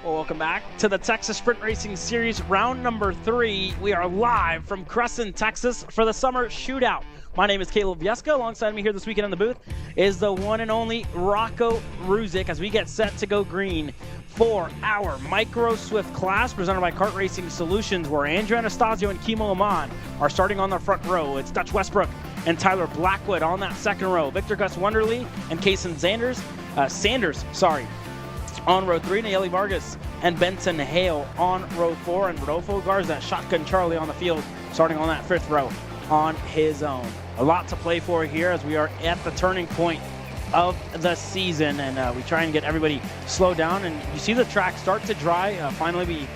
Well, welcome back to the Texas Sprint Racing Series, round number 3. We are live from Cresson, Texas for the summer shootout. My name is Caleb Vieska. Alongside me here this weekend in the booth is the one and only Rocco Ruzic as we get set to go green for our Micro Swift class presented by Kart Racing Solutions, where Andrew Anastasio and Kimo Ahmad are starting on the front row. It's Dutch Westbrook and Tyler Blackwood on that second row. Victor Gus Wonderly and Kason Sanders on row 3, Nayeli Vargas and Benson Hale on row 4, and Rodolfo Garza, Shotgun Charlie on the field, starting on that 5th row on his own. A lot to play for here as we are at the turning point of the season, and we try and get everybody slowed down. And you see the track start to dry. Finally,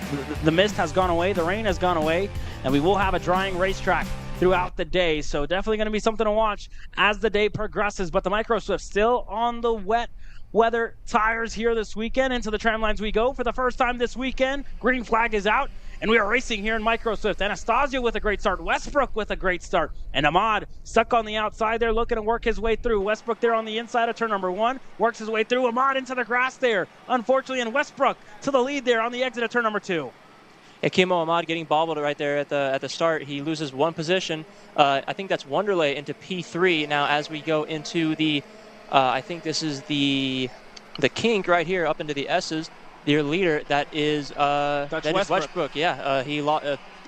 the mist has gone away, the rain has gone away, and we will have a drying racetrack throughout the day. So definitely going to be something to watch as the day progresses. But the Micro Swift still on the wet weather tires here this weekend. Into the tram lines we go for the first time this weekend. Green flag is out, and we are racing here in Micro Swift. Anastasio with a great start. Westbrook with a great start. And Ahmad stuck on the outside there, looking to work his way through. Westbrook there on the inside of turn number 1. Works his way through. Ahmad into the grass there, unfortunately, and Westbrook to the lead there on the exit of turn number 2. Yeah, Kimo Ahmad getting bobbled right there at the start. He loses one position. I think that's Wonderlay into P3 now as we go into the, I think this is the kink right here up into the S's. Their leader, that is Westbrook. Yeah,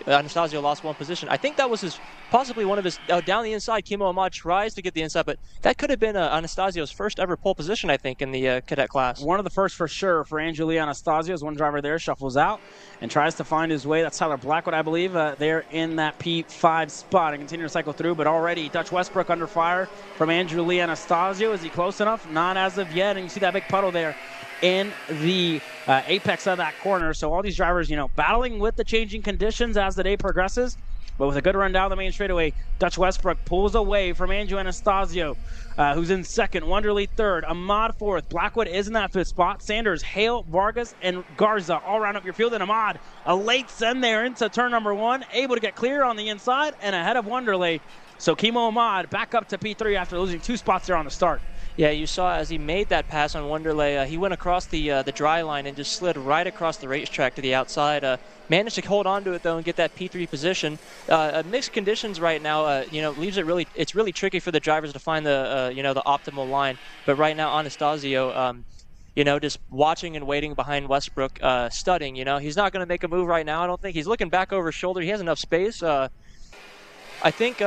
Anastasio lost one position. I think that was possibly one of his, down the inside. Kimo Ahmad tries to get the inside, but that could have been Anastasio's first ever pole position, I think, in the cadet class. One of the first for sure for Angeli Anastasio. As one driver there shuffles out and tries to find his way. That's Tyler Blackwood, I believe, there in that P5 spot and continue to cycle through. But already Dutch Westbrook under fire from Angeli Anastasio. Is he close enough? Not as of yet. And you see that big puddle there in the apex of that corner. So all these drivers, battling with the changing conditions as the day progresses. But with a good run down the main straightaway, Dutch Westbrook pulls away from Andrew Anastasio, who's in 2nd, Wonderly 3rd, Ahmad 4th. Blackwood is in that 5th spot. Sanders, Hale, Vargas, and Garza all round up your field. And Ahmad, a late send there into turn number 1, able to get clear on the inside and ahead of Wonderly. So Kimo Ahmad back up to P3 after losing 2 spots there on the start. Yeah, you saw as he made that pass on Wonderlay, he went across the dry line and just slid right across the racetrack to the outside. Managed to hold on to it though and get that P3 position. Mixed conditions right now, leaves it really. It's really tricky for the drivers to find the the optimal line. But right now, Anastasio, just watching and waiting behind Westbrook, studying. He's not going to make a move right now. I don't think he's looking back over his shoulder. He has enough space. I think.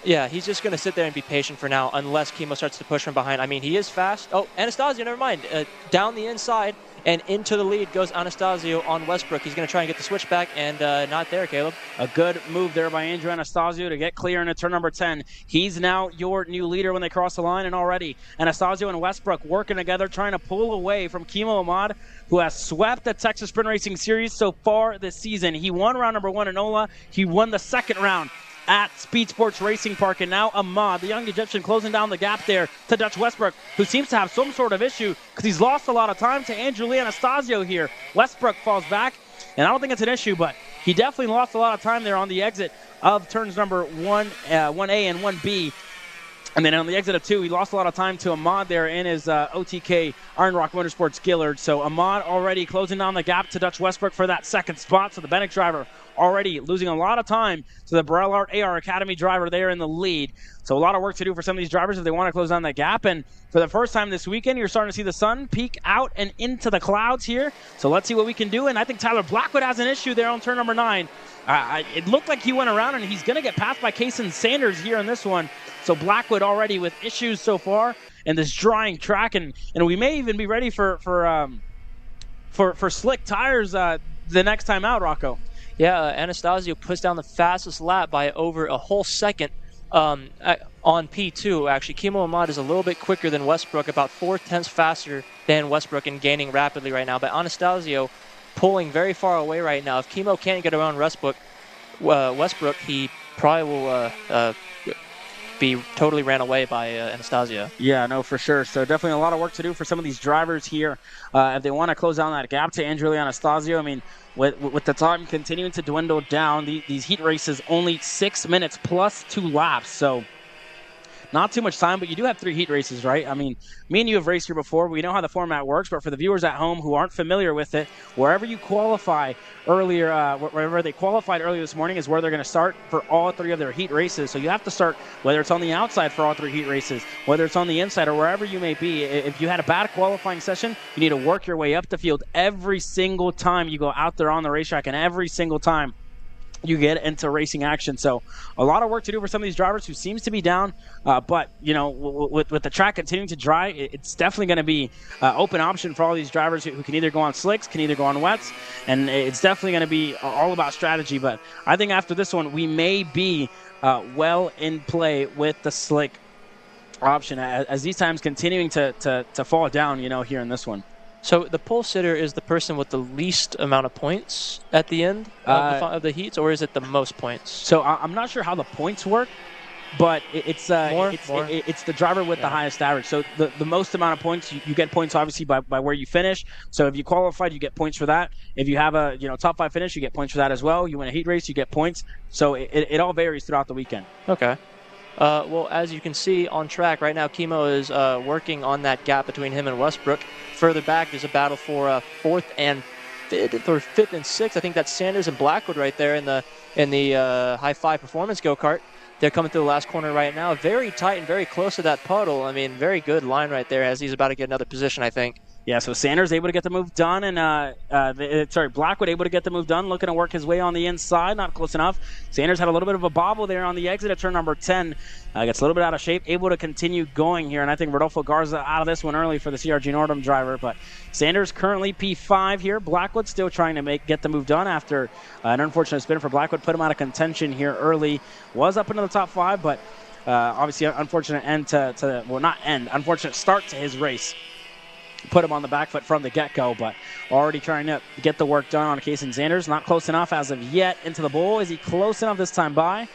Yeah, he's just going to sit there and be patient for now unless Kimo starts to push from behind. I mean, he is fast. Oh, Anastasio, never mind. Down the inside and into the lead goes Anastasio on Westbrook. He's going to try and get the switchback, and not there, Caleb. A good move there by Andrew Anastasio to get clear into turn number 10. He's now your new leader when they cross the line, and already Anastasio and Westbrook working together, trying to pull away from Kimo Ahmad, who has swept the Texas Sprint Racing Series so far this season. He won round number 1 in NOLA. He won the 2nd round at Speed Sports Racing Park, and now Ahmad, the young Egyptian, closing down the gap there to Dutch Westbrook, who seems to have some sort of issue because he's lost a lot of time to Angeli Anastasio here. Westbrook falls back, and I don't think it's an issue, but he definitely lost a lot of time there on the exit of turns number 1A and 1B. And then on the exit of 2, he lost a lot of time to Ahmad there in his OTK Iron Rock Motorsports Gillard. So Ahmad already closing down the gap to Dutch Westbrook for that 2nd spot. So the Bennett driver already losing a lot of time to the Brellart AR Academy driver there in the lead. So a lot of work to do for some of these drivers if they want to close down that gap. And for the first time this weekend, you're starting to see the sun peek out and into the clouds here. So let's see what we can do. And I think Tyler Blackwood has an issue there on turn number 9. It looked like he went around, and he's going to get passed by Kason Sanders here in this one. So Blackwood already with issues so far in this drying track, and we may even be ready for slick tires the next time out, Rocco. Yeah, Anastasio puts down the fastest lap by over a whole second on P2. Actually, Kimo Ahmad is a little bit quicker than Westbrook, about 4/10 faster than Westbrook and gaining rapidly right now. But Anastasio pulling very far away right now. If Kimo can't get around Westbrook, he probably will be totally ran away by Anastasio. Yeah, no, for sure. So definitely a lot of work to do for some of these drivers here if they want to close down that gap to Angeli Anastasio. I mean, with the time continuing to dwindle down, these heat races only 6 minutes plus 2 laps. So not too much time, but you do have 3 heat races, right? I mean, me and you have raced here before. We know how the format works, but for the viewers at home who aren't familiar with it, wherever you qualify earlier, wherever they qualified earlier this morning is where they're going to start for all 3 of their heat races. So you have to start, whether it's on the outside for all 3 heat races, whether it's on the inside or wherever you may be. If you had a bad qualifying session, you need to work your way up the field every single time you go out there on the racetrack, and every single time you get into racing action. So a lot of work to do for some of these drivers who seems to be down, but you know, with the track continuing to dry, it's definitely going to be open option for all these drivers who can either go on slicks, can either go on wets, and it's definitely going to be all about strategy. But I think after this one, we may be well in play with the slick option as these times continuing to fall down, you know, here in this one. So the pole sitter is the person with the least amount of points at the end of the heats, or is it the most points? So I'm not sure how the points work, but it's the driver with the highest average. So the most amount of points, you get points obviously by where you finish. So if you qualified, you get points for that. If you have a top 5 finish, you get points for that as well. You win a heat race, you get points. So it all varies throughout the weekend. Okay. Well, as you can see on track right now, Kimo is working on that gap between him and Westbrook. Further back, there's a battle for 4th and 5th, or 5th and 6th. I think that's Sanders and Blackwood right there in the High 5 Performance go-kart. They're coming through the last corner right now. Very tight and very close to that puddle. I mean, very good line right there as he's about to get another position, I think. Yeah, so Sanders able to get the move done, and Blackwood able to get the move done, looking to work his way on the inside, not close enough. Sanders had a little bit of a bobble there on the exit at turn number 10. Gets a little bit out of shape, able to continue going here, and I think Rodolfo Garza out of this one early for the CRG Nordum driver. But Sanders currently P5 here. Blackwood still trying to get the move done after an unfortunate spin for Blackwood. Put him out of contention here early. Was up into the top 5, but obviously unfortunate unfortunate start to his race. Put him on the back foot from the get-go, but already trying to get the work done on Kason Sanders. Not close enough as of yet into the bowl. Is he close enough this time by?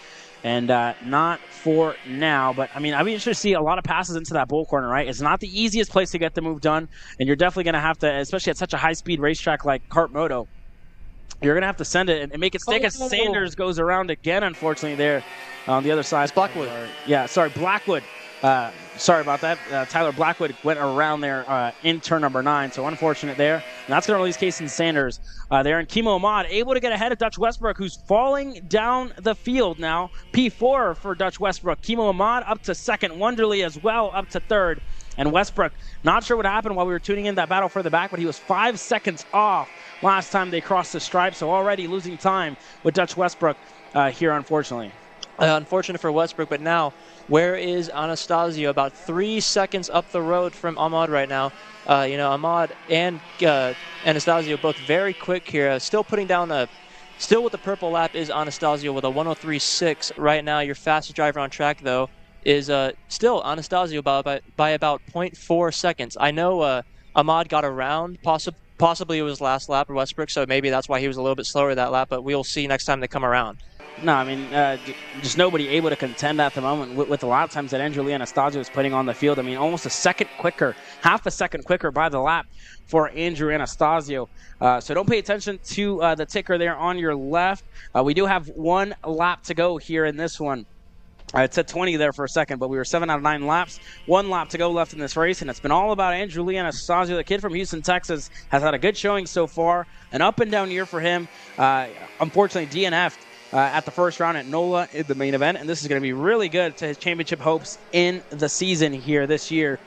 And not for now. But, I mean, I'd be interested to see a lot of passes into that bowl corner, right? It's not the easiest place to get the move done, and you're definitely going to have to, especially at such a high-speed racetrack like KartMoto, you're going to have to send it and make it stick as Sanders goes around again, unfortunately, there on the other side. It's Blackwood. Blackwood. Sorry about that. Tyler Blackwood went around there in turn number 9, so unfortunate there. And that's going to release Kason Sanders there. And Kimo Ahmad able to get ahead of Dutch Westbrook, who's falling down the field now. P4 for Dutch Westbrook. Kimo Ahmad up to 2nd. Wonderly as well up to 3rd. And Westbrook, not sure what happened while we were tuning in that battle further back, but he was 5 seconds off last time they crossed the stripe, so already losing time with Dutch Westbrook here, unfortunately. Unfortunate for Westbrook, but now where is Anastasio? About 3 seconds up the road from Ahmad right now. Ahmad and Anastasio both very quick here. Still putting down still with the purple lap is Anastasio with a 103.6 right now. Your fastest driver on track, though, is still Anastasio by about 0.4 seconds. I know Ahmad got around, possibly it was last lap of Westbrook, so maybe that's why he was a little bit slower that lap, but we'll see next time they come around. No, I mean, just nobody able to contend at the moment with a lot of times that Andrew Anastasio is putting on the field. I mean, almost a second quicker, half a second quicker by the lap for Andrew Anastasio. So don't pay attention to the ticker there on your left. We do have 1 lap to go here in this one. It said 20 there for a second, but we were 7 out of 9 laps. 1 lap to go left in this race, and it's been all about Andrew Lee Anastasio. The kid from Houston, Texas, has had a good showing so far. An up-and-down year for him. Unfortunately, DNF'd at the first round at NOLA in the main event, and this is going to be really good to his championship hopes in the season here this year.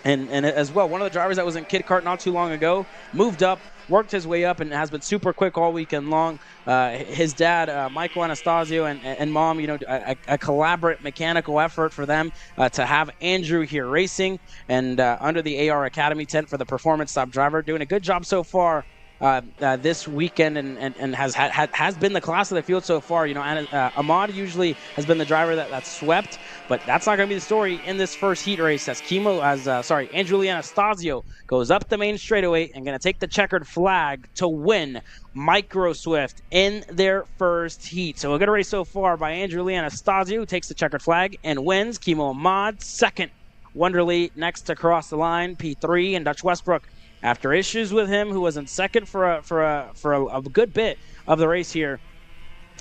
And as well, one of the drivers that was in Kid Kart not too long ago moved up, worked his way up, and has been super quick all weekend long. His dad, Michael Anastasio, and mom, a collaborate mechanical effort for them to have Andrew here racing and under the AR Academy tent for the performance top driver. Doing a good job so far this weekend and has been the class of the field so far. Ahmad usually has been the driver that's swept, but that's not going to be the story in this first heat race as Andrew Lee Anastasio goes up the main straightaway and going to take the checkered flag to win Micro Swift in their first heat. So a good race so far by Andrew Lee Anastasio, who takes the checkered flag and wins. Kimo Ahmad second. Wonderly next to cross the line, P3, and Dutch Westbrook, after issues with him, who was in second for a good bit of the race here,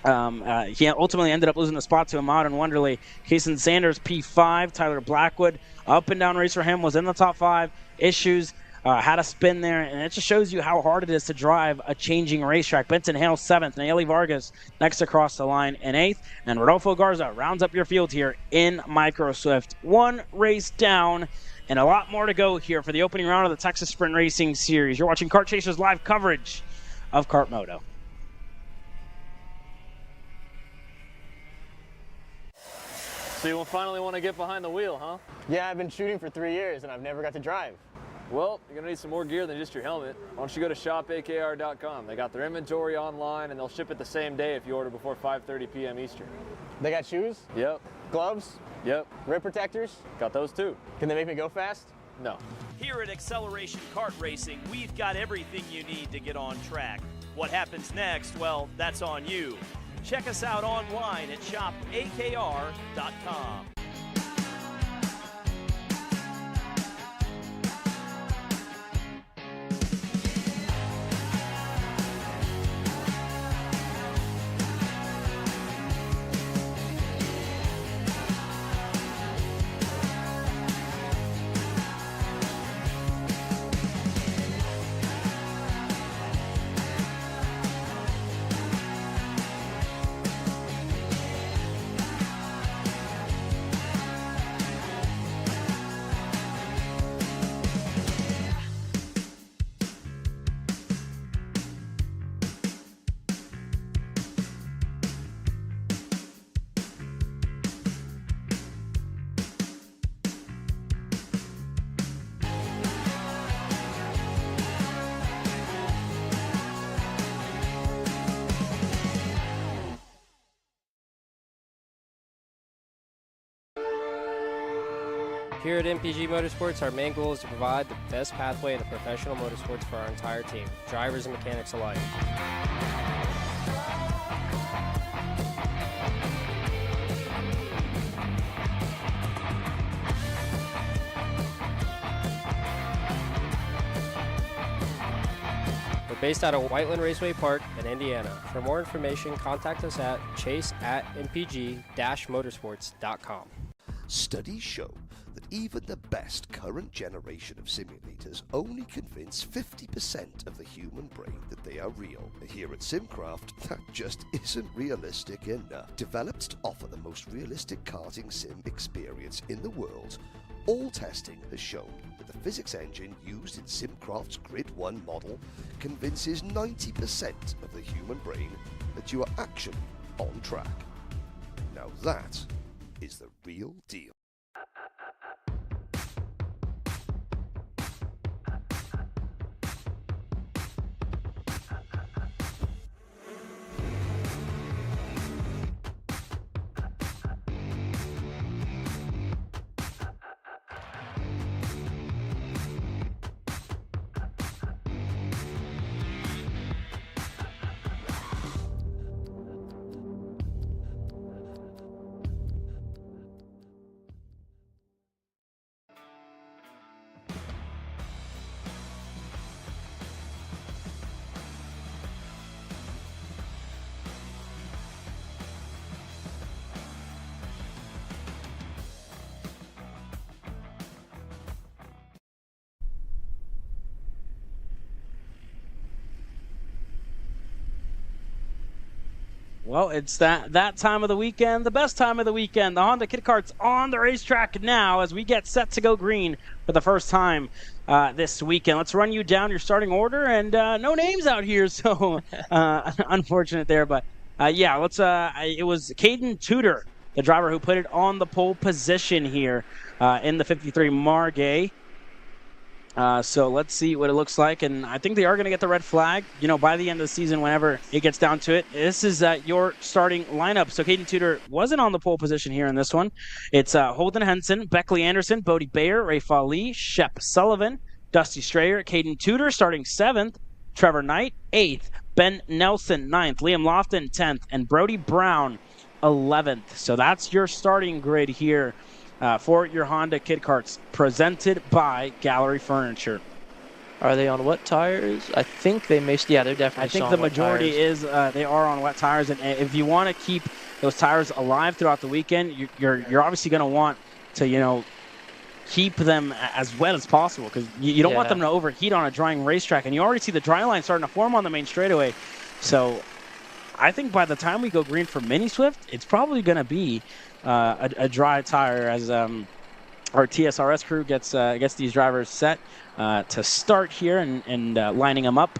He ultimately ended up losing the spot to Ahmad and Wonderley. Kason Sanders, P5. Tyler Blackwood, up and down race for him, was in the top 5. Issues, had a spin there, and it just shows you how hard it is to drive a changing racetrack. Benson Hale, 7th. Nayeli Vargas next across the line in 8th. And Rodolfo Garza rounds up your field here in Micro Swift. 1 race down, and a lot more to go here for the opening round of the Texas Sprint Racing Series. You're watching Kart Chasers live coverage of KartMoto. So you will finally want to get behind the wheel, huh? Yeah, I've been shooting for 3 years and I've never got to drive. Well, you're going to need some more gear than just your helmet. Why don't you go to shopakr.com. They got their inventory online and they'll ship it the same day if you order before 5:30 p.m. Eastern. They got shoes? Yep. Gloves? Yep. Rib protectors? Got those too. Can they make me go fast? No. Here at Acceleration Kart Racing, we've got everything you need to get on track. What happens next? Well, that's on you. Check us out online at shopakr.com. Here at MPG Motorsports, our main goal is to provide the best pathway into professional motorsports for our entire team, drivers and mechanics alike. We're based out of Whiteland Raceway Park in Indiana. For more information, contact us at chase@mpg-motorsports.com. Studies show that even the best current generation of simulators only convince 50% of the human brain that they are real. Here at SimCraft, that just isn't realistic enough. Developed to offer the most realistic karting sim experience in the world, all testing has shown that the physics engine used in SimCraft's Grid 1 model convinces 90% of the human brain that you are actually on track. Now that is the real deal. Well, it's that time of the weekend, the best time of the weekend. The Honda Kid Kart's on the racetrack now as we get set to go green for the first time this weekend. Let's run you down your starting order, and no names out here, so unfortunate there. But yeah, let's. It was Caden Tudor, the driver who put it on the pole position here in the 53 Margay. So let's see what it looks like, and I think they are going to get the red flag, you know, by the end of the season whenever it gets down to it. This is your starting lineup. So Caden Tudor wasn't on the pole position here in this one. It's Holden Henson, Beckley Anderson, Bodie Bayer, Rafa Lee, Shep Sullivan, Dusty Strayer, Caden Tudor starting 7th, Trevor Knight 8th, Ben Nelson 9th, Liam Lofton 10th, and Brody Brown 11th. So that's your starting grid here for your Honda Kid Karts, presented by Gallery Furniture. Are they on wet tires? I think they may. Yeah, they're definitely. I think still the on wet majority tires. is they are on wet tires, and if you want to keep those tires alive throughout the weekend, you're obviously going to want to keep them as wet as possible, because you don't want them to overheat on a drying racetrack, and you already see the dry line starting to form on the main straightaway. So I think by the time we go green for Mini Swift, it's probably going to be a dry tire as our TSRS crew gets these drivers set to start here and lining them up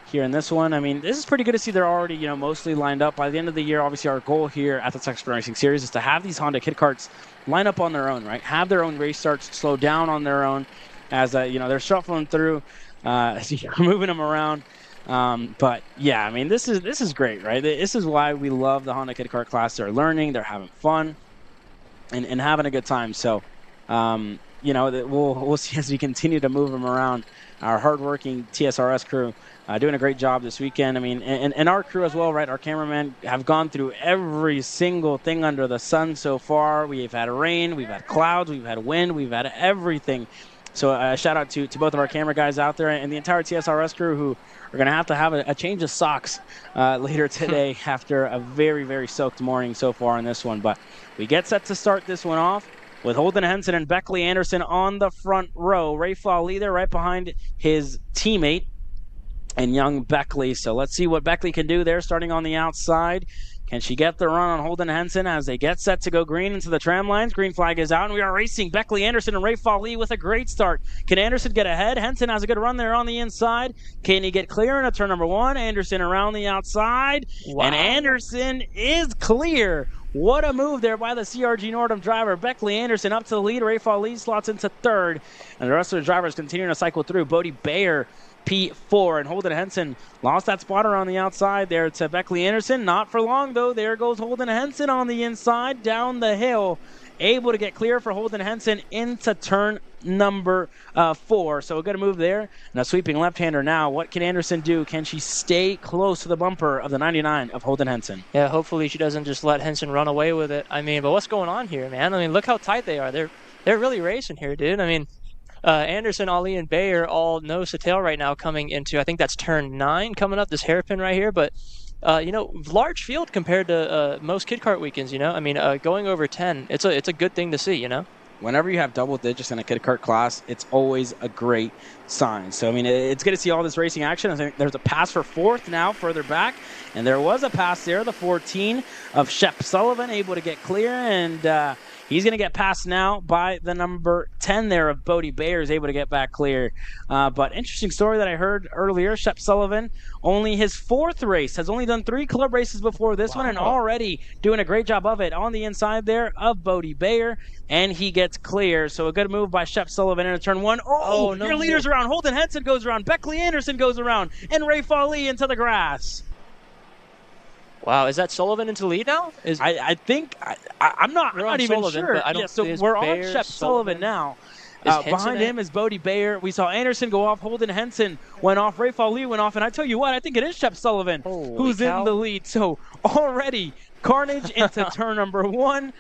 here in this one. I mean, this is pretty good to see they're already, mostly lined up. By the end of the year, obviously our goal here at the Texas Sprint Racing Series is to have these Honda Kid Karts line up on their own, right? Have their own race starts, slow down on their own as, they're shuffling through, moving them around. But yeah, I mean, this is great, right? This is why we love the Honda Kid Kart class. They're learning, they're having fun, and having a good time. So, we'll see as we continue to move them around. Our hardworking TSRS crew doing a great job this weekend. I mean, and our crew as well, right? Our cameramen have gone through every single thing under the sun so far. We've had rain, we've had clouds, we've had wind, we've had everything. So shout out to both of our camera guys out there and the entire TSRS crew who are going to have a change of socks later today after a very, very soaked morning so far in this one. But we get set to start this one off with Holden Henson and Beckley Anderson on the front row. Ray Fawley there right behind his teammate and young Beckley. So let's see what Beckley can do there starting on the outside. Can she get the run on Holden Henson as they get set to go green into the tram lines? Green flag is out, and we are racing Beckley Anderson and Ray Fawley with a great start. Can Anderson get ahead? Henson has a good run there on the inside. Can he get clear into turn number 1? Anderson around the outside. Wow. And Anderson is clear. What a move there by the CRG Nordum driver. Beckley Anderson up to the lead. Ray Fawley slots into third. And the rest of the drivers continuing to cycle through. Bodie Bayer, P4, and Holden Henson lost that spotter on the outside there to Beckley Anderson. Not for long, though. There goes Holden Henson on the inside down the hill. Able to get clear for Holden Henson into turn number 4. So a good move there. And a sweeping left-hander now. What can Anderson do? Can she stay close to the bumper of the 99 of Holden Henson? Yeah, hopefully she doesn't just let Henson run away with it. I mean, but what's going on here, man? I mean, look how tight they are. They're really racing here, dude. I mean, Anderson, Ali, and Bayer all nose to tail right now coming into, I think that's turn 9 coming up, this hairpin right here. But, large field compared to most Kid Kart weekends, I mean, going over 10, it's a good thing to see, Whenever you have double digits in a Kid Kart class, it's always a great sign. So, I mean, it's good to see all this racing action. I think there's a pass for 4th now further back. And there was a pass there, the 14 of Shep Sullivan, able to get clear. And he's going to get passed now by the number 10 there of Bodie Bayer, is able to get back clear. But interesting story that I heard earlier, Shep Sullivan, only his 4th race, has only done 3 club races before this one and already doing a great job of it on the inside there of Bodie Bayer. And he gets clear. So a good move by Shep Sullivan into turn 1. Oh, no, your leader's around. Holden Henson goes around. Beckley Anderson goes around. And Ray Fawley into the grass. Wow, is that Sullivan into the lead now? I think I'm not even Sullivan, sure. But I don't, yeah, so we're Bayer, on Shep Sullivan now. Behind him is Bodie Bayer. We saw Anderson go off. Holden Henson went off. Ray Fawley went off. And I tell you what, I think it is Shep Sullivan who's in the lead. So already carnage into turn number 1.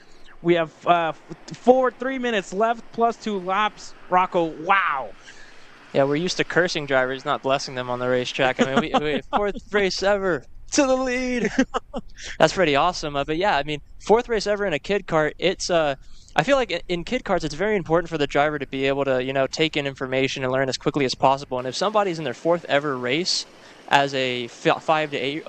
We have 3 minutes left plus 2 laps. Rocco, wow. Yeah, we're used to cursing drivers, not blessing them on the racetrack. I mean, we 4th race ever. To the lead. That's pretty awesome. But yeah, I mean, 4th race ever in a Kid Kart. It's I feel like in Kid Karts, it's very important for the driver to be able to, take in information and learn as quickly as possible. And if somebody's in their 4th ever race as a 5 to 8,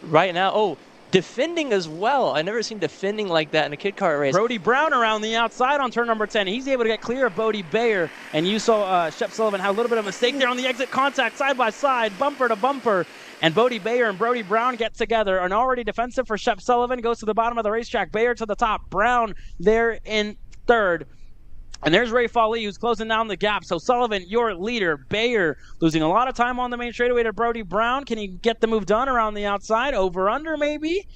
right now, defending as well. I never seen defending like that in a Kid Kart race. Brody Brown around the outside on turn number 10. He's able to get clear of Bodie Bayer. And you saw Shep Sullivan have a little bit of a mistake there on the exit contact, side by side, bumper to bumper. And Bodie Bayer and Brody Brown get together. An already defensive for Shep Sullivan goes to the bottom of the racetrack. Bayer to the top. Brown there in 3rd. And there's Ray Fawley, who's closing down the gap. So Sullivan, your leader. Bayer losing a lot of time on the main straightaway to Brody Brown. Can he get the move done around the outside? Over-under, maybe?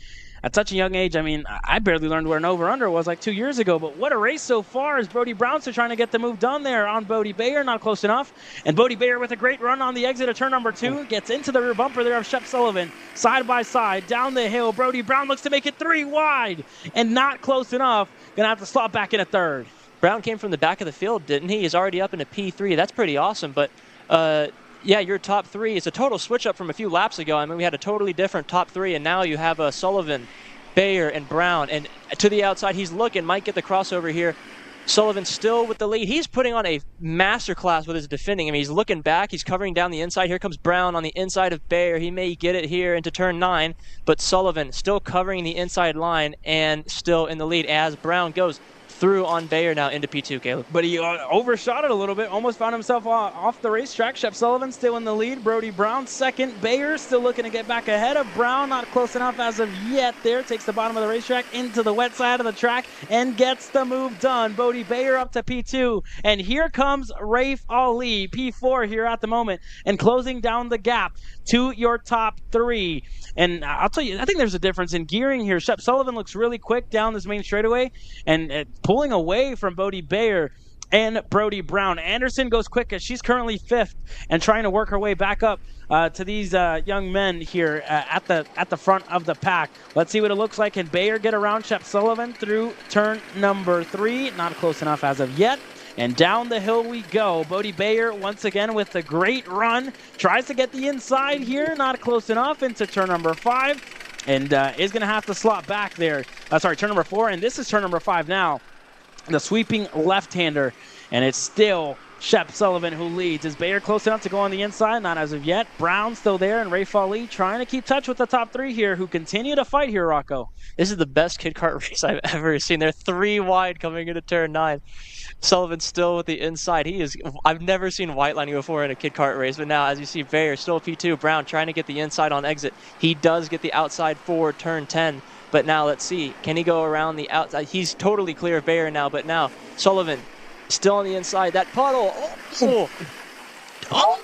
At such a young age, I mean, I barely learned what an over-under was like 2 years ago. But what a race so far as Brody Brown still trying to get the move done there on Bodie Bayer. Not close enough. And Bodie Bayer with a great run on the exit of turn number 2. Gets into the rear bumper there of Shep Sullivan. Side by side, down the hill. Brody Brown looks to make it 3 wide. And not close enough. Going to have to slot back in a 3rd. Brown came from the back of the field, didn't he? He's already up into P3. That's pretty awesome. But yeah, your top three is a total switch up from a few laps ago. I mean, we had a totally different top three, and now you have Sullivan, Bayer, and Brown. And to the outside, he's looking, might get the crossover here. Sullivan still with the lead. He's putting on a masterclass with his defending. I mean, he's looking back. He's covering down the inside. Here comes Brown on the inside of Bayer. He may get it here into turn 9, but Sullivan still covering the inside line and still in the lead as Brown goes through on Bayer now into P2, Caleb. But he overshot it a little bit, almost found himself off the racetrack. Shep Sullivan still in the lead. Brody Brown second. Bayer still looking to get back ahead of Brown. Not close enough as of yet there. Takes the bottom of the racetrack into the wet side of the track and gets the move done. Brody Bayer up to P2. And here comes Rafe Ali, P4 here at the moment, and closing down the gap to your top 3. And I'll tell you, I think there's a difference in gearing here. Shep Sullivan looks really quick down this main straightaway and pulling away from Brody Bayer and Brody Brown. Anderson goes quick as she's currently 5th and trying to work her way back up to these young men here at the front of the pack. Let's see what it looks like. Can Bayer get around Shep Sullivan through turn number 3? Not close enough as of yet. And down the hill we go. Brody Bayer once again with a great run. Tries to get the inside here. Not close enough into turn number 5. And is going to have to slot back there. Sorry, turn number 4. And this is turn number 5 now. The sweeping left-hander. And it's still Shep Sullivan who leads. Is Bayer close enough to go on the inside? Not as of yet. Brown still there, and Rafe Ali trying to keep touch with the top 3 here, who continue to fight here, Rocco. This is the best kid kart race I've ever seen. They're 3 wide coming into turn 9. Sullivan still with the inside. I've never seen white lining before in a kid kart race, but now as you see Bayer still P2. Brown trying to get the inside on exit. He does get the outside forward turn 10, but now let's see. Can he go around the outside? He's totally clear of Bayer now, but now Sullivan still on the inside. That puddle. Oh.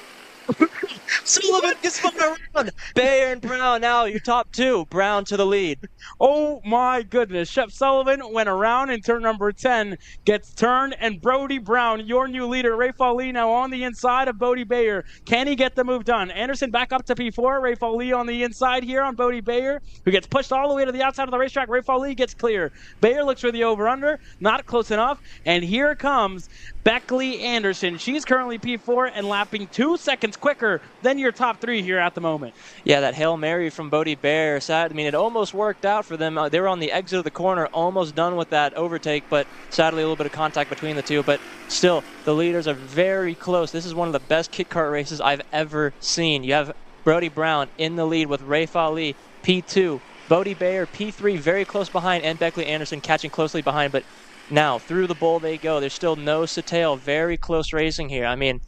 Sullivan gets spun around. Bayer and Brown now your top 2. Brown to the lead. Oh my goodness. Shep Sullivan went around in turn number 10, gets turned, and Brody Brown, your new leader, Rafe Ali, now on the inside of Brody Bayer. Can he get the move done? Anderson back up to P4. Rafe Ali on the inside here on Brody Bayer, who gets pushed all the way to the outside of the racetrack. Rafe Ali gets clear. Bayer looks for the over-under. Not close enough. And here comes Beckley Anderson. She's currently P4 and lapping 2 seconds quicker than your top 3 here at the moment. Yeah, that Hail Mary from Brody Bayer. I mean, it almost worked out for them. They were on the exit of the corner, almost done with that overtake, but sadly a little bit of contact between the two. But still, the leaders are very close. This is one of the best kit kart races I've ever seen. You have Brody Brown in the lead with Rafe Ali, P2. Brody Bayer, P3, very close behind, and Beckley Anderson catching closely behind. But now, through the bowl they go. There's still nose to tail. Very close racing here. I mean,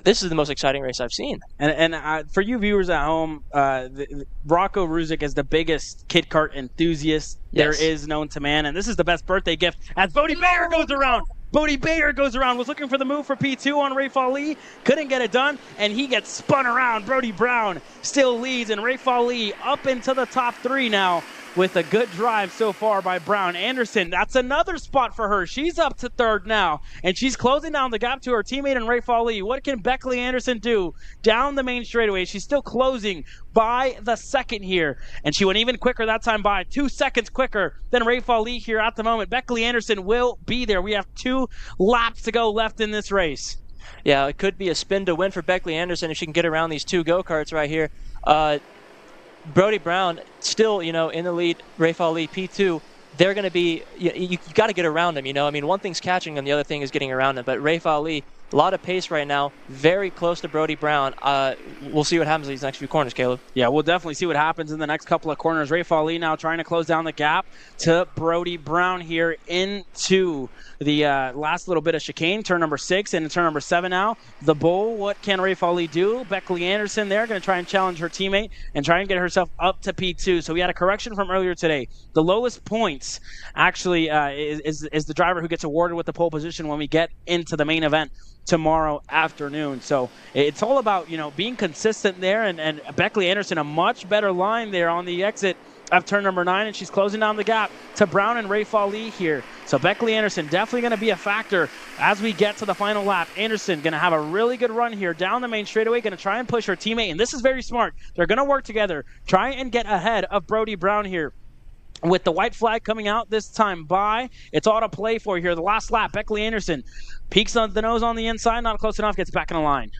this is the most exciting race I've seen. And for you viewers at home, Rocco Ruzic is the biggest kit kart enthusiast there is known to man. And this is the best birthday gift as Brody Bayer goes around. Brody Bayer goes around, was looking for the move for P2 on Rafe Ali, couldn't get it done, and he gets spun around. Brody Brown still leads, and Rafe Ali up into the top 3 now with a good drive so far by Brown. Anderson, that's another spot for her. She's up to 3rd now, and she's closing down the gap to her teammate and Rafe Ali. What can Beckley Anderson do down the main straightaway? She's still closing by the 2nd here, and she went even quicker that time by 2 seconds quicker than Rafe Ali here at the moment. Beckley Anderson will be there. We have 2 laps to go left in this race. Yeah, it could be a spin to win for Beckley Anderson if she can get around these 2 go-karts right here. Brody Brown still, in the lead. Rafe Ali, P2. They're going to be, you got to get around them, I mean, one thing's catching them, the other thing is getting around them. But Rafe Ali, a lot of pace right now, very close to Brody Brown. We'll see what happens in these next few corners, Caleb. Yeah, we'll definitely see what happens in the next couple of corners. Rafe Ali now trying to close down the gap to Brody Brown here into the last little bit of chicane, turn number 6 and turn number 7 now. The bull, what can Rafe Ali do? Beckley Anderson there going to try and challenge her teammate and try and get herself up to P2. So we had a correction from earlier today. The lowest points actually is the driver who gets awarded with the pole position when we get into the main event tomorrow afternoon. So it's all about, being consistent there, and Beckley Anderson, a much better line there on the exit of turn number 9, and she's closing down the gap to Brown and Rafe Ali here. So Beckley Anderson definitely going to be a factor as we get to the final lap. Anderson going to have a really good run here down the main straightaway, going to try and push her teammate, and this is very smart. They're going to work together, try and get ahead of Brody Brown here. With the white flag coming out this time by, it's all to play for here. The last lap, Beckley Anderson peeks on the nose on the inside, not close enough, gets back in the line.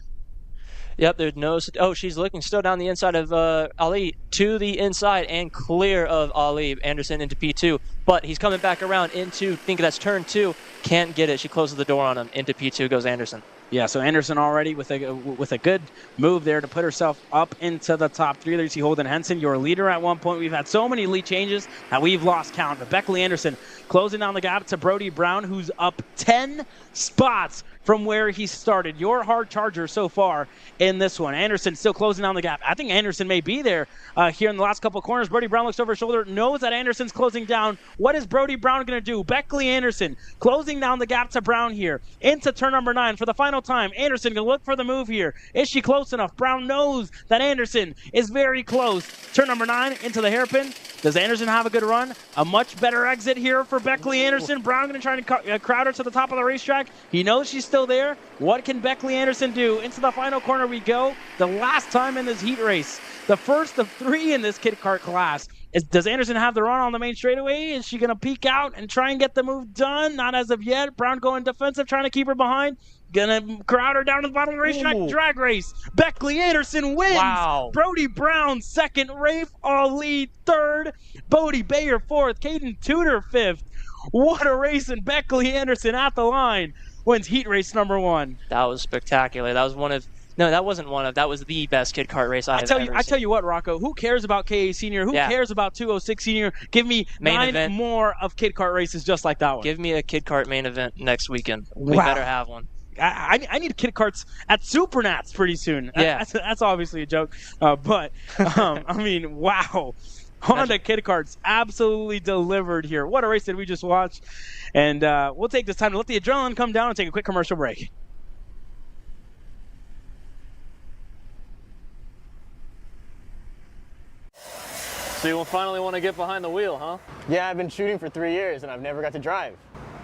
Yep, there's no... Oh, she's looking still down the inside of Ali, to the inside and clear of Ali. Anderson into P2, but he's coming back around into, I think that's turn 2. Can't get it. She closes the door on him. Into P2 goes Anderson. Yeah, so Anderson already with a good move there to put herself up into the top 3. There you see Holden Henson, your leader at one point. We've had so many lead changes that we've lost count. But Beckley Anderson closing down the gap to Brody Brown, who's up 10 spots from where he started. Your hard charger so far in this one. Anderson still closing down the gap. I think Anderson may be there here in the last couple of corners. Brody Brown looks over his shoulder, knows that Anderson's closing down. What is Brody Brown going to do? Beckley Anderson closing down the gap to Brown here into turn number 9 for the final time. Anderson going to look for the move here. Is she close enough? Brown knows that Anderson is very close. Turn number 9 into the hairpin. Does Anderson have a good run? A much better exit here for Beckley Anderson. Brown going to try to crowd her to the top of the racetrack. He knows she's still there. What can Beckley Anderson do? Into the final corner we go. The last time in this heat race. The first of 3 in this kid kart class. Does Anderson have the run on the main straightaway? Is she going to peek out and try and get the move done? Not as of yet. Brown going defensive, trying to keep her behind. Gonna crowd her down to the bottom of the racetrack. Drag race. Beckley Anderson wins. Wow. Brody Brown second. Rafe Ali third. Bodie Bayer fourth. Caden Tudor fifth. What a race, and Beckley Anderson at the line wins heat race number 1. That was spectacular. That was one of... No, that wasn't one of. That was the best kid kart race I've ever seen. I tell you what, Rocco. Who cares about KA Senior? Who cares about 206 Senior? Give me main 9 event. More of kid kart races just like that one. Give me a kid kart main event next weekend. We Wow. better have one. I need kid karts at Supernats pretty soon. Yeah. That's obviously a joke. But, I mean, wow. Honda Kid Karts absolutely delivered here. What a race did we just watch. And we'll take this time to let the adrenaline come down and take a quick commercial break. So you will finally want to get behind the wheel, huh? Yeah, I've been shooting for 3 years and I've never got to drive.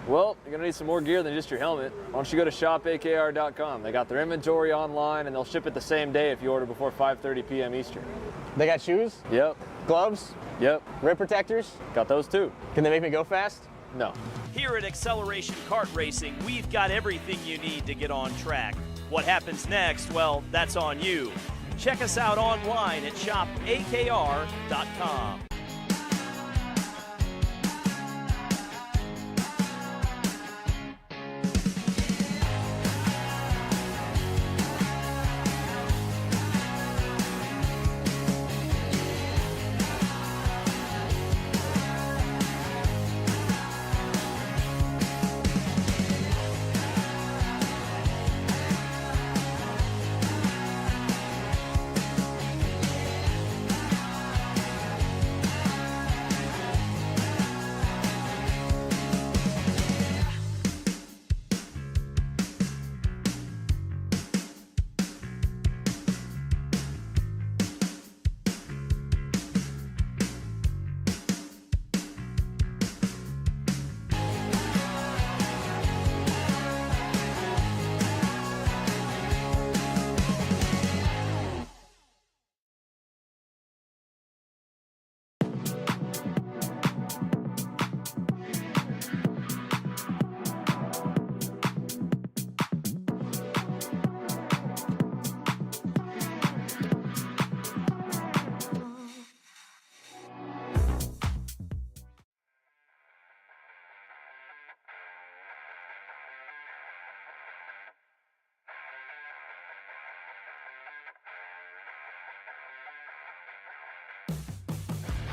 Well, you're going to need some more gear than just your helmet. Why don't you go to shopakr.com. They got their inventory online and they'll ship it the same day if you order before 5:30 p.m. Eastern. They got shoes, Yep. gloves, Yep. rib protectors. Got those too. Can they make me go fast? No. Here at Acceleration Kart Racing, we've got everything you need to get on track. What happens next? Well, that's on you. Check us out online at shopakr.com.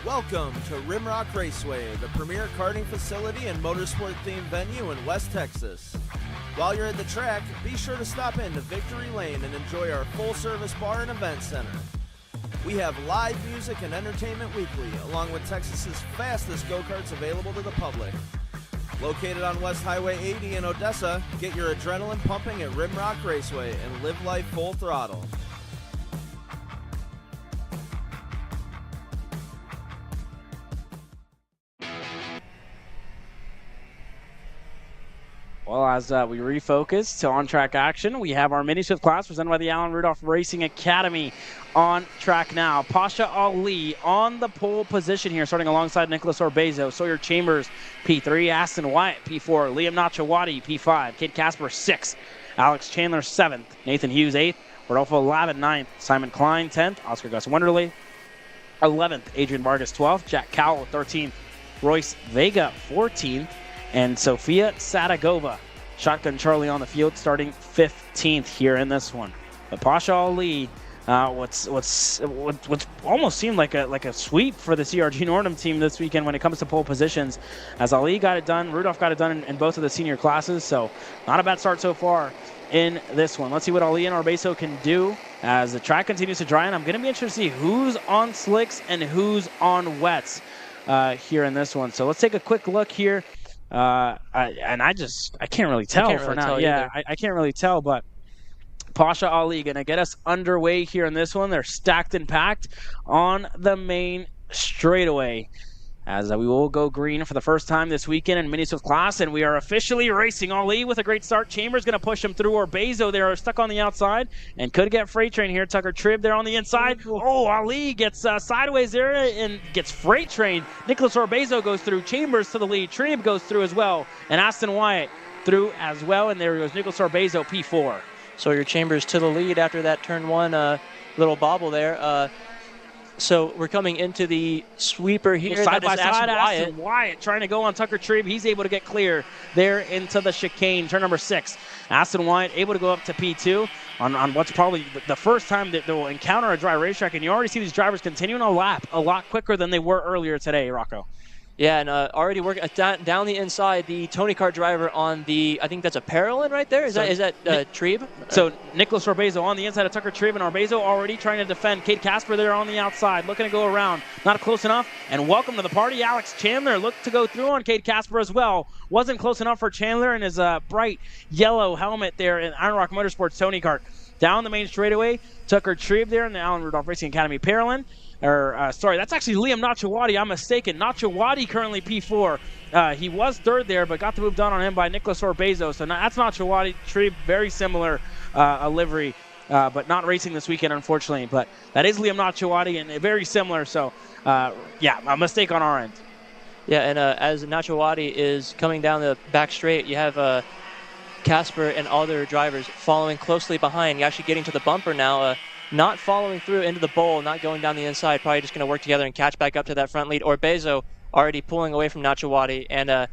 Welcome to Rimrock Raceway, the premier karting facility and motorsport-themed venue in West Texas. While you're at the track, be sure to stop into Victory Lane and enjoy our full-service bar and event center. We have live music and entertainment weekly, along with Texas's fastest go-karts available to the public. Located on West Highway 80 in Odessa, get your adrenaline pumping at Rimrock Raceway and live life full throttle. Well, as we refocus to on-track action, we have our mini-swift class presented by the Allen Rudolph Racing Academy on track now. Pasha Ali on the pole position here, starting alongside Nicholas Orbezo. Sawyer Chambers, P3. Aston Wyatt, P4. Liam Nachawati, P5. Kid Casper, 6th. Alex Chandler, 7th. Nathan Hughes, 8th. Rodolfo Lavin 9th, Simon Klein 10th, Oscar Gus Wonderley 11th, Adrian Vargas 12th, Jack Cowell 13th, Royce Vega 14th, and Sofia Sadagova, Shotgun Charlie on the field, starting 15th here in this one. But Pasha Ali, what's almost seemed like a sweep for the CRG Nordum team this weekend when it comes to pole positions, as Ali got it done, Rudolph got it done in both of the senior classes, so not a bad start so far in this one. Let's see what Ali and Orbeso can do as the track continues to dry, and I'm going to be interested to see who's on slicks and who's on wets here in this one. So let's take a quick look here. I can't really tell for now. Yeah, I can't really tell, but Pasha Ali going to get us underway here in this one. They're stacked and packed on the main straightaway, as we will go green for the first time this weekend in Mini Swift class, and we are officially racing. Ali with a great start. Chambers going to push him through. Orbezo there, stuck on the outside and could get Freight Train here. Tucker Tribb there on the inside. Oh, Ali gets sideways there and gets Freight Train. Nicholas Orbezo goes through. Chambers to the lead. Tribb goes through as well, and Aston Wyatt through as well, and there goes Nicholas Orbezo, P4. So your Chambers to the lead after that turn one little bobble there. So we're coming into the sweeper here. Side by side, Aston Wyatt trying to go on Tucker Tribb. He's able to get clear there into the chicane, turn number 6. Aston Wyatt able to go up to P2 on what's probably the first time that they'll encounter a dry racetrack, and you already see these drivers continuing a lap a lot quicker than they were earlier today, Rocco. Yeah, and already working down the inside, the Tony Kart driver on the, I think that's a Parolin right there. Is that Trieb? So Nicholas Orbezo on the inside of Tucker Trieb, and Orbezo already trying to defend. Kate Casper there on the outside, looking to go around. Not close enough, and welcome to the party. Alex Chandler looked to go through on Kate Casper as well. Wasn't close enough for Chandler in his bright yellow helmet there in Iron Rock Motorsports Tony Kart. Down the main straightaway, Tucker Trieb there in the Allen Rudolph Racing Academy Parolin. Sorry, that's actually Liam Nachawati. I'm mistaken. Nachawati currently P4. He was third there, but got the move done on him by Nicholas Orbezo. So that's Nachawati. Trieb, very similar a livery, but not racing this weekend, unfortunately. But that is Liam Nachawati, and very similar. So, yeah, a mistake on our end. Yeah, and as Nachawati is coming down the back straight, you have Casper and other drivers following closely behind. You're actually getting to the bumper now. Not following through into the bowl, not going down the inside, probably just going to work together and catch back up to that front lead. Orbezo already pulling away from Nachawati. And,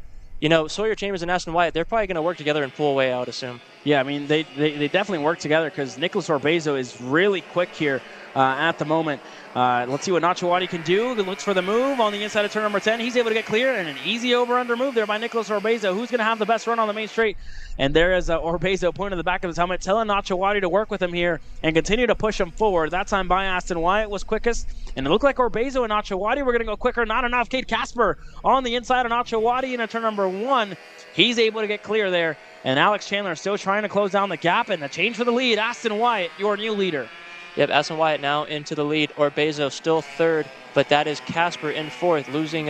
Sawyer Chambers and Aston Wyatt, they're probably going to work together and pull away, I would assume. Yeah, I mean, they definitely work together because Nicholas Orbezo is really quick here at the moment. Let's see what Nachawati can do. He looks for the move on the inside of turn number 10. He's able to get clear, and an easy over-under move there by Nicholas Orbezo. Who's going to have the best run on the main straight? And there is Orbezo pointing to the back of his helmet, telling Nachawati to work with him here and continue to push him forward. That time by Aston Wyatt was quickest, and it looked like Orbezo and Nachawati were going to go quicker. Not enough. Kate Casper on the inside of Nachawati in turn number 1. He's able to get clear there, and Alex Chandler still trying to close down the gap, and the change for the lead. Aston Wyatt, your new leader. Yep, Aston Wyatt now into the lead. Orbezo still third, but that is Casper in fourth, gaining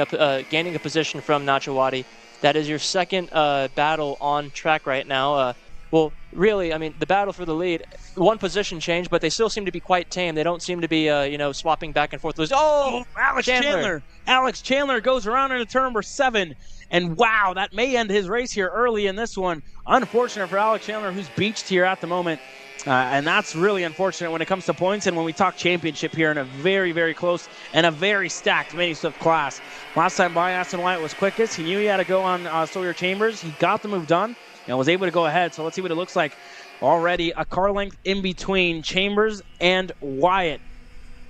a position from Nachawati. That is your second battle on track right now. Well, really, I mean, the battle for the lead, one position change, but they still seem to be quite tame. They don't seem to be, swapping back and forth. Alex Chandler. Alex Chandler goes around into turn number 7. And wow, that may end his race here early in this one. Unfortunate for Alex Chandler, who's beached here at the moment. And that's really unfortunate when it comes to points and when we talk championship here in a very, very close and a very stacked Mini Swift class. Last time by, Aston Wyatt was quickest. He knew he had to go on Sawyer Chambers. He got the move done and was able to go ahead. So let's see what it looks like. Already a car length in between Chambers and Wyatt.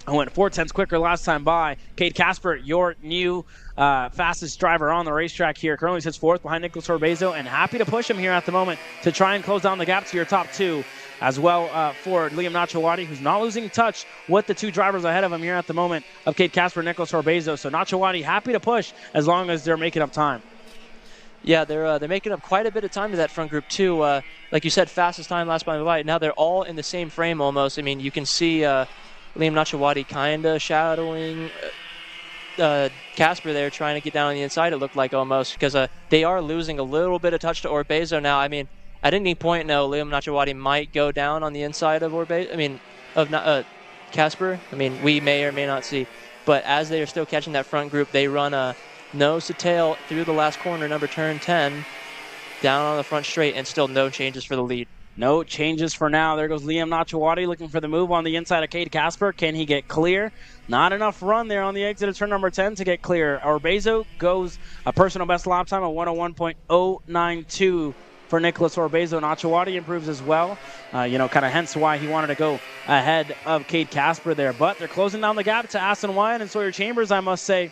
I went 4/10 quicker last time by. Kate Casper, your new fastest driver on the racetrack here. Currently sits 4th behind Nicholas Orbezo, and happy to push him here at the moment to try and close down the gap to your top 2. As well for Liam Nachawati, who's not losing touch with the 2 drivers ahead of him here at the moment of Kate Casper and Nicholas Orbezo. So Nachawati happy to push as long as they're making up time. Yeah, they're making up quite a bit of time to that front group too. Like you said, fastest time last by Wyatt. Now they're all in the same frame almost. I mean, you can see Liam Nachawati kind of shadowing Casper there, trying to get down on the inside, it looked like almost, because they are losing a little bit of touch to Orbezo now. I mean, at any point now, Liam Nachawati might go down on the inside of Casper. I mean, we may or may not see. But as they are still catching that front group, they run a nose to tail through the last corner, turn 10, down on the front straight, and still no changes for the lead. No changes for now. There goes Liam Nachawati looking for the move on the inside of Cade Casper. Can he get clear? Not enough run there on the exit of turn number 10 to get clear. Orbezo goes a personal best lap time of 101.092 for Nicholas Orbezo. Nachawati improves as well. Kind of hence why he wanted to go ahead of Cade Casper there. But they're closing down the gap to Aston Wyatt and Sawyer Chambers, I must say.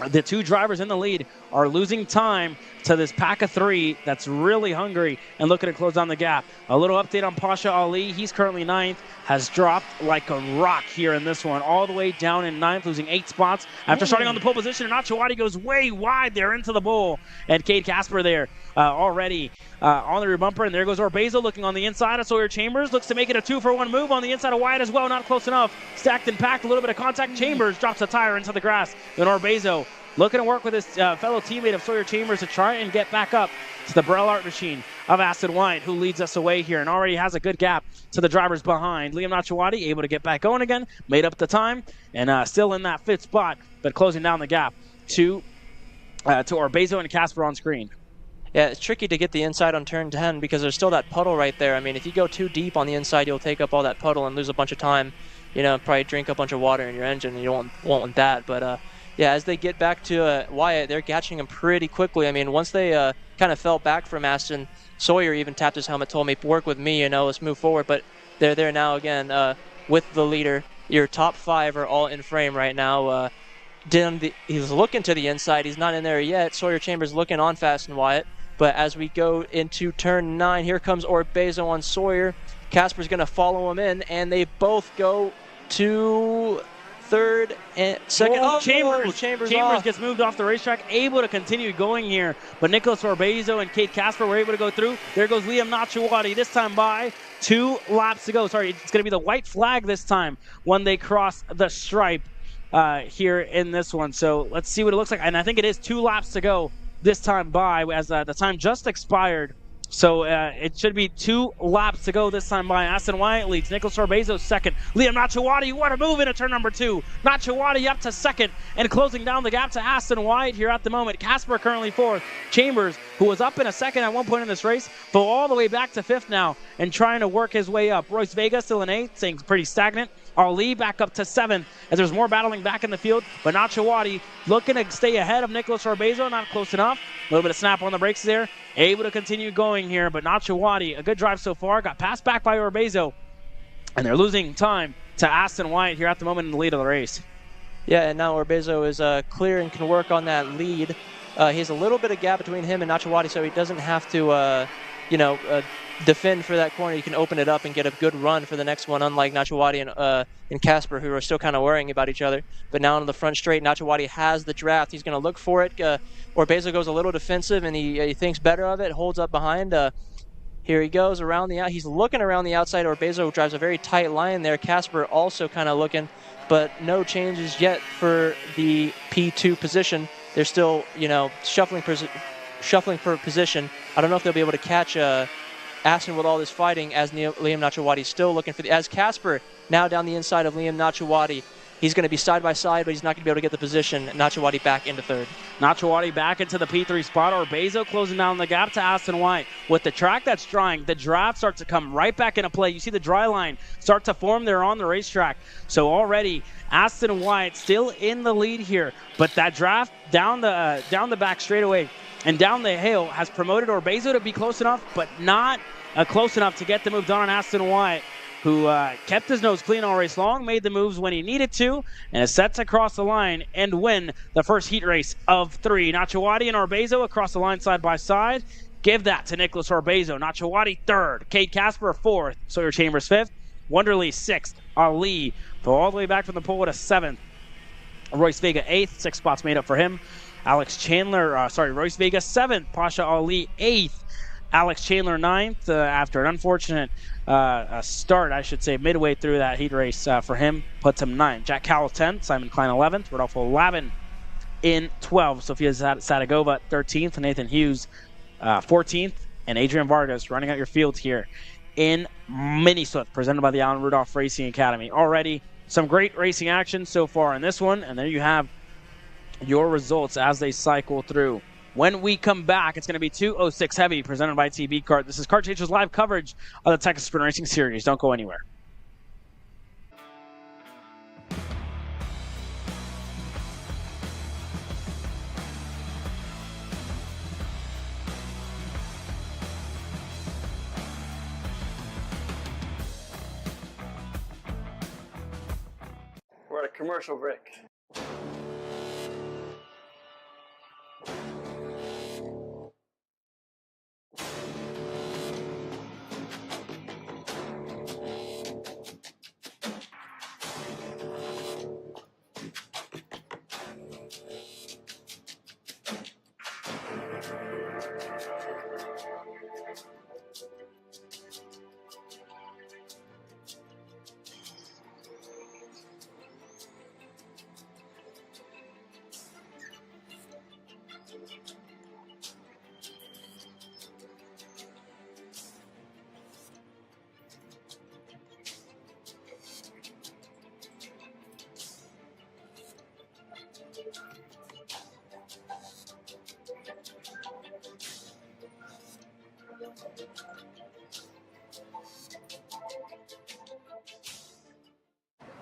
The two drivers in the lead are losing time to this pack of three that's really hungry and looking to close down the gap. A little update on Pasha Ali. He's currently 9th, has dropped like a rock here in this one, all the way down in 9th, losing 8 spots after starting on the pole position. And Nachawati goes way wide there into the bowl. And Cade Casper there already on the rear bumper. And there goes Orbezo looking on the inside of Sawyer Chambers. Looks to make it a 2-for-1 move on the inside of Wyatt as well. Not close enough. Stacked and packed, a little bit of contact. Chambers drops a tire into the grass. Then Orbezo looking to work with his fellow teammate of Sawyer Chambers to try and get back up to the Brell Art machine of Aston Wyatt, who leads us away here and already has a good gap to the drivers behind. Liam Nachawati able to get back going again, made up the time, and still in that 5th spot, but closing down the gap to Orbezo and Casper on screen. Yeah, it's tricky to get the inside on turn 10 because there's still that puddle right there. I mean, if you go too deep on the inside, you'll take up all that puddle and lose a bunch of time. Probably drink a bunch of water in your engine, and you won't want that. But yeah, as they get back to Wyatt, they're catching him pretty quickly. I mean, once they kind of fell back from Aston, Sawyer even tapped his helmet, told me, work with me, let's move forward. But they're there now again with the leader. Your top 5 are all in frame right now. He's looking to the inside. He's not in there yet. Sawyer Chambers looking on fast and Wyatt. But as we go into turn 9, here comes Orbezo on Sawyer. Casper's going to follow him in, and they both go to 3rd and 2nd. Chambers gets moved off the racetrack, able to continue going here. But Nicholas Orbezo and Cade Casper were able to go through. There goes Liam Nachawati, this time by 2 laps to go. Sorry, it's going to be the white flag this time when they cross the stripe here in this one. So let's see what it looks like. And I think it is 2 laps to go this time by, as the time just expired. So it should be 2 laps to go this time by. Aston Wyatt leads. Nicholas Orbezo 2nd. Liam Nachawati, what a move into turn number 2. Nachawati up to 2nd and closing down the gap to Aston Wyatt here at the moment. Casper currently 4th. Chambers, who was up in a 2nd at one point in this race, fell all the way back to 5th now and trying to work his way up. Royce Vega still in 8th, staying pretty stagnant. Ali back up to 7th as there's more battling back in the field. But Nachawati looking to stay ahead of Nicholas Orbezo, not close enough. A little bit of snap on the brakes there. Able to continue going here, but Nachawati, a good drive so far. Got passed back by Orbezo, and they're losing time to Aston Wyatt here at the moment in the lead of the race. Yeah, and now Orbezo is clear and can work on that lead. He has a little bit of gap between him and Nachawati, so he doesn't have to, defend for that corner. You can open it up and get a good run for the next one, unlike Nachawati and Casper, who are still kind of worrying about each other. But now on the front straight, Nachawati has the draft. He's going to look for it. Orbezo goes a little defensive, and he thinks better of it, holds up behind. Here he goes around the out. He's looking around the outside. Orbezo drives a very tight line there. Casper also kind of looking, but no changes yet for the P2 position. They're still, shuffling for position. I don't know if they'll be able to catch Aston with all this fighting as Liam Nachawati still looking for as Casper now down the inside of Liam Nachawati. He's going to be side by side, but he's not going to be able to get the position. Nachawati back into 3rd. Nachawati back into the P3 spot. Orbezo closing down the gap to Aston Wyatt. With the track that's drying, the draft starts to come right back into play. You see the dry line start to form there on the racetrack. So already Aston Wyatt still in the lead here, but that draft down the back straightaway and down the hill has promoted Orbezo to be close enough, but not close enough to get the move done on Aston Wyatt, who kept his nose clean all race long, made the moves when he needed to, and is set to cross the line and win the first heat race of 3. Nachawati and Orbezo across the line side by side. Give that to Nicholas Orbezo. Nachawati 3rd. Cade Casper 4th. Sawyer Chambers 5th. Wonderly 6th. Ali all the way back from the pole to 7th. Royce Vega 8th. 6 spots made up for him. Royce Vega 7th. Pasha Ali 8th. Alex Chandler 9th after an unfortunate start, I should say, midway through that heat race for him. Puts him 9th. Jack Howell 10th. Simon Klein 11th. Rodolfo Lavin in 12th. Sofia Sadagova 13th. Nathan Hughes 14th. And Adrian Vargas running out your field here in Mini Swift, presented by the Alan Rudolph Racing Academy. Already some great racing action so far in this one. And there you have your results as they cycle through When we come back, it's going to be 206 Heavy presented by TB Kart. This is Kart Chasers live coverage of the Texas Sprint Racing Series. Don't go anywhere. We're at a commercial break.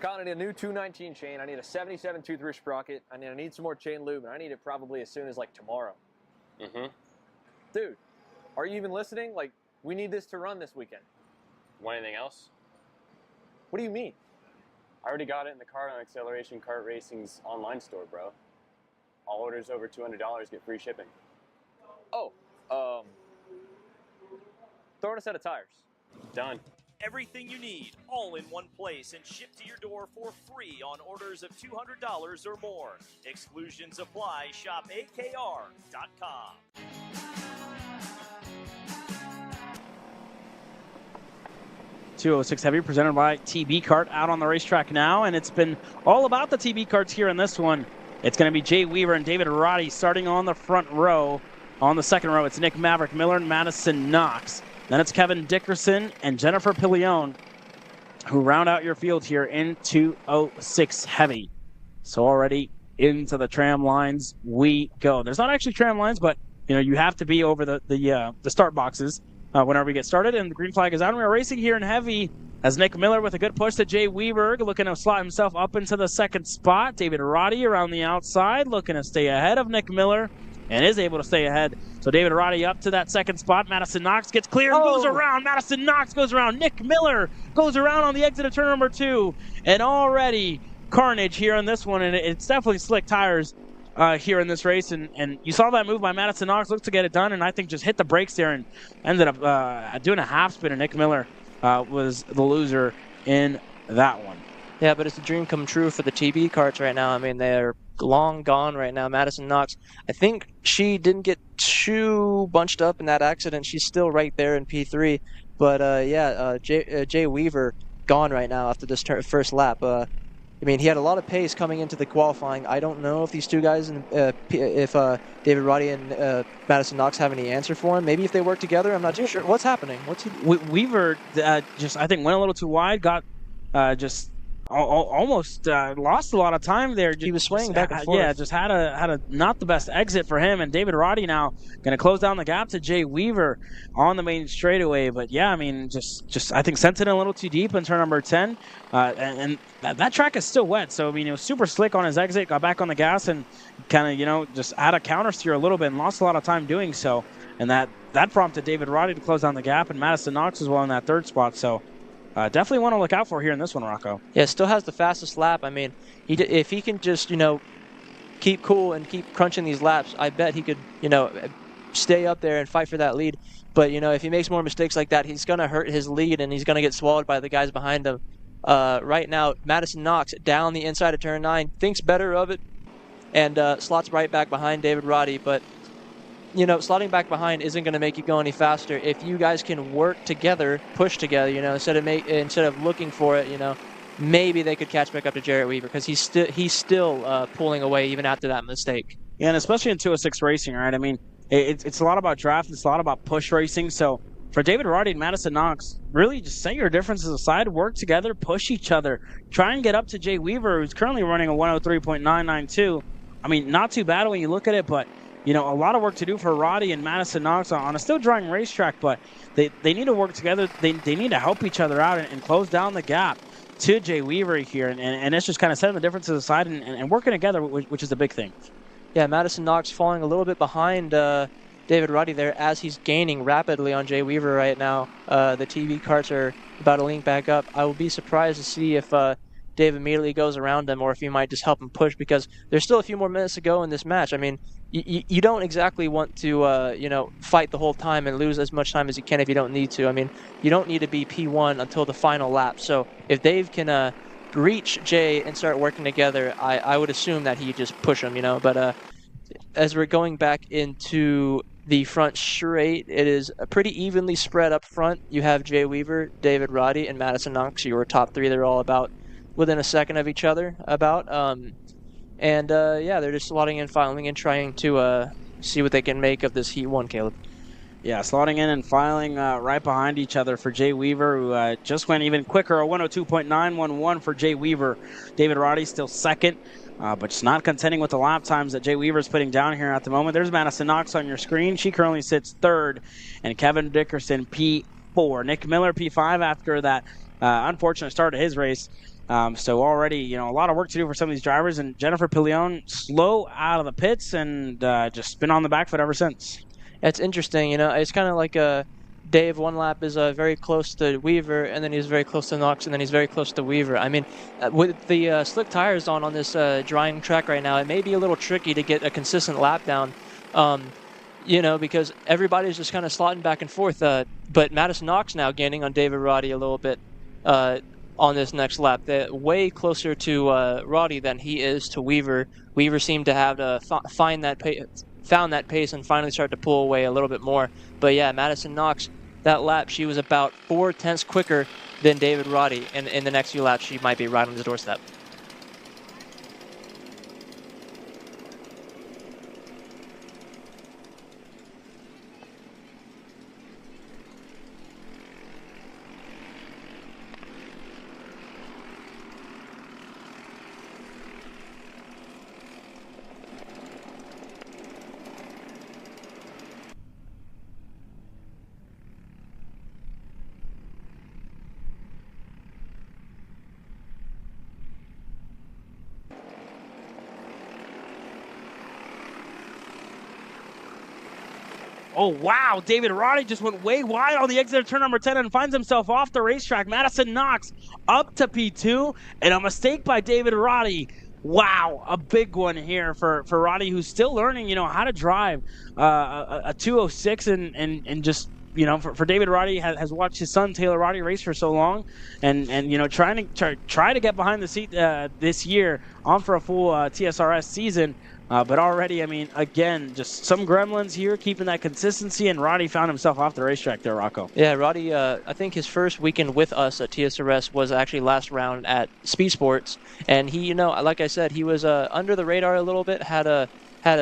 Colin, I need a new 219 chain. I need a 77 tooth sprocket. I need some more chain lube, and I need it probably as soon as like tomorrow. Dude, are you even listening? Like, we need this to run this weekend. Want anything else? What do you mean? I already got it in the Kart on Acceleration Kart Racing's online store, bro. All orders over $200 get free shipping. Oh, throw in a set of tires. Done. Everything you need, all in one place, and shipped to your door for free on orders of $200 or more. Exclusions apply. Shop KA100 206 Heavy presented by TB Kart out on the racetrack now, and it's been all about the TB Karts here in this one. It's going to be Jay Weaver and David Roddy starting on the front row. On the second row, it's Nick Maverick Miller and Madison Knox. Then it's Kevin Dickerson and Jennifer Pillione who round out your field here in 206 Heavy. So already into the tram lines we go. There's not actually tram lines, but you have to be over the start boxes whenever we get started. And the green flag is out. And we're racing here in Heavy as Nick Miller with a good push to Jay Weaver, looking to slot himself up into the second spot. David Roddy around the outside, looking to stay ahead of Nick Miller. And is able to stay ahead. So David Roddy up to that second spot. Madison Knox gets clear and moves around. Madison Knox goes around. Nick Miller goes around on the exit of turn number 2. And already carnage here on this one. And it's definitely slick tires here in this race. And you saw that move by Madison Knox. Looks to get it done. And I think just hit the brakes there and ended up doing a half spin. And Nick Miller was the loser in that one. Yeah, but it's a dream come true for the TB Karts right now. I mean, they're long gone right now. Madison Knox, I think she didn't get too bunched up in that accident. She's still right there in P3. But, Jay Weaver gone right now after this first lap. I mean, he had a lot of pace coming into the qualifying. I don't know if these two guys, if David Roddy and Madison Knox have any answer for him. Maybe if they work together, I'm not too sure. What's happening? Weaver just, I think, went a little too wide, got almost lost a lot of time there. He was swaying back and forth. Yeah, just had a not the best exit for him. And David Roddy now going to close down the gap to Jay Weaver on the main straightaway. But yeah, I mean, just I think sent it a little too deep in turn number 10. And that track is still wet. So, I mean, it was super slick on his exit, got back on the gas and kind of, just had a counter steer a little bit and lost a lot of time doing so. And that prompted David Roddy to close down the gap, and Madison Knox as well in that third spot. So, definitely want to look out for here in this one, Rocco. Yeah, still has the fastest lap. I mean, if he can just, keep cool and keep crunching these laps, I bet he could, stay up there and fight for that lead. But, if he makes more mistakes like that, he's going to hurt his lead and he's going to get swallowed by the guys behind him. Right now, Madison Knox down the inside of turn 9, thinks better of it, and slots right back behind David Roddy. But, slotting back behind isn't going to make you go any faster. If you guys can work together, push together, instead of looking for it, maybe they could catch back up to Jarrett Weaver, because he's still pulling away even after that mistake. Yeah, and especially in 206 racing, right? I mean, it's a lot about draft. It's a lot about push racing. So for David Roddy and Madison Knox, really just set your differences aside, work together, push each other, try and get up to Jay Weaver, who's currently running a 103.992. I mean, not too bad when you look at it, but a lot of work to do for Roddy and Madison Knox on a still drying racetrack, but they need to work together. They need to help each other out and close down the gap to Jay Weaver here, and it's just kind of setting the differences aside and working together, which is a big thing. Yeah, Madison Knox falling a little bit behind David Roddy there as he's gaining rapidly on Jay Weaver right now. The TV karts are about to link back up. I will be surprised to see if Dave immediately goes around him or if he might just help him push, because there's still a few more minutes to go in this match. I mean, you don't exactly want to, fight the whole time and lose as much time as you can if you don't need to. I mean, you don't need to be P1 until the final lap. So if Dave can reach Jay and start working together, I would assume that he just push him, But as we're going back into the front straight, it is pretty evenly spread up front. You have Jay Weaver, David Roddy, and Madison Knox. Your top three, they're all about within a second of each other, they're just slotting in, filing in, trying to see what they can make of this Heat 1, Caleb. Yeah, slotting in and filing right behind each other for Jay Weaver, who just went even quicker, a 102.911 for Jay Weaver. David Roddy still second, but just not contending with the lap times that Jay Weaver's putting down here at the moment. There's Madison Knox on your screen. She currently sits third, and Kevin Dickerson P4. Nick Miller P5 after that unfortunate start of his race. So already, a lot of work to do for some of these drivers, and Jennifer Pillion slow out of the pits and just been on the back foot ever since. It's interesting, it's kind of like Dave one lap is very close to Weaver, and then he's very close to Knox, and then he's very close to Weaver. I mean, with the slick tires on this drying track right now, it may be a little tricky to get a consistent lap down, because everybody's just kind of slotting back and forth. But Madison Knox now gaining on David Roddy a little bit on this next lap. They're way closer to Roddy than he is to Weaver. Weaver seemed to have to found that pace and finally start to pull away a little bit more. But yeah, Madison Knox, that lap, she was about 4/10 quicker than David Roddy, and in the next few laps, she might be right on his doorstep. Oh, wow. David Roddy just went way wide on the exit of turn number 10 and finds himself off the racetrack. Madison Knox up to P2, and a mistake by David Roddy. Wow, a big one here for Roddy, who's still learning, how to drive a 206 and just, for David Roddy, has watched his son Taylor Roddy race for so long, and trying to get behind the seat this year on for a full TSRS season. But already, I mean, again, just some gremlins here keeping that consistency, and Roddy found himself off the racetrack there, Rocco. Yeah, Roddy, I think his first weekend with us at TSRS was actually last round at Speed Sports, and he, like I said, he was under the radar a little bit, had a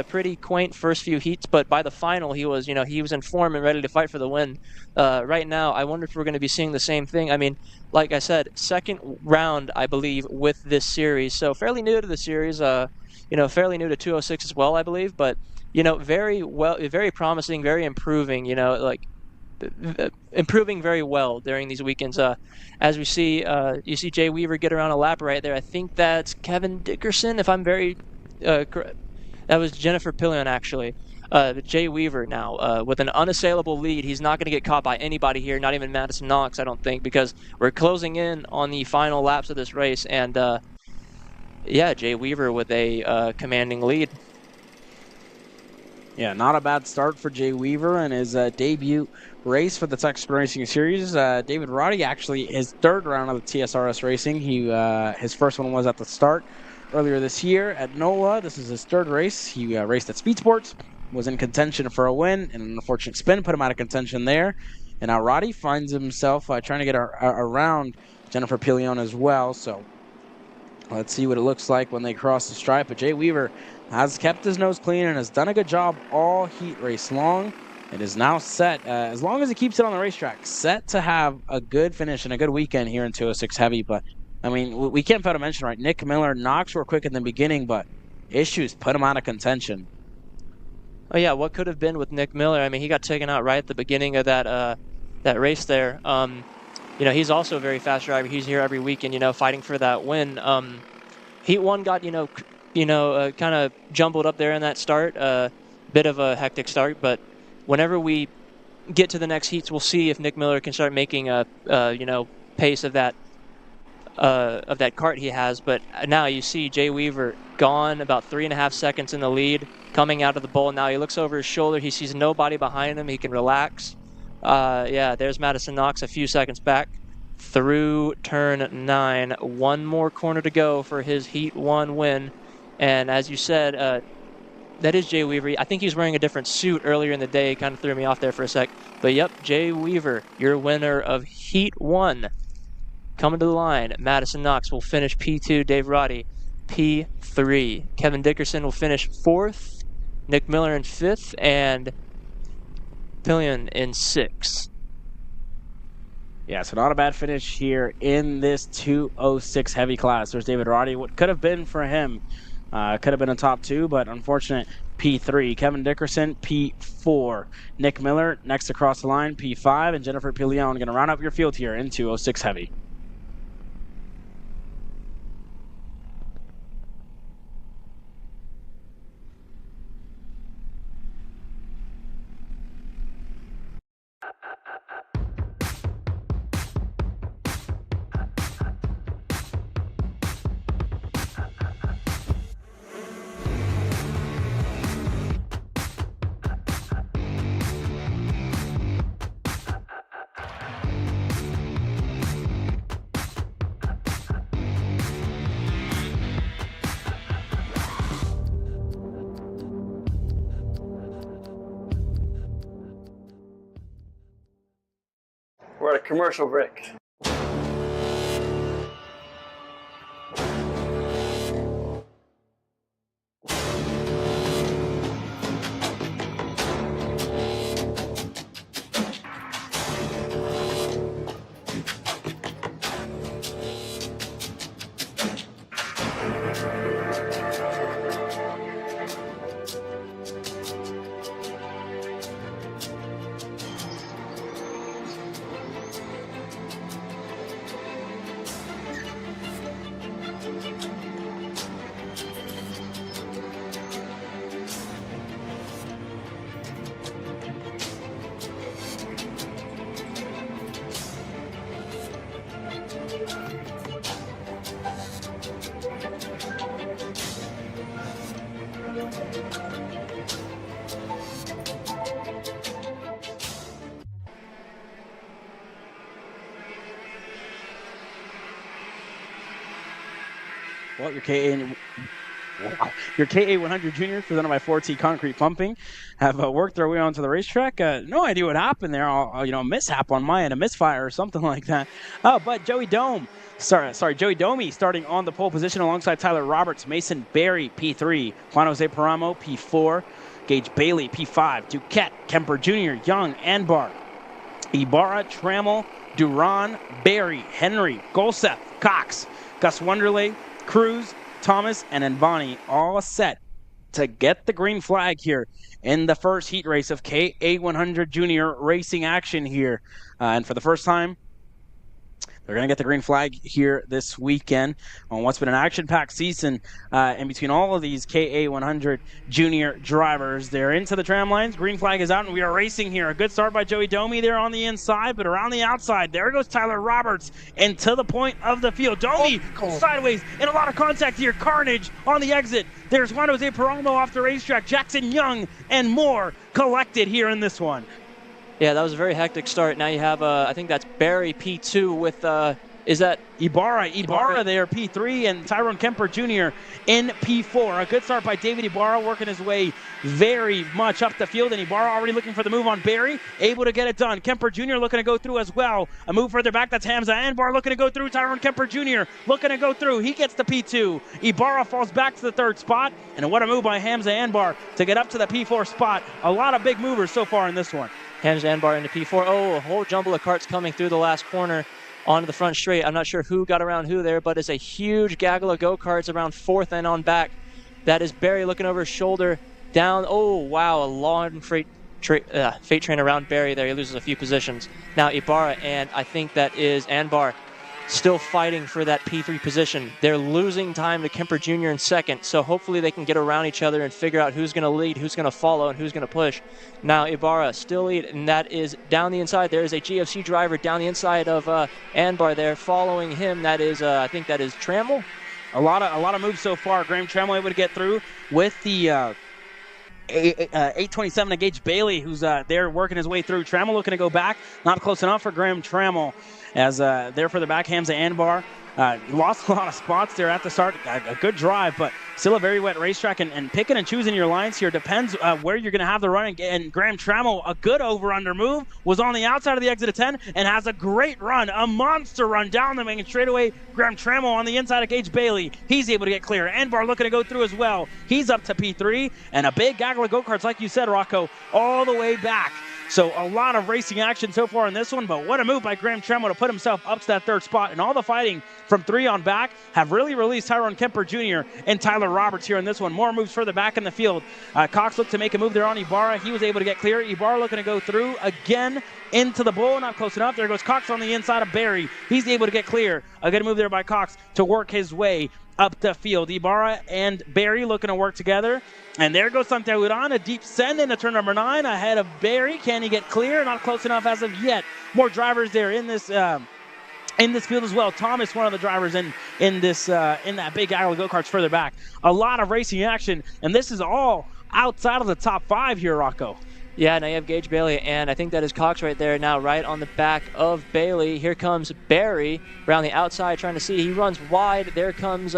pretty quaint first few heats, but by the final, he was in form and ready to fight for the win. Right now, I wonder if we're going to be seeing the same thing. I mean, like I said, second round, I believe, with this series, so fairly new to the series. Fairly new to 206 as well, I believe, but, very promising, very improving, improving very well during these weekends. As we see, you see Jay Weaver get around a lap right there. I think that's Kevin Dickerson, if I'm very correct. That was Jennifer Pillion, actually. Jay Weaver now with an unassailable lead. He's not going to get caught by anybody here, not even Madison Knox, I don't think, because we're closing in on the final laps of this race, and yeah, Jay Weaver with a commanding lead. Yeah, not a bad start for Jay Weaver in his debut race for the Texas Racing Series. David Roddy, actually, his third round of the TSRS Racing. His first one was at the start earlier this year at NOLA. This is his third race. He raced at Speed Sports, was in contention for a win, and an unfortunate spin put him out of contention there. And now Roddy finds himself trying to get around Jennifer Pillion as well. So let's see what it looks like when they cross the stripe. But Jay Weaver has kept his nose clean and has done a good job all heat race long. It is now set, as long as he keeps it on the racetrack, set to have a good finish and a good weekend here in 206 Heavy. But, I mean, we can't fail to mention, right, Nick Miller, Knox were quick in the beginning, but issues put him out of contention. Oh yeah, what could have been with Nick Miller? I mean, he got taken out right at the beginning of that race there. You know, he's also a very fast driver. He's here every weekend, you know, fighting for that win. Heat 1 got, kind of jumbled up there in that start. Bit of a hectic start, but whenever we get to the next heats, we'll see if Nick Miller can start making a, pace of that cart he has. But now you see Jay Weaver gone about 3.5 seconds in the lead, coming out of the bowl. Now he looks over his shoulder. He sees nobody behind him. He can relax. Yeah, there's Madison Knox a few seconds back through turn 9. One more corner to go for his Heat 1 win. And as you said, that is Jay Weaver. I think he was wearing a different suit earlier in the day. Kind of threw me off there for a sec. But yep, Jay Weaver, your winner of Heat 1. Coming to the line, Madison Knox will finish P2. Dave Roddy, P3. Kevin Dickerson will finish 4th. Nick Miller in 5th. And Pillion in 6th. Yeah, so not a bad finish here in this 206 heavy class. There's David Roddy. What could have been for him, could have been a top 2, but unfortunate P3. Kevin Dickerson, P4. Nick Miller next across the line, P5. And Jennifer Pillion going to round up your field here in 206 heavy. We're at a commercial break. Well, your KA100 juniors, presented by 4T Concrete Pumping, have worked their way onto the racetrack. No idea what happened there. A mishap on my end, a misfire or something like that. But Joey Domi starting on the pole position alongside Tyler Roberts, Mason Berry, P3, Juan Jose Paramo, P4, Gage Bailey, P5, Duquette, Kemper Jr., Young, Anbar, Ibarra, Trammell, Duran, Berry, Henry, Golseth, Cox, Gus Wonderley, Cruz, Thomas, and Nvani all set to get the green flag here in the first heat race of KA100 Junior racing action here. And for the first time, they're going to get the green flag here this weekend on what's been an action-packed season in between all of these KA100 Junior drivers. They're into the tram lines. Green flag is out, and we are racing here. A good start by Joey Domi there on the inside, but around the outside, there goes Tyler Roberts and to the point of the field. Domi goes sideways and a lot of contact here. Carnage on the exit. There's Juan Jose Paramo off the racetrack. Jackson Young and more collected here in this one. Yeah, that was a very hectic start. Now you have, I think that's Barry P2 with, is that Ibarra there, P3, and Tyrone Kemper Jr. in P4. A good start by David Ibarra, working his way very much up the field, and Ibarra already looking for the move on Barry, able to get it done. Kemper Jr. looking to go through as well. A move further back, that's Hamza Anbar looking to go through. Tyrone Kemper Jr. looking to go through. He gets the P2. Ibarra falls back to the 3rd spot, and what a move by Hamza Anbar to get up to the P4 spot. A lot of big movers so far in this one. Hamza Anbar into P4. Oh, a whole jumble of carts coming through the last corner onto the front straight. I'm not sure who got around who there, but it's a huge gaggle of go-karts around 4th and on back. That is Barry looking over his shoulder down. Oh, wow, a long freight train around Barry there. He loses a few positions. Now Ibarra, and I think that is Anbar, still fighting for that P3 position. They're losing time to Kemper Jr. in second, so hopefully they can get around each other and figure out who's going to lead, who's going to follow, and who's going to push. Now Ibarra still lead, and that is down the inside. There is a GFC driver down the inside of Anbar there following him. That is, I think that is Trammell. A lot of moves so far. Graham Trammell able to get through with the 827 to Gage Bailey, who's there working his way through. Trammell looking to go back. Not close enough for Graham Trammell, as there for the back Hamza Anbar. Lost a lot of spots there at the start. A good drive, but still a very wet racetrack, and picking and choosing your lines here depends where you're going to have the run. And Graham Trammell, a good over-under move, was on the outside of the exit of 10 and has a great run, a monster run down the main and straight away. Graham Trammell on the inside of Gage Bailey. He's able to get clear. Anbar looking to go through as well. He's up to P3, and a big gaggle of go-karts, like you said, Rocco, all the way back. So a lot of racing action so far in this one, but what a move by Graham Trammell to put himself up to that third spot. And all the fighting from 3 on back have really released Tyrone Kemper Jr. and Tyler Roberts here in this one. More moves further back in the field. Cox looked to make a move there on Ibarra. He was able to get clear. Ibarra looking to go through again into the bull. Not close enough. There goes Cox on the inside of Barry. He's able to get clear. A good move there by Cox to work his way up the field. Ibarra and Barry looking to work together. And there goes Santiago Uran, a deep send into turn number 9 ahead of Barry. Can he get clear? Not close enough as of yet. More drivers there in this field as well. Thomas, one of the drivers in that big aisle of go-karts further back. A lot of racing action, and this is all outside of the top 5 here, Rocco. Yeah, now you have Gage Bailey, and I think that is Cox right there now, right on the back of Bailey. Here comes Barry around the outside trying to see. He runs wide. There comes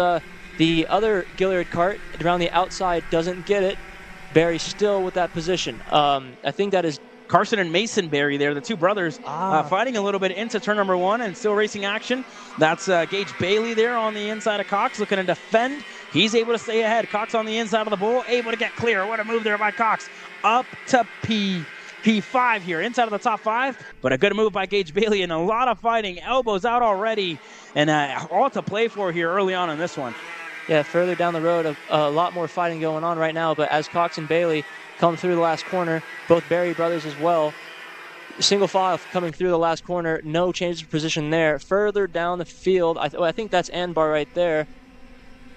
the other Gilliard kart around the outside, doesn't get it. Barry still with that position. I think that is Carson and Mason Barry there, the two brothers, fighting a little bit into turn number 1 and still racing action. That's Gage Bailey there on the inside of Cox looking to defend. He's able to stay ahead. Cox on the inside of the bull, able to get clear. What a move there by Cox. Up to P5 here, inside of the top 5, but a good move by Gage Bailey and a lot of fighting. Elbows out already, and all to play for here early on in this one. Yeah, further down the road, a lot more fighting going on right now, but as Cox and Bailey come through the last corner, both Barry brothers as well, single file coming through the last corner, no change of position there. Further down the field, I think that's Anbar right there.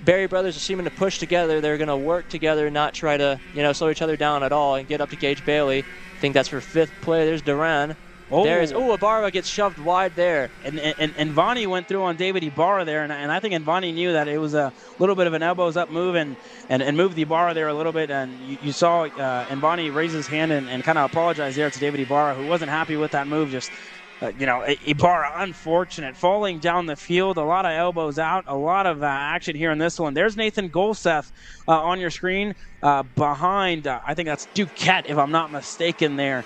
Barry brothers are seeming to push together. They're going to work together, not try to, slow each other down at all and get up to Gage Bailey. I think that's for 5th play. There's Duran. Ibarra gets shoved wide there. And Vonnie went through on David Ibarra there, and I think Vonnie knew that it was a little bit of an elbows up move and moved the Ibarra there a little bit. And you saw Vonnie raise his hand and kind of apologize there to David Ibarra, who wasn't happy with that move. Just Ibarra, unfortunate, falling down the field, a lot of elbows out, a lot of action here in this one. There's Nathan Golseth on your screen behind, I think that's Duquette, if I'm not mistaken there.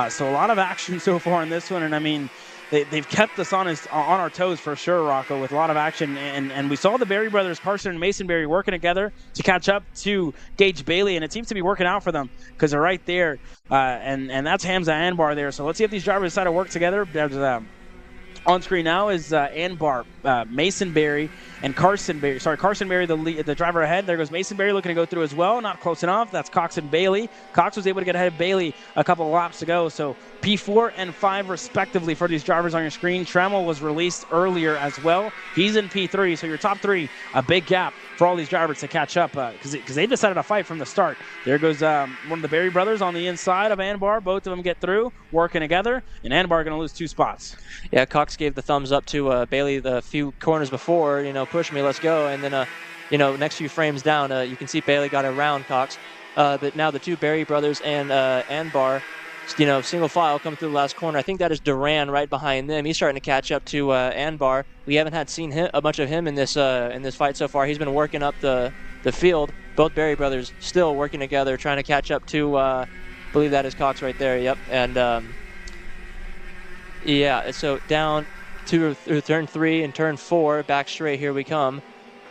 So a lot of action so far in this one, and I mean, they've kept us on our toes for sure, Rocco, with a lot of action. And we saw the Barry brothers, Carson and Mason Barry, working together to catch up to Gage Bailey, and it seems to be working out for them because they're right there. And that's Hamza Anbar there. So let's see if these drivers decide to work together. There's, on screen now is Anbar, Mason Barry, and Carson Barry. Sorry, Carson Barry, the driver ahead. There goes Mason Barry looking to go through as well. Not close enough. That's Cox and Bailey. Cox was able to get ahead of Bailey a couple of laps to go. So P4 and 5 respectively for these drivers on your screen. Trammell was released earlier as well. He's in P3. So your top 3, a big gap for all these drivers to catch up because they decided to fight from the start. There goes one of the Barry brothers on the inside of Anbar. Both of them get through, working together, and Anbar going to lose 2 spots. Yeah, Cox gave the thumbs up to Bailey the few corners before, push me, let's go. And then, next few frames down, you can see Bailey got around Cox. But now the 2 Barry brothers and Anbar, single file come through the last corner. I think that is Duran right behind them. He's starting to catch up to Anbar. We haven't seen much of him in this fight so far. He's been working up the field. Both Barry brothers still working together, trying to catch up to, I believe that is Cox right there. Yep. And yeah, so down through turn 3 and turn 4, back straight, here we come.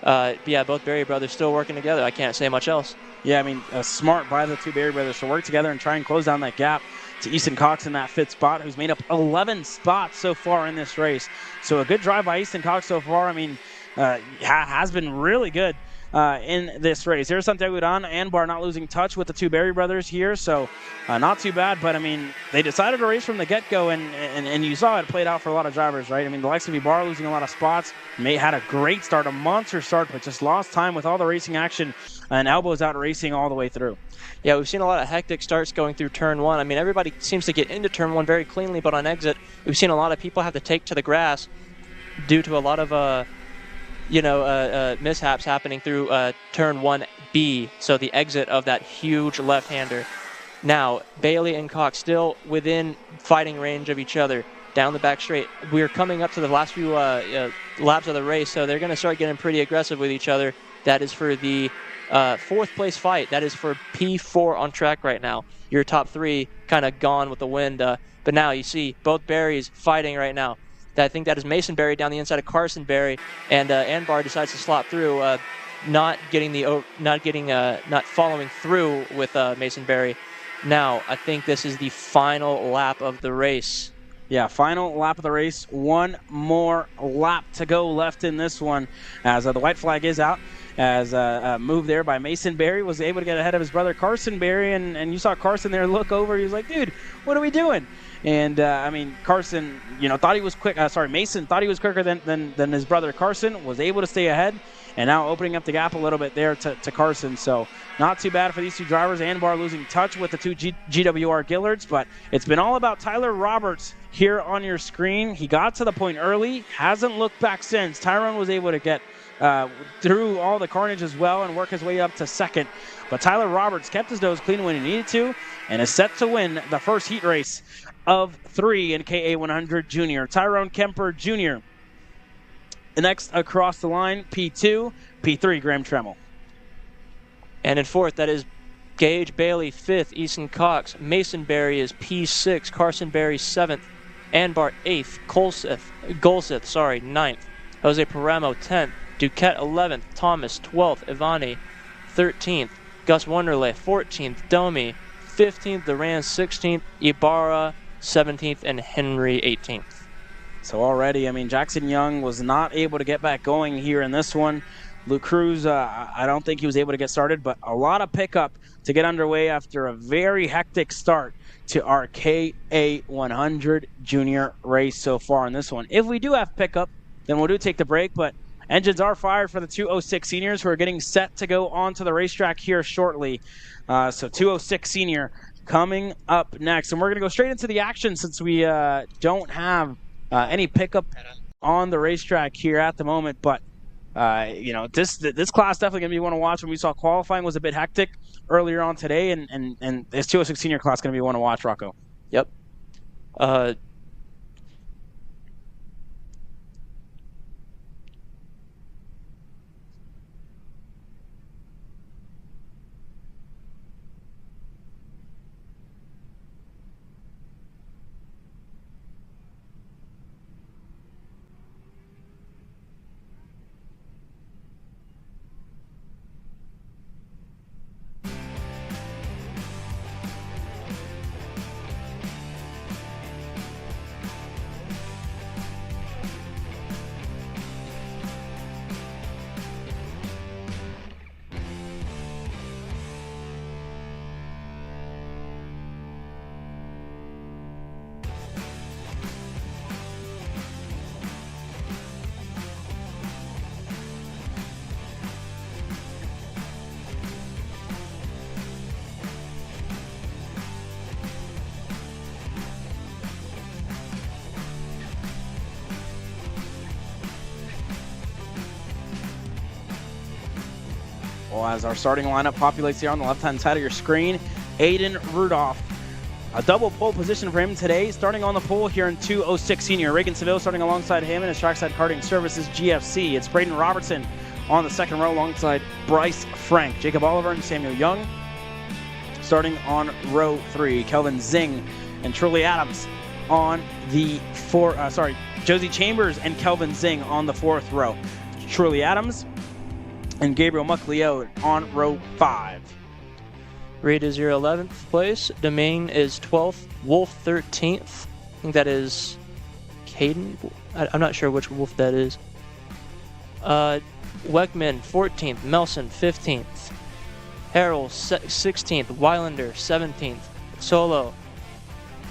Yeah, both Barry brothers still working together. I can't say much else. Yeah, I mean, smart by the 2 Barry brothers to work together and try and close down that gap to Easton Cox in that 5th spot, who's made up 11 spots so far in this race. So a good drive by Easton Cox so far. I mean, has been really good in this race. Here's Santiago Uran and Bar not losing touch with the two Berry brothers here, so not too bad. But, I mean, they decided to race from the get-go, and you saw it played out for a lot of drivers, right? I mean, the likes of Ibarra losing a lot of spots. May had a great start, a monster start, but just lost time with all the racing action and elbows out racing all the way through. Yeah, we've seen a lot of hectic starts going through turn 1. I mean, everybody seems to get into turn 1 very cleanly, but on exit, we've seen a lot of people have to take to the grass due to a lot of mishaps happening through turn 1B, so the exit of that huge left-hander. Now, Bailey and Cox still within fighting range of each other down the back straight. We're coming up to the last few laps of the race, so they're going to start getting pretty aggressive with each other. That is for the fourth place fight. That is for P4 on track right now. Your top three kind of gone with the wind, but now you see both Berries fighting right now. I think that is Mason Berry down the inside of Carson Berry, and Anbar decides to slop through, not following through with Mason Berry. Now, I think this is the final lap of the race. Yeah, final lap of the race. One more lap to go left in this one, as the white flag is out. As a move there by Mason Berry was able to get ahead of his brother Carson Berry, and you saw Carson there look over. He was like, dude, what are we doing? And, I mean, Carson, thought he was quick. Mason thought he was quicker than his brother Carson, was able to stay ahead, and now opening up the gap a little bit there to Carson. So not too bad for these two drivers. Anbar losing touch with the two GWR Gillards, but it's been all about Tyler Roberts here on your screen. He got to the point early, hasn't looked back since. Tyrone was able to get through all the carnage as well and work his way up to second. But Tyler Roberts kept his nose clean when he needed to and is set to win the first heat race of 3 in KA100 Junior. Tyrone Kemper Jr. Next across the line, P2, P3, Graham Tremmel. And in fourth, that is Gage Bailey, 5th, Easton Cox. Mason Berry is P6, Carson Berry 7th, Anbar 8th, Golseth, 9th, Jose Paramo 10th, Duquette 11th, Thomas 12th, Ivani 13th, Gus Wonderley 14th, Domi 15th, Duran 16th, Ibarra 17th, and Henry 18th. So already, I mean, Jackson Young was not able to get back going here in this one. Luke Cruz, I don't think he was able to get started, but a lot of pickup to get underway after a very hectic start to our KA100 Junior race so far in this one. If we do have pickup, then we'll take the break, but engines are fired for the 206 seniors who are getting set to go onto the racetrack here shortly. So 206 senior coming up next. And we're going to go straight into the action since we don't have any pickup on the racetrack here at the moment. But, this class definitely going to be one to watch. When we saw qualifying was a bit hectic earlier on today, and this 206 senior class going to be one to watch, Rocco. Yep. Well, as our starting lineup populates here on the left-hand side of your screen, Aiden Rudolph. A double pole position for him today, starting on the pole here in 206 senior. Reagan Seville starting alongside him in his Trackside Karting Services GFC. It's Braden Robertson on the second row alongside Bryce Frank. Jacob Oliver and Samuel Young starting on row 3. Kelvin Zing and Truly Adams on the Josie Chambers and Kelvin Zing on the 4th row. Truly Adams and Gabriel Mucleo on row 5. Reed is your 11th place. Domain is 12th. Wolf 13th. I think that is Caden. I'm not sure which Wolf that is. Weckman 14th, Melson 15th, Harrell 16th, Weilander 17th, Solo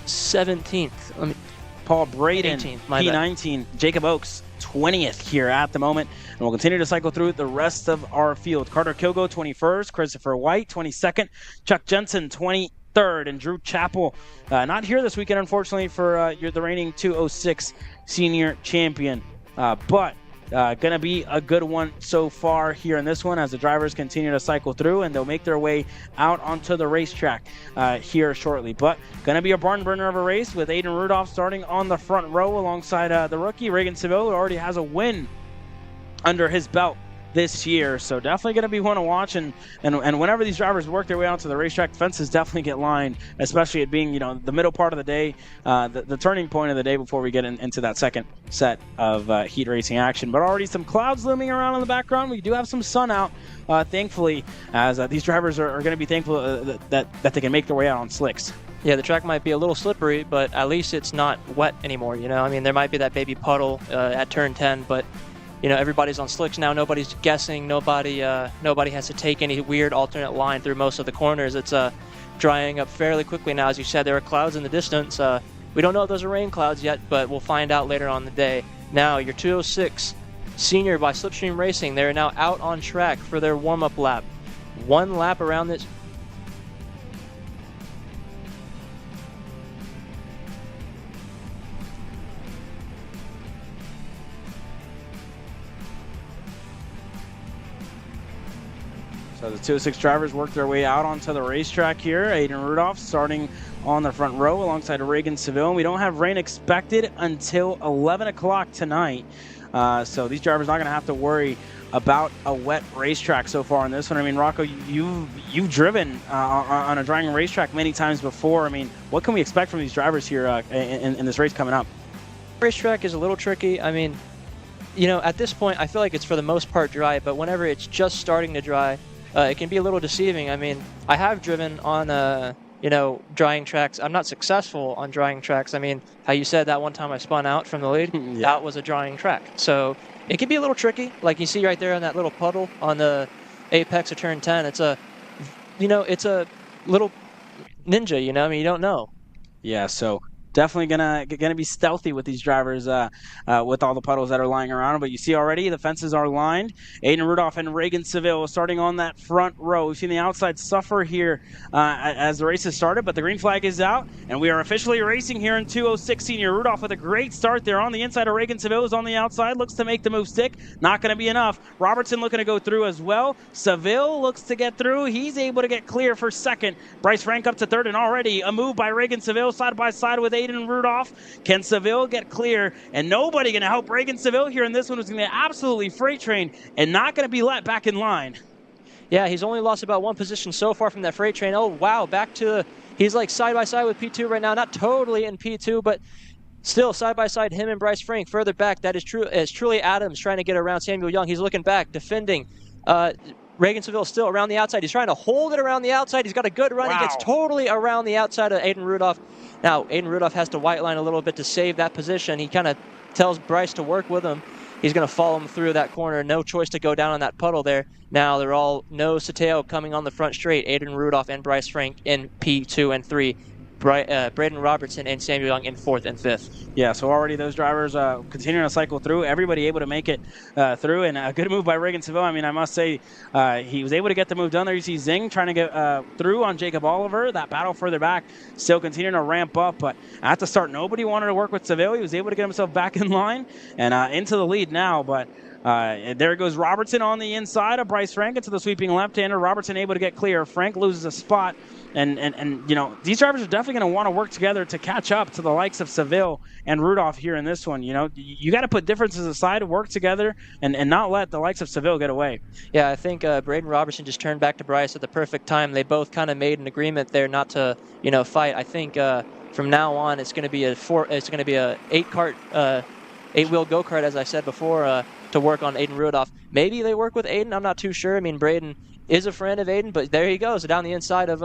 17th. Paul Braden 18th, P19, Jacob Oakes 20th here at the moment, and we'll continue to cycle through the rest of our field. Carter Kilgo 21st, Christopher White 22nd, Chuck Jensen 23rd, and Drew Chappell not here this weekend, unfortunately, for the reigning 206 senior champion, but going to be a good one so far here in this one as the drivers continue to cycle through, and they'll make their way out onto the racetrack here shortly. But going to be a barn burner of a race with Aiden Rudolph starting on the front row alongside the rookie Reagan Seville, who already has a win under his belt this year. So definitely going to be one to watch, and whenever these drivers work their way out to the racetrack, fences definitely get lined, especially it being the middle part of the day, the turning point of the day before we get into that second set of heat racing action. But already some clouds looming around in the background. We do have some sun out, thankfully, as these drivers are going to be thankful that they can make their way out on slicks. Yeah, the track might be a little slippery, but at least it's not wet anymore. I mean, there might be that baby puddle at turn 10, but everybody's on slicks now. Nobody's guessing. Nobody has to take any weird alternate line through most of the corners. It's drying up fairly quickly now. As you said, there are clouds in the distance. We don't know if those are rain clouds yet, but we'll find out later on in the day. Now, your 206 senior by Slipstream Racing, they're now out on track for their warm-up lap. One lap around this. So the 206 drivers work their way out onto the racetrack here. Aiden Rudolph starting on the front row alongside Reagan Seville. And we don't have rain expected until 11 o'clock tonight. So these drivers are not going to have to worry about a wet racetrack so far in this one. I mean, Rocco, you've driven on a drying racetrack many times before. I mean, what can we expect from these drivers here in this race coming up? Racetrack is a little tricky. I mean, at this point, I feel like it's for the most part dry, but whenever it's just starting to dry, it can be a little deceiving. I mean, I have driven on, drying tracks. I'm not successful on drying tracks. I mean, how you said that one time I spun out from the lead, that was a drying track. So it can be a little tricky. Like you see right there in that little puddle on the apex of turn 10, it's a little ninja, I mean, you don't know. Yeah, so definitely gonna be stealthy with these drivers with all the puddles that are lying around. But you see already the fences are lined. Aiden Rudolph and Reagan Seville starting on that front row. We've seen the outside suffer here as the race has started, but the green flag is out, and we are officially racing here in 206 senior. Rudolph with a great start there on the inside of Reagan Seville is on the outside, looks to make the move stick. Not going to be enough. Robertson looking to go through as well. Seville looks to get through. He's able to get clear for second. Bryce Frank up to third, and already a move by Reagan Seville side by side with Aiden Rudolph. Can Seville get clear? And nobody going to help Reagan Seville here in this one, who's going to get absolutely freight trained and not going to be let back in line. Yeah, he's only lost about one position so far from that freight train. Oh, wow, back to he's like side by side with P2 right now. Not totally in P2, but still side by side him and Bryce Frank. Further back, that is true. It's truly Adams trying to get around Samuel Young. He's looking back, defending. Reagan Seville still around the outside. He's trying to hold it around the outside. He's got a good run. Wow. He gets totally around the outside of Aiden Rudolph. Now, Aiden Rudolph has to white line a little bit to save that position. He kind of tells Bryce to work with him. He's going to follow him through that corner. No choice to go down on that puddle there. Now they're all nose to tail coming on the front straight. Aiden Rudolph and Bryce Frank in P2 and 3. Braden Robertson and Samuel Young in 4th and 5th. Yeah, so already those drivers continuing to cycle through. Everybody able to make it through, and a good move by Reagan Seville. I mean, I must say he was able to get the move done there. You see Zing trying to get through on Jacob Oliver. That battle further back still continuing to ramp up, but at the start, nobody wanted to work with Seville. He was able to get himself back in line and into the lead now, but there goes Robertson on the inside of Bryce Frank into the sweeping left-hander. Robertson able to get clear. Frank loses a spot. And these drivers are definitely going to want to work together to catch up to the likes of Seville and Rudolph here in this one. You got to put differences aside, work together, and not let the likes of Seville get away. Yeah, I think Braden Robertson just turned back to Bryce at the perfect time. They both kind of made an agreement there not to, fight. I think from now on it's going to be a 8-cart, 8-wheel go-kart, as I said before, to work on Aiden Rudolph. Maybe they work with Aiden. I'm not too sure. I mean, Braden is a friend of Aiden, but there he goes down the inside of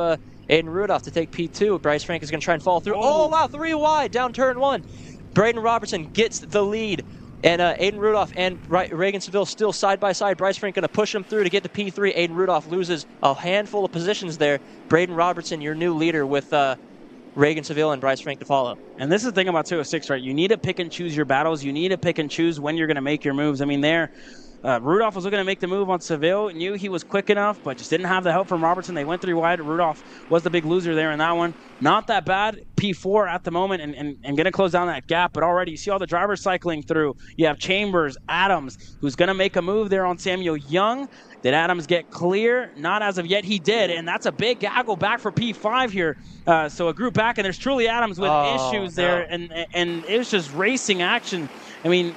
Aiden Rudolph to take P2. Bryce Frank is going to try and fall through. Oh, wow, 3 wide down turn 1. Braden Robertson gets the lead. And Aiden Rudolph and Reagan Seville still side by side. Bryce Frank going to push him through to get to P3. Aiden Rudolph loses a handful of positions there. Braden Robertson, your new leader, with Reagan Seville and Bryce Frank to follow. And this is the thing about 206, right? You need to pick and choose your battles. You need to pick and choose when you're going to make your moves. I mean, Rudolph was looking to make the move on Seville, knew he was quick enough, but just didn't have the help from Robertson. They went 3 wide. Rudolph was the big loser there in that one. Not that bad. P4 at the moment and going to close down that gap, but already you see all the drivers cycling through. You have Chambers, Adams, who's going to make a move there on Samuel Young. Did Adams get clear? Not as of yet. He did, and that's a big gaggle back for P5 here. So a group back, and there's truly Adams with issues there, and it was just racing action. I mean,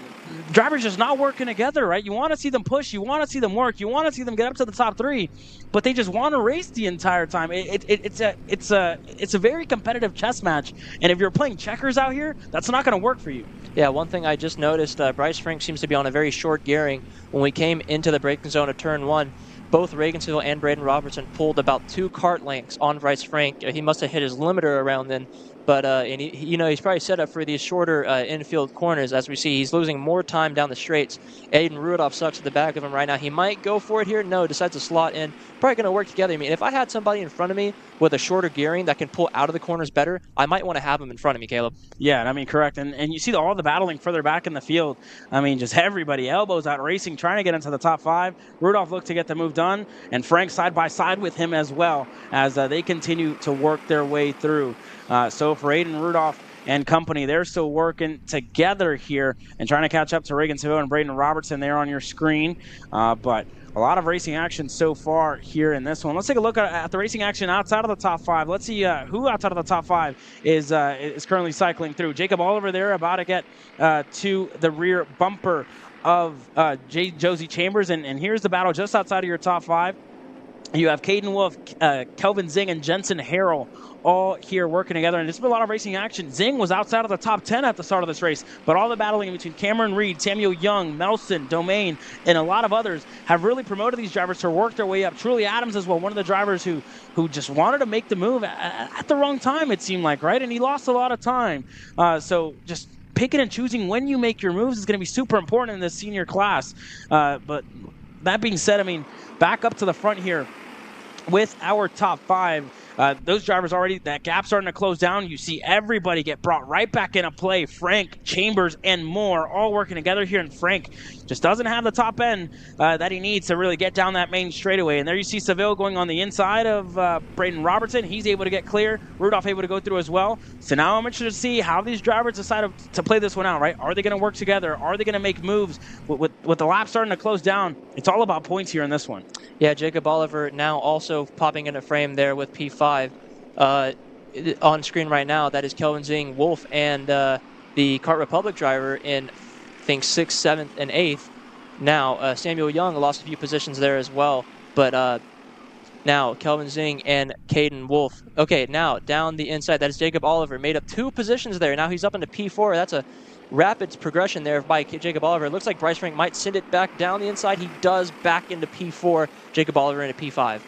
drivers just not working together, right? You want to see them push, you want to see them work, you want to see them get up to the top 3, but they just want to race the entire time. It's a very competitive chess match, and if you're playing checkers out here, that's not going to work for you. Yeah, one thing I just noticed, Bryce Frank seems to be on a very short gearing. When we came into the braking zone of turn 1, both Reagan Seville and Braden Robertson pulled about 2 kart lengths on Bryce Frank. He must have hit his limiter around then. But and he's probably set up for these shorter infield corners. As we see, he's losing more time down the straights. Aiden Rudolph sucks at the back of him right now. He might go for it here. No, decides to slot in. Probably going to work together. I mean, if I had somebody in front of me with a shorter gearing that can pull out of the corners better, I might want to have him in front of me, Caleb. Yeah, I mean, correct. And you see all the battling further back in the field. I mean, just everybody elbows out racing, trying to get into the top 5. Rudolph looked to get the move done, and Frank side by side with him as well as they continue to work their way through. So for Aiden Rudolph and company, they're still working together here and trying to catch up to Reagan Seville and Braden Robertson there on your screen. But a lot of racing action so far here in this one. Let's take a look at the racing action outside of the top 5. Let's see who outside of the top 5 is currently cycling through. Jacob Oliver there about to get to the rear bumper of Josie Chambers. And here's the battle just outside of your top 5. You have Caden Wolf, Kelvin Zing, and Jensen Harrell all here working together. And there's been a lot of racing action. Zing was outside of the top 10 at the start of this race, but all the battling between Cameron Reed, Samuel Young, Melson, Domain, and a lot of others have really promoted these drivers to work their way up. Truly Adams as well, one of the drivers who just wanted to make the move at the wrong time, it seemed like, right? And he lost a lot of time. So just picking and choosing when you make your moves is going to be super important in this senior class. But that being said, I mean, back up to the front here with our top 5. Those drivers already, that gap starting to close down. You see everybody get brought right back into play. Frank, Chambers, and more all working together here. And Frank just doesn't have the top end that he needs to really get down that main straightaway. And there you see Seville going on the inside of Braden Robertson. He's able to get clear. Rudolph able to go through as well. So now I'm interested to see how these drivers decide to play this one out, right? Are they going to work together? Are they going to make moves? With the lap starting to close down, it's all about points here in this one. Yeah, Jacob Oliver now also popping into frame there with P5. On screen right now, that is Kelvin Zing, Wolf, and the Kart Republic driver in, I think, 6th, 7th, and 8th. Now, Samuel Young lost a few positions there as well, but now Kelvin Zing and Caden Wolf. Okay, now down the inside, that is Jacob Oliver, made up 2 positions there. Now he's up into P4. That's a rapid progression there by Jacob Oliver. It looks like Bryce Frank might send it back down the inside. He does back into P4. Jacob Oliver into P5.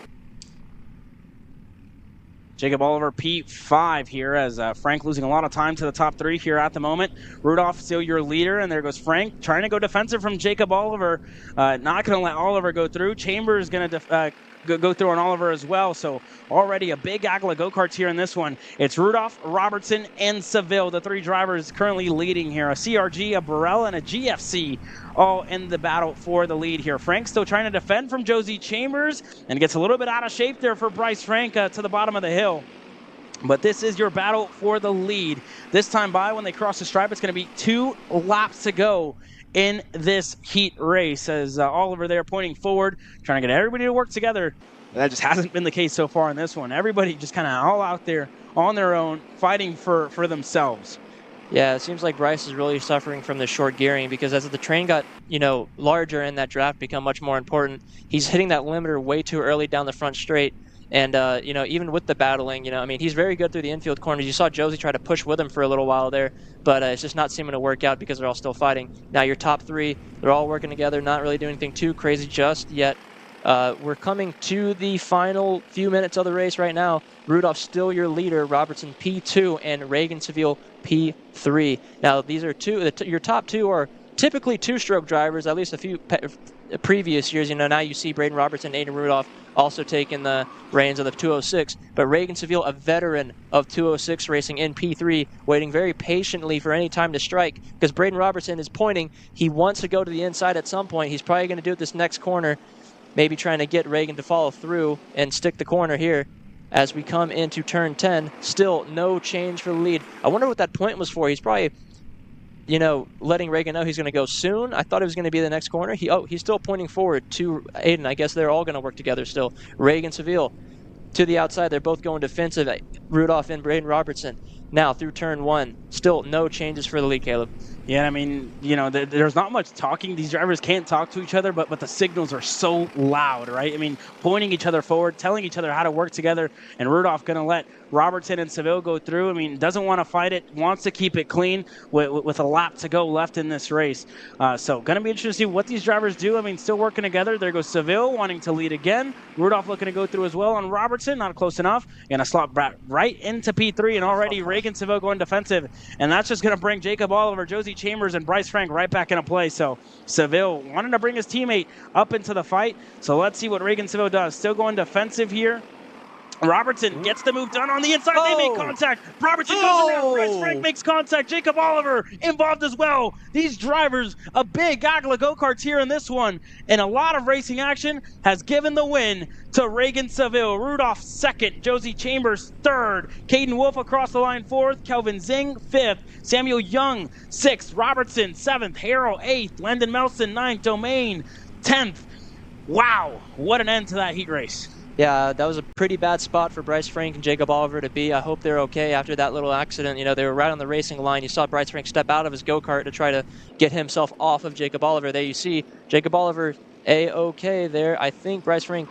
Jacob Oliver, P5 here, as Frank losing a lot of time to the top 3 here at the moment. Rudolph still your leader, and there goes Frank trying to go defensive from Jacob Oliver. Not going to let Oliver go through. Chambers going to go through on Oliver as well. So already a big gaggle of go-karts here in this one. It's Rudolph, Robertson, and Seville, the 3 drivers currently leading here. A CRG, a Burrell, and a GFC all in the battle for the lead here. Frank still trying to defend from Josie Chambers and gets a little bit out of shape there for Bryce Frank to the bottom of the hill. But this is your battle for the lead. This time by, when they cross the stripe, it's going to be 2 laps to go in this heat race, as Oliver there pointing forward, trying to get everybody to work together. That just hasn't been the case so far in this one. Everybody just kind of all out there on their own, fighting for themselves. Yeah, it seems like Bryce is really suffering from the short gearing, because as the train got, larger and that draft become much more important, he's hitting that limiter way too early down the front straight. And, even with the battling, he's very good through the infield corners. You saw Josie try to push with him for a little while there, but it's just not seeming to work out because they're all still fighting. Now your top 3, they're all working together, not really doing anything too crazy just yet. We're coming to the final few minutes of the race right now. Rudolph still your leader, Robertson P2, and Reagan Seville P3. Now these are your top 2 are typically two-stroke drivers, at least a few previous years. Now you see Braden Robertson, Aiden Rudolph also taking the reins of the 206. But Reagan Seville, a veteran of 206 racing in P3, waiting very patiently for any time to strike, because Braden Robertson is pointing. He wants to go to the inside at some point. He's probably going to do it this next corner, maybe trying to get Reagan to follow through and stick the corner here as we come into turn 10. Still no change for the lead. I wonder what that point was for. He's probably, letting Reagan know he's going to go soon. I thought it was going to be the next corner. He's still pointing forward to Aiden. I guess they're all going to work together still. Reagan Seville to the outside. They're both going defensive. Rudolph and Braden Robertson. Now through turn 1. Still no changes for the lead, Caleb. Yeah, I mean, there's not much talking. These drivers can't talk to each other, but the signals are so loud, right? I mean, pointing each other forward, telling each other how to work together, and Rudolph going to let Robertson and Seville go through. I mean, doesn't want to fight it, wants to keep it clean with a lap to go left in this race. So going to be interesting to see what these drivers do. I mean, still working together. There goes Seville wanting to lead again. Rudolph looking to go through as well on Robertson, not close enough. Going to slot right into P3, and already Reagan Seville going defensive. And that's just going to bring Jacob Oliver, Josie Chambers, and Bryce Frank right back into play. So Seville wanting to bring his teammate up into the fight. So let's see what Reagan Seville does. Still going defensive here. Robertson gets the move done on the inside. They make contact. Robertson goes around. Bryce Frank makes contact. Jacob Oliver involved as well. These drivers, a big gaggle of go-karts here in this one, and a lot of racing action has given the win to Reagan Seville. Rudolph second. Josie Chambers third. Caden Wolf across the line fourth. Kelvin Zing fifth. Samuel Young sixth. Robertson seventh. Harrell eighth. Landon Melson ninth. Domain 10th. Wow, what an end to that heat race. Yeah, that was a pretty bad spot for Bryce Frank and Jacob Oliver to be. I hope they're okay after that little accident. They were right on the racing line. You saw Bryce Frank step out of his go-kart to try to get himself off of Jacob Oliver. There you see Jacob Oliver A-okay there. I think Bryce Frank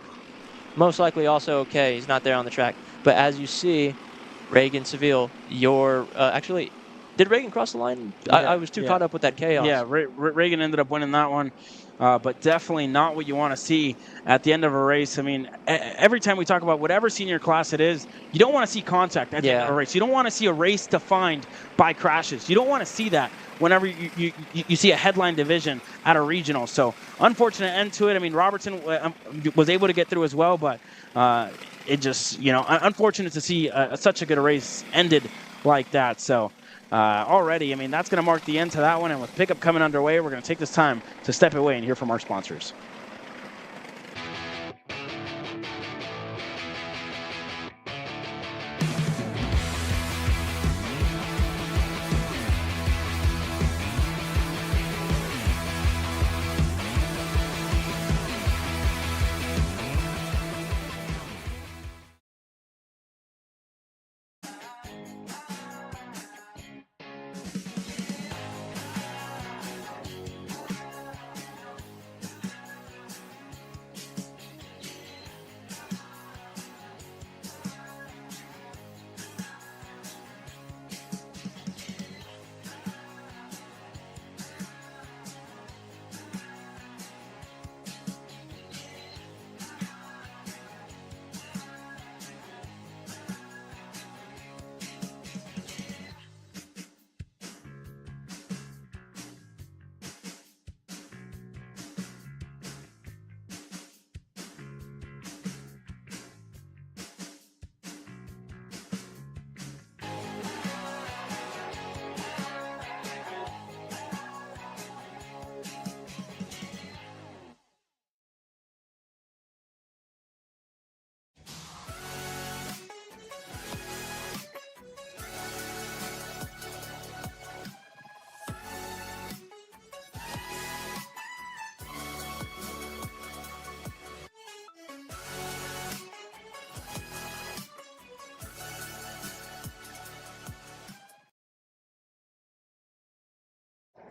most likely also okay. He's not there on the track. But as you see, Reagan Seville, actually, did Reagan cross the line? Yeah, I was too caught up with that chaos. Yeah, Reagan ended up winning that one. But definitely not what you want to see at the end of a race. I mean, every time we talk about whatever senior class it is, you don't want to see contact at the end of a race. You don't want to see a race defined by crashes. You don't want to see that whenever you see a headline division at a regional. So unfortunate end to it. I mean, Robertson was able to get through as well, but it just, unfortunate to see such a good race ended like that. So already, I mean, that's going to mark the end to that one. And with pickup coming underway, we're going to take this time to step away and hear from our sponsors.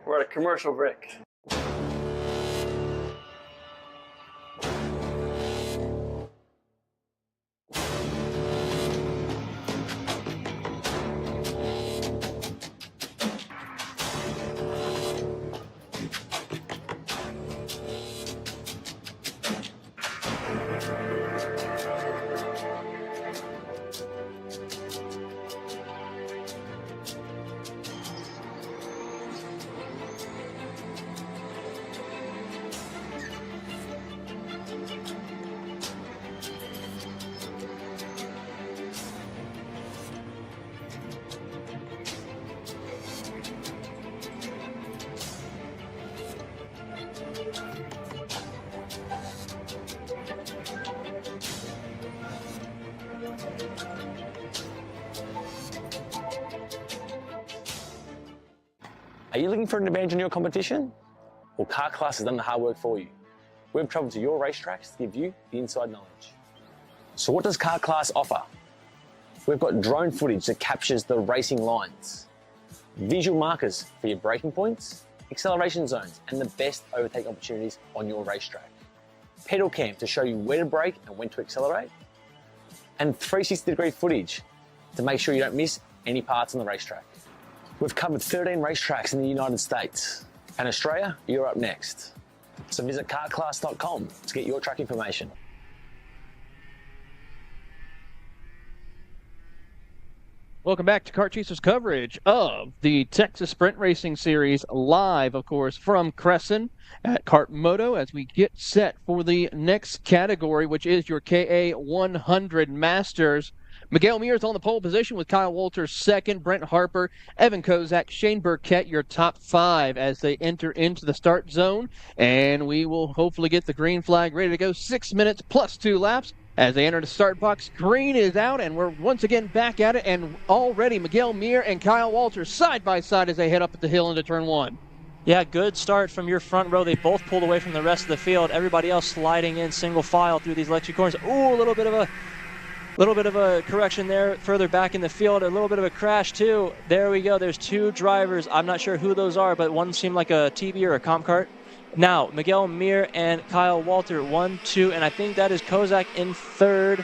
We're at a commercial break. Are you looking for an advantage in your competition? Well, Car Class has done the hard work for you. We've traveled to your racetracks to give you the inside knowledge. So what does Car Class offer? We've got drone footage that captures the racing lines, visual markers for your braking points, acceleration zones, and the best overtake opportunities on your racetrack. Pedal cam to show you where to brake and when to accelerate, and 360-degree footage to make sure you don't miss any parts on the racetrack. We've covered 13 racetracks in the United States, and Australia, you're up next. So visit kartclass.com to get your track information. Welcome back to Kart Chasers coverage of the Texas Sprint Racing Series, live, of course, from Cresson at KartMoto as we get set for the next category, which is your KA100 Masters. Miguel Muir's on the pole position with Kyle Walters second, Brent Harper, Evan Kozak, Shane Burkett, your top 5 as they enter into the start zone. And we will hopefully get the green flag ready to go. 6 minutes plus 2 laps. As they enter the start box, green is out, and we're once again back at it, and already Miguel Muir and Kyle Walters side by side as they head up at the hill into turn 1. Yeah, good start from your front row. They both pulled away from the rest of the field. Everybody else sliding in single file through these electric corners. Ooh, a little bit of a correction there further back in the field. A little bit of a crash too. There we go. There's 2 drivers. I'm not sure who those are, but one seemed like a TV or a comp cart. Now, Miguel Muir and Kyle Walter, 1, 2, and I think that is Kozak in third.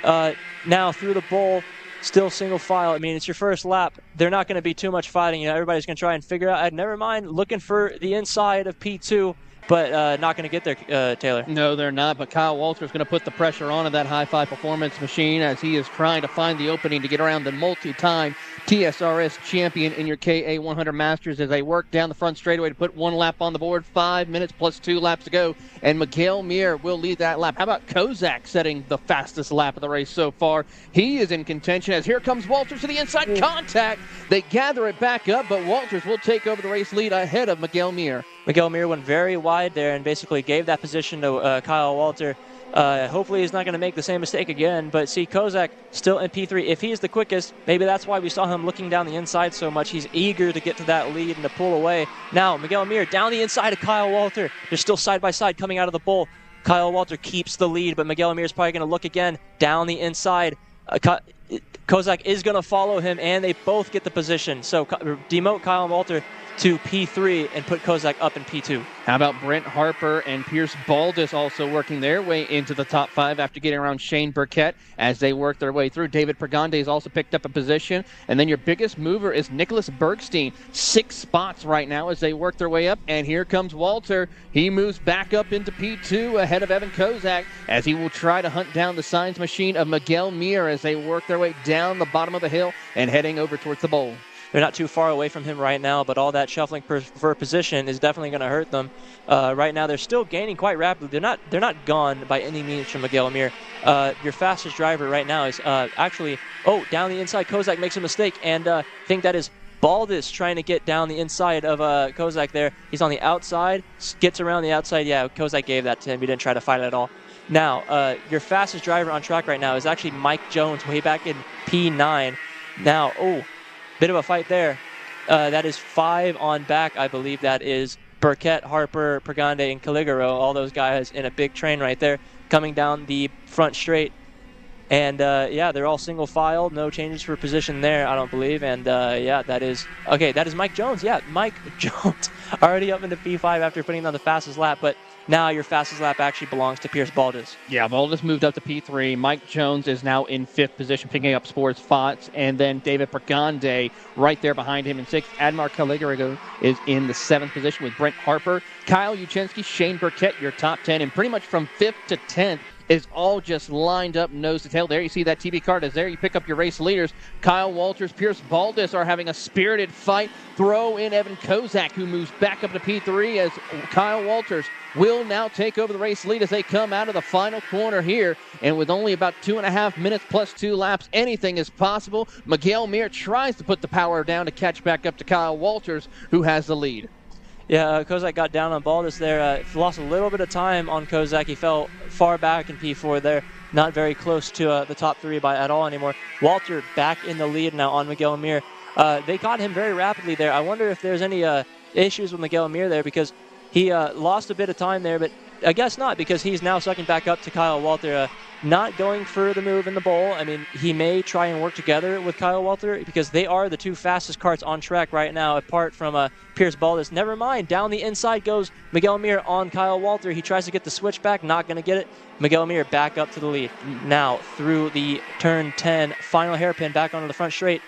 Now through the bowl, still single file. I mean, it's your first lap. They're not going to be too much fighting. You know, everybody's going to try and figure out. Never mind looking for the inside of P2, but not going to get there, Taylor. No, they're not, but Kyle Walters going to put the pressure on that Hi-Fi Performance machine as he is trying to find the opening to get around the multi-time TSRS champion in your KA100 Masters as they work down the front straightaway to put 1 lap on the board. 5 minutes plus 2 laps to go, and Miguel Muir will lead that lap. How about Kozak setting the fastest lap of the race so far? He is in contention as here comes Walters to the inside. Contact. They gather it back up, but Walters will take over the race lead ahead of Miguel Muir. Miguel Muir went very wide there and basically gave that position to Kyle Walter. Hopefully he's not going to make the same mistake again, but see Kozak still in P3. If he's the quickest, maybe that's why we saw him looking down the inside so much. He's eager to get to that lead and to pull away. Now Miguel Muir down the inside of Kyle Walter. They're still side by side coming out of the bowl. Kyle Walter keeps the lead, but Miguel Muir is probably going to look again down the inside. Kozak is going to follow him, and they both get the position. So demote Kyle Walter to P3 and put Kozak up in P2. How about Brent Harper and Pierce Baldus also working their way into the top 5 after getting around Shane Burkett as they work their way through. David Pregande has also picked up a position. And then your biggest mover is Nicholas Bergstein. 6 spots right now as they work their way up. And here comes Walter. He moves back up into P2 ahead of Evan Kozak as he will try to hunt down the signs machine of Miguel Muir as they work their way down the bottom of the hill and heading over towards the bowl. They're not too far away from him right now, but all that shuffling for position is definitely going to hurt them. Right now, they're still gaining quite rapidly. They're not gone by any means from Miguel Muir. Your fastest driver right now is actually down the inside. Kozak makes a mistake, and I think that is Baldus trying to get down the inside of Kozak there. He's on the outside, gets around the outside. Yeah, Kozak gave that to him. He didn't try to fight it at all. Now, your fastest driver on track right now is actually Mike Jones, way back in P9. Now, bit of a fight there. That is 5 on back. I believe that is Burkett, Harper, Pregande, and Caligaro. All those guys in a big train right there coming down the front straight. And, they're all single file. No changes for position there, I don't believe. And, that is Mike Jones. Yeah, Mike Jones already up into P5 after putting on the fastest lap. But now your fastest lap actually belongs to Pierce Baldus. Yeah, Baldus moved up to P3. Mike Jones is now in 5th position, picking up sports spots. And then David Pregande right there behind him in 6th. Admar Caligaro is in the 7th position with Brent Harper. Kyle Uchensky, Shane Burkett, your top 10. And pretty much from 5th to 10th is all just lined up nose to tail. There you see that TV card is there. You pick up your race leaders. Kyle Walters, Pierce Baldus are having a spirited fight. Throw in Evan Kozak, who moves back up to P3 as Kyle Walters will now take over the race lead as they come out of the final corner here. And with only about 2.5 minutes plus 2 laps, anything is possible. Miguel Muir tries to put the power down to catch back up to Kyle Walters, who has the lead. Yeah, Kozak got down on Baldus there. Lost a little bit of time on Kozak. He fell far back in P4 there. Not very close to the top 3 at all anymore. Walter back in the lead now on Miguel Muir. They caught him very rapidly there. I wonder if there's any issues with Miguel Amir there, because he lost a bit of time there, but I guess not, because he's now sucking back up to Kyle Walter, not going for the move in the bowl. I mean, he may try and work together with Kyle Walter, because they are the two fastest karts on track right now, apart from Pierce Baldus. Never mind, down the inside goes Miguel Amir on Kyle Walter. He tries to get the switch back, not going to get it. Miguel Amir back up to the lead. Now through the turn 10, final hairpin back onto the front straight.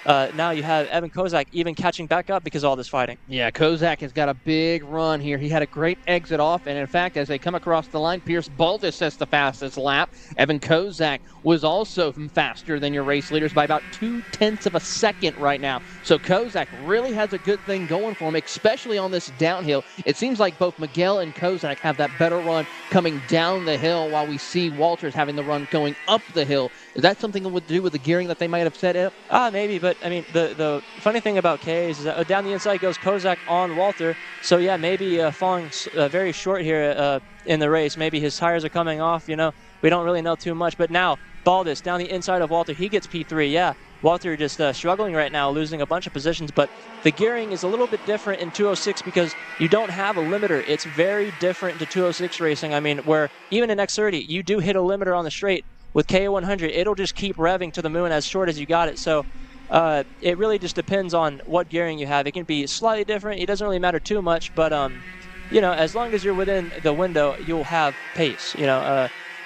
Now you have Evan Kozak even catching back up because of all this fighting. Yeah, Kozak has got a big run here. He had a great exit off, and in fact, as they come across the line, Pierce Baldus sets the fastest lap. Evan Kozak was also faster than your race leaders by about 0.2 of a second right now. So Kozak really has a good thing going for him, especially on this downhill. It seems like both Miguel and Kozak have that better run coming down the hill, while we see Walters having the run going up the hill. Is that something that would do with the gearing that they might have set up? Maybe, but I mean, the funny thing about K is that down the inside goes Kozak on Walter. So yeah, maybe falling very short here in the race. Maybe his tires are coming off, we don't really know too much. But now, Baldus down the inside of Walter, he gets P3, yeah. Walter just struggling right now, losing a bunch of positions, but the gearing is a little bit different in 206 because you don't have a limiter. It's very different to 206 racing. I mean, where even in X30, you do hit a limiter on the straight. With KA100, it'll just keep revving to the moon as short as you got it. So it really just depends on what gearing you have. It can be slightly different. It doesn't really matter too much, but as long as you're within the window, you'll have pace.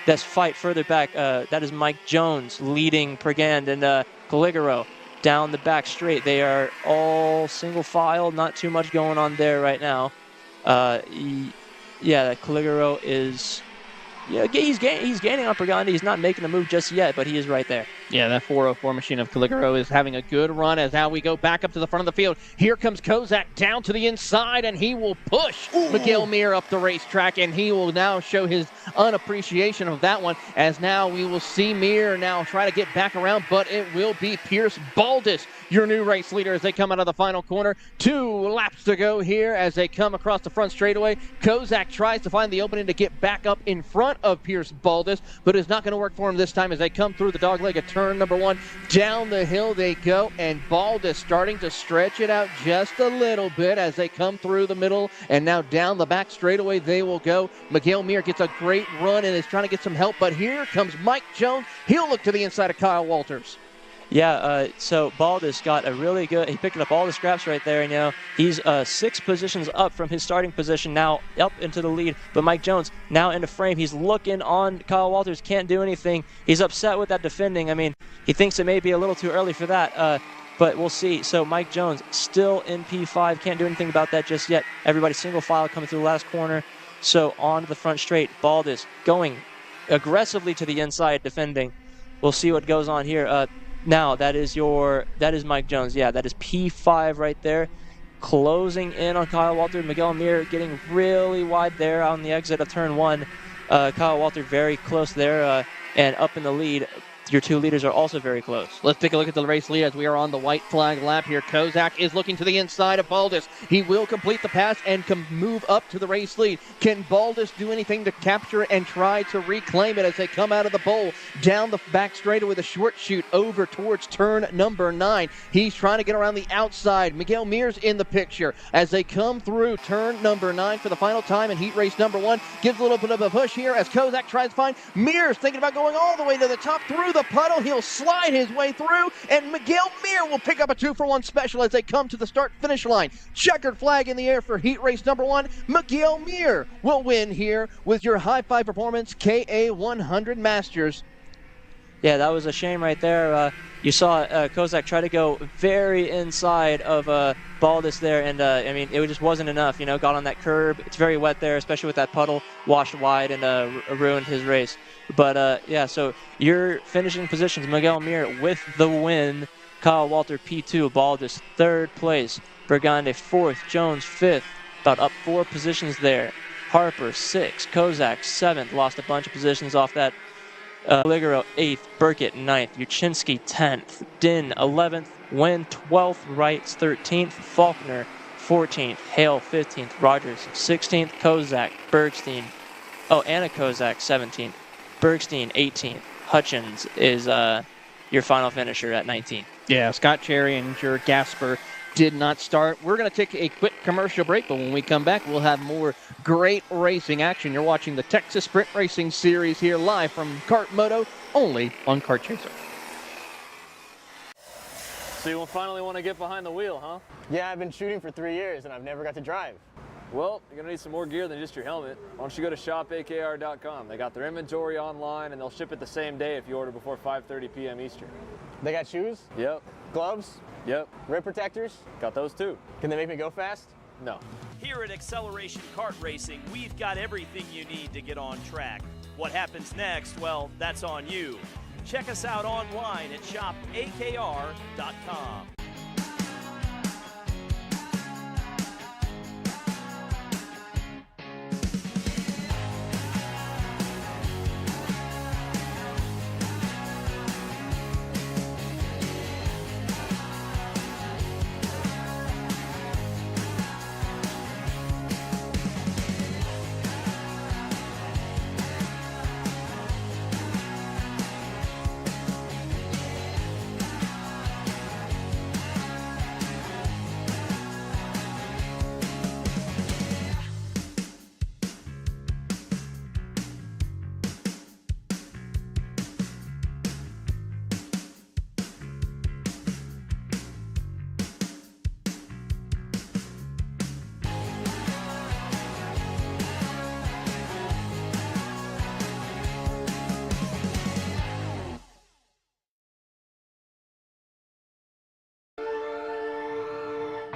This fight further back, that is Mike Jones leading Pregand and Caligaro down the back straight. They are all single file, not too much going on there right now. Caligaro is... Yeah, he's gaining on Pregandi. He's not making a move just yet, but he is right there. Yeah, that 404 machine of Caligaro is having a good run as now we go back up to the front of the field. Here comes Kozak down to the inside, and he will push Miguel Amir up the racetrack, and he will now show his unappreciation of that one, as now we will see Mir now try to get back around, but it will be Pierce Baldus, your new race leader, as they come out of the final corner. 2 laps to go here as they come across the front straightaway. Kozak tries to find the opening to get back up in front of Pierce Baldus, but it's not going to work for him this time as they come through the dogleg at turn number 1. Down the hill they go, and Baldus starting to stretch it out just a little bit as they come through the middle, and now down the back straightaway they will go. Miguel Mir gets a great run and is trying to get some help, but here comes Mike Jones. He'll look to the inside of Kyle Walters. Yeah, so Baldus got a really good, he picked up all the scraps right there, and he's 6 positions up from his starting position, now up into the lead. But Mike Jones now into frame. He's looking on Kyle Walters, can't do anything. He's upset with that defending. I mean, he thinks it may be a little too early for that, but we'll see. So Mike Jones still in P5, can't do anything about that just yet. Everybody single file coming through the last corner. So on to the front straight, Baldus going aggressively to the inside defending. We'll see what goes on here. Now, that is Mike Jones. Yeah, that is P5 right there. Closing in on Kyle Walter. Miguel Amir getting really wide there on the exit of turn 1. Kyle Walter very close there and up in the lead. Your 2 leaders are also very close. Let's take a look at the race lead as we are on the white flag lap here. Kozak is looking to the inside of Baldus. He will complete the pass and can move up to the race lead. Can Baldus do anything to capture it and try to reclaim it as they come out of the bowl? Down the back straightaway with a short shoot over towards turn number 9. He's trying to get around the outside. Miguel Mir's in the picture as they come through turn number 9 for the final time in heat race number 1. Gives a little bit of a push here as Kozak tries to find Mir's thinking about going all the way to the top through the puddle. He'll slide his way through, and Miguel Mir will pick up a 2-for-1 special as they come to the start-finish line. Checkered flag in the air for heat race number 1. Miguel Mir will win here with your high-five performance KA100 Masters. Yeah, that was a shame right there. You saw Kozak try to go very inside of Baldus there, and I mean, it just wasn't enough. Got on that curb. It's very wet there, especially with that puddle. Washed wide and ruined his race. But yeah, so your finishing positions: Miguel Mir with the win, Kyle Walter P2, Baldus 3rd place, Bergande 4th, Jones 5th, about up 4 positions there. Harper 6th, Kozak 7th, lost a bunch of positions off that. Caligaro 8th, Burkett 9th, Yuchinski 10th, Din 11th, Wynn 12th, Wrights 13th, Faulkner 14th, Hale 15th, Rogers 16th, Kozak, Bergstein, Anna Kozak 17th, Bergstein 18th, Hutchins is your your final finisher at 19. Yeah, Scott Cherry and your Gasper did not start. We're going to take a quick commercial break, but when we come back, we'll have more great racing action. You're watching the Texas Sprint Racing Series here live from KartMoto, only on Kart Chaser. So you finally want to get behind the wheel, huh? Yeah, I've been shooting for 3 years and I've never got to drive. Well, you're going to need some more gear than just your helmet. Why don't you go to shopakr.com. They got their inventory online and they'll ship it the same day if you order before 5:30 p.m. Eastern. They got shoes? Yep. Gloves? Yep. Rib protectors? Got those too. Can they make me go fast? No. Here at Acceleration Kart Racing, we've got everything you need to get on track. What happens next, well, that's on you. Check us out online at shopakr.com.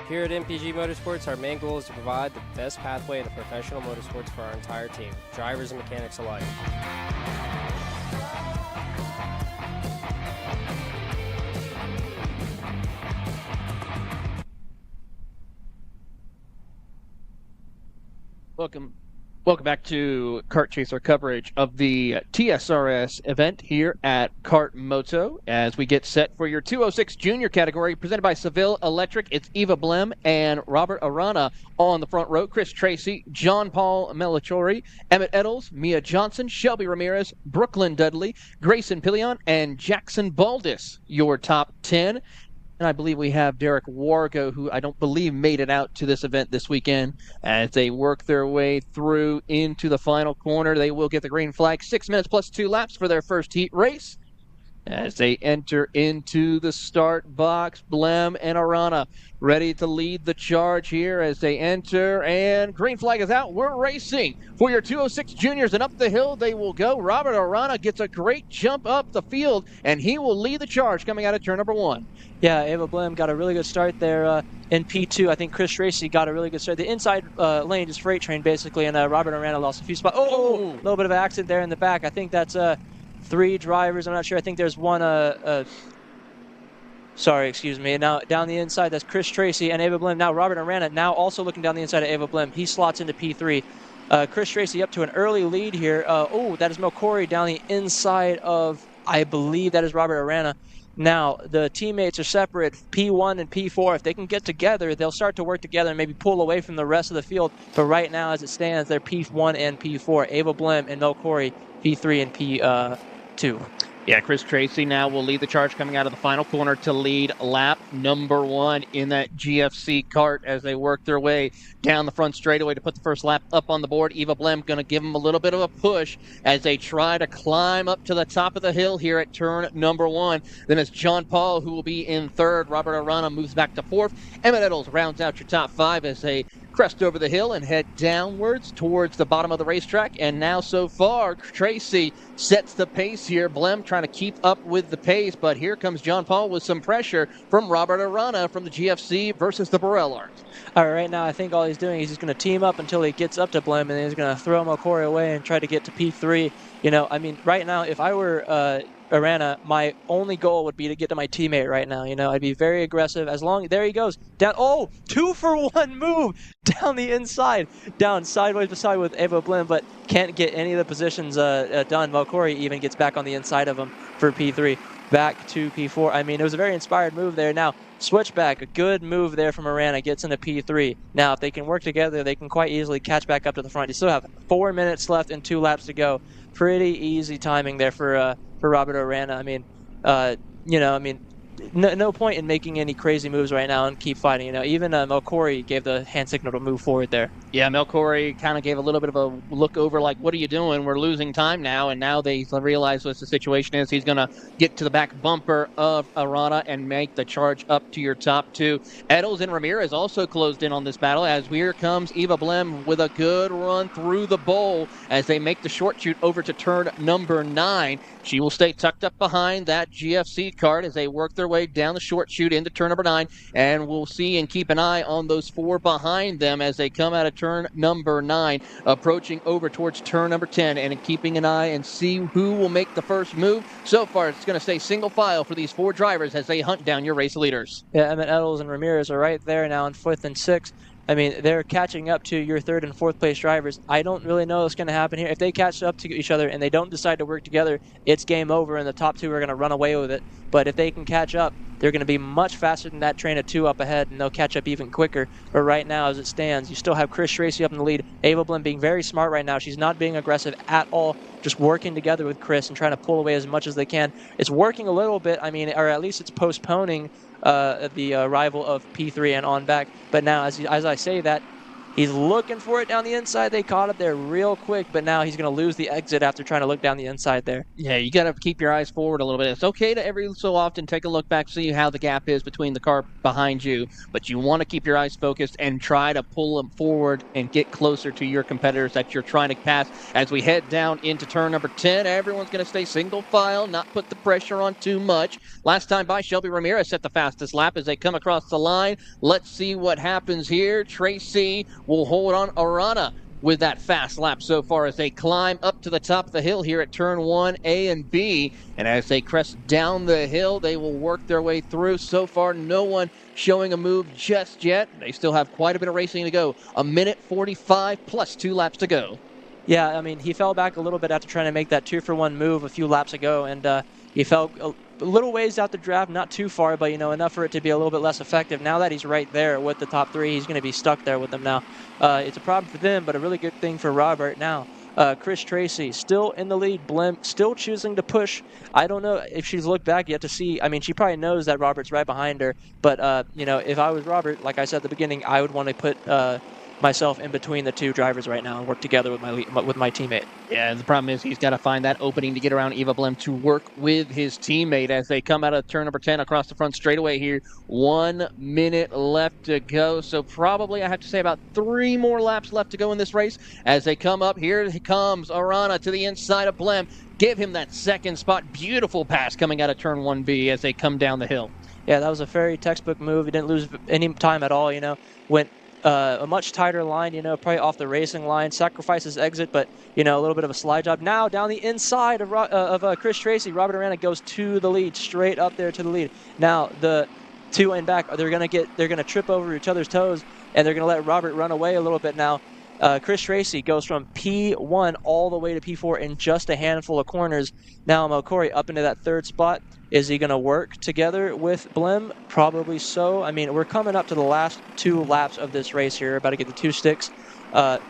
Here at MPG Motorsports, our main goal is to provide the best pathway into professional motorsports for our entire team, drivers and mechanics alike. Welcome back to Kart Chaser coverage of the TSRS event here at KartMoto as we get set for your 206 Junior category presented by Seville Electric. It's Eva Blem and Robert Arana on the front row. Chris Tracy, John Paul Melchiori, Emmett Eddles, Mia Johnson, Shelby Ramirez, Brooklyn Dudley, Grayson Pillion, and Jackson Baldus, your top 10. And I believe we have Derek Wargo, who I don't believe made it out to this event this weekend. As they work their way through into the final corner, they will get the green flag. 6 minutes plus 2 laps for their first heat race. As they enter into the start box, Blem and Arana ready to lead the charge here as they enter, and green flag is out. We're racing for your 206 juniors, and up the hill they will go. Robert Arana gets a great jump up the field, and he will lead the charge coming out of turn number 1. Yeah, Ava Blem got a really good start there in P2. I think Chris Tracy got a really good start. The inside lane just freight train basically, and Robert Arana lost a few spots. Oh, a little bit of an accident there in the back. I think that's 3 drivers. I'm not sure. I think there's one. Sorry, excuse me. Now down the inside, that's Chris Tracy and Ava Blem. Now Robert Arana now also looking down the inside of Ava Blem. He slots into P3. Chris Tracy up to an early lead here. Oh, that is Melchiori down the inside of, I believe that is Robert Arana. Now, the teammates are separate, P1 and P4. If they can get together, they'll start to work together and maybe pull away from the rest of the field. But right now, as it stands, they're P1 and P4. Ava Blem and Melchiori, P3 and P2. Yeah, Chris Tracy now will lead the charge coming out of the final corner to lead lap number 1 in that GFC kart as they work their way down the front straightaway to put the first lap up on the board. Eva Blem going to give them a little bit of a push as they try to climb up to the top of the hill here at turn number 1. Then it's John Paul who will be in 3rd. Robert Arana moves back to 4th. Emmett Eddles rounds out your top 5 as they crest over the hill and head downwards towards the bottom of the racetrack. And now so far, Tracy sets the pace here. Blem trying to keep up with the pace, but here comes John Paul with some pressure from Robert Arana from the GFC versus the Burrell Arts. All right, right now I think all he's doing is he's going to team up until he gets up to Blem, and then he's going to throw Melchiori away and try to get to P3. You know, I mean, right now, if I were Arana, my only goal would be to get to my teammate right now. You know, I'd be very aggressive. As long, there he goes down. Oh, 2-for-1 move down the inside, down sideways beside with Ava Blem, but can't get any of the positions done. Melchiori even gets back on the inside of him for P3, back to P4. I mean, it was a very inspired move there. Now, switchback, a good move there from Arana, gets into P3. Now, if they can work together, they can quite easily catch back up to the front. You still have 4 minutes left and 2 laps to go. Pretty easy timing there for Robert Arana. I mean, I mean, no point in making any crazy moves right now and keep fighting. Even Melkori gave the hand signal to move forward there. Yeah, Melkori kind of gave a little bit of a look over like, what are you doing? We're losing time now. And now they realize what the situation is. He's going to get to the back bumper of Arana and make the charge up to your top two. Eddles and Ramirez also closed in on this battle as here comes Eva Blem with a good run through the bowl as they make the short shoot over to turn number 9. She will stay tucked up behind that GFC cart as they work their way down the short chute into turn number 9. And we'll see and keep an eye on those 4 behind them as they come out of turn number 9, approaching over towards turn number 10 and keeping an eye and see who will make the first move. So far, it's going to stay single file for these 4 drivers as they hunt down your race leaders. Yeah, Emmett Eddles and Ramirez are right there now in 5th and 6th. I mean, they're catching up to your 3rd and 4th place drivers. I don't really know what's going to happen here. If they catch up to each other and they don't decide to work together, it's game over and the top 2 are going to run away with it. But if they can catch up, they're going to be much faster than that train of 2 up ahead, and they'll catch up even quicker. But right now, as it stands, you still have Chris Tracy up in the lead. Ava Blem being very smart right now. She's not being aggressive at all, just working together with Chris and trying to pull away as much as they can. It's working a little bit, I mean, or at least it's postponing the arrival of P3 and on back. But now, as I say that, he's looking for it down the inside. They caught it there real quick, but now he's going to lose the exit after trying to look down the inside there. Yeah, you got to keep your eyes forward a little bit. It's okay to every so often take a look back, see how the gap is between the car behind you, but you want to keep your eyes focused and try to pull them forward and get closer to your competitors that you're trying to pass. As we head down into turn number 10, everyone's going to stay single file, not put the pressure on too much. Last time by, Shelby Ramirez set the fastest lap as they come across the line. Let's see what happens here. Tracy will hold on Arana with that fast lap so far as they climb up to the top of the hill here at turn 1 A and B. And as they crest down the hill, they will work their way through. So far, no one showing a move just yet. They still have quite a bit of racing to go. 1:45 plus 2 laps to go. Yeah, I mean, he fell back a little bit after trying to make that 2-for-1 move a few laps ago, and he fell a little ways out the draft, not too far, but enough for it to be a little bit less effective. Now that he's right there with the top 3, he's going to be stuck there with them now. It's a problem for them, but a really good thing for Robert now. Chris Tracy still in the lead. Blem still choosing to push. I don't know if she's looked back yet to see. I mean, she probably knows that Robert's right behind her, but if I was Robert, like I said at the beginning, I would want to put myself in between the 2 drivers right now and work together with my teammate. Yeah, the problem is he's got to find that opening to get around Eva Blem to work with his teammate as they come out of turn number 10 across the front straightaway here. 1 minute left to go, so probably I have to say about 3 more laps left to go in this race. As they come up, here comes Arana to the inside of Blem. Give him that second spot. Beautiful pass coming out of turn 1B as they come down the hill. Yeah, that was a very textbook move. He didn't lose any time at all, went a much tighter line, probably off the racing line, sacrifices exit, but, a little bit of a slide job. Now down the inside of Chris Tracy, Robert Arana goes to the lead, straight up there to the lead. Now the 2 and back, they're going to trip over each other's toes, and they're going to let Robert run away a little bit now. Chris Tracy goes from P1 all the way to P4 in just a handful of corners. Now Melkori up into that 3rd spot. Is he going to work together with Blem? Probably so. I mean, we're coming up to the last 2 laps of this race here, about to get the 2 sticks.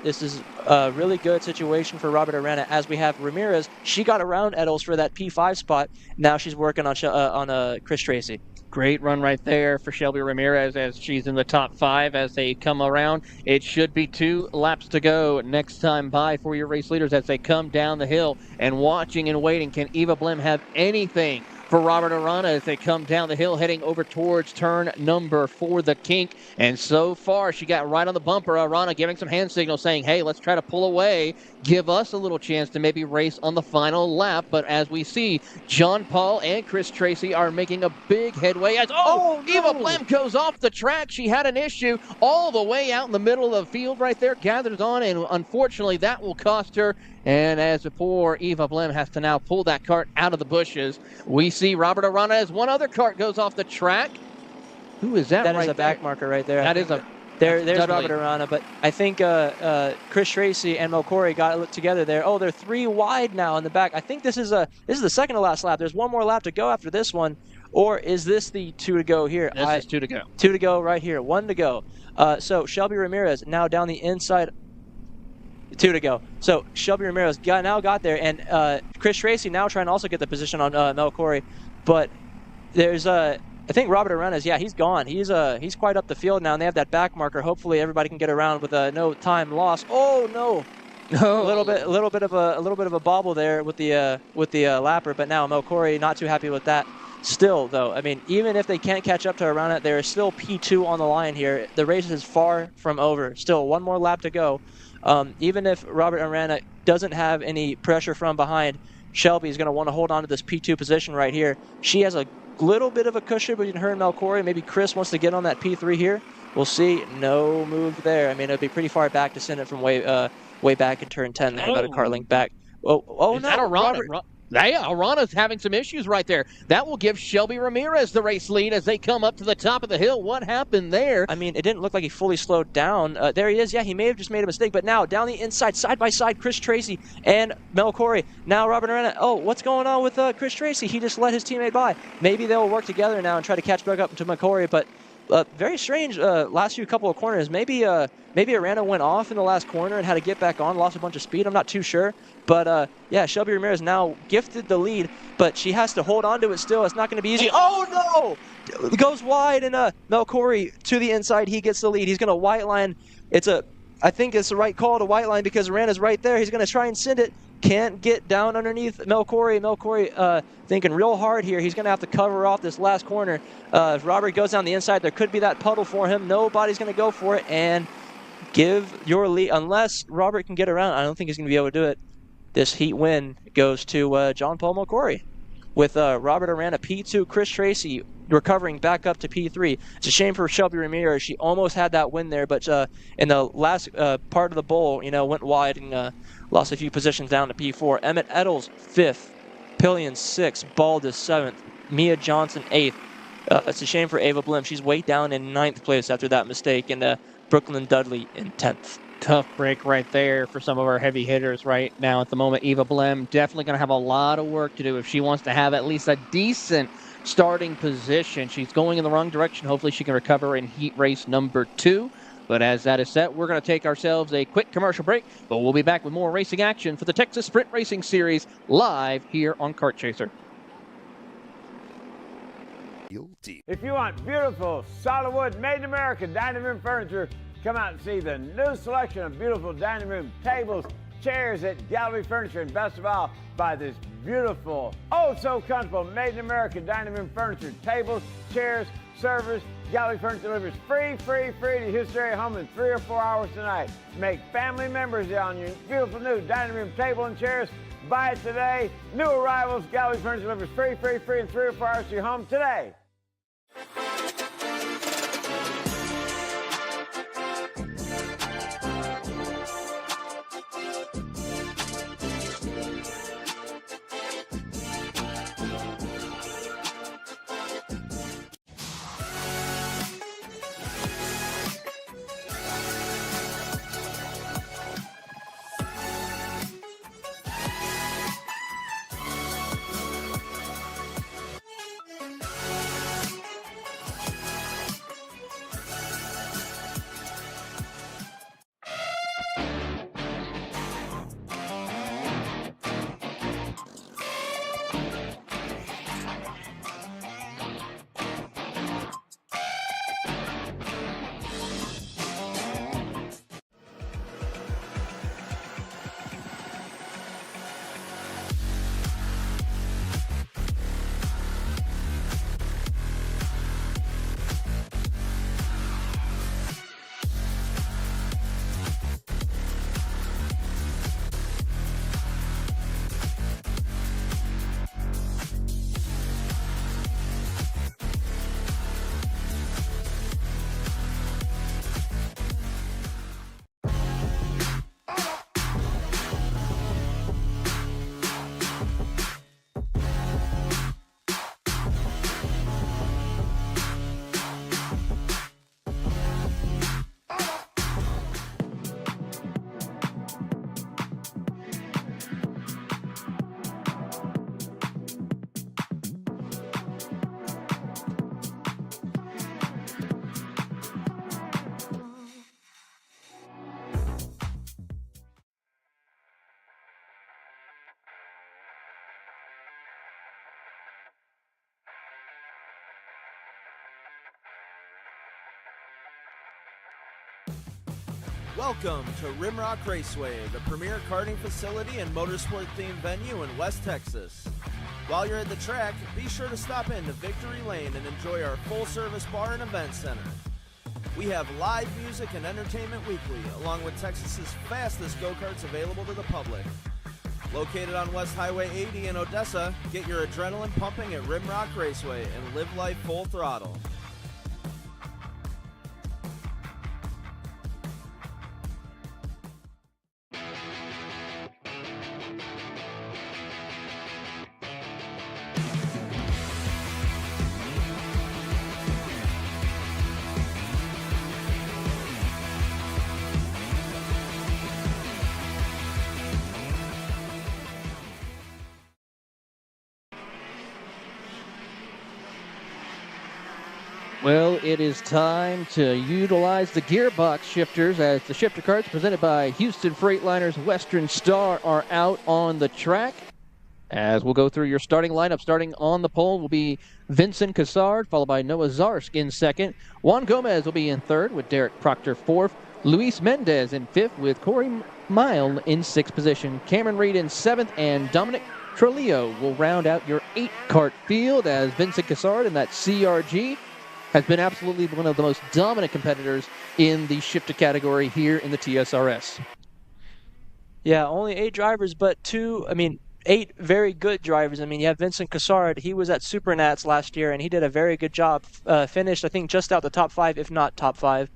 This is a really good situation for Robert Arana as we have Ramirez. She got around Eddles for that P5 spot. Now she's working on Chris Tracy. Great run right there for Shelby Ramirez as she's in the top 5 as they come around. It should be 2 laps to go next time by for your race leaders as they come down the hill. And watching and waiting, can Eva Blem have anything for Robert Arana as they come down the hill heading over towards turn number 4, the kink. And so far, she got right on the bumper. Arana giving some hand signals saying, hey, let's try to pull away. Give us a little chance to maybe race on the final lap. But as we see, John Paul and Chris Tracy are making a big headway. As no! Eva Blem goes off the track. She had an issue all the way out in the middle of the field right there. Gathers on, and unfortunately, that will cost her. And as poor Eva Blem has to now pull that cart out of the bushes, we see Robert Arana as one other cart goes off the track. Who is that? That is a back marker right there. That is a. There's Robert Arana, but I think Chris Tracy and Melkori got it together there. Oh, they're 3 wide now in the back. I think this is the second to last lap. There's 1 more lap to go after this one, or is this the 2 to go here? This is 2 to go. 2 to go right here. 1 to go. So Shelby Ramirez now down the inside. 2 to go. So Shelby Ramirez now got there, and Chris Tracy now trying to also get the position on Melkori, but there's I think Robert Arenas, yeah, he's gone. He's quite up the field now, and they have that back marker. Hopefully, everybody can get around with no time lost. Oh no! A little bit of a bobble there with the lapper, but now Melkori not too happy with that. Still, though, I mean, even if they can't catch up to Arana, there is still P2 on the line here. The race is far from over. Still, one more lap to go. Even if Robert Arana doesn't have any pressure from behind, Shelby's going to want to hold on to this P2 position right here. She has a little bit of a cushion between her and Melkori. Maybe Chris wants to get on that P3 here. We'll see. No move there. I mean, it'd be pretty far back to send it from way back in turn 10 there. Got a Kartlink back. Oh Is no, that Arana? Robert. Yeah, Arana's having some issues right there. That will give Shelby Ramirez the race lead as they come up to the top of the hill. What happened there? I mean, it didn't look like he fully slowed down. There he is. Yeah, he may have just made a mistake. But now, down the inside, side by side, Chris Tracy and Melkori. Now, Robert Arana. Oh, what's going on with Chris Tracy? He just let his teammate by. Maybe they'll work together now and try to catch back up to Melkori. But very strange last few couple of corners. Maybe Arana went off in the last corner and had to get back on, lost a bunch of speed. I'm not too sure. But, yeah, Shelby Ramirez now gifted the lead, but she has to hold on to it still. It's not going to be easy. Oh, no! It goes wide, and Melkori to the inside. He gets the lead. He's going to white line. I think it's the right call to white line because Arana's right there. He's going to try and send it. Can't get down underneath Melkori. Melkori thinking real hard here. He's going to have to cover off this last corner. If Robert goes down the inside, there could be that puddle for him. Nobody's going to go for it and give your lead. Unless Robert can get around, I don't think he's going to be able to do it. This heat win goes to John Paul Melkori with Robert Arana, P2, Chris Tracy recovering back up to P3. It's a shame for Shelby Ramirez. She almost had that win there, but in the last part of the bowl, went wide and lost a few positions down to P4. Emmett Eddles, 5th. Pillion, 6th. Baldus, 7th. Mia Johnson, 8th. It's a shame for Ava Blim. She's way down in 9th place after that mistake, and Brooklyn Dudley in 10th. Tough break right there for some of our heavy hitters right now at the moment. Eva Blim definitely going to have a lot of work to do if she wants to have at least a decent starting position. She's going in the wrong direction. Hopefully she can recover in heat race number 2. But as that is set, we're going to take ourselves a quick commercial break, but we'll be back with more racing action for the Texas Sprint Racing Series live here on Kart Chaser. If you want beautiful, solid wood, made in America dining room furniture, come out and see the new selection of beautiful dining room tables, chairs at Gallery Furniture, and best of all, buy this beautiful, oh so comfortable, made in America dining room furniture, tables, chairs, servers. Gallery Furniture delivers free to your area home in 3 or 4 hours tonight. Make family members on your beautiful new dining room table and chairs. Buy it today. New arrivals, Gallery Furniture delivers free in 3 or 4 hours to your home today. Welcome to Rimrock Raceway, the premier karting facility and motorsport-themed venue in West Texas. While you're at the track, be sure to stop into Victory Lane and enjoy our full-service bar and event center. We have live music and entertainment weekly, along with Texas's fastest go-karts available to the public. Located on West Highway 80 in Odessa, get your adrenaline pumping at Rimrock Raceway and live life full throttle. Well, it is time to utilize the gearbox shifters as the shifter carts presented by Houston Freightliner's Western Star are out on the track. As we'll go through your starting lineup, starting on the pole will be Vincent Cassard, followed by Noah Zarsk in second. Juan Gomez will be in third with Derek Proctor fourth. Luis Mendez in fifth with Corey Mile in sixth position. Cameron Reed in seventh, and Dominic Trujillo will round out your 8-cart field as Vincent Cassard in that CRG has been absolutely one of the most dominant competitors in the shifted category here in the TSRS. Yeah, only 8 drivers, but 8 very good drivers. You have Vincent Cassard. He was at Supernats last year, and he did a very good job. Finished, I think, just out the top 5, if not top 5.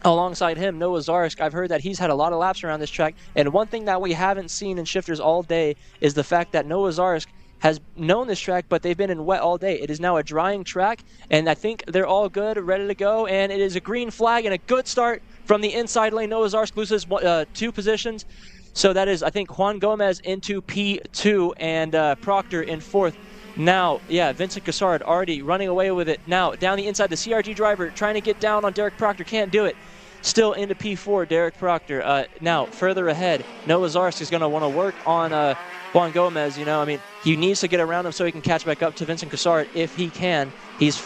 Alongside him, Noah Zarsk, I've heard that he's had a lot of laps around this track, and one thing that we haven't seen in shifters all day is the fact that Noah Zarsk has known this track, but they've been in wet all day. It is now a drying track, and I think they're all good, ready to go, and it is a green flag and a good start from the inside lane. Noah Zarsk loses 2 positions, so that is, I think, Juan Gomez into P2 and Proctor in 4th. Now, Vincent Cassard already running away with it. Now, down the inside, the CRG driver trying to get down on Derek Proctor, can't do it. Still into P4, Derek Proctor. Now, further ahead, Noah Zarsk is going to want to work on Juan Gomez. He needs to get around him so he can catch back up to Vincent Cassard if he can. He's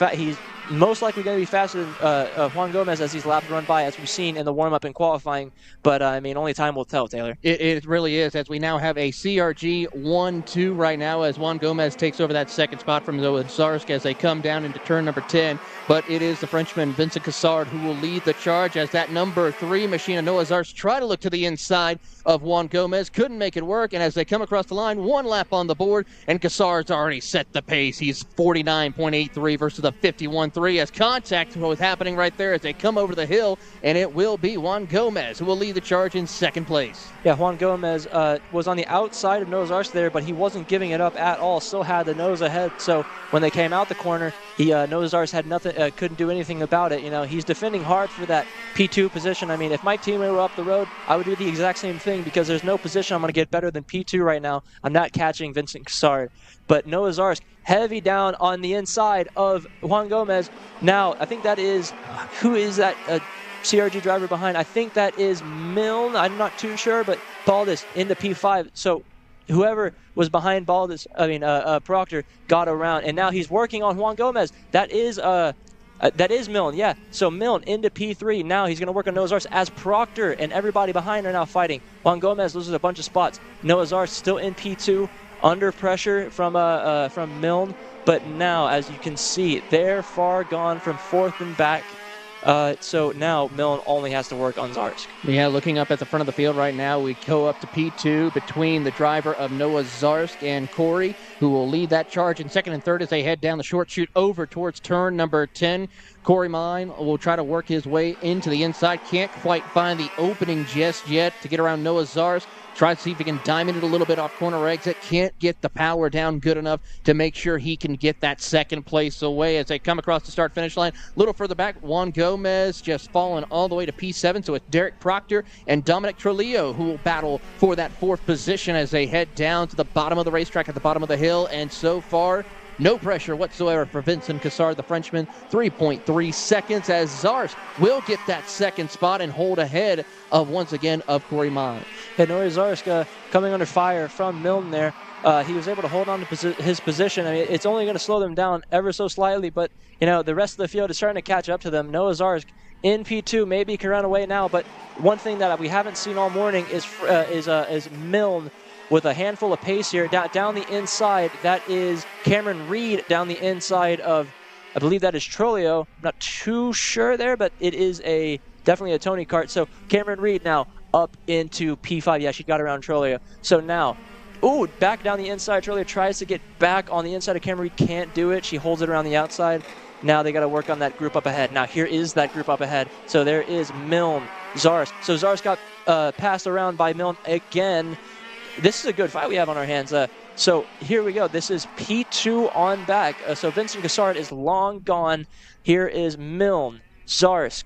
most likely going to be faster than Juan Gomez as these laps run by, as we've seen in the warm-up and qualifying. But, only time will tell, Taylor. It really is, as we now have a CRG 1-2 right now as Juan Gomez takes over that second spot from Noah Zarsk as they come down into turn number 10. But it is the Frenchman, Vincent Cassard, who will lead the charge as that number 3 machine of Noah Zarsk try to look to the inside of Juan Gomez. Couldn't make it work, and as they come across the line, 1 lap on the board, and Cassard's already set the pace. He's 49.83 versus the 51.3 as contact was happening right there as they come over the hill, and it will be Juan Gomez who will lead the charge in second place. Yeah, Juan Gomez was on the outside of Noah Zarsk there, but he wasn't giving it up at all. Still had the nose ahead, so when they came out the corner, Noah Zarsk had nothing, couldn't do anything about it. He's defending hard for that P2 position. If my teammate were up the road, I would do the exact same thing because there's no position I'm going to get better than P2 right now. I'm not catching Vincent Cassard. But Noah Zarsk heavy down on the inside of Juan Gomez. Now, I think that is, who is that CRG driver behind? I think that is Milne. I'm not too sure, but Baldus into P5. So whoever was behind Baldus, Proctor, got around, and now he's working on Juan Gomez. That is Milne, yeah. So Milne into P3. Now he's going to work on Noah Zarsk as Proctor and everybody behind are now fighting. Juan Gomez loses a bunch of spots. Noah Zarsk still in P2, under pressure from Milne. But now, as you can see, they're far gone from 4th and back. So now Milne only has to work on Zarsk. Yeah, looking up at the front of the field right now, we go up to P2 between the driver of Noah Zarsk and Corey, who will lead that charge in second and third as they head down the short chute over towards turn number 10. Corey Mine will try to work his way into the inside. Can't quite find the opening just yet to get around Noah Zarsk. Try to see if he can diamond it a little bit off corner exit. Can't get the power down good enough to make sure he can get that second place away as they come across the start-finish line. A little further back, Juan Gomez just falling all the way to P7. So it's Derek Proctor and Dominic Trujillo who will battle for that 4th position as they head down to the bottom of the racetrack at the bottom of the hill. And so far, no pressure whatsoever for Vincent Cassard, the Frenchman. 3.3 seconds as Zarsk will get that second spot and hold ahead of, once again, of Corey Mine. And Noah Zarsk coming under fire from Milne there. He was able to hold on to his position. It's only going to slow them down ever so slightly, but the rest of the field is starting to catch up to them. Noah Zarsk in P2. Maybe he can run away now, but one thing that we haven't seen all morning is Milne with a handful of pace here. Down the inside, that is Cameron Reed down the inside of, I believe that is Trolio. I'm not too sure there, but it is definitely a Tony Kart. So Cameron Reed now up into P5. Yeah, she got around Trolio. So now, back down the inside. Trolio tries to get back on the inside of Cameron Reed. Can't do it. She holds it around the outside. Now they got to work on that group up ahead. Now here is that group up ahead. So there is Milne, Zars. So Zars got passed around by Milne again. This is a good fight we have on our hands. So here we go. This is P2 on back. So Vincent Cassard is long gone. Here is Milne, Zarsk,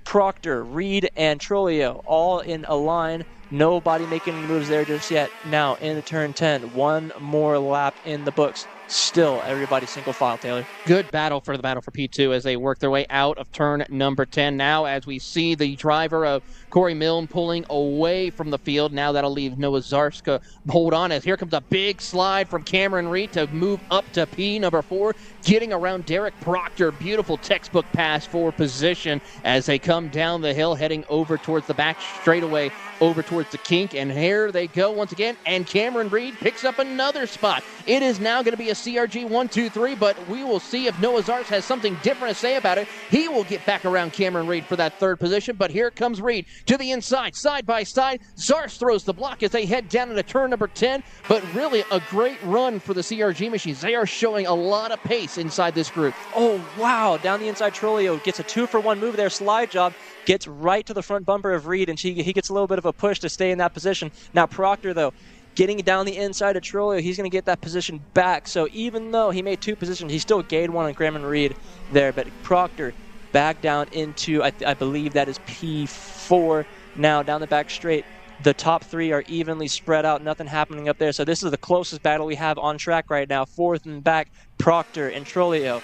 Proctor, Reed, and Trolio all in a line. Nobody making any moves there just yet. Now into turn 10. One more lap in the books. Still everybody single file, Taylor. Good battle for P2 as they work their way out of turn number 10. Now as we see the driver of Corey Milne pulling away from the field. Now that'll leave Noah Zarska hold on as here comes a big slide from Cameron Reed to move up to P number 4. Getting around Derek Proctor. Beautiful textbook pass for position as they come down the hill heading over towards the back straightaway over towards the kink. And here they go once again. And Cameron Reed picks up another spot. It is now going to be a CRG 1-2-3, but we will see if Noah Zarks has something different to say about it. He will get back around Cameron Reed for that third position, but here comes Reed to the inside, side by side. Zarks throws the block as they head down into turn number 10, but really a great run for the CRG machines. They are showing a lot of pace inside this group. Oh, wow. Down the inside, Trolio gets a 2-for-1 move there, slide job, gets right to the front bumper of Reed, and he gets a little bit of a push to stay in that position. Now Proctor, though, getting down the inside of Trolio, he's going to get that position back. So even though he made 2 positions, he still gained 1 on Cameron Reed there. But Proctor back down into, I believe that is P4. Now down the back straight, the top 3 are evenly spread out. Nothing happening up there. So this is the closest battle we have on track right now. 4th and back, Proctor and Trolio.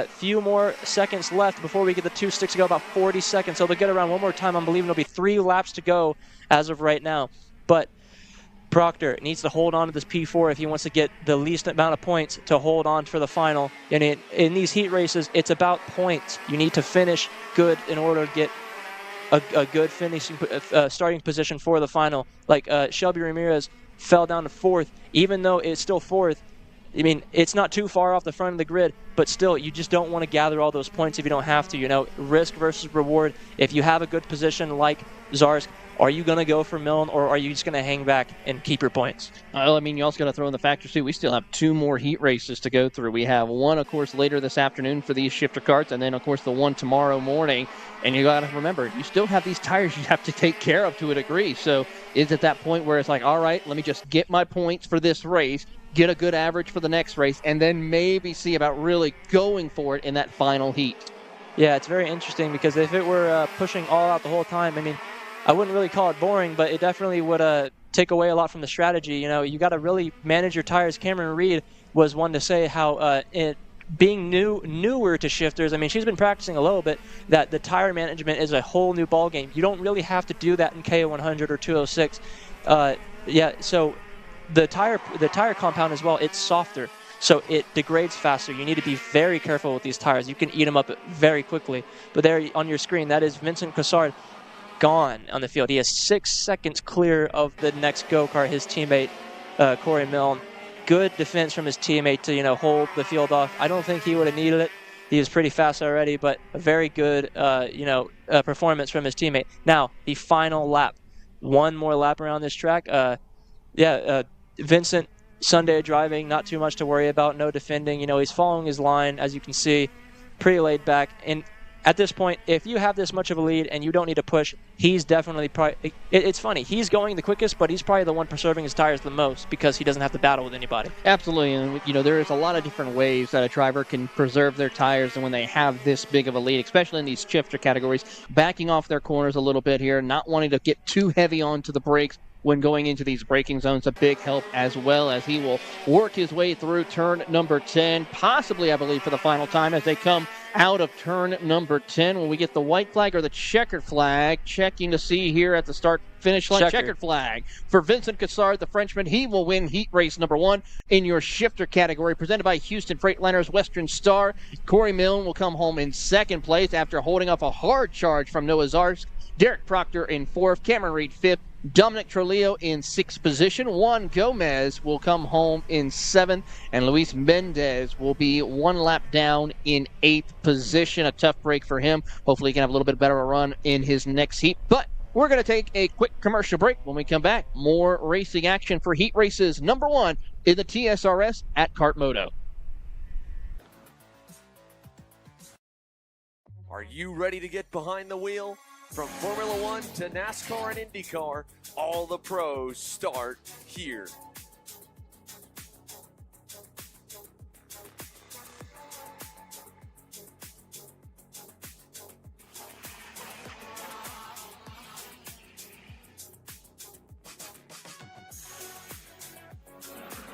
Few more seconds left before we get the 2 sticks to go, about 40 seconds. So they'll get around one more time. I'm believing there'll be 3 laps to go as of right now. But Proctor needs to hold on to this P4 if he wants to get the least amount of points to hold on for the final. And in these heat races, it's about points. You need to finish good in order to get a good finishing starting position for the final. Like Shelby Ramirez fell down to 4th, even though it's still 4th. I mean, it's not too far off the front of the grid, but still, you just don't want to gather all those points if you don't have to. You know, risk versus reward. If you have a good position like Zarsk, are you going to go for Milne, or are you just going to hang back and keep your points? Well, I mean, you also got to throw in the factor, too. We still have 2 more heat races to go through. We have one, of course, later this afternoon for these shifter karts, and then, of course, the one tomorrow morning. And you got to remember, you still have these tires you have to take care of to a degree. So is it that point where it's like, all right, let me just get my points for this race, get a good average for the next race, and then maybe see about really going for it in that final heat? Yeah, it's very interesting because if it were pushing all out the whole time, I mean, I wouldn't really call it boring, but it definitely would take away a lot from the strategy. You know, you got to really manage your tires. Cameron Reed was one to say how being newer to shifters, I mean, she's been practicing a little bit, that the tire management is a whole new ball game. You don't really have to do that in KA100 or 206. Yeah, so the tire compound as well, it's softer, so it degrades faster. You need to be very careful with these tires. You can eat them up very quickly. But there on your screen, that is Vincent Cassard gone on the field. He is 6 seconds clear of the next go-kart, his teammate, Corey Milne. Good defense from his teammate to, you know, hold the field off. I don't think he would have needed it. He was pretty fast already, but a very good, performance from his teammate. Now, the final lap. One more lap around this track. Vincent, Sunday driving, not too much to worry about, no defending. You know, he's following his line, as you can see, pretty laid back. And at this point, if you have this much of a lead and you don't need to push, he's definitely probably... It's funny, he's going the quickest, but he's probably the one preserving his tires the most because he doesn't have to battle with anybody. Absolutely, and you know, there's a lot of different ways that a driver can preserve their tires and when they have this big of a lead, especially in these shifter categories, backing off their corners a little bit here, not wanting to get too heavy onto the brakes when going into these braking zones, a big help, as well as he will work his way through turn number 10, possibly, I believe, for the final time as they come out of turn number 10. When we get the white flag or the checkered flag, checking to see here at the start finish line. Checkered flag for Vincent Cassard, the Frenchman. He will win heat race number 1 in your shifter category, presented by Houston Freightliners Western Star. Corey Milne will come home in 2nd place after holding off a hard charge from Noah Zarsk. Derek Proctor in 4th, Cameron Reed 5th, Dominic Trujillo in 6th position. Juan Gomez will come home in 7th, and Luis Mendez will be 1 lap down in 8th position. A tough break for him. Hopefully he can have a little bit better a run in his next heat. But we're going to take a quick commercial break. When we come back, more racing action for heat races number 1 in the TSRS at KartMoto. Are you ready to get behind the wheel? From Formula One to NASCAR and IndyCar, all the pros start here.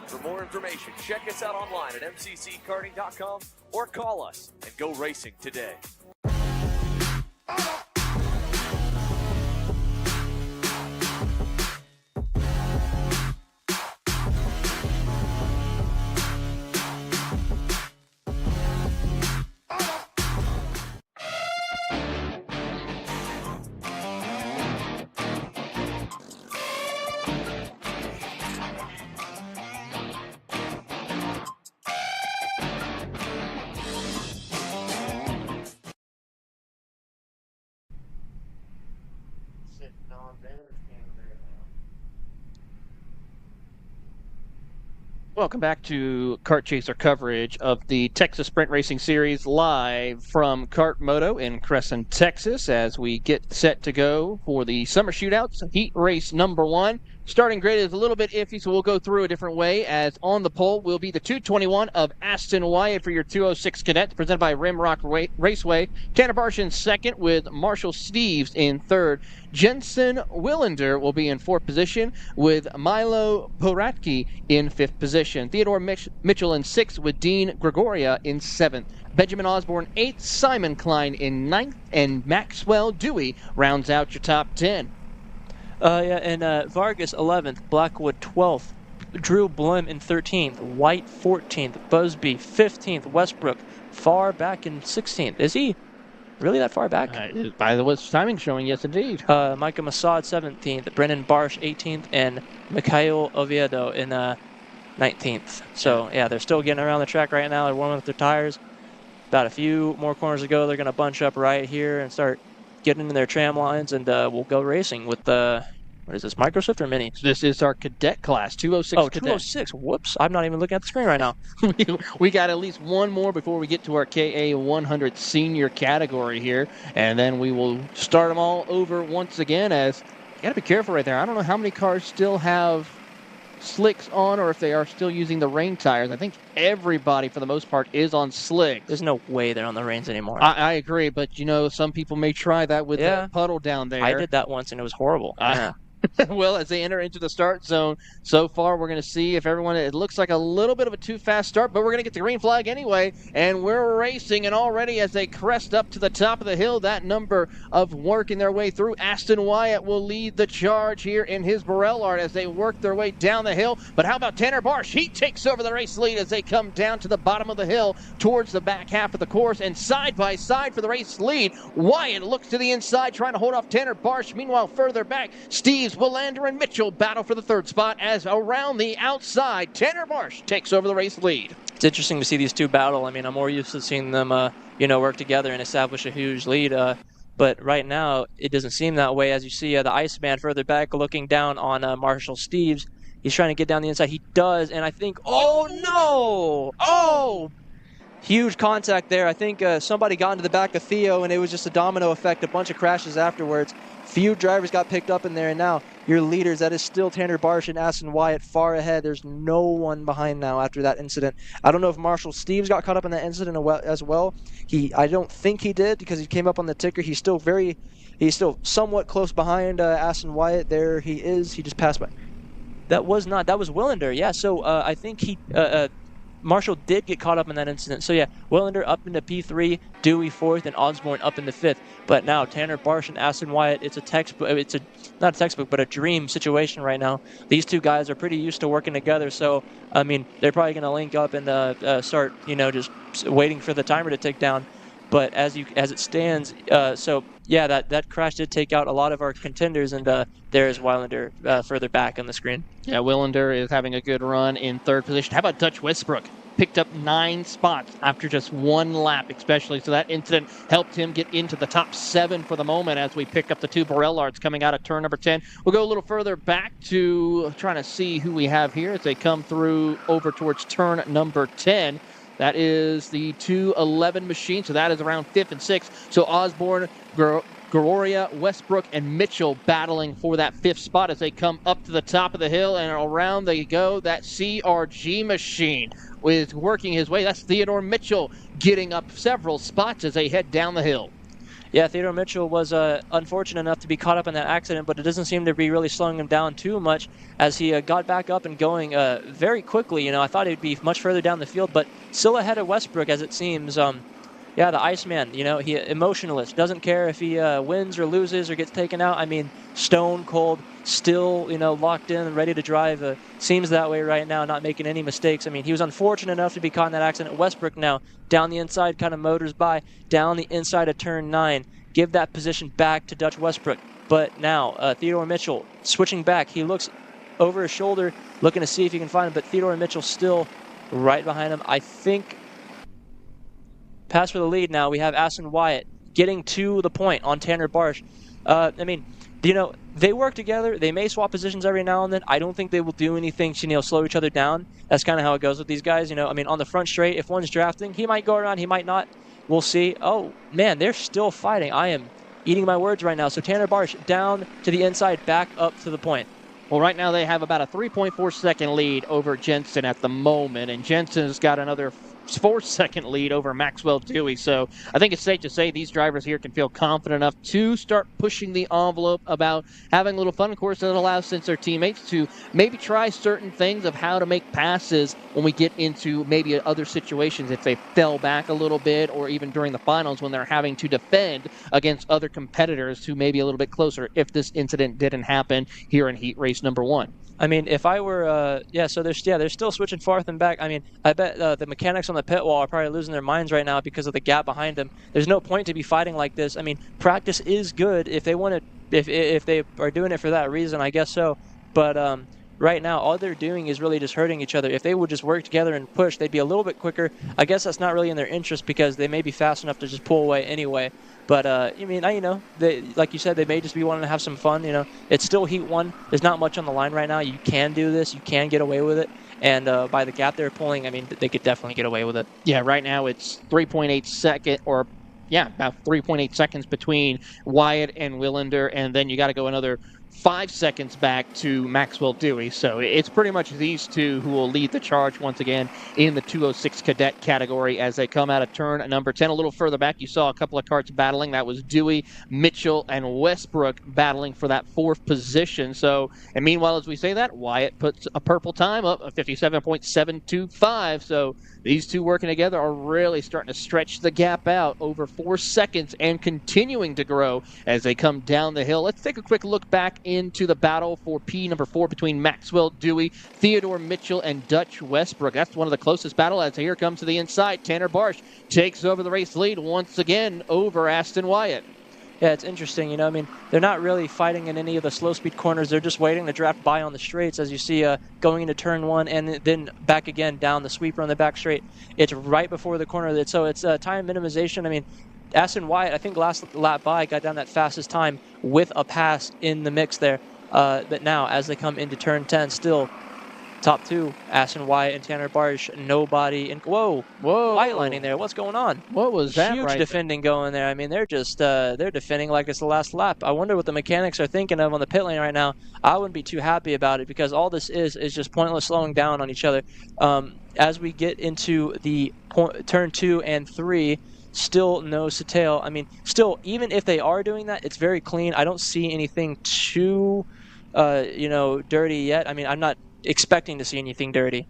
For more information, check us out online at mcckarting.com or call us and go racing today. Welcome back to Kart Chaser coverage of the Texas Sprint Racing Series live from KartMoto in Cresson, Texas, as we get set to go for the Summer Shootouts heat race number 1. Starting grid is a little bit iffy, so we'll go through a different way, as on the pole will be the 221 of Aston Wyatt for your 206 Cadet, presented by Rimrock Raceway. Tanner Barsh in 2nd with Marshall Steves in 3rd. Jensen Willander will be in 4th position with Milo Poratki in 5th position. Theodore Mitchell in 6th with Dean Gregoria in 7th. Benjamin Osborne 8th, Simon Klein in 9th, and Maxwell Dewey rounds out your top 10. Vargas 11th, Blackwood 12th, Drew Blim in 13th, White 14th, Busby 15th, Westbrook far back in 16th. Is he really that far back? By the way, timing showing, yes indeed. Micah Massad 17th, Brennan Barsh 18th, and Mikhail Oviedo in 19th. So, yeah, they're still getting around the track right now. They're warming up their tires. About a few more corners to go. They're going to bunch up right here and start getting into their tram lines, and we'll go racing with what is this, Micro Swift or Mini? This is our cadet class, 206 Oh, cadet. 206. Whoops. I'm not even looking at the screen right now. We got at least one more before we get to our KA100 senior category here, and then we will start them all over once again. As you got to be careful right there. I don't know how many cars still have slicks on, or if they are still using the rain tires. I think everybody, for the most part, is on slicks. There's no way they're on the rains anymore. I agree, but, you know, some people may try that with the puddle down there. I did that once, and it was horrible. Well, as they enter into the start zone, so far we're going to see if everyone, it looks like a little bit of a too fast start, but we're going to get the green flag anyway, and we're racing, and already as they crest up to the top of the hill, that number of working their way through, Aston Wyatt will lead the charge here in his Burrell art as they work their way down the hill. But how about Tanner Barsh? He takes over the race lead as they come down to the bottom of the hill towards the back half of the course, and side by side for the race lead, Wyatt looks to the inside trying to hold off Tanner Barsh. Meanwhile, further back, Steves, Willander, and Mitchell battle for the 3rd spot, as around the outside, Tanner Barsh takes over the race lead. It's interesting to see these two battle. I mean, I'm more used to seeing them, work together and establish a huge lead. But right now, it doesn't seem that way. As you see the Iceman further back looking down on Marshall Steves. He's trying to get down the inside. He does, and I think, oh no! Oh! Huge contact there. I think somebody got into the back of Theo, and it was just a domino effect, a bunch of crashes afterwards. Few drivers got picked up in there, and now your leaders, that is still Tanner Barsh and Aston Wyatt, far ahead. There's no one behind now after that incident. I don't know if Marshall Steves got caught up in that incident as well. I don't think he did, because he came up on the ticker. He's still somewhat close behind Aston Wyatt. There he is. He just passed by. That was Willander, yeah. So I think Marshall did get caught up in that incident. So yeah, Willander up into P3, Dewey 4th, and Osborne up into 5th. But now Tanner Barsh and Aston Wyatt, it's a textbook. It's not a textbook, but a dream situation right now. These two guys are pretty used to working together. So I mean, they're probably going to link up and start, just waiting for the timer to tick down. But as it stands, so yeah, that crash did take out a lot of our contenders, and there's Willander further back on the screen. Yeah, Willander is having a good run in 3rd position. How about Dutch Westbrook? Picked up 9 spots after just 1 lap, especially. So that incident helped him get into the top 7 for the moment as we pick up the 2 Borellards coming out of turn number 10. We'll go a little further back to trying to see who we have here as they come through over towards turn number 10. That is the 211 machine, so that is around 5th and 6th. So Osborne, Gloria, Westbrook, and Mitchell battling for that 5th spot as they come up to the top of the hill, and around they go. That CRG machine is working his way. That's Theodore Mitchell getting up several spots as they head down the hill. Yeah, Theodore Mitchell was unfortunate enough to be caught up in that accident, but it doesn't seem to be really slowing him down too much as he got back up and going very quickly. I thought he'd be much further down the field, but still ahead of Westbrook as it seems. Yeah, the Iceman, he emotionless, doesn't care if he wins or loses or gets taken out. I mean, stone cold, still, locked in and ready to drive. Seems that way right now, not making any mistakes. I mean, he was unfortunate enough to be caught in that accident. Westbrook now, down the inside, kind of motors by, down the inside of turn 9. Give that position back to Dutch Westbrook. But now, Theodore Mitchell switching back. He looks over his shoulder, looking to see if he can find him, but Theodore Mitchell still right behind him. I think pass for the lead now. We have Aston Wyatt getting to the point on Tanner Barsh. I mean, they work together. They may swap positions every now and then. I don't think they will do anything to slow each other down. That's kind of how it goes with these guys. I mean, on the front straight, if one's drafting, he might go around, he might not. We'll see. Oh, man, they're still fighting. I am eating my words right now. So Tanner Barsh down to the inside, back up to the point. Well, right now they have about a 3.4 second lead over Jensen at the moment, and Jensen's got another 4-second lead over Maxwell Dewey. So I think it's safe to say these drivers here can feel confident enough to start pushing the envelope about having a little fun. Of course, that allows since their teammates to maybe try certain things of how to make passes when we get into maybe other situations if they fell back a little bit, or even during the finals when they're having to defend against other competitors who may be a little bit closer if this incident didn't happen here in heat race number 1. I mean, if I were, so they're still switching forth and back. I mean, I bet the mechanics on the pit wall are probably losing their minds right now because of the gap behind them. There's no point to be fighting like this. I mean, practice is good if they want to, if they are doing it for that reason, I guess so. But right now, all they're doing is really just hurting each other. If they would just work together and push, they'd be a little bit quicker. I guess that's not really in their interest because they may be fast enough to just pull away anyway. But, I mean, they, like you said, they may just be wanting to have some fun. It's still Heat 1. There's not much on the line right now. You can do this. You can get away with it. And by the gap they're pulling, I mean, they could definitely get away with it. Yeah, right now it's 3.8 second, or about 3.8 seconds between Wyatt and Willander, and then you got to go another 5 seconds back to Maxwell Dewey. So it's pretty much these two who will lead the charge once again in the 206 cadet category as they come out of turn number 10. A little further back, you saw a couple of karts battling. That was Dewey, Mitchell, and Westbrook battling for that 4th position. So, and meanwhile, as we say that, Wyatt puts a purple time up of 57.725. So these two working together are really starting to stretch the gap out over 4 seconds and continuing to grow as they come down the hill. Let's take a quick look back into the battle for P number 4 between Maxwell Dewey, Theodore Mitchell, and Dutch Westbrook. That's one of the closest battles as here comes to the inside. Tanner Barsh takes over the race lead once again over Aston Wyatt. Yeah, it's interesting. I mean, they're not really fighting in any of the slow-speed corners. They're just waiting to draft by on the straights, as you see going into turn 1 and then back again down the sweeper on the back straight. It's right before the corner. So it's time minimization. I mean, Aston Wyatt, I think last lap by, got down that fastest time with a pass in the mix there. But now, as they come into turn 10, still top 2, Aston Wyatt and Tanner Barsh, nobody. Whoa, white lining there. What's going on? What was that? Huge defending going there. I mean, they're just they're defending like it's the last lap. I wonder what the mechanics are thinking of on the pit lane right now. I wouldn't be too happy about it because all this is just pointless slowing down on each other. As we get into the turn 2 and 3. Still nose to tail. I mean, still, even if they are doing that, it's very clean. I don't see anything too, dirty yet. I mean, I'm not expecting to see anything dirty.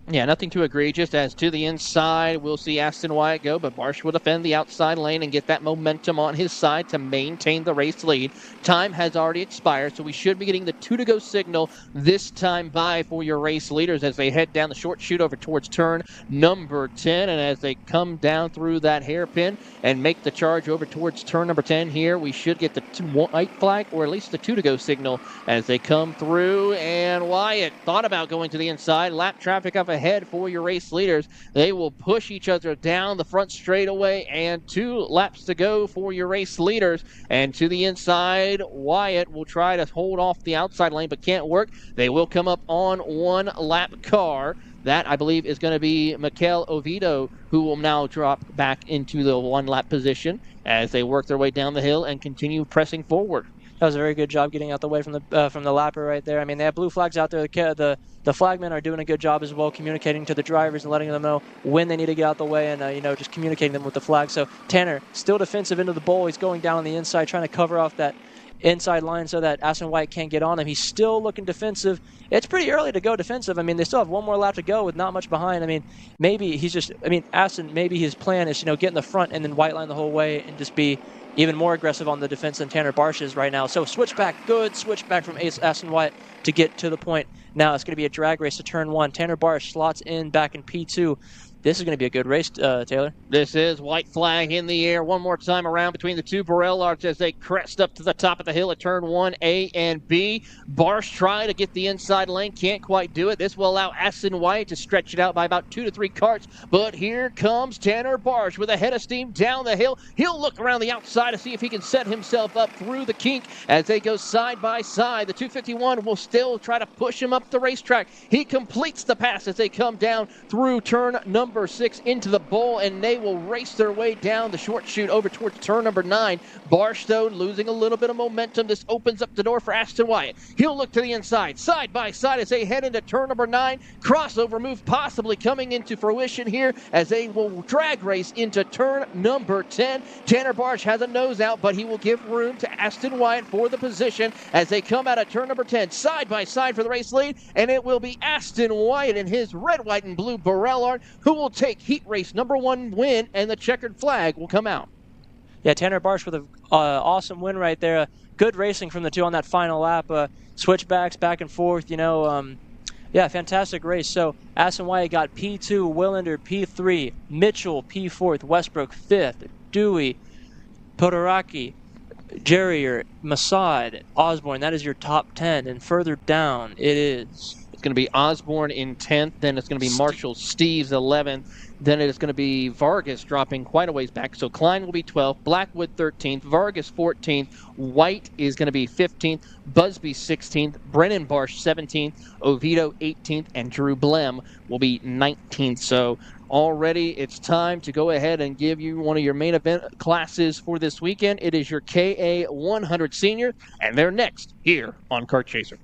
Yeah, nothing too egregious. As to the inside, we'll see Aston Wyatt go, but Barsh will defend the outside lane and get that momentum on his side to maintain the race lead. Time has already expired, so we should be getting the 2-to-go signal this time by for your race leaders as they head down the short chute over towards turn number 10. And as they come down through that hairpin and make the charge over towards turn number 10 here, we should get the white flag, or at least the 2-to-go signal as they come through. And Wyatt thought about going to the inside. Lap traffic up ahead for your race leaders. They will push each other down the front straightaway, and 2 laps to go for your race leaders. And to the inside, Wyatt will try to hold off the outside lane, but can't work. They will come up on 1 lap car. That, I believe, is going to be Mikel Oviedo, who will now drop back into the 1 lap position as they work their way down the hill and continue pressing forward. That was a very good job getting out the way from the lapper right there. I mean, they have blue flags out there. The flagmen are doing a good job as well, communicating to the drivers and letting them know when they need to get out the way, and just communicating them with the flag. So Tanner still defensive into the bowl. He's going down on the inside, trying to cover off that inside line so that Aston Wyatt can't get on him. He's still looking defensive. It's pretty early to go defensive. I mean, they still have 1 more lap to go with not much behind. I mean, maybe Aston, maybe his plan is, get in the front and then white line the whole way and just be even more aggressive on the defense than Tanner Barsh is right now. So switchback, good switchback from Aston Wyatt to get to the point. Now it's going to be a drag race to turn 1. Tanner Barsh slots in back in P2. This is going to be a good race, Taylor. This is white flag in the air. One more time around between the 2 Borellards as they crest up to the top of the hill at turn 1, A and B. Barsh trying to get the inside lane. Can't quite do it. This will allow Aston Wyatt to stretch it out by about 2 to 3 karts. But here comes Tanner Barsh with a head of steam down the hill. He'll look around the outside to see if he can set himself up through the kink as they go side by side. The 251 will still try to push him up the racetrack. He completes the pass as they come down through turn number 6 into the bowl, and they will race their way down the short chute over towards turn number 9. Barsh, though, losing a little bit of momentum. This opens up the door for Aston Wyatt. He'll look to the inside, side by side as they head into turn number 9. Crossover move possibly coming into fruition here as they will drag race into turn number 10. Tanner Barsh has a nose out, but he will give room to Aston Wyatt for the position as they come out of turn number 10, side by side for the race lead, and it will be Aston Wyatt in his red, white, and blue Borellard who will take heat race number 1 win, and the checkered flag will come out. Yeah, Tanner Barsh with an awesome win right there. Good racing from the 2 on that final lap. Switchbacks back and forth, yeah, fantastic race. So Aston Wyatt got P2, Willander P3, Mitchell P4th, Westbrook 5th, Dewey, Podoraki, Jerrier, Massad, Osborne. That is your top 10. And further down, it is... It's going to be Osborne in 10th. Then it's going to be Marshall Steves 11th. Then it is going to be Vargas dropping quite a ways back. So Klein will be 12th, Blackwood 13th, Vargas 14th, White is going to be 15th, Busby 16th, Brennan Barsh 17th, Oviedo 18th, and Drew Blem will be 19th. So already it's time to go ahead and give you one of your main event classes for this weekend. It is your KA100 Senior, and they're next here on Kart Chaser.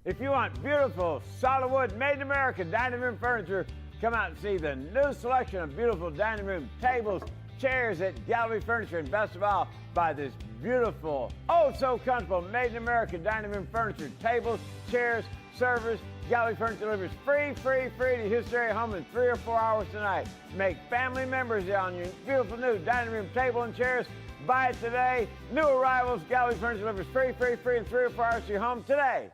If you want beautiful, solid wood, made in America dining room furniture, come out and see the new selection of beautiful dining room tables, chairs at Gallery Furniture, and best of all, buy this beautiful, oh so comfortable, made in America dining room furniture, tables, chairs, servers. Gallery Furniture delivers free to Houston area home in 3 or 4 hours tonight. Make family members on your beautiful new dining room table and chairs. Buy it today. New arrivals, Gallery Furniture delivers free in 3 or 4 hours to your home today.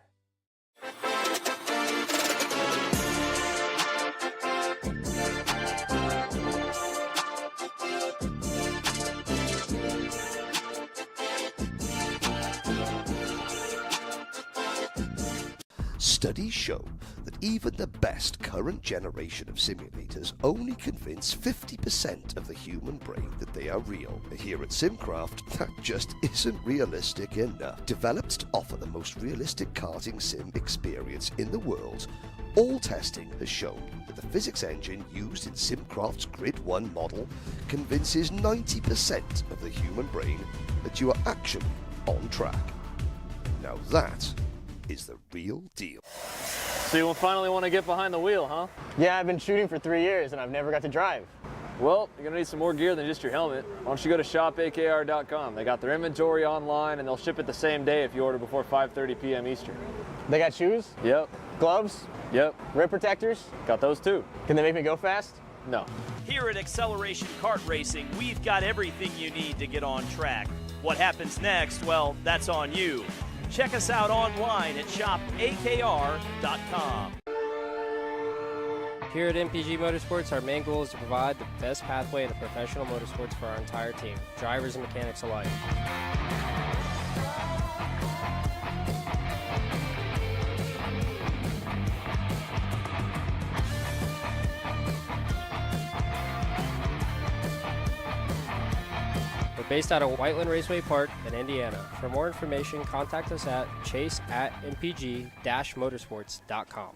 Studies show that even the best current generation of simulators only convince 50% of the human brain that they are real. Here at SimCraft, that just isn't realistic enough. Developed to offer the most realistic karting sim experience in the world, all testing has shown that the physics engine used in SimCraft's Grid 1 model convinces 90% of the human brain that you are actually on track. Now that is the real deal. So you finally want to get behind the wheel, huh? Yeah, I've been shooting for 3 years and I've never got to drive. Well, you're going to need some more gear than just your helmet. Why don't you go to shopakr.com. They got their inventory online and they'll ship it the same day if you order before 5:30 p.m. Eastern. They got shoes? Yep. Gloves? Yep. Rip protectors? Got those too. Can they make me go fast? No. Here at Acceleration Kart Racing, we've got everything you need to get on track. What happens next? Well, that's on you. Check us out online at shopakr.com. Here at MPG Motorsports, our main goal is to provide the best pathway into professional motorsports for our entire team, drivers and mechanics alike. We're based out of Whiteland Raceway Park in Indiana. For more information, contact us at chase@mpg-motorsports.com.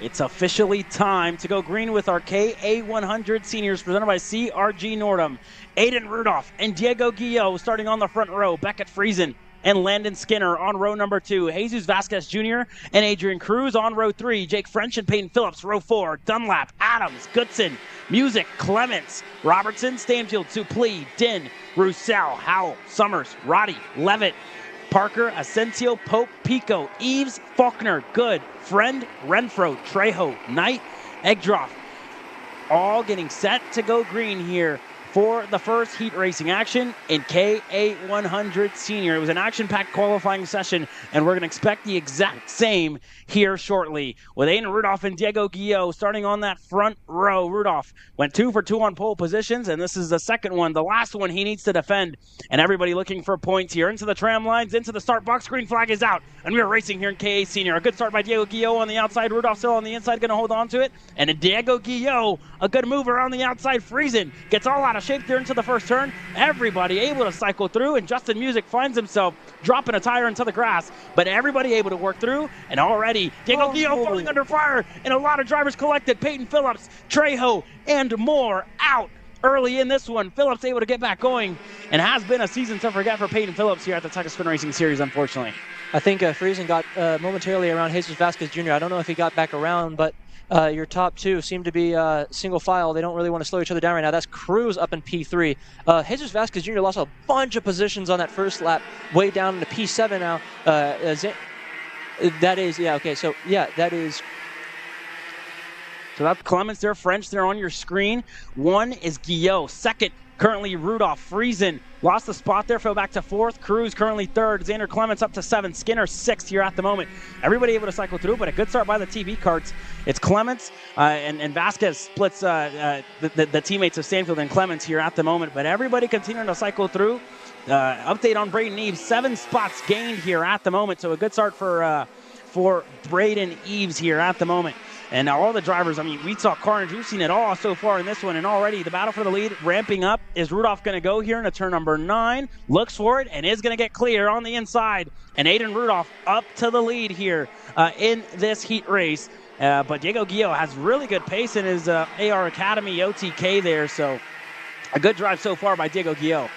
It's officially time to go green with our KA100 seniors presented by CRG Nordum. Aiden Rudolph and Diego Guillot starting on the front row. Beckett Friesen and Landon Skinner on row number 2. Jesus Vasquez Jr. and Adrian Cruz on row 3. Jake French and Peyton Phillips, row 4. Dunlap, Adams, Goodson, Music, Clements, Robertson, Stanfield, Suplee, Din, Roussel, Howell, Summers, Roddy, Levitt, Parker, Asensio, Pope, Pico, Eves, Faulkner, Good, Friend, Renfro, Trejo, Knight, Egdroff, all getting set to go green here for the first heat racing action in KA100 Senior. It was an action-packed qualifying session, and we're going to expect the exact same here shortly. With Aiden Rudolph and Diego Guillot starting on that front row. Rudolph went 2 for 2 on pole positions, and this is the second one, the last one he needs to defend. And everybody looking for points here. Into the tram lines, into the start box. Green flag is out, and we are racing here in KA Senior. A good start by Diego Guillot on the outside. Rudolph still on the inside, going to hold on to it. And Diego Guillot, a good move around the outside. Friesen gets all out of shape there into the first turn. Everybody able to cycle through, and Justin Music finds himself dropping a tire into the grass, but everybody able to work through, and already Diego Guillot falling under fire, and a lot of drivers collected. Peyton Phillips, Trejo, and more out early in this one. Phillips able to get back going, and has been a season to forget for Peyton Phillips here at the Texas Spin Racing Series, unfortunately. I think Friesen got momentarily around Jesus Vasquez Jr. I don't know if he got back around, but your top two seem to be single file. They don't really want to slow each other down right now. That's Cruz up in P3. Jesus Vasquez Jr. lost a bunch of positions on that first lap, way down into P7 now. That is, yeah, okay, so, yeah, that is. So that's Clements there, French there on your screen. 1 is Guillot. 2nd, currently Rudolph. Friesen lost the spot there, fell back to 4th. Cruz currently 3rd. Xander Clements up to 7th. Skinner 6th here at the moment. Everybody able to cycle through, but a good start by the TV Karts. It's Clements and Vasquez splits the teammates of Stanfield and Clements here at the moment, but everybody continuing to cycle through. Update on Braden Eves, 7 spots gained here at the moment, so a good start for Braden Eves here at the moment. And now all the drivers, I mean, we saw carnage. We've seen it all so far in this one. And already the battle for the lead ramping up. Is Rudolph going to go here into turn number 9? Looks for it and is going to get clear on the inside. And Aiden Rudolph up to the lead here in this heat race. But Diego Guillot has really good pace in his AR Academy OTK there. So a good drive so far by Diego Guillot.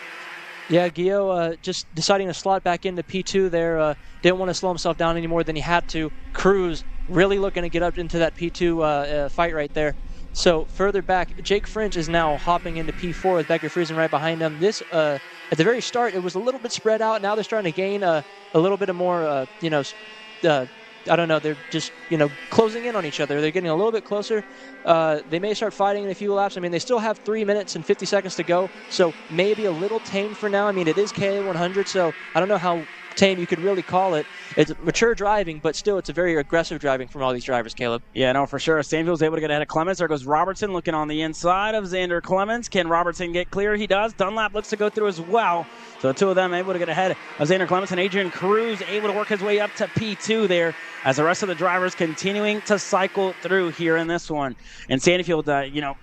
Yeah, Guillot just deciding to slot back into P2 there. Didn't want to slow himself down any more than he had to. Cruz really looking to get up into that P2 fight right there. So further back, Jake French is now hopping into P4 with Becker Friesen right behind him. This, at the very start, it was a little bit spread out. Now they're starting to gain a little bit of more, I don't know, they're just, closing in on each other. They're getting a little bit closer. They may start fighting in a few laps. I mean, they still have 3 minutes and 50 seconds to go, so maybe a little tame for now. I mean, it is KA100, so I don't know how tame you could really call it. It's mature driving, but still it's a very aggressive driving from all these drivers, Caleb. Yeah, no, for sure. Stanfield's able to get ahead of Clements. There goes Robertson looking on the inside of Xander Clements. Can Robertson get clear? He does. Dunlap looks to go through as well. So the two of them able to get ahead of Xander Clements, and Adrian Cruz able to work his way up to P2 there as the rest of the drivers continuing to cycle through here in this one. And Stanfield,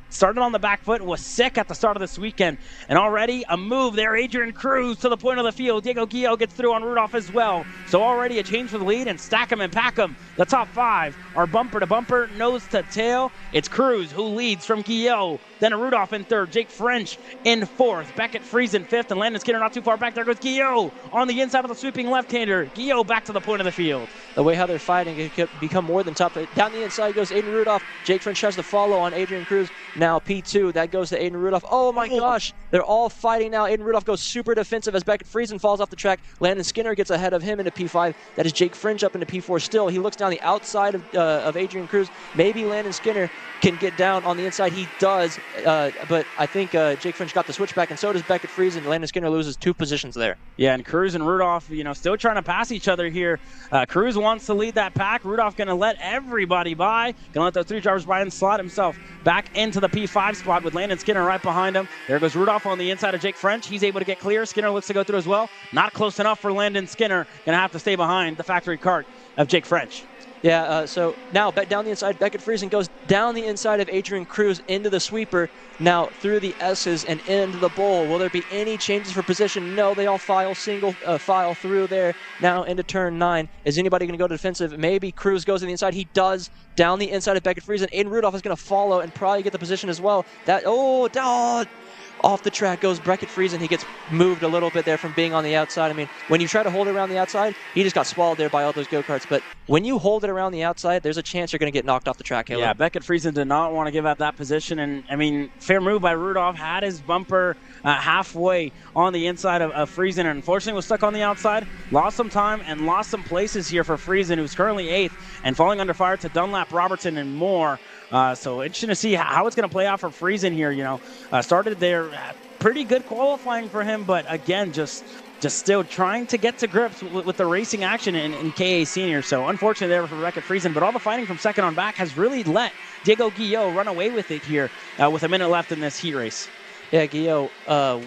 started on the back foot, was sick at the start of this weekend, and already a move there. Adrian Cruz to the point of the field. Diego Guillot gets through on Rudolph as well. So already a change for the lead, and stack them and pack them. The top five are bumper to bumper, nose to tail. It's Cruz who leads from Guillot, then Rudolph in third, Jake French in fourth, Beckett Friesen fifth, and Landon Skinner not too far back. There goes Guillot on the inside of the sweeping left-hander. Guillot back to the point of the field. The way how they're fighting, it could become more than tough. Down the inside goes Aiden Rudolph. Jake French tries to follow on Adrian Cruz. Now P2, that goes to Aiden Rudolph. Oh my gosh, they're all fighting now. Aiden Rudolph goes super defensive as Beckett Friesen falls off the track. Landon Skinner gets ahead of him into P5. That is Jake French up into P4 still. He looks down the outside of Adrian Cruz. Maybe Landon Skinner can get down on the inside. He does, but I think Jake French got the switchback, and so does Beckett Friesen. Landon Skinner loses 2 positions there. Yeah, and Cruz and Rudolph, still trying to pass each other here. Cruz wants to lead that pack. Rudolph going to let everybody by. Going to let those 3 drivers by and slot himself back into the P5 spot with Landon Skinner right behind him. There goes Rudolph on the inside of Jake French. He's able to get clear. Skinner looks to go through as well. Not close enough for Landon Skinner. Going to have to stay behind the factory cart of Jake French. Yeah, so now down the inside, Beckett Friesen goes down the inside of Adrian Cruz into the sweeper, now through the S's and into the bowl. Will there be any changes for position? No, they all single file through there, now into turn 9. Is anybody going to go to defensive? Maybe Cruz goes to the inside. He does, down the inside of Beckett Friesen. Aiden Rudolph is going to follow and probably get the position as well. Off the track goes Beckett Friesen. He gets moved a little bit there from being on the outside. I mean, when you try to hold it around the outside, he just got swallowed there by all those go-karts. But when you hold it around the outside, there's a chance you're going to get knocked off the track, Caleb. Yeah, Beckett Friesen did not want to give up that position. And, I mean, fair move by Rudolph. Had his bumper halfway on the inside of Friesen, and unfortunately was stuck on the outside. Lost some time and lost some places here for Friesen, who's currently 8th and falling under fire to Dunlap, Robertson, and more. So interesting to see how it's going to play out for Friesen here. Started there, pretty good qualifying for him, but again, just still trying to get to grips with the racing action in KA Senior. So unfortunately there for Beckett Friesen, but all the fighting from second on back has really let Diego Guillot run away with it here with a minute left in this heat race. Yeah, Guillot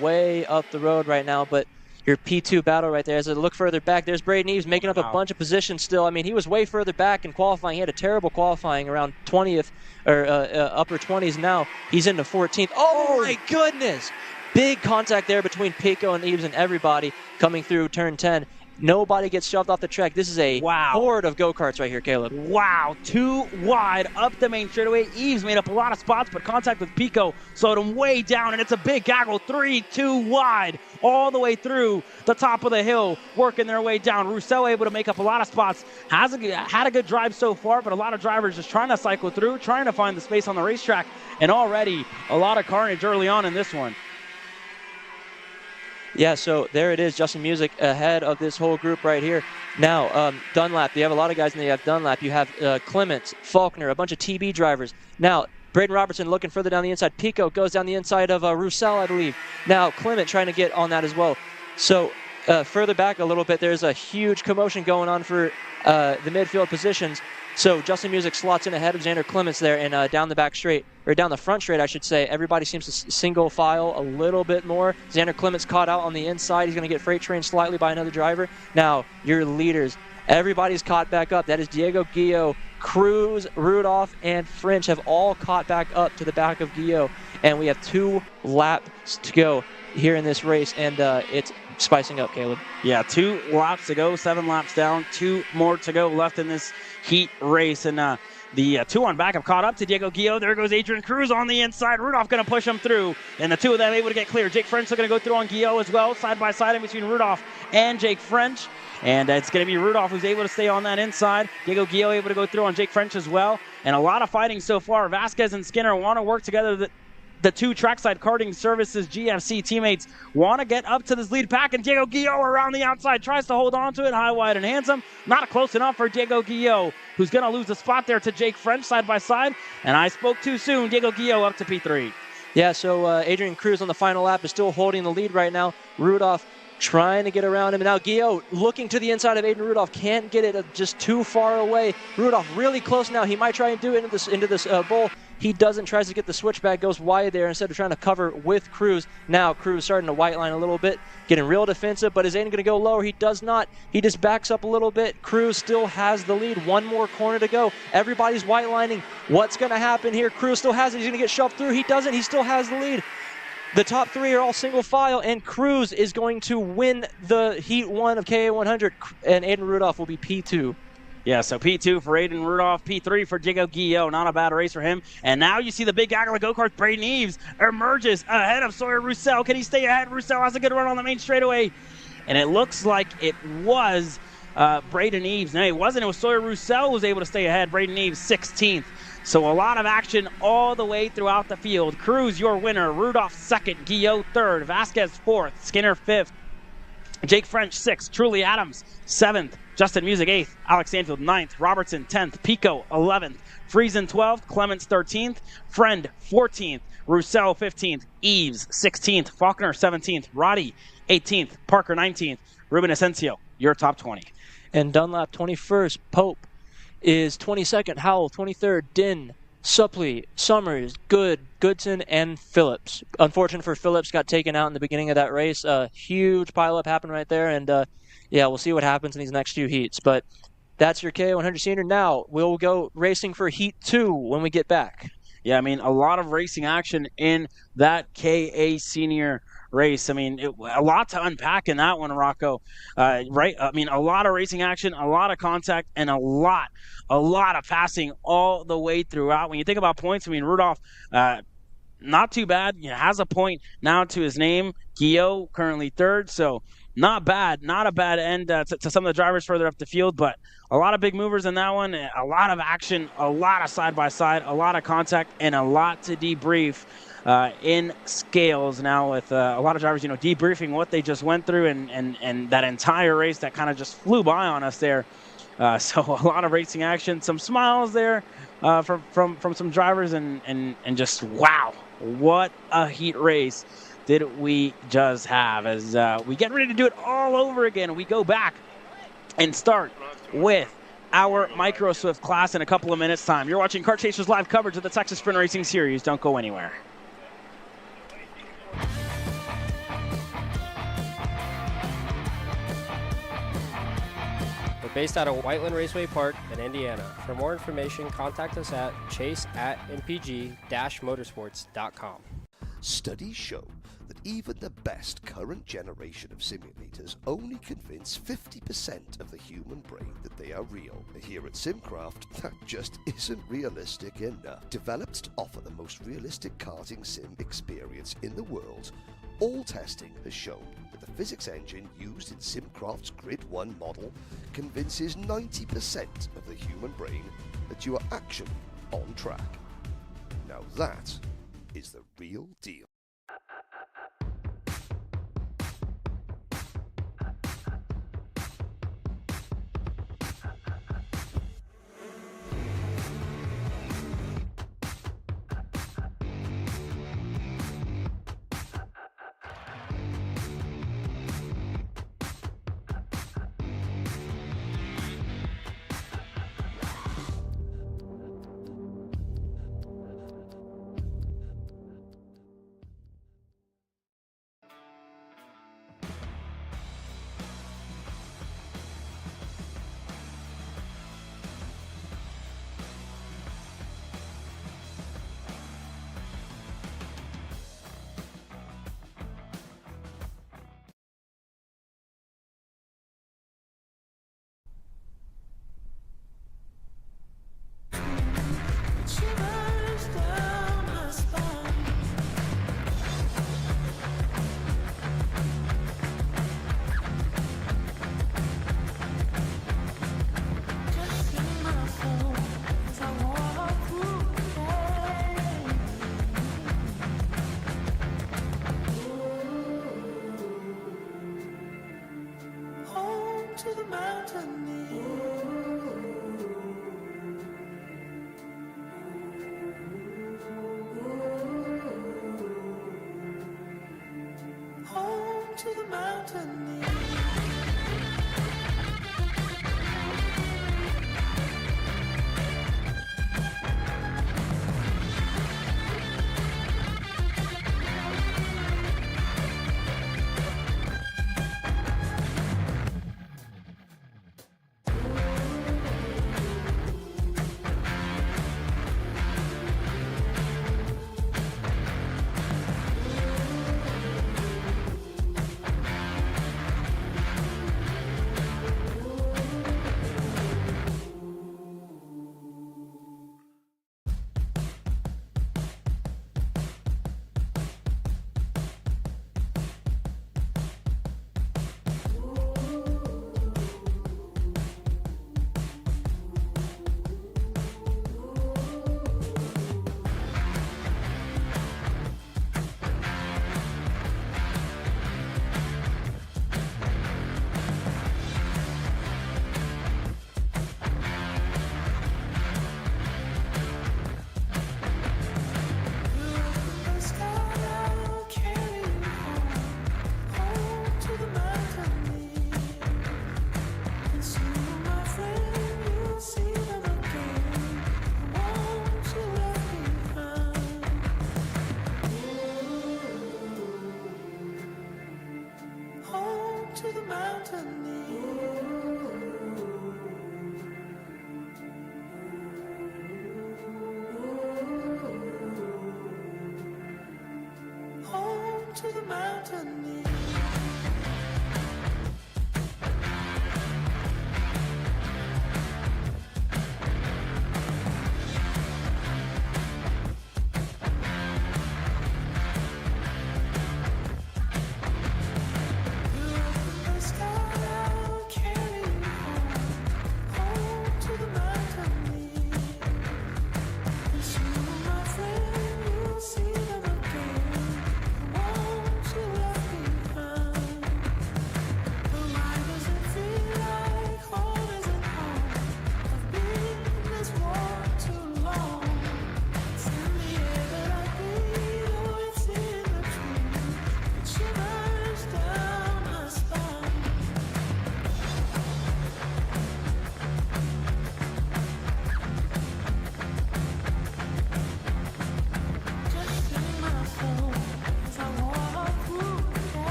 way up the road right now, but your P2 battle right there. As I look further back, there's Braden Eves making up a bunch of positions still. I mean, he was way further back in qualifying. He had a terrible qualifying around 20th or upper 20s. Now he's into 14th. Oh my goodness! Big contact there between Pico and Eves and everybody coming through turn 10. Nobody gets shoved off the track. This is a horde of go-karts right here, Caleb. Wow, 2 wide up the main straightaway. Eves made up a lot of spots, but contact with Pico slowed him way down, and it's a big gaggle. 3-2 wide all the way through the top of the hill, working their way down. Roussel able to make up a lot of spots. Had a good drive so far, but a lot of drivers just trying to cycle through, trying to find the space on the racetrack, and already a lot of carnage early on in this one. Yeah, so there it is, Justin Music ahead of this whole group right here. Now, Dunlap, you have a lot of guys in there. You have Dunlap, you have Clements, Faulkner, a bunch of TB drivers. Now, Braden Robertson looking further down the inside. Pico goes down the inside of Roussel, I believe. Now, Clement trying to get on that as well. So, further back a little bit, there's a huge commotion going on for the midfield positions. So Justin Music slots in ahead of Xander Clements there, and down the back straight, or down the front straight, I should say. Everybody seems to single file a little bit more. Xander Clements caught out on the inside. He's going to get freight trained slightly by another driver. Now, your leaders, everybody's caught back up. That is Diego Guillot, Cruz, Rudolph, and French have all caught back up to the back of Guillot. And we have 2 laps to go here in this race, and it's spicing up, Caleb. Yeah, 2 laps to go, 7 laps down, 2 more to go left in this heat race. And The 2-1 backup caught up to Diego Guillot. There goes Adrian Cruz on the inside. Rudolph going to push him through, and the two of them able to get clear. Jake French going to go through on Guillot as well, side by side in between Rudolph and Jake French. And it's going to be Rudolph who's able to stay on that inside. Diego Guillot able to go through on Jake French as well. And a lot of fighting so far. Vasquez and Skinner want to work together. The two Trackside Karting Services GFC teammates want to get up to this lead pack, and Diego Guillot around the outside tries to hold on to it, high, wide, and handsome. Not close enough for Diego Guillot, who's going to lose the spot there to Jake French side by side. And I spoke too soon. Diego Guillot up to P3. Yeah, so Adrian Cruz on the final lap is still holding the lead right now. Rudolph trying to get around him. And now Guillot looking to the inside of Adrian Rudolph. Can't get it, just too far away. Rudolph really close now. He might try and do it into this bowl. He doesn't, tries to get the switchback, goes wide there instead of trying to cover with Cruz. Now Cruz starting to white line a little bit, getting real defensive, but is Aiden going to go lower? He does not. He just backs up a little bit. Cruz still has the lead. One more corner to go. Everybody's white lining. What's going to happen here? Cruz still has it. He's going to get shoved through. He doesn't. He still has the lead. The top three are all single file, and Cruz is going to win the Heat 1 of KA100, and Aiden Rudolph will be P2. Yeah, so P2 for Aiden Rudolph, P3 for Diego Guillot. Not a bad race for him. And now you see the big gaggle of go-karts. Braden Eves emerges ahead of Sawyer Roussel. Can he stay ahead? Roussel has a good run on the main straightaway. And it looks like it was Braden Eves. No, it wasn't. It was Sawyer Roussel who was able to stay ahead. Braden Eves, 16th. So a lot of action all the way throughout the field. Cruz, your winner. Rudolph, second. Guillot, third. Vasquez, fourth. Skinner, fifth. Jake French, 6th. Truly Adams, 7th. Justin Music, 8th. Alex Stanfield, 9th. Robertson, 10th. Pico, 11th. Friesen, 12th. Clements, 13th. Friend, 14th. Roussel, 15th. Eves, 16th. Faulkner, 17th. Roddy, 18th. Parker, 19th. Ruben Asensio, your top 20. And Dunlap, 21st. Pope is 22nd. Howell, 23rd. Din, Suppley, Summers, Good, Goodson, and Phillips. Unfortunate for Phillips, got taken out in the beginning of that race. A huge pileup happened right there, and yeah, we'll see what happens in these next few heats. But that's your KA100 Senior. Now we'll go racing for Heat 2 when we get back. Yeah, I mean, a lot of racing action in that KA Senior race. I mean, a lot to unpack in that one, Rocco. Right? I mean, a lot of racing action, a lot of contact, and a lot of passing all the way throughout. When you think about points, I mean, Rudolph, not too bad. Has a point now to his name. Guillot currently third, so not bad. Not a bad end to some of the drivers further up the field, but a lot of big movers in that one, a lot of action, a lot of side-by-side, a lot of contact, and a lot to debrief in scales now with a lot of drivers, debriefing what they just went through and that entire race that kind of just flew by on us there. So a lot of racing action, some smiles there from some drivers, and just wow, what a heat race did we just have. As we get ready to do it all over again, we go back and start with our Micro Swift class in a couple of minutes' time. You're watching Kart Chasers live coverage of the Texas Sprint Racing Series. Don't go anywhere. We're based out of Whiteland Raceway Park in Indiana. For more information, contact us at chase@mpg-motorsports.com. Studies show that even the best current generation of simulators only convince 50% of the human brain that they are real. Here at SimCraft, that just isn't realistic enough. Developed to offer the most realistic karting sim experience in the world, all testing has shown that the physics engine used in SimCraft's Grid 1 model convinces 90% of the human brain that you are actually on track. Now that is the real deal.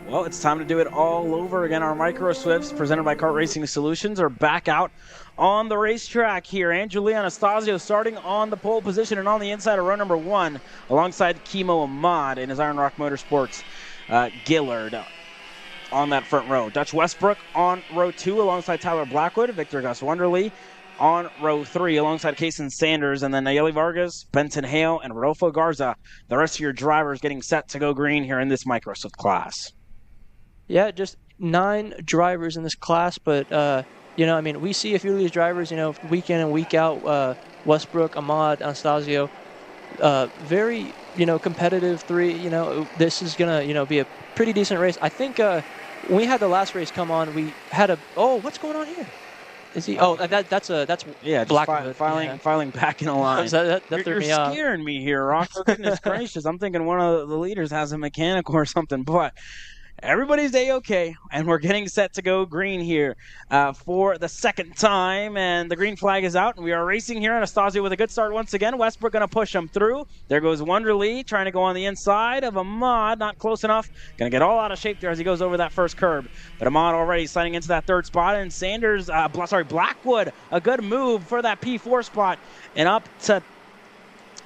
Well, it's time to do it all over again. Our Micro Swifts, presented by Kart Racing Solutions, are back out on the racetrack here. Angelia Anastasio starting on the pole position and on the inside of row number 1, alongside Kimo Ahmad in his Iron Rock Motorsports Gillard. on that front row. Dutch Westbrook on row 2 alongside Tyler Blackwood, Victor Gus Wonderly on row 3 alongside Kason Sanders, and then Nayeli Vargas, Benton Hale, and Rodolfo Garza. The rest of your drivers getting set to go green here in this Microsoft class. Yeah, just 9 drivers in this class, but, I mean, we see a few of these drivers, week in and week out, Westbrook, Ahmad, Anastasio, very, competitive 3, this is going to, be a pretty decent race. I think when we had the last race come on, we had what's going on here? Is he? Oh, that's Blackwood. Filing back in a line. that You're scaring me here, Rocco. Goodness gracious. I'm thinking one of the leaders has a mechanical or something, but everybody's A-okay, and we're getting set to go green here for the second time, and the green flag is out, and we are racing here. Anastasio with a good start once again. Westbrook going to push him through. There goes Wonderly trying to go on the inside of Ahmad, not close enough. Going to get all out of shape there as he goes over that first curb. But Ahmad already sliding into that 3rd spot, and Sanders, Blackwood, a good move for that P4 spot, and up to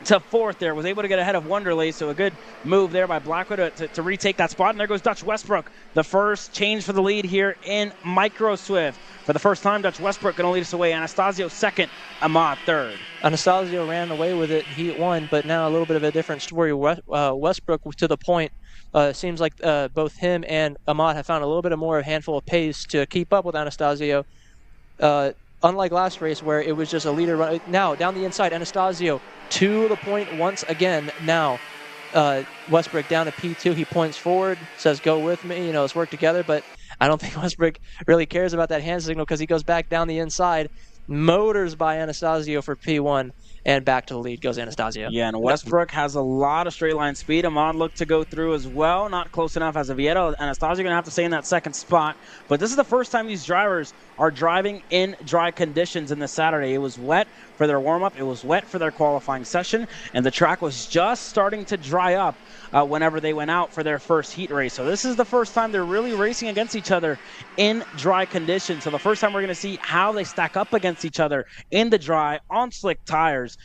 4th there, was able to get ahead of Wonderly, so a good move there by Blackwood to retake that spot. And there goes Dutch Westbrook, the first change for the lead here in Micro Swift. For the first time, Dutch Westbrook going to lead us away. Anastasio 2nd, Ahmad 3rd. Anastasio ran away with it, he won, but now a little bit of a different story. Westbrook, to the point, seems like both him and Ahmad have found a little bit of more handful of pace to keep up with Anastasio. Unlike last race where it was just a leader run. Now, down the inside, Anastasio to the point once again. Now, Westbrook down to P2. He points forward, says, go with me. Let's work together. But I don't think Westbrook really cares about that hand signal because he goes back down the inside. Motors by Anastasio for P1. And back to the lead goes Anastasio. Yeah, and Westbrook has a lot of straight line speed. Ahmad looked to go through as well. Not close enough as of yet. Anastasio going to have to stay in that 2nd spot. But this is the first time these drivers are driving in dry conditions in this Saturday. It was wet for their warm-up. It was wet for their qualifying session. And the track was just starting to dry up whenever they went out for their first heat race. So this is the first time they're really racing against each other in dry conditions. So the first time we're going to see how they stack up against each other in the dry on slick tires.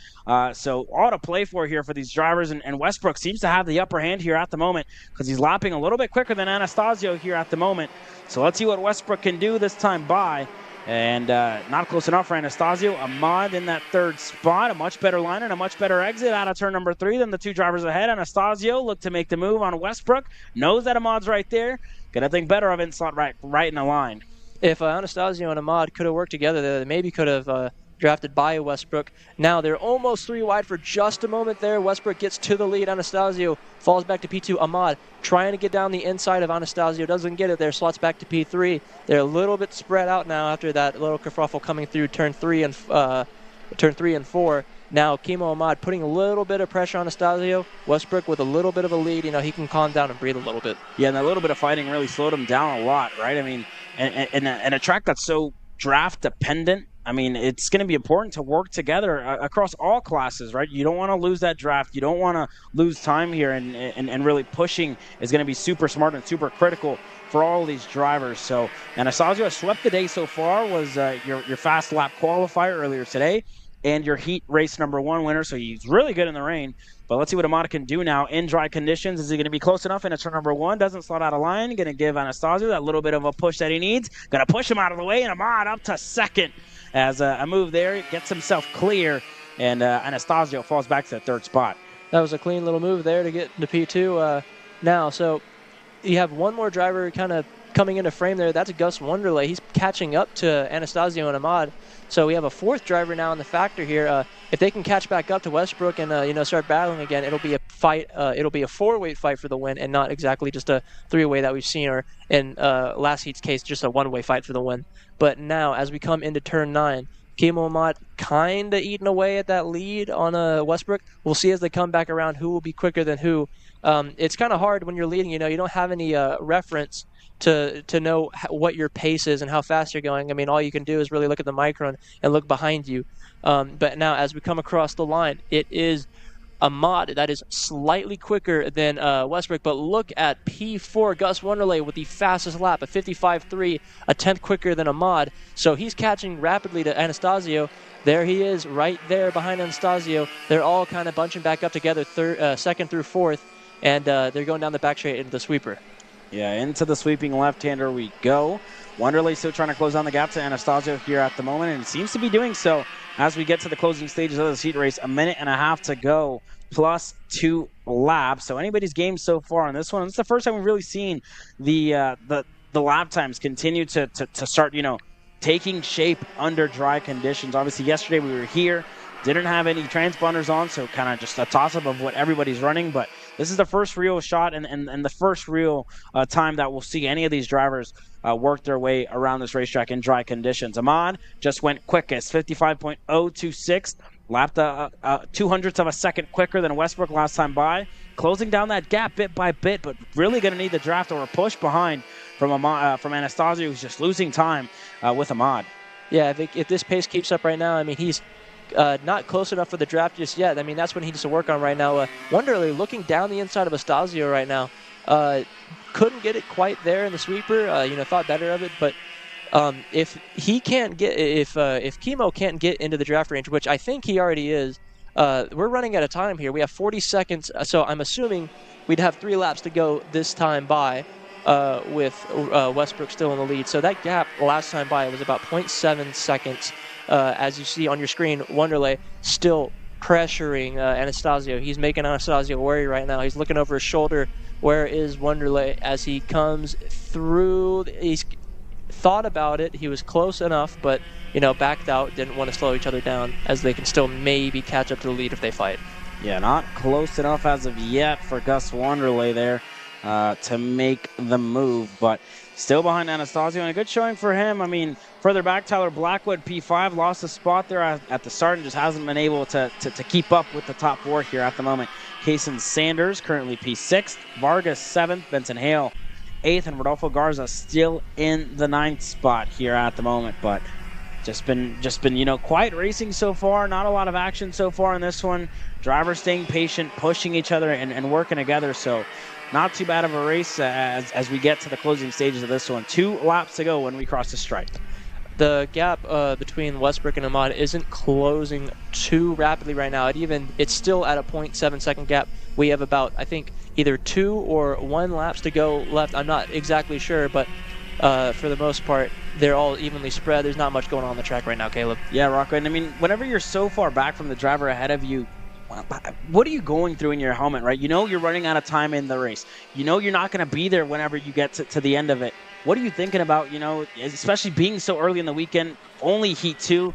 So all to play for here for these drivers, and Westbrook seems to have the upper hand here at the moment because he's lapping a little bit quicker than Anastasio here at the moment. So let's see what Westbrook can do this time by. And not close enough for Anastasio. Ahmad in that 3rd spot, a much better line and a much better exit out of turn number 3 than the 2 drivers ahead. Anastasio looked to make the move on Westbrook, knows that Ahmad's right there, gonna think better of it and slot right in the line. If Anastasio and Ahmad could have worked together, they maybe could have drafted by Westbrook. Now they're almost 3 wide for just a moment there. Westbrook gets to the lead. Anastasio falls back to P2. Ahmad trying to get down the inside of Anastasio. Doesn't get it there. Slots back to P3. They're a little bit spread out now after that little kerfuffle coming through turn 3 and 4. Now Kimo Ahmad putting a little bit of pressure on Anastasio. Westbrook with a little bit of a lead. He can calm down and breathe a little bit. Yeah, and that little bit of fighting really slowed him down a lot, right? I mean, and a track that's so draft dependent. I mean, it's going to be important to work together across all classes, right? You don't want to lose that draft. You don't want to lose time here, and really pushing is going to be super smart and super critical for all of these drivers. So Anastasio has swept the day so far, was your fast lap qualifier earlier today, and your heat race number 1 winner. So he's really good in the rain. But let's see what Ahmad can do now in dry conditions. Is he going to be close enough into turn number 1? Doesn't slot out of line. Going to give Anastasio that little bit of a push that he needs. Going to push him out of the way, and Ahmad up to 2nd. As a move there, gets himself clear, and Anastasio falls back to the 3rd spot. That was a clean little move there to get to P2 now. So you have one more driver kind of coming into frame there. That's Gus Wonderley. He's catching up to Anastasio and Ahmad. So we have a 4th driver now in the factor here. If they can catch back up to Westbrook and start battling again, it'll be a fight. It'll be a 4-way fight for the win, and not exactly just a 3-way that we've seen, or in last heat's case, just a 1-way fight for the win. But now, as we come into turn 9, Kimo Ahmad kind of eating away at that lead on Westbrook. We'll see as they come back around who will be quicker than who. It's kind of hard when you're leading. You don't have any reference to know what your pace is and how fast you're going. I mean, all you can do is really look at the micron and look behind you. But now, as we come across the line, it is Ahmad that is slightly quicker than Westbrook. But look at P4 Gus Wonderley with the fastest lap, a 55.3, a 10th quicker than Ahmad. So he's catching rapidly to Anastasio. There he is, right there behind Anastasio. They're all kind of bunching back up together, 2nd through 4th, and they're going down the back straight into the sweeper. Yeah, into the sweeping left-hander we go. Wanderlei still trying to close on the gap to Anastasio here at the moment, and it seems to be doing so as we get to the closing stages of this heat race. A minute and a half to go, plus 2 laps. So anybody's game so far on this one. It's the first time we've really seen the lap times continue to start, taking shape under dry conditions. Obviously, yesterday we were here, didn't have any transponders on, so kind of just a toss-up of what everybody's running. But this is the first real shot and the first real time that we'll see any of these drivers work their way around this racetrack in dry conditions. Ahmad just went quickest, 55.026, lapped 2/100ths of a second quicker than Westbrook last time by, closing down that gap bit by bit, but really going to need the draft or a push behind from Anastasio, who's just losing time with Ahmad. Yeah, if this pace keeps up right now, I mean, he's not close enough for the draft just yet. I mean, that's what he needs to work on right now. Wanderlei looking down the inside of Anastasio right now. Couldn't get it quite there in the sweeper. Thought better of it, but if he can't get, if Chemo can't get into the draft range, which I think he already is, we're running out of time here. We have 40 seconds, so I'm assuming we'd have 3 laps to go this time by, with Westbrook still in the lead. So that gap last time by was about 0.7 seconds. As you see on your screen, Wanderlei still pressuring Anastasio. He's making Anastasio worry right now. He's looking over his shoulder. Where is Wanderlei as he comes through? He's thought about it. He was close enough, but backed out. Didn't want to slow each other down, as they can still maybe catch up to the lead if they fight. Yeah, not close enough as of yet for Gus Wanderlei there to make the move, but still behind Anastasio, and a good showing for him. I mean, further back, Tyler Blackwood, P5, lost a spot there at the start and just hasn't been able to keep up with the top 4 here at the moment. Kason Sanders, currently P6th, Vargas 7th, Benson Hale 8th, and Rodolfo Garza still in the 9th spot here at the moment, but just been quiet racing so far. Not a lot of action so far in this one. Drivers staying patient, pushing each other and working together, so not too bad of a race as we get to the closing stages of this one. 2 laps to go when we cross the stripe. The gap between Westbrook and Ahmad isn't closing too rapidly right now. It's still at a 0.7 second gap. We have about, I think, either 2 or 1 laps to go left. I'm not exactly sure, but for the most part, they're all evenly spread. There's not much going on the track right now, Caleb. Yeah, Rocco. And I mean, whenever you're so far back from the driver ahead of you, what are you going through in your helmet, right? You're running out of time in the race. You're not going to be there whenever you get to the end of it. What are you thinking about, especially being so early in the weekend, only Heat 2?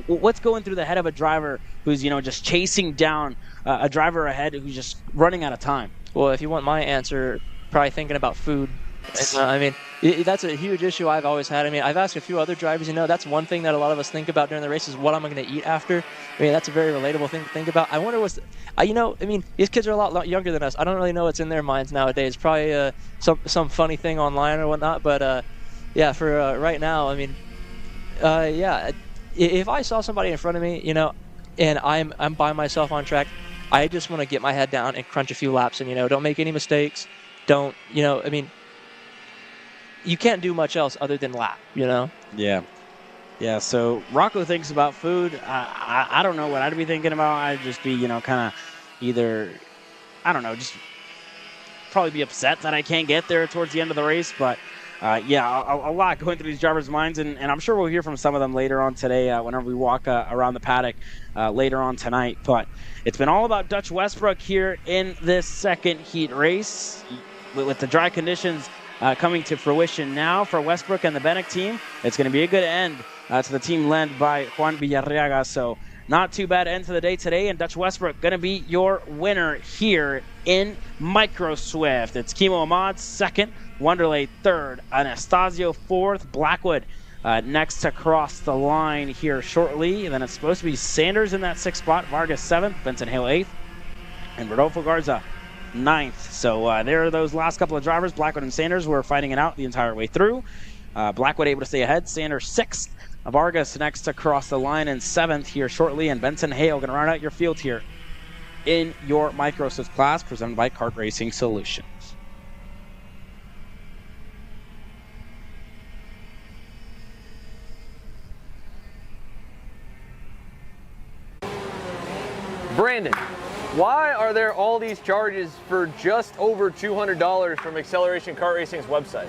What's going through the head of a driver who's, just chasing down a driver ahead who's just running out of time? Well, if you want my answer, probably thinking about food. That's a huge issue I've always had. I've asked a few other drivers, that's one thing that a lot of us think about during the race is what am I going to eat after. That's a very relatable thing to think about. I wonder these kids are a lot younger than us. I don't really know what's in their minds nowadays. Probably some funny thing online or whatnot. But for right now, if I saw somebody in front of me, and I'm by myself on track, I just want to get my head down and crunch a few laps and, don't make any mistakes. Don't, you can't do much else other than lap, Yeah, so Rocco thinks about food. I don't know what I'd be thinking about. I'd just be, kind of either, I don't know, just probably be upset that I can't get there towards the end of the race. But, a lot going through these drivers' minds, and I'm sure we'll hear from some of them later on today whenever we walk around the paddock later on tonight. But it's been all about Dutch Westbrook here in this second heat race with the dry conditions coming to fruition now for Westbrook and the Benek team. It's going to be a good end to the team led by Juan Villarreaga. So not too bad end to the day today, and Dutch Westbrook going to be your winner here in Micro Swift. It's Kimo Ahmad second, Wanderlei third, Anastasio fourth, Blackwood next to cross the line here shortly. And then it's supposed to be Sanders in that 6th spot, Vargas 7th, Benson Hale 8th, and Rodolfo Garza 9th. So there are those last couple of drivers. Blackwood and Sanders were fighting it out the entire way through. Blackwood able to stay ahead. Sanders 6th. Vargas next to cross the line in 7th here shortly. And Benson Hale going to round out your field here in your Micro Swift class presented by Kart Racing Solutions. Brandon, Why are there all these charges for just over $200 from Acceleration Kart Racing's website?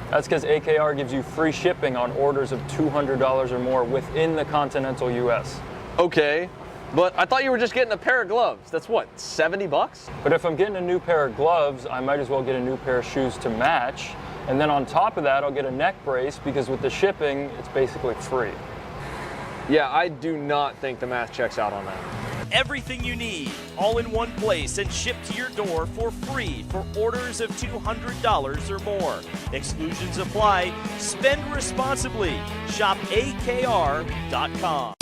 That's because AKR gives you free shipping on orders of $200 or more within the continental US. Okay, but I thought you were just getting a pair of gloves. That's what, 70 bucks? But if I'm getting a new pair of gloves, I might as well get a new pair of shoes to match. And then on top of that, I'll get a neck brace because with the shipping, it's basically free. Yeah, I do not think the math checks out on that. Everything you need, all in one place and shipped to your door for free for orders of $200 or more. Exclusions apply. Spend responsibly. Shop AKR.com.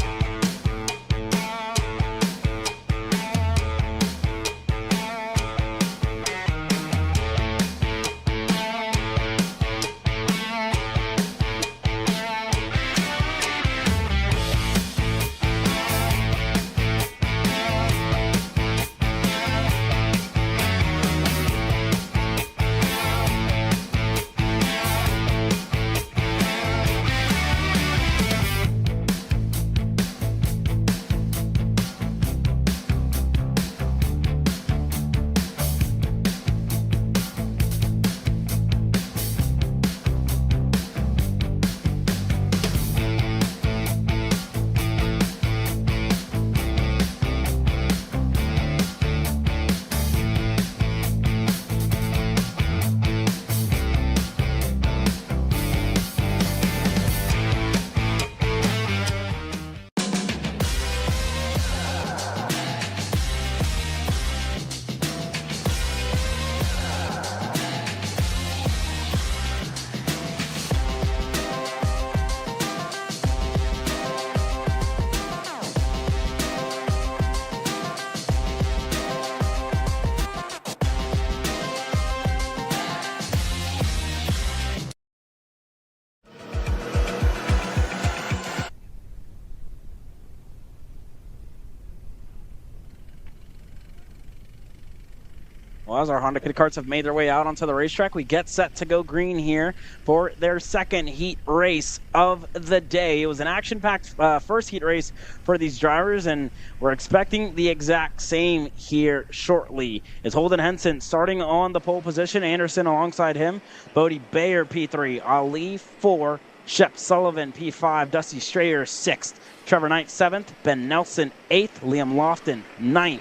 Well, as our Honda Kid Karts have made their way out onto the racetrack, we get set to go green here for their second heat race of the day. It was an action-packed first heat race for these drivers, and we're expecting the exact same here shortly. It's Holden Henson starting on the pole position, Anderson alongside him, Bodie Bayer P3, Ali 4, Shep Sullivan P5, Dusty Strayer 6th, Trevor Knight 7th, Ben Nelson 8th, Liam Lofton 9th.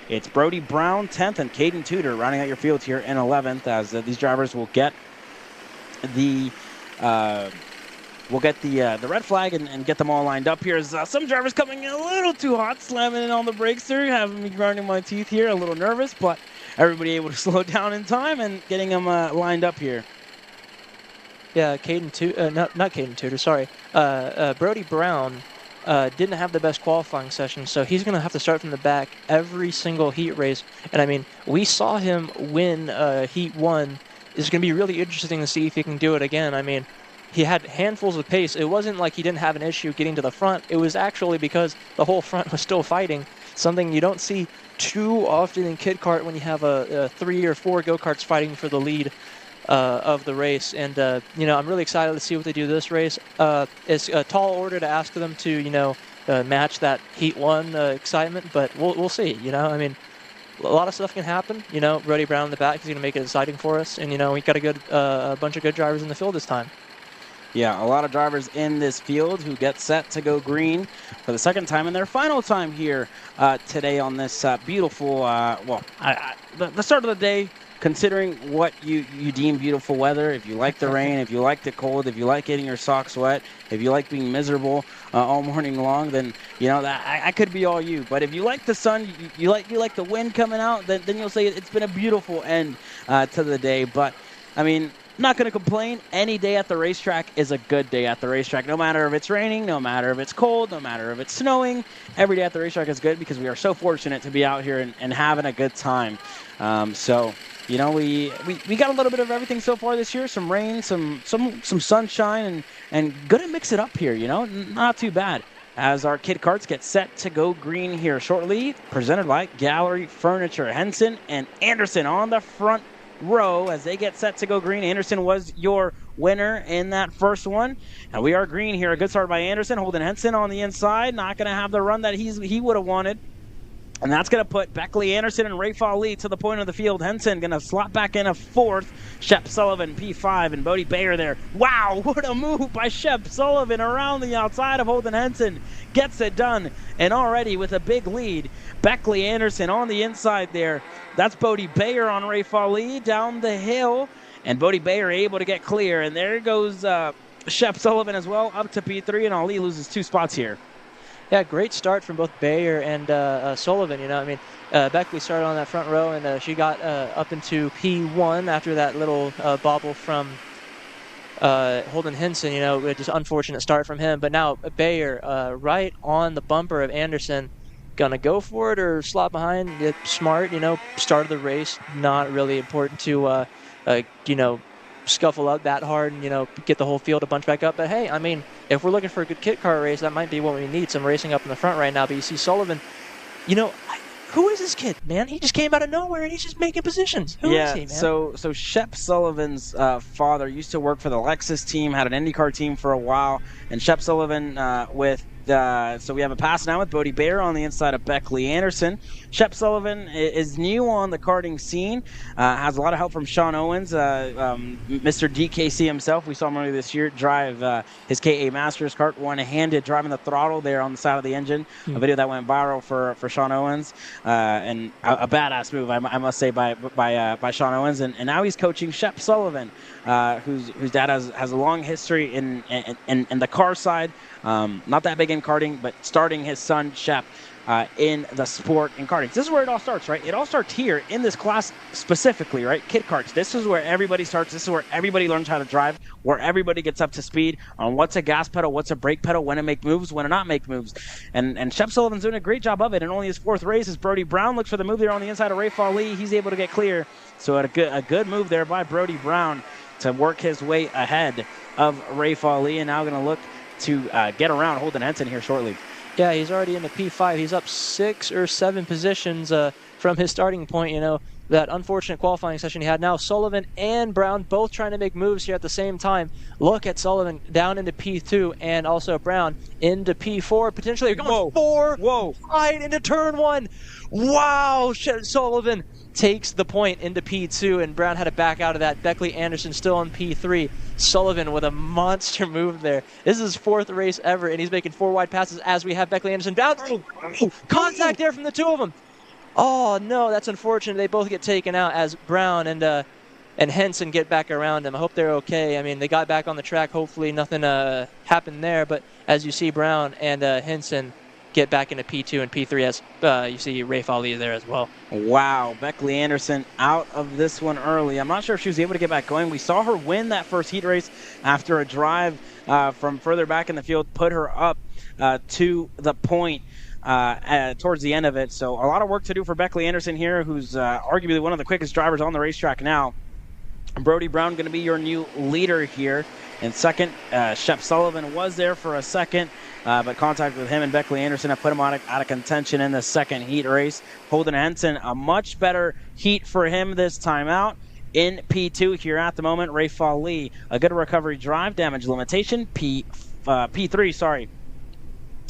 It's Brody Brown 10th and Caden Tudor rounding out your field here in 11th, as these drivers will get the red flag and get them all lined up here. As some drivers coming in a little too hot, slamming in on the brakes there, having me grinding my teeth here, a little nervous, but everybody able to slow down in time and getting them lined up here. Yeah, Caden Tudor, not Caden Tudor, sorry. Brody Brown didn't have the best qualifying session, so he's going to have to start from the back every single heat race. And I mean, we saw him win Heat 1. It's going to be really interesting to see if he can do it again. I mean, he had handfuls of pace. It wasn't like he didn't have an issue getting to the front. It was actually because the whole front was still fighting, something you don't see too often in Kid Kart when you have a 3 or 4 go-karts fighting for the lead of the race. And you know, I'm really excited to see what they do this race. It's a tall order to ask them to, you know, match that Heat 1 excitement, but we'll see. You know, I mean, a lot of stuff can happen. You know, Brody Brown in the back is going to make it exciting for us, and you know, we got a bunch of good drivers in the field this time. Yeah, a lot of drivers in this field who get set to go green for the second time and their final time here today on this beautiful, the start of the day, considering what you deem beautiful weather. If you like the rain, if you like the cold, if you like getting your socks wet, if you like being miserable all morning long, then you know that I could be all you. But if you like the sun, you like the wind coming out, then you'll say it's been a beautiful end to the day. But I mean, not going to complain. Any day at the racetrack is a good day at the racetrack. No matter if it's raining, no matter if it's cold, no matter if it's snowing, every day at the racetrack is good because we are so fortunate to be out here and having a good time. So, you know, we got a little bit of everything so far this year. Some rain, some sunshine, and gonna mix it up here, you know, not too bad. As our Kid Karts get set to go green here shortly, presented by Gallery Furniture. Henson and Anderson on the front row as they get set to go green. Anderson was your winner in that first one, and we are green here. A good start by Anderson, holding Henson on the inside, not going to have the run that he would have wanted. And that's going to put Beckley Anderson and Rafe Ali to the point of the field. Henson going to slot back in a fourth. Shep Sullivan, P5, and Bodie Bayer there. Wow, what a move by Shep Sullivan around the outside of Holden Henson. Gets it done. And already with a big lead, Beckley Anderson on the inside there. That's Bodie Bayer on Rafe Ali down the hill. And Bodie Bayer able to get clear. And there goes Shep Sullivan as well up to P3. And Ali loses 2 spots here. Yeah, great start from both Bayer and Sullivan. You know, I mean, Beckley started on that front row, and she got up into P1 after that little bobble from Holden Henson. You know, just unfortunate start from him. But now Bayer right on the bumper of Anderson. Gonna go for it or slot behind? Smart, you know, start of the race. Not really important to, you know, scuffle up that hard and, you know, get the whole field to bunch back up. But hey, I mean, if we're looking for a good kit car race, that might be what we need, some racing up in the front right now. But you see Sullivan, you know, who is this kid, man? He just came out of nowhere and he's just making positions. Who is he, man? So Shep Sullivan's father used to work for the Lexus team, had an IndyCar team for a while, and Shep Sullivan so we have a pass now with Bodie Bayer on the inside of Beckley Anderson. Shep Sullivan is new on the karting scene, has a lot of help from Sean Owens, Mr. DKC himself. We saw him earlier this year drive his KA100 Masters kart one-handed, driving the throttle there on the side of the engine. A video that went viral for Sean Owens, and a badass move, I must say, by Sean Owens. And now he's coaching Shep Sullivan, whose dad has a long history in the car side. Not that big in karting, but starting his son Shep in the sport in karting. This is where it all starts, right? It all starts here in this class specifically, right? Kit karts. This is where everybody starts. This is where everybody learns how to drive, where everybody gets up to speed on what's a gas pedal, what's a brake pedal, when to make moves, when to not make moves. And Shep Sullivan's doing a great job of it. And only his 4th race is Brody Brown looks for the move there on the inside of Rafe Ali. He's able to get clear. So a good move there by Brody Brown to work his way ahead of Rafe Ali. And now going to look to get around Holden Henson here shortly. Yeah, he's already in the P5. He's up 6 or 7 positions from his starting point. You know, that unfortunate qualifying session he had. Now Sullivan and Brown both trying to make moves here at the same time. Look at Sullivan down into P2 and also Brown into P4. Potentially going 4 right into turn 1. Wow, Sullivan takes the point into P2, and Brown had to back out of that. Beckley Anderson still on P3. Sullivan with a monster move there. This is his 4th race ever, and he's making 4 wide passes as we have Beckley Anderson down. Contact there from the 2 of them. Oh, no, that's unfortunate. They both get taken out as Brown and Henson get back around him. I hope they're okay. I mean, they got back on the track. Hopefully nothing happened there, but as you see, Brown and Henson get back into P2 and P3 as you see Rafe Ali there as well. Wow, Beckley Anderson out of this one early. I'm not sure if she was able to get back going. We saw her win that first heat race after a drive from further back in the field, put her up to the point towards the end of it. So a lot of work to do for Beckley Anderson here, who's arguably one of the quickest drivers on the racetrack now. Brody Brown going to be your new leader here. In second, Shep Sullivan was there for a second, but contact with him and Beckley Anderson have put him out of contention in the second heat race. Holden Henson, a much better heat for him this time out. In P2 here at the moment, Rafe Ali, a good recovery drive, damage limitation, P3, sorry.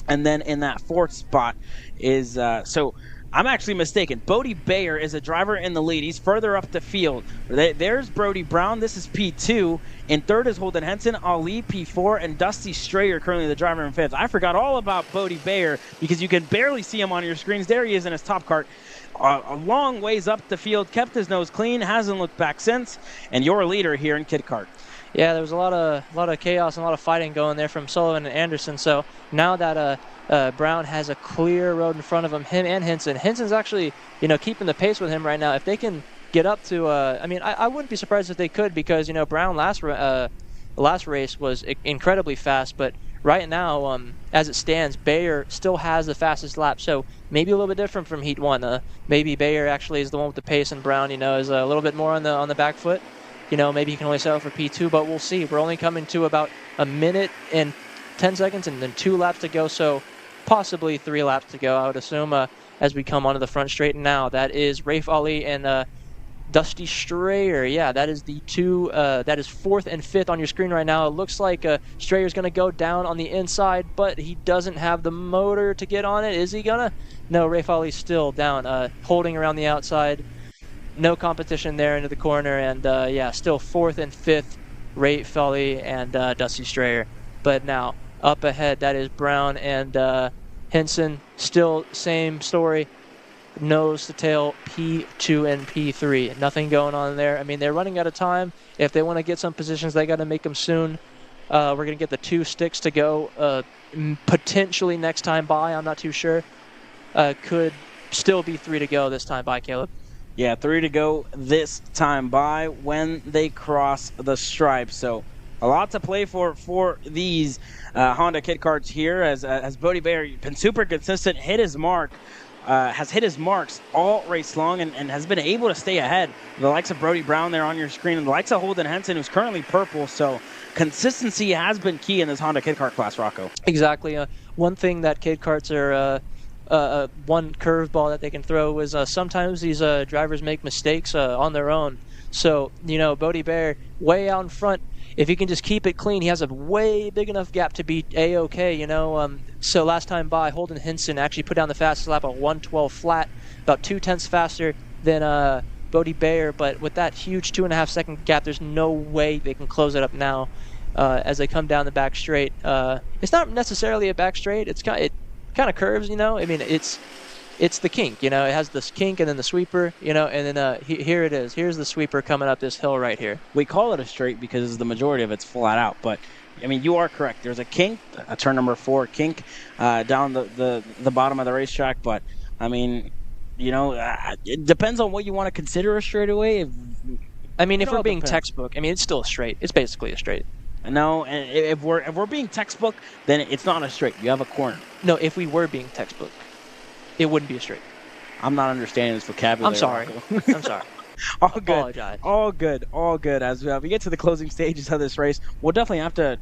And then in that 4th spot is, so I'm actually mistaken. Bodie Bayer is a driver in the lead. He's further up the field. There's Brody Brown. This is P2. In 3rd is Holden Henson, Ali P4, and Dusty Strayer currently the driver in 5th. I forgot all about Bodie Bayer because you can barely see him on your screens. There he is in his top kart. A long ways up the field, kept his nose clean, hasn't looked back since, and your leader here in Kit Kart. Yeah, there was a lot of chaos and a lot of fighting going there from Sullivan and Anderson. So now that Brown has a clear road in front of him and Henson. Henson's actually, you know, keeping the pace with him right now. If they can get up to, I mean, I wouldn't be surprised if they could, because, you know, Brown last race was incredibly fast, but right now, as it stands, Bayer still has the fastest lap. So maybe a little bit different from Heat 1. Maybe Bayer actually is the one with the pace, and Brown, you know, is a little bit more on the back foot. You know, maybe he can only settle for P2, but we'll see. We're only coming to about a minute and 10 seconds and then 2 laps to go, so possibly 3 laps to go, I would assume, as we come onto the front straight. And now that is Rafe Ali and Dusty Strayer, yeah, that is the two. That is 4th and 5th on your screen right now. It looks like Strayer's going to go down on the inside, but he doesn't have the motor to get on it. Is he gonna? No, Ray Foley's still down, holding around the outside. No competition there into the corner, and yeah, still 4th and 5th, Ray Foley and Dusty Strayer. But now up ahead, that is Brown and Henson. Still same story. Nose to tail, P2 and P3. Nothing going on there. I mean, they're running out of time. If they want to get some positions, they got to make them soon. We're going to get the 2 sticks to go potentially next time by. I'm not too sure. Could still be 3 to go this time by, Caleb. Yeah, 3 to go this time by when they cross the stripe. So a lot to play for these Honda Kit Karts here as Bodie Bayer been super consistent, has hit his marks all race long and has been able to stay ahead. The likes of Brody Brown there on your screen and the likes of Holden Henson, who's currently purple. So consistency has been key in this Honda Kit Kart class, Rocco. Exactly. One thing that Kit Karts are one curveball that they can throw is sometimes these drivers make mistakes on their own. So, Bodie Bayer way out in front, if he can just keep it clean, he has a way big enough gap to be A-okay, So last time by, Holden Henson actually put down the fastest lap at 1:12 flat, about 0.2 faster than Bodie Bayer. But with that huge 2.5 second gap, there's no way they can close it up now as they come down the back straight. It's not necessarily a back straight. It kind of curves, I mean, it's the kink, it has this kink and then the sweeper, and then here it is. Here's the sweeper coming up this hill right here. We call it a straight because the majority of it's flat out, but I mean, you are correct. There's a kink, a turn number 4 kink down the bottom of the racetrack, but I mean, it depends on what you want to consider a straightaway. If we're being textbook, it's still a straight. It's basically a straight. No, and if we're being textbook, then it's not a straight. You have a corner. No, if we were being textbook, it wouldn't be a straight. I'm not understanding this vocabulary. I'm sorry. I'm sorry. All good. Apologize. All good. As we get to the closing stages of this race, we'll definitely have to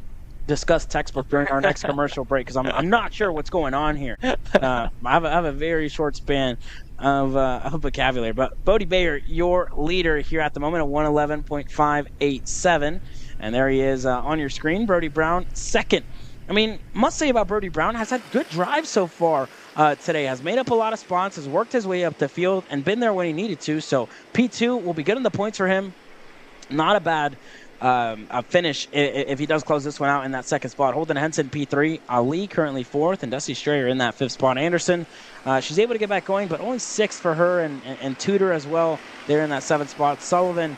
discuss textbook during our next commercial break because I'm not sure what's going on here. I have a very short span of vocabulary. But Bodie Bayer, your leader here at the moment at 111.587. And there he is on your screen. Brody Brown, second. Must say about Brody Brown, has had good drive so far today. Has made up a lot of spots, has worked his way up the field, and been there when he needed to. So P2 will be good in the points for him. Not a bad finish if he does close this one out in that second spot. Holden Henson, P3. Ali currently 4th, and Dusty Strayer in that 5th spot. Anderson, she's able to get back going, but only 6th for her, and Tudor as well. They're in that 7th spot. Sullivan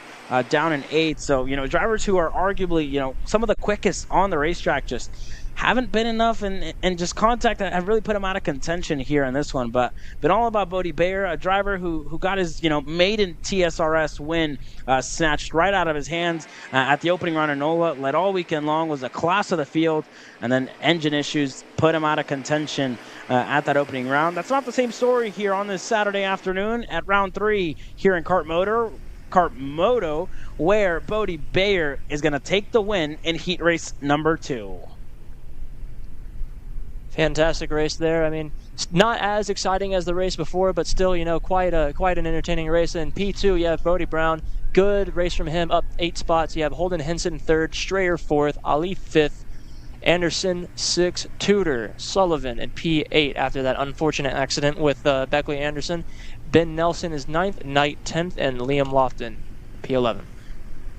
down in 8th. So, drivers who are arguably, some of the quickest on the racetrack just haven't been enough and just contact that have really put him out of contention here in this one. But been all about Bodie Bayer, a driver who got his maiden TSRS win snatched right out of his hands at the opening round in NOLA. Led all weekend long, was a class of the field, and then engine issues put him out of contention at that opening round. That's not the same story here on this Saturday afternoon at round 3 here in KartMoto, where Bodie Bayer is going to take the win in heat race number 2. Fantastic race there. It's not as exciting as the race before, but still, quite an entertaining race. And P2, you have Brody Brown. Good race from him, up 8 spots. You have Holden Henson 3rd, Strayer 4th, Ali 5th, Anderson 6th, Tudor, Sullivan, and P8 after that unfortunate accident with Beckley Anderson. Ben Nelson is 9th, Knight 10th, and Liam Lofton, P11.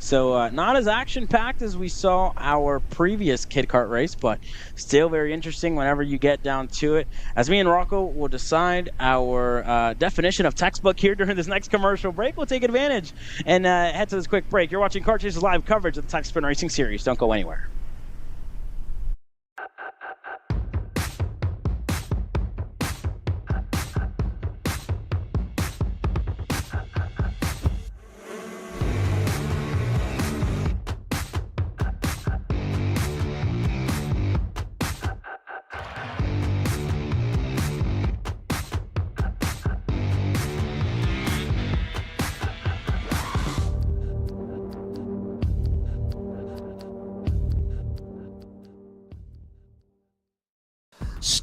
So not as action-packed as we saw our previous Kit Kart race, but still very interesting whenever you get down to it. As me and Rocco will decide our definition of textbook here during this next commercial break, we'll take advantage and head to this quick break. You're watching Kart Chase's live coverage of the Texas Sprint Racing Series. Don't go anywhere.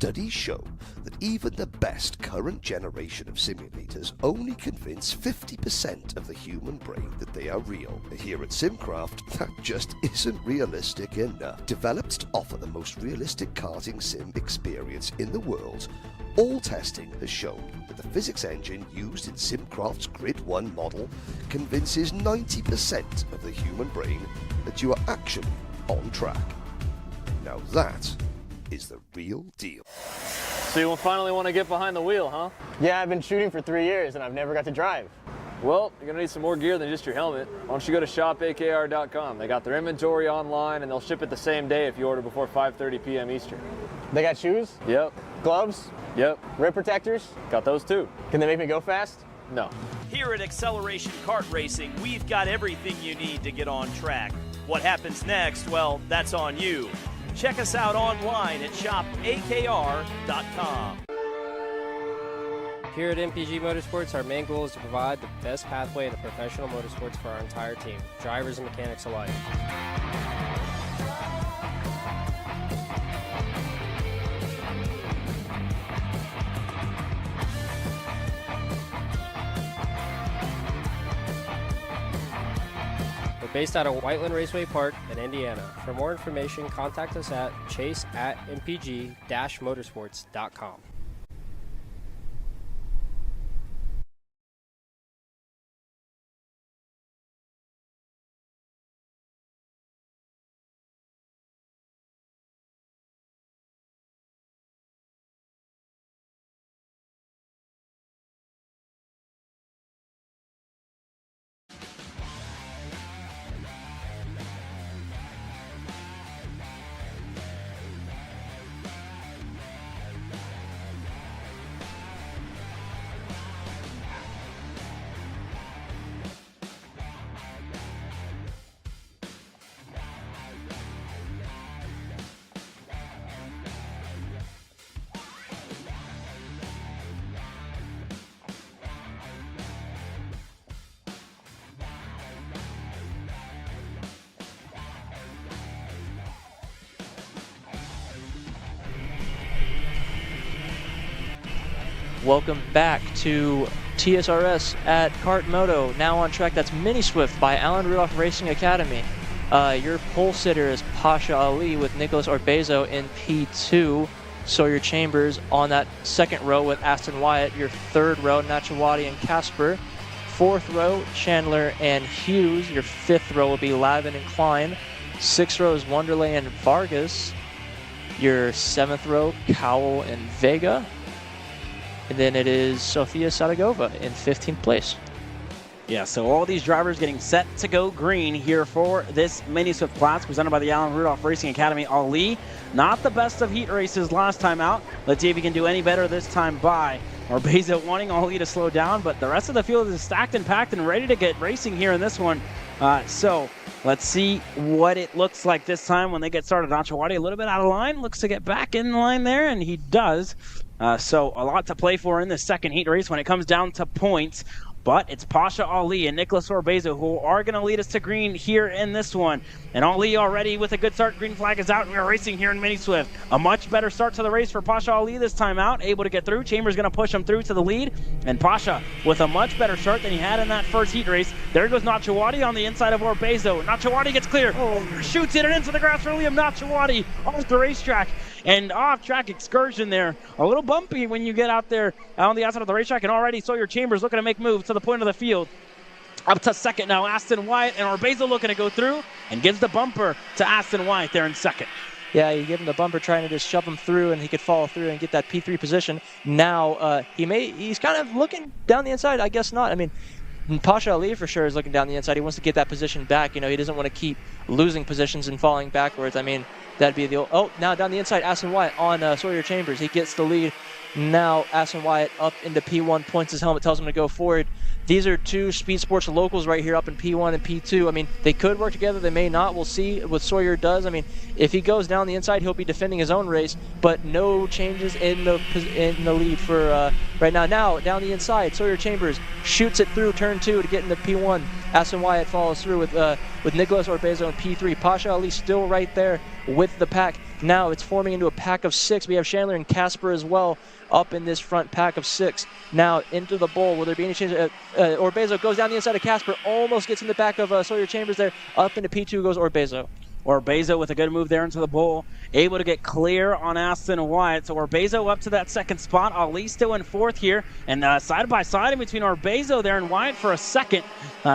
Studies show that even the best current generation of simulators only convince 50% of the human brain that they are real. Here at SimCraft, that just isn't realistic enough. Developed to offer the most realistic karting sim experience in the world, all testing has shown that the physics engine used in SimCraft's Grid 1 model convinces 90% of the human brain that you are actually on track. Now that is the real deal. So you finally want to get behind the wheel, huh? Yeah, I've been shooting for 3 years and I've never got to drive. Well, you're going to need some more gear than just your helmet. Why don't you go to shopakr.com. They got their inventory online and they'll ship it the same day if you order before 5:30 p.m. Eastern. They got shoes? Yep. Gloves? Yep. Rip protectors? Got those too. Can they make me go fast? No. Here at Acceleration Kart Racing, we've got everything you need to get on track. What happens next? Well, that's on you. Check us out online at shopakr.com. Here at MPG Motorsports, our main goal is to provide the best pathway into professional motorsports for our entire team, drivers and mechanics alike. We're based out of Whiteland Raceway Park in Indiana. For more information, contact us at chase@mpg-motorsports.com. Welcome back to TSRS at KartMoto. Now on track, that's Mini Swift by Alan Rudolph Racing Academy. Your pole sitter is Pasha Ali with Nicholas Orbezo in P2. Sawyer Chambers on that second row with Aston Wyatt. Your third row, Nachawati and Casper. Fourth row, Chandler and Hughes. Your fifth row will be Lavin and Klein. Sixth row is Wonderlay and Vargas. Your seventh row, Cowell and Vega. And then it is Sofia Sadagova in 15th place. Yeah, so all these drivers getting set to go green here for this Mini Swift class presented by the Alan Rudolph Racing Academy. Ali, not the best of heat races last time out. Let's see if he can do any better this time by Orbezo, wanting Ali to slow down, but the rest of the field is stacked and packed and ready to get racing here in this one. So let's see what it looks like this time when they get started. Nachawati a little bit out of line, looks to get back in line there, and he does. So a lot to play for in this second heat race when it comes down to points. But it's Pasha Ali and Nicholas Orbezo who are going to lead us to green here in this one. And Ali already with a good start. Green flag is out, and we're racing here in Mini Swift. A much better start to the race for Pasha Ali this time out. Able to get through. Chambers going to push him through to the lead. And Pasha with a much better start than he had in that first heat race. There goes Nachawati on the inside of Orbezo. Nachawati gets clear. Shoots it into the grass for Liam Nachawati off the racetrack. And off-track excursion there. A little bumpy when you get out there on the outside of the racetrack. And already Sawyer Chambers looking to make moves to the point of the field. Up to second now, Aston Wyatt, and Orbezo looking to go through and gives the bumper to Aston Wyatt there in second. Yeah, you give him the bumper trying to just shove him through, and he could follow through and get that P3 position. Now, he's kind of looking down the inside. I guess not. I mean, Pasha Ali for sure is looking down the inside. He wants to get that position back. You know, he doesn't want to keep losing positions and falling backwards. I mean, that'd be the old... Oh, now down the inside, Aston Wyatt on Sawyer Chambers. He gets the lead. Now Aston Wyatt up into P1, points his helmet, tells him to go forward. These are two Speed Sports locals right here up in P1 and P2. I mean, they could work together. They may not. We'll see what Sawyer does. I mean, if he goes down the inside, he'll be defending his own race, but no changes in the lead for right now. Now, down the inside, Sawyer Chambers shoots it through turn 2 to get into P1. Aston Wyatt follows through with Nicholas Orbezo in P3. Pasha Ali still right there with the pack. Now it's forming into a pack of 6. We have Chandler and Casper as well up in this front pack of 6. Now into the bowl. Will there be any change? Orbezo goes down the inside of Casper, almost gets in the back of Sawyer Chambers there. Up into P2 goes Orbezo. Orbezo with a good move there into the bowl, able to get clear on Aston Wyatt. So Orbezo up to that second spot. Ali still in 4th here, and side by side in between Orbezo there and Wyatt for a second.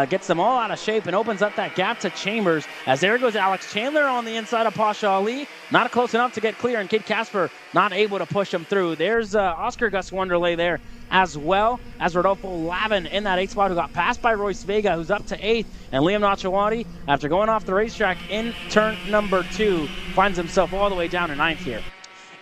Gets them all out of shape and opens up that gap to Chambers. As there goes Alex Chandler on the inside of Pasha Ali. Not close enough to get clear, and Kid Casper not able to push him through. There's Oscar Gus Wonderlay there, as well as Rodolfo Lavin in that 8th spot, who got passed by Royce Vega, who's up to 8th. And Liam Nachawati, after going off the racetrack in turn number 2, finds himself all the way down to 9th here.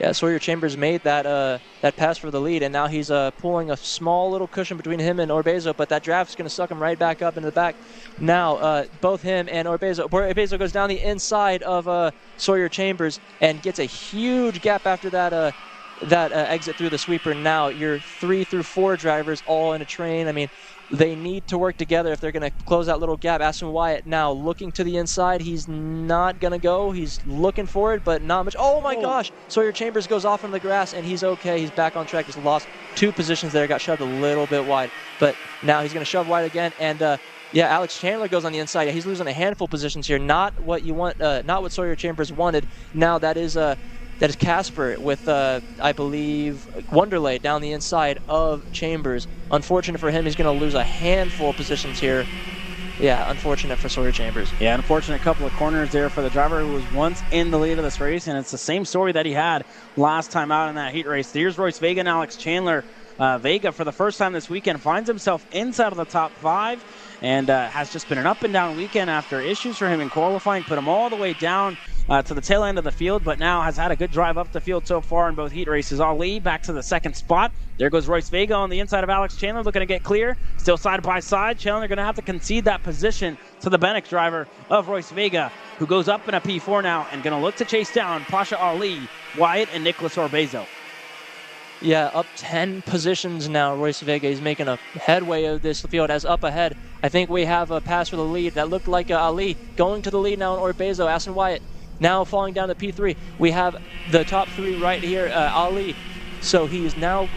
Yeah, Sawyer Chambers made that pass for the lead, and now he's pulling a small little cushion between him and Orbezo, but that draft's going to suck him right back up into the back. Now, both him and Orbezo goes down the inside of Sawyer Chambers and gets a huge gap after that exit through the sweeper. Now your 3 through 4 drivers all in a train. I mean, they need to work together if they're going to close that little gap. Aston Wyatt now looking to the inside. He's not going to go. He's looking for it, but not much. Oh my gosh! Sawyer Chambers goes off in the grass, and he's okay. He's back on track. Just lost 2 positions there. Got shoved a little bit wide, but now he's going to shove wide again. And yeah, Alex Chandler goes on the inside. He's losing a handful of positions here. Not what you want. Not what Sawyer Chambers wanted. Now that is Casper with, I believe, Wonderlay down the inside of Chambers. Unfortunate for him, he's going to lose a handful of positions here. Yeah, unfortunate for Sawyer Chambers. Yeah, unfortunate couple of corners there for the driver who was once in the lead of this race, and it's the same story that he had last time out in that heat race. Here's Royce Vega and Alex Chandler. Vega, for the first time this weekend, finds himself inside of the top 5, and has just been an up-and-down weekend after issues for him in qualifying, put him all the way down to the tail end of the field, but now has had a good drive up the field so far in both heat races. Ali back to the second spot. There goes Royce Vega on the inside of Alex Chandler, looking to get clear. Still side by side. Chandler going to have to concede that position to the Benex driver of Royce Vega, who goes up in a P4 now and going to look to chase down Pasha Ali, Wyatt, and Nicholas Orbezo. Yeah, up 10 positions now, Royce Vega. He's making a headway of this field as up ahead. I think we have a pass for the lead. That looked like Ali going to the lead now on Orbezo. Aston Wyatt now falling down to P3. We have the top 3 right here, Ali. So he's now,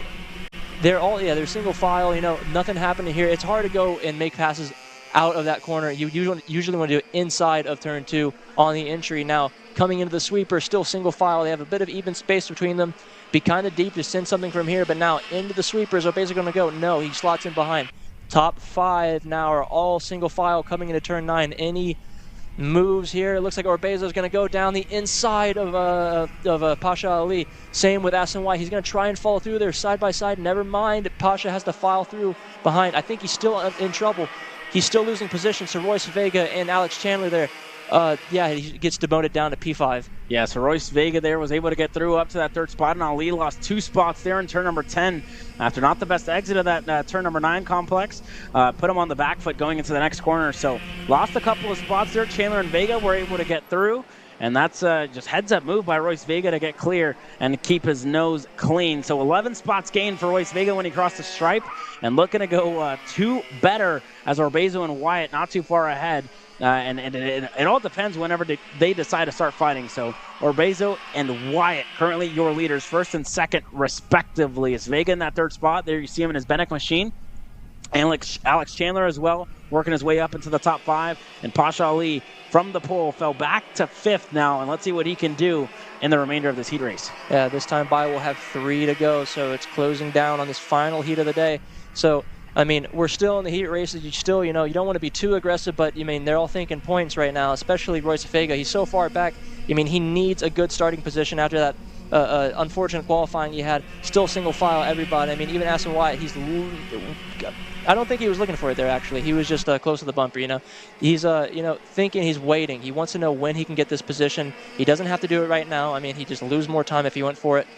they're single file, nothing happening here. It's hard to go and make passes out of that corner. You usually want to do it inside of turn 2 on the entry. Now, coming into the sweeper, still single file. They have a bit of even space between them. Be kind of deep to send something from here, but now into the sweepers are basically going to go. No, he slots in behind. Top 5 now are all single file coming into turn 9. Any moves here? It looks like Orbezo is going to go down the inside of Pasha Ali. Same with Aston White. He's going to try and follow through there side by side. Never mind. Pasha has to file through behind. I think he's still in trouble. He's still losing positions to Royce Vega and Alex Chandler there. Yeah, he gets demoted down to P5. Yeah, so Royce Vega there was able to get through up to that 3rd spot, and Ali lost 2 spots there in turn number 10 after not the best exit of that turn number 9 complex. Put him on the back foot going into the next corner, so lost a couple of spots there. Chandler and Vega were able to get through, and that's just heads-up move by Royce Vega to get clear and keep his nose clean. So 11 spots gained for Royce Vega when he crossed the stripe, and looking to go 2 better as Orbezo and Wyatt not too far ahead. And it all depends whenever they decide to start fighting. So Orbezo and Wyatt currently your leaders, 1st and 2nd respectively. It's Vega in that 3rd spot. There you see him in his Benek machine. Alex Chandler as well, working his way up into the top 5. And Pasha Ali from the pole fell back to 5th now. And let's see what he can do in the remainder of this heat race. Yeah, this time by will have 3 to go. So it's closing down on this final heat of the day. So I mean, we're still in the heat races. You still, you don't want to be too aggressive, but, they're all thinking points right now, especially Royce Vega. He's so far back. He needs a good starting position after that unfortunate qualifying he had. Still single file, everybody. Even Aston Wyatt, I don't think he was looking for it there, actually. He was just close to the bumper, He's, thinking, he's waiting. He wants to know when he can get this position. He doesn't have to do it right now. He just lose more time if he went for it.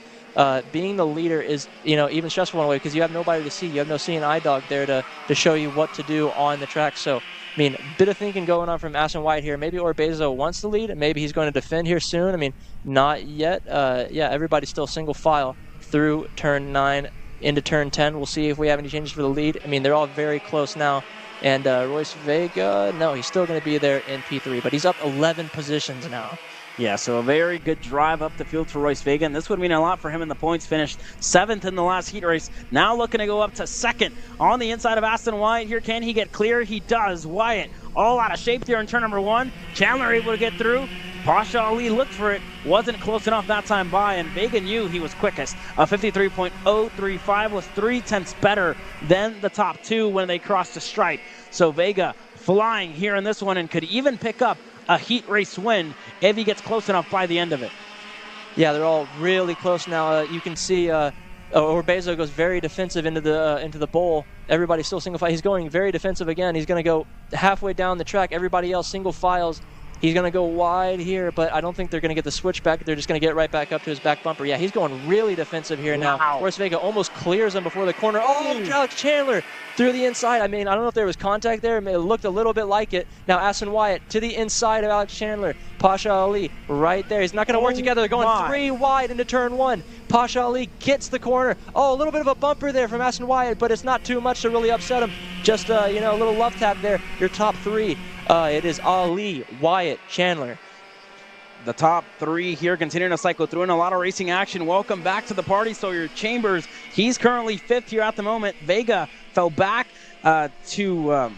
Being the leader is, even stressful in a way because you have nobody to see. You have no seeing eye dog there to show you what to do on the track. So, a bit of thinking going on from Aston White here. Maybe Orbezo wants the lead, and maybe he's going to defend here soon. Not yet. Yeah, everybody's still single file through turn 9 into turn 10. We'll see if we have any changes for the lead. They're all very close now. And Royce Vega, no, he's still going to be there in P3, but he's up 11 positions now. Yeah, so a very good drive up the field for Royce Vega, and this would mean a lot for him in the points. Finished 7th in the last heat race. Now looking to go up to 2nd on the inside of Aston Wyatt here. Can he get clear? He does. Wyatt all out of shape there in turn number 1. Chandler able to get through. Pasha Ali looked for it, wasn't close enough that time by, and Vega knew he was quickest. A 53.035 was 3/10 better than the top 2 when they crossed the stripe. So Vega flying here in this one and could even pick up a heat race win if he gets close enough by the end of it. Yeah, they're all really close now. You can see Orbezo goes very defensive into the bowl. Everybody's still single file. He's going very defensive again. He's going to go halfway down the track. Everybody else single files. He's going to go wide here, but I don't think they're going to get the switch back. They're just going to get right back up to his back bumper. Yeah, he's going really defensive here now. Royce Vega almost clears him before the corner. Oh, Alex Chandler through the inside. I mean, I don't know if there was contact there. It looked a little bit like it. Now Aston Wyatt to the inside of Alex Chandler. Pasha Ali right there. He's not going to work together. They're going 3 wide into turn 1. Pasha Ali gets the corner. Oh, a little bit of a bumper there from Aston Wyatt, but it's not too much to really upset him. Just, a little love tap there. Your top 3. It is Ali, Wyatt, Chandler. The top 3 here continuing to cycle through and a lot of racing action. Welcome back to the party, Sawyer Chambers. He's currently 5th here at the moment. Vega fell back to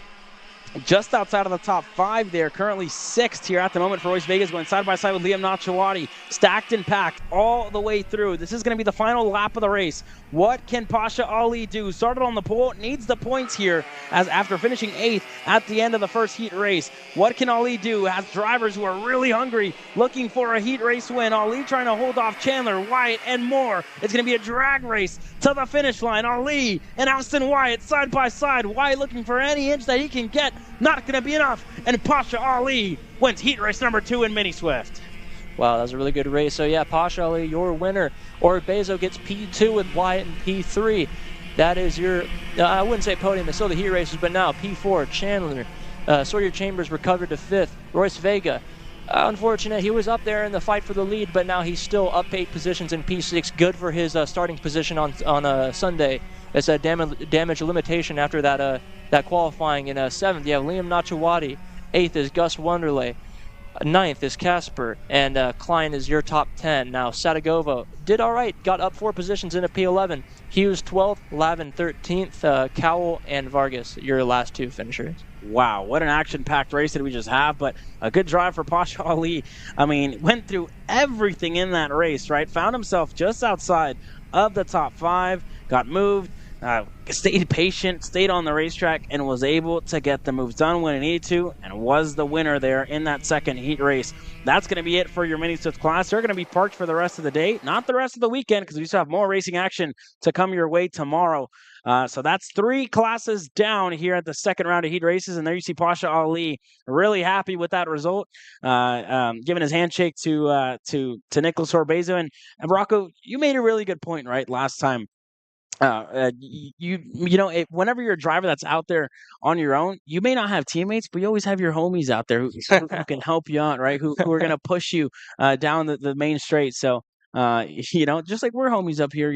just outside of the top 5 there. Currently 6th here at the moment for Royce Vegas, going side by side with Liam Nachawati. Stacked and packed all the way through. This is going to be the final lap of the race. What can Pasha Ali do? Started on the pole, needs the points here as after finishing 8th at the end of the first heat race. What can Ali do? Has drivers who are really hungry, looking for a heat race win. Ali trying to hold off Chandler, Wyatt, and more. It's going to be a drag race to the finish line. Ali and Aston Wyatt side by side. Wyatt looking for any inch that he can get. Not going to be enough. And Pasha Ali wins heat race number 2 in Mini Swift. Wow, that was a really good race. So yeah, Pasha Ali, your winner. Orbezo gets P2 with Wyatt and P3. That is your, I wouldn't say podium, it's still the heat races, but now P4, Chandler. Sawyer Chambers recovered to 5th. Royce Vega, unfortunate, he was up there in the fight for the lead, but now he's still up 8 positions in P6. Good for his starting position on Sunday. It's a damage limitation after that qualifying in 7th. You have Liam Nachawati. 8th is Gus Wonderlay. 9th is Casper, and Klein is your top 10. Now, Sadagovo did all right, got up 4 positions in a P11. Hughes 12th, Lavin 13th, Cowell and Vargas, your last 2 finishers. Wow, what an action-packed race did we just have, but a good drive for Pasha Ali. I mean, went through everything in that race, right? Found himself just outside of the top 5, got moved, stayed patient, stayed on the racetrack, and was able to get the moves done when it needed to, and was the winner there in that second heat race. That's going to be it for your Mini Swift class. They're going to be parked for the rest of the day, not the rest of the weekend, because we still have more racing action to come your way tomorrow. So that's 3 classes down here at the second round of heat races, and there you see Pasha Ali really happy with that result, giving his handshake to Nicholas Orbezo. And Rocco, you made a really good point, right, last time. Whenever you're a driver that's out there on your own, you may not have teammates, but you always have your homies out there who can help you out, right? Who are going to push you down the main straight. So, just like we're homies up here,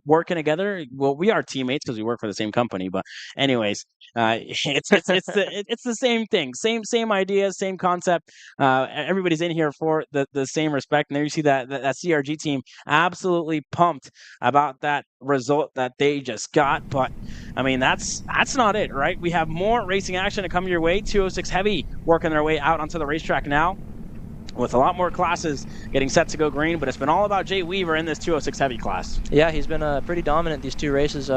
working together. Well, we are teammates because we work for the same company. But anyways, it's the same thing, same idea, same concept. Everybody's in here for the same respect. And there you see that CRG team absolutely pumped about that result that they just got. But I mean, that's not it, right? We have more racing action to come your way. 206 Heavy working their way out onto the racetrack now, with a lot more classes getting set to go green, but it's been all about Jay Weaver in this 206 Heavy class. Yeah, he's been pretty dominant these 2 races.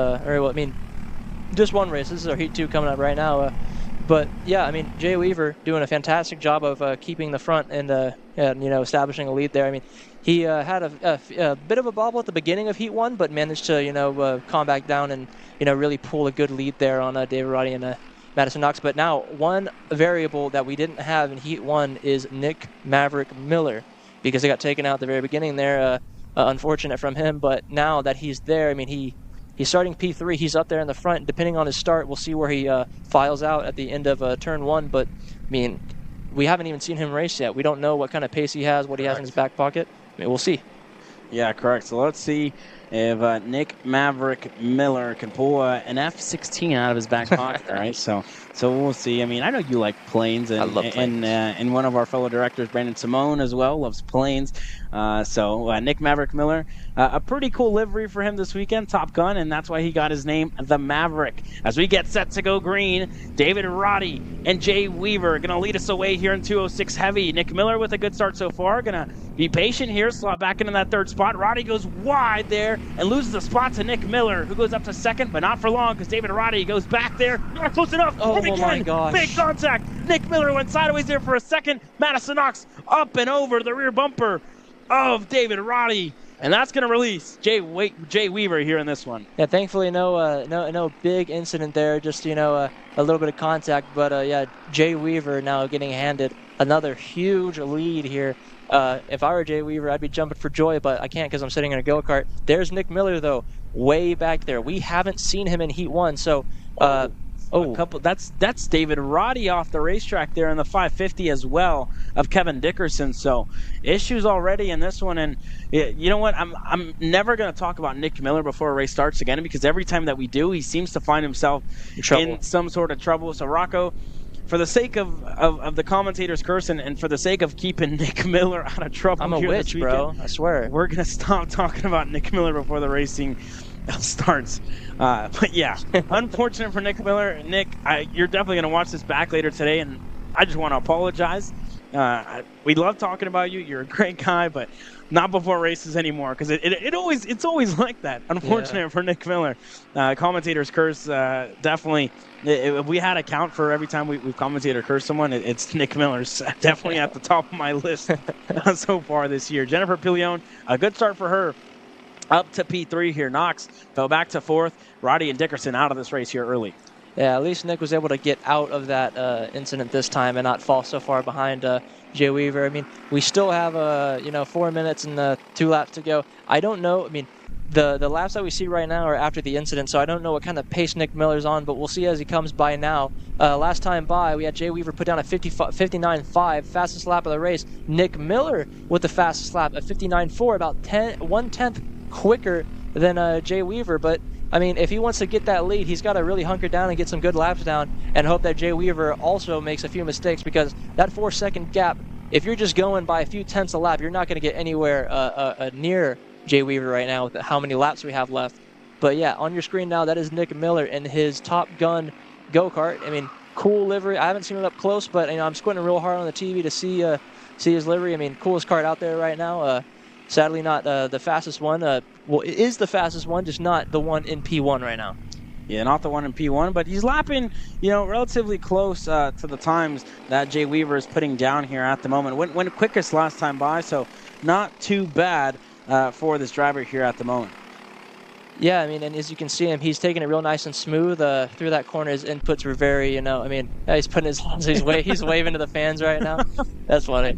Just one race. This is our Heat 2 coming up right now. But yeah, I mean, Jay Weaver doing a fantastic job of keeping the front and establishing a lead there. I mean, he had a bit of a bobble at the beginning of Heat 1, but managed to calm back down and really pull a good lead there on David Roddy and Madison Knox. But now, one variable that we didn't have in Heat 1 is Nick Maverick Miller, because he got taken out at the very beginning there. Unfortunate from him, but now that he's there, I mean, he's starting P3. He's up there in the front. Depending on his start, we'll see where he files out at the end of turn 1. But, I mean, we haven't even seen him race yet. We don't know what kind of pace he has, what he has in his back pocket. I mean, we'll see. Yeah, correct. So let's see if Nick Maverick Miller can pull an F-16 out of his back pocket, right? So we'll see. I mean, I know you like planes, and I love planes. And one of our fellow directors, Brandon Simone, as well, loves planes. So Nick Maverick Miller, a pretty cool livery for him this weekend, Top Gun, and that's why he got his name, the Maverick. As we get set to go green, David Roddy and Jay Weaver are going to lead us away here in 206 heavy. Nick Miller with a good start so far, going to be patient here, slot back into that third spot. Roddy goes wide there and loses the spot to Nick Miller, who goes up to second, but not for long because David Roddy goes back there. Not close enough. Oh my gosh. Big contact. Nick Miller went sideways there for a second. Madison Knox up and over the rear bumper of David Roddy. And that's going to release Jay Weaver here in this one. Yeah, thankfully no big incident there, just, a little bit of contact. But, yeah, Jay Weaver now getting handed another huge lead here. If I were Jay Weaver, I'd be jumping for joy, but I can't because I'm sitting in a go-kart. There's Nick Miller, though, way back there. We haven't seen him in Heat 1, so... That's David Roddy off the racetrack there in the 550 as well of Kevin Dickerson. So issues already in this one, and you know what? I'm never going to talk about Nick Miller before a race starts again, because every time that we do, he seems to find himself in some sort of trouble. So Rocco, for the sake of the commentator's curse and for the sake of keeping Nick Miller out of trouble, I'm a witch, bro. I swear. We're going to stop talking about Nick Miller before the racing starts. But yeah, unfortunate for Nick Miller. Nick, you're definitely going to watch this back later today, and I just want to apologize. We love talking about you. You're a great guy, but not before races anymore, because it's always like that. Unfortunate for Nick Miller. Commentator's curse, definitely. If we had a count for every time we've commentator cursed someone, it's Nick Miller's definitely at the top of my list so far this year. Jennifer Pillion, a good start for her. Up to P3 here. Knox fell back to fourth. Roddy and Dickerson out of this race here early. Yeah, at least Nick was able to get out of that incident this time and not fall so far behind Jay Weaver. I mean, we still have 4 minutes and 2 laps to go. I don't know. I mean, the laps that we see right now are after the incident, so I don't know what kind of pace Nick Miller's on, but we'll see as he comes by now. Last time by, we had Jay Weaver put down a 59.5, fastest lap of the race. Nick Miller with the fastest lap, a 59.4, about 1/10 quicker than Jay Weaver. But I mean, if he wants to get that lead, he's got to really hunker down and get some good laps down and hope that Jay Weaver also makes a few mistakes, because that 4-second gap, if you're just going by a few tenths a lap, you're not going to get anywhere near Jay Weaver right now with how many laps we have left. But yeah, on your screen now, that is Nick Miller in his Top Gun go-kart. I mean, cool livery. I haven't seen it up close, but I'm squinting real hard on the TV to see his livery. I mean, coolest kart out there right now. Sadly, not the fastest one. Well, it is the fastest one, just not the one in P1 right now. Yeah, not the one in P1, but he's lapping, relatively close to the times that Jay Weaver is putting down here at the moment. Went quickest last time by, so not too bad for this driver here at the moment. Yeah, I mean, and as you can see him, he's taking it real nice and smooth through that corner. His inputs were very, he's putting his hands, he's waving to the fans right now. That's funny.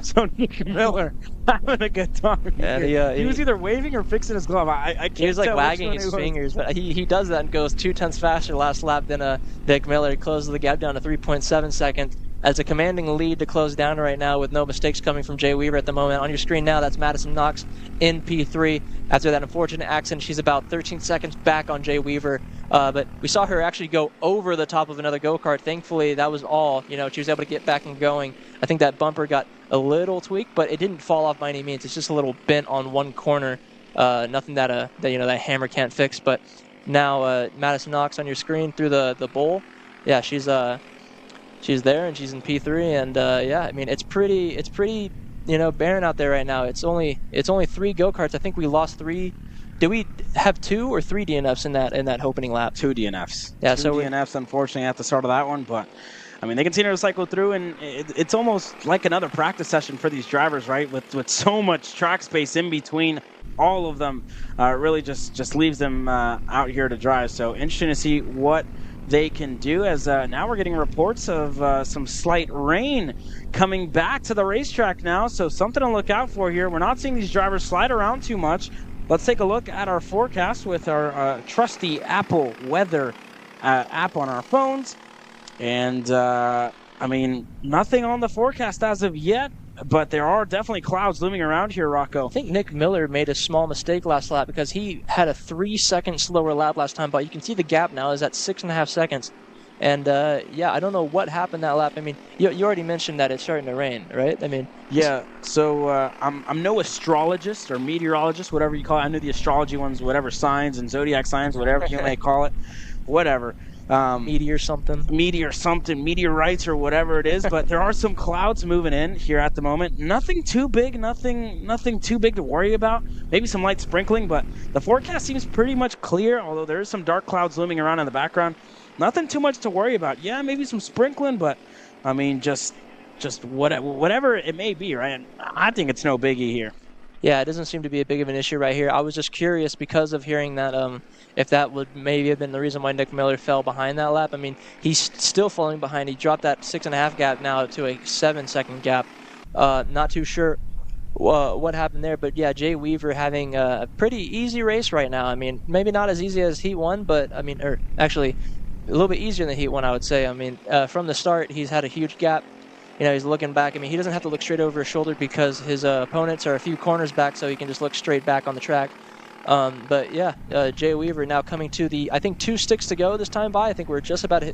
So Nick Miller having a good time. Yeah, he was either waving or fixing his glove. I can't He was like tell wagging his fingers, but he does that and goes 2 tenths faster last lap than Nick Miller. He closes the gap down to 3.7 seconds. As a commanding lead to close down right now with no mistakes coming from Jay Weaver at the moment. On your screen now, that's Madison Knox in P3. After that unfortunate accident, she's about 13 seconds back on Jay Weaver. But we saw her actually go over the top of another go-kart. Thankfully, that was all. She was able to get back and going. I think that bumper got a little tweaked, but it didn't fall off by any means. It's just a little bent on one corner. Nothing that that hammer can't fix. But now Madison Knox on your screen through the bowl. Yeah, she's there and she's in P3, and yeah, I mean it's pretty barren out there right now. It's only 3 go-karts. I think we lost 3. Did we have 2 or 3 DNFs in that opening lap? 2 DNFs. Yeah, 2 DNFs unfortunately at the start of that one, but I mean they continue to cycle through, and it's almost like another practice session for these drivers, right? With so much track space in between all of them, really just leaves them out here to drive. So interesting to see what they can do, as now we're getting reports of some slight rain coming back to the racetrack now, so something to look out for here. We're not seeing these drivers slide around too much. Let's take a look at our forecast with our trusty Apple weather app on our phones, and I mean, nothing on the forecast as of yet. but there are definitely clouds looming around here, Rocco. I think Nick Miller made a small mistake last lap because he had a 3-second slower lap last time, but you can see the gap now is at 6.5 seconds. And, yeah, I don't know what happened that lap. I mean, you already mentioned that it's starting to rain, right? I mean... Yeah, so I'm no astrologist or meteorologist, whatever you call it. I know the astrology ones, whatever signs and zodiac signs, whatever you may call it, whatever. Meteor something, meteorites or whatever it is. But there are some clouds moving in here at the moment. Nothing too big, nothing too big to worry about. Maybe some light sprinkling, but the forecast seems pretty much clear, although there is some dark clouds looming around in the background. Nothing too much to worry about. Yeah, maybe some sprinkling, but I mean, just whatever it may be, right? I think it's no biggie here. Yeah, it doesn't seem to be a big of an issue right here. I was just curious because of hearing that if that would maybe have been the reason why Nick Miller fell behind that lap. I mean, he's still falling behind. He dropped that 6.5 gap now to a 7-second gap. Not too sure what happened there, but yeah, Jay Weaver having a pretty easy race right now. I mean, maybe not as easy as Heat 1, but I mean, or actually a little bit easier than Heat 1, I would say. I mean, from the start, he's had a huge gap. You know, he's looking back. I mean, he doesn't have to look straight over his shoulder because his opponents are a few corners back, so he can just look straight back on the track. But yeah, Jay Weaver now coming to the, I think 2 sticks to go this time by. I think we're just about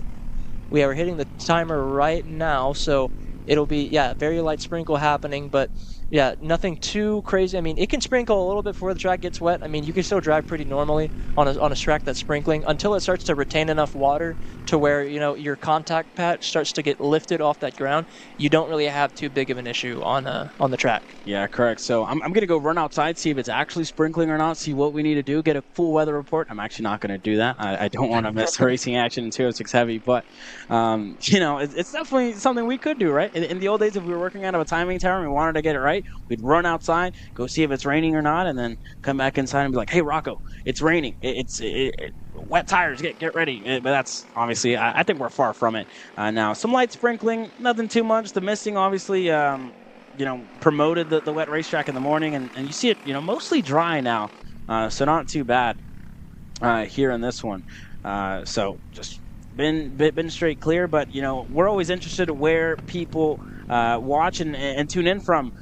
we are hitting the timer right now, so it'll be, yeah, very light sprinkle happening, but yeah, nothing too crazy. I mean, it can sprinkle a little bit before the track gets wet. I mean, you can still drive pretty normally on a track that's sprinkling until it starts to retain enough water to where, you know, your contact patch starts to get lifted off that ground. You don't really have too big of an issue on the track. Yeah, correct. So I'm going to go run outside, see if it's actually sprinkling or not, see what we need to do, get a full weather report. I'm actually not going to do that. I don't want to miss racing action in 206 Heavy, but, you know, it's definitely something we could do, right? In the old days, if we were working out of a timing tower and we wanted to get it right, we'd run outside, go see if it's raining or not, and then come back inside and be like, hey, Rocco, it's raining. It's wet tires, get ready. But that's obviously, I think we're far from it now. Some light sprinkling, nothing too much. The misting, obviously, you know, promoted the wet racetrack in the morning, and you see it, you know, mostly dry now, so not too bad here in this one. So just been straight clear, but, you know, we're always interested in where people watch and tune in from.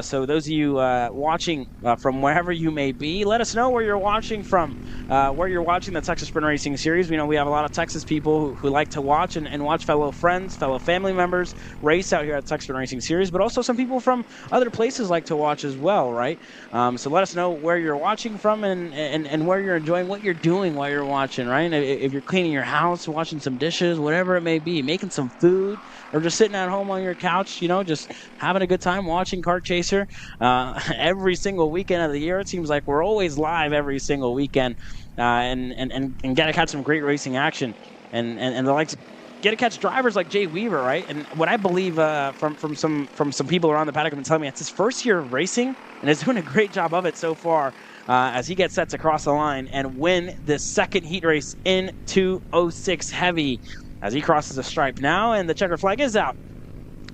So those of you watching from wherever you may be, let us know where you're watching from, where you're watching the Texas Sprint Racing Series. We know we have a lot of Texas people who like to watch and watch fellow friends, fellow family members race out here at the Texas Sprint Racing Series, but also some people from other places like to watch as well, right? So let us know where you're watching from and where you're enjoying, what you're doing while you're watching, right? If you're cleaning your house, washing some dishes, whatever it may be, making some food, or just sitting at home on your couch, you know, just having a good time watching Kart Chaser every single weekend of the year. It seems like we're always live every single weekend and get to catch some great racing action. And they like to get to catch drivers like Jay Weaver, right? And what I believe from some people around the paddock have been telling me, it's his first year of racing, and is doing a great job of it so far as he gets set to cross the line and win this second heat race in 206 Heavy as he crosses the stripe now, and the checkered flag is out.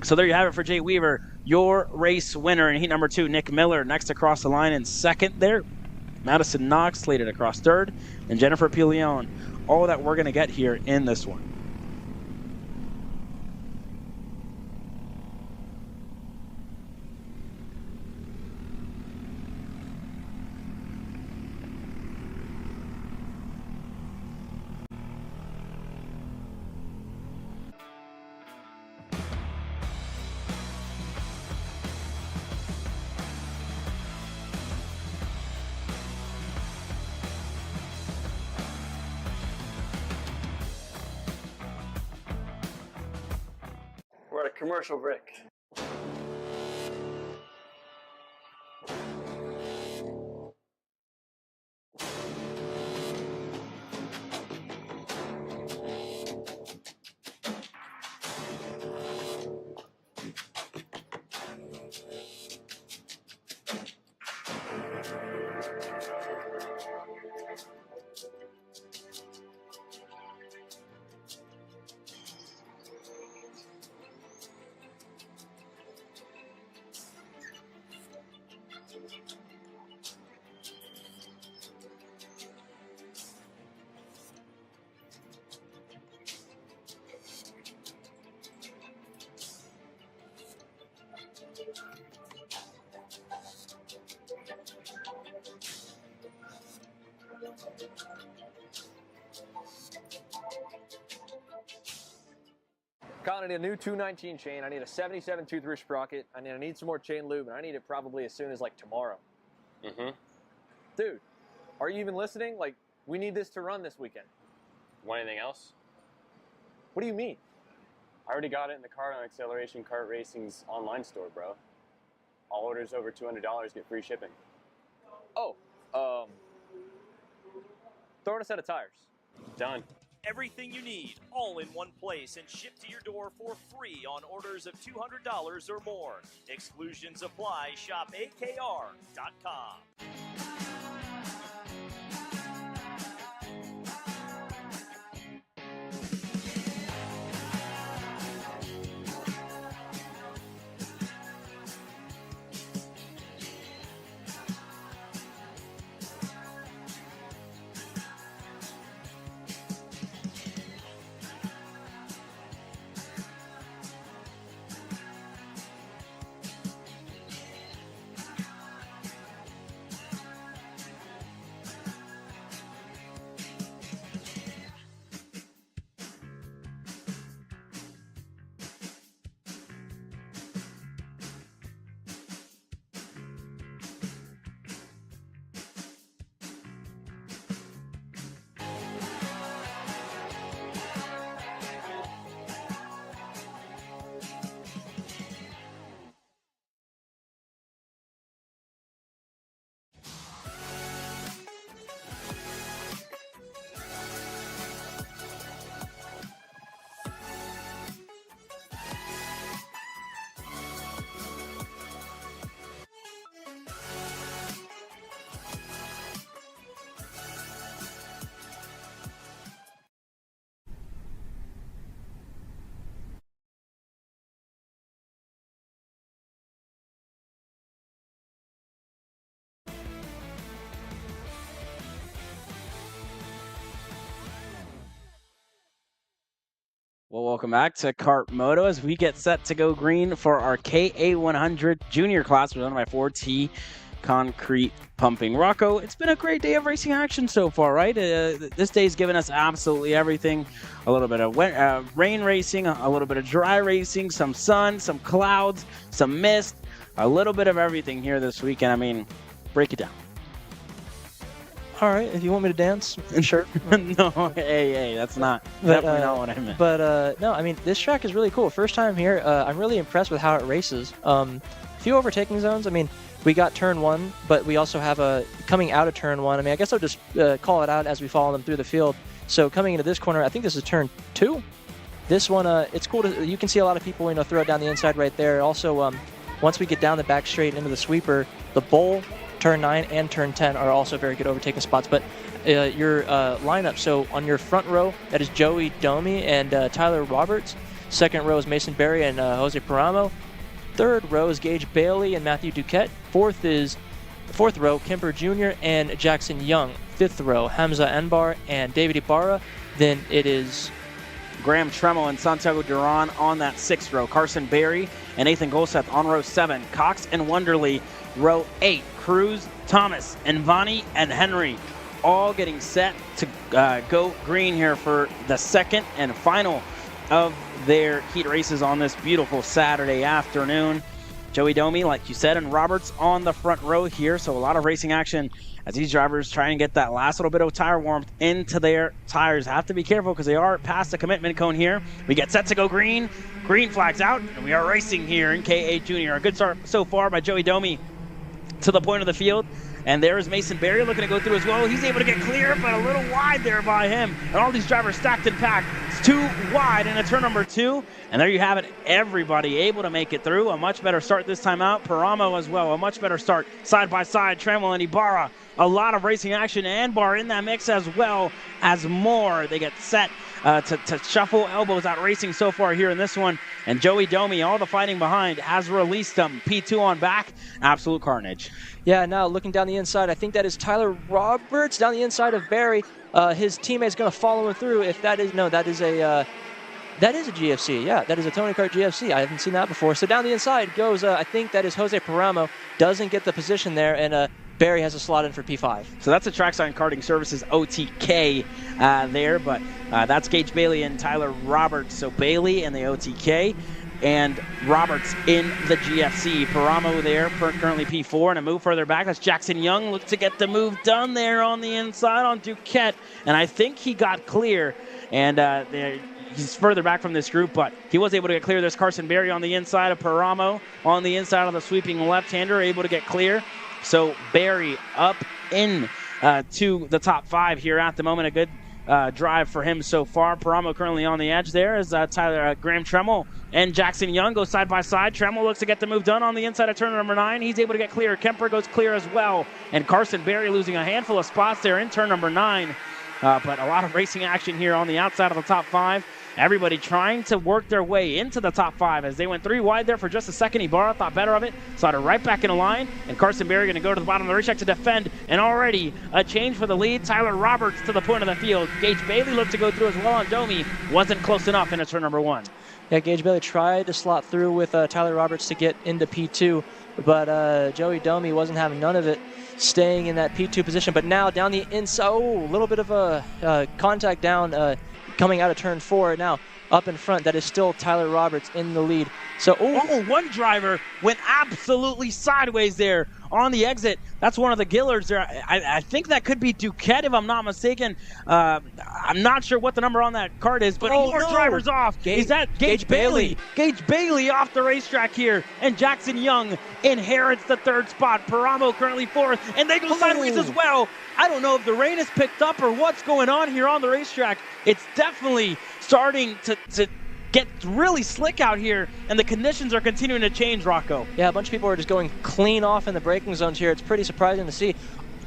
So there you have it for Jay Weaver, your race winner in heat number 2. Nick Miller next across the line in second there. Madison Knox slated across third, and Jennifer Pilion. All that we're going to get here in this one. We're at a commercial break. Kyle, I need a new 219 chain. I need a 77 2-3 sprocket. I need some more chain lube, and I need it probably as soon as like tomorrow. Dude, are you even listening? Like, we need this to run this weekend. Want anything else? What do you mean? I already got it in the Kart on Acceleration Kart Racing's online store, bro. All orders over $200 get free shipping. Oh, throw in a set of tires. Done. Everything you need, all in one place and shipped to your door for free on orders of $200 or more. Exclusions apply. Shop AKR.com. Well, welcome back to KartMoto as we get set to go green for our KA100 junior class presented by 4T Concrete Pumping. Rocco, it's been a great day of racing action so far, right? This day's given us absolutely everything. A little bit of rain racing, a little bit of dry racing, some sun, some clouds, some mist, a little bit of everything here this weekend. I mean, break it down. All right, if you want me to dance, sure. No, hey, that's definitely not what I meant. But no, I mean, this track is really cool. First time here, I'm really impressed with how it races. Few overtaking zones. I mean, we got turn 1, but we also have a coming out of turn 1. I mean, I guess I'll just call it out as we follow them through the field. So coming into this corner, I think this is turn 2. This one, it's cool to, you can see a lot of people, throw it down the inside right there. Also, once we get down the back straight into the sweeper, the bowl, turn 9 and turn 10 are also very good overtaking spots. But your lineup, so on your front row, that is Joey Domi and Tyler Roberts. Second row is Mason Berry and Jose Paramo. Third row is Gage Bailey and Matthew Duquette. Fourth row, Kemper Jr. and Jackson Young. Fifth row, Hamza Anbar and David Ibarra. Then it is Graham Tremmel and Santiago Duran on that 6th row. Carson Berry and Nathan Golseth on row 7. Cox and Wonderly, row 8. Cruz, Thomas, and Vani and Henry all getting set to go green here for the second and final of their heat races on this beautiful Saturday afternoon. Joey Domi, like you said, and Roberts on the front row here, so a lot of racing action as these drivers try and get that last little bit of tire warmth into their tires. Have to be careful because they are past the commitment cone here. We get set to go green. Green flags out, and we are racing here in KA Junior. A good start so far by Joey Domi to the point of the field. And there is Mason Berry looking to go through as well. He's able to get clear, but a little wide there by him. And all these drivers stacked and packed. It's too wide into turn number 2. And there you have it. Everybody able to make it through. A much better start this time out. Paramo as well. A much better start side by side. Tremmel and Ibarra. A lot of racing action. Anbar in that mix as well as more. They get set to shuffle elbows out racing so far here in this one. And Joey Domi, all the fighting behind, has released them. P2 on back. Absolute carnage. Yeah, now looking down the inside, I think that is Tyler Roberts down the inside of Barry. His teammate's going to follow him through. If that is, no, that is a GFC. Yeah, that is a Tony Kart GFC. I haven't seen that before. So down the inside goes, I think that is Jose Paramo. Doesn't get the position there, and Barry has a slot in for P5. So that's a Trackside Karting Services OTK there, but that's Gage Bailey and Tyler Roberts. So Bailey in the OTK and Roberts in the GFC. Paramo there, currently P4, and a move further back. That's Jackson Young. Looks to get the move done there on the inside on Duquette, and I think he got clear, and he's further back from this group, but he was able to get clear. There's Carson Berry on the inside of Paramo, on the inside of the sweeping left-hander, able to get clear. So Barry up in to the top 5 here at the moment. A good drive for him so far. Paramo currently on the edge there as Graham Tremmel and Jackson Young go side by side. Tremmel looks to get the move done on the inside of turn number 9. He's able to get clear. Kemper goes clear as well. And Carson Berry losing a handful of spots there in turn number 9. But a lot of racing action here on the outside of the top 5. Everybody trying to work their way into the top 5 as they went 3 wide there for just a second. Ibarra thought better of it, slotted right back in the line, and Carson Berry going to go to the bottom of the racetrack to defend, and already a change for the lead. Tyler Roberts to the point of the field. Gage Bailey looked to go through as well on Domi. Wasn't close enough into turn number 1. Yeah, Gage Bailey tried to slot through with Tyler Roberts to get into P2, but Joey Domi wasn't having none of it, staying in that P2 position. But now down the inside, a little bit of a contact down coming out of turn 4. Now up in front, that is still Tyler Roberts in the lead. So, one driver went absolutely sideways there on the exit. That's one of the Gillards there. I think that could be Duquette, if I'm not mistaken. I'm not sure what the number on that card is, but more drivers off. Is that Gage Bailey? Gage Bailey off the racetrack here, and Jackson Young inherits the 3rd spot. Paramo currently 4th, and they go sideways as well. I don't know if the rain has picked up or what's going on here on the racetrack. It's definitely starting to get really slick out here, and the conditions are continuing to change, Rocco. Yeah, a bunch of people are just going clean off in the braking zones here. It's pretty surprising to see.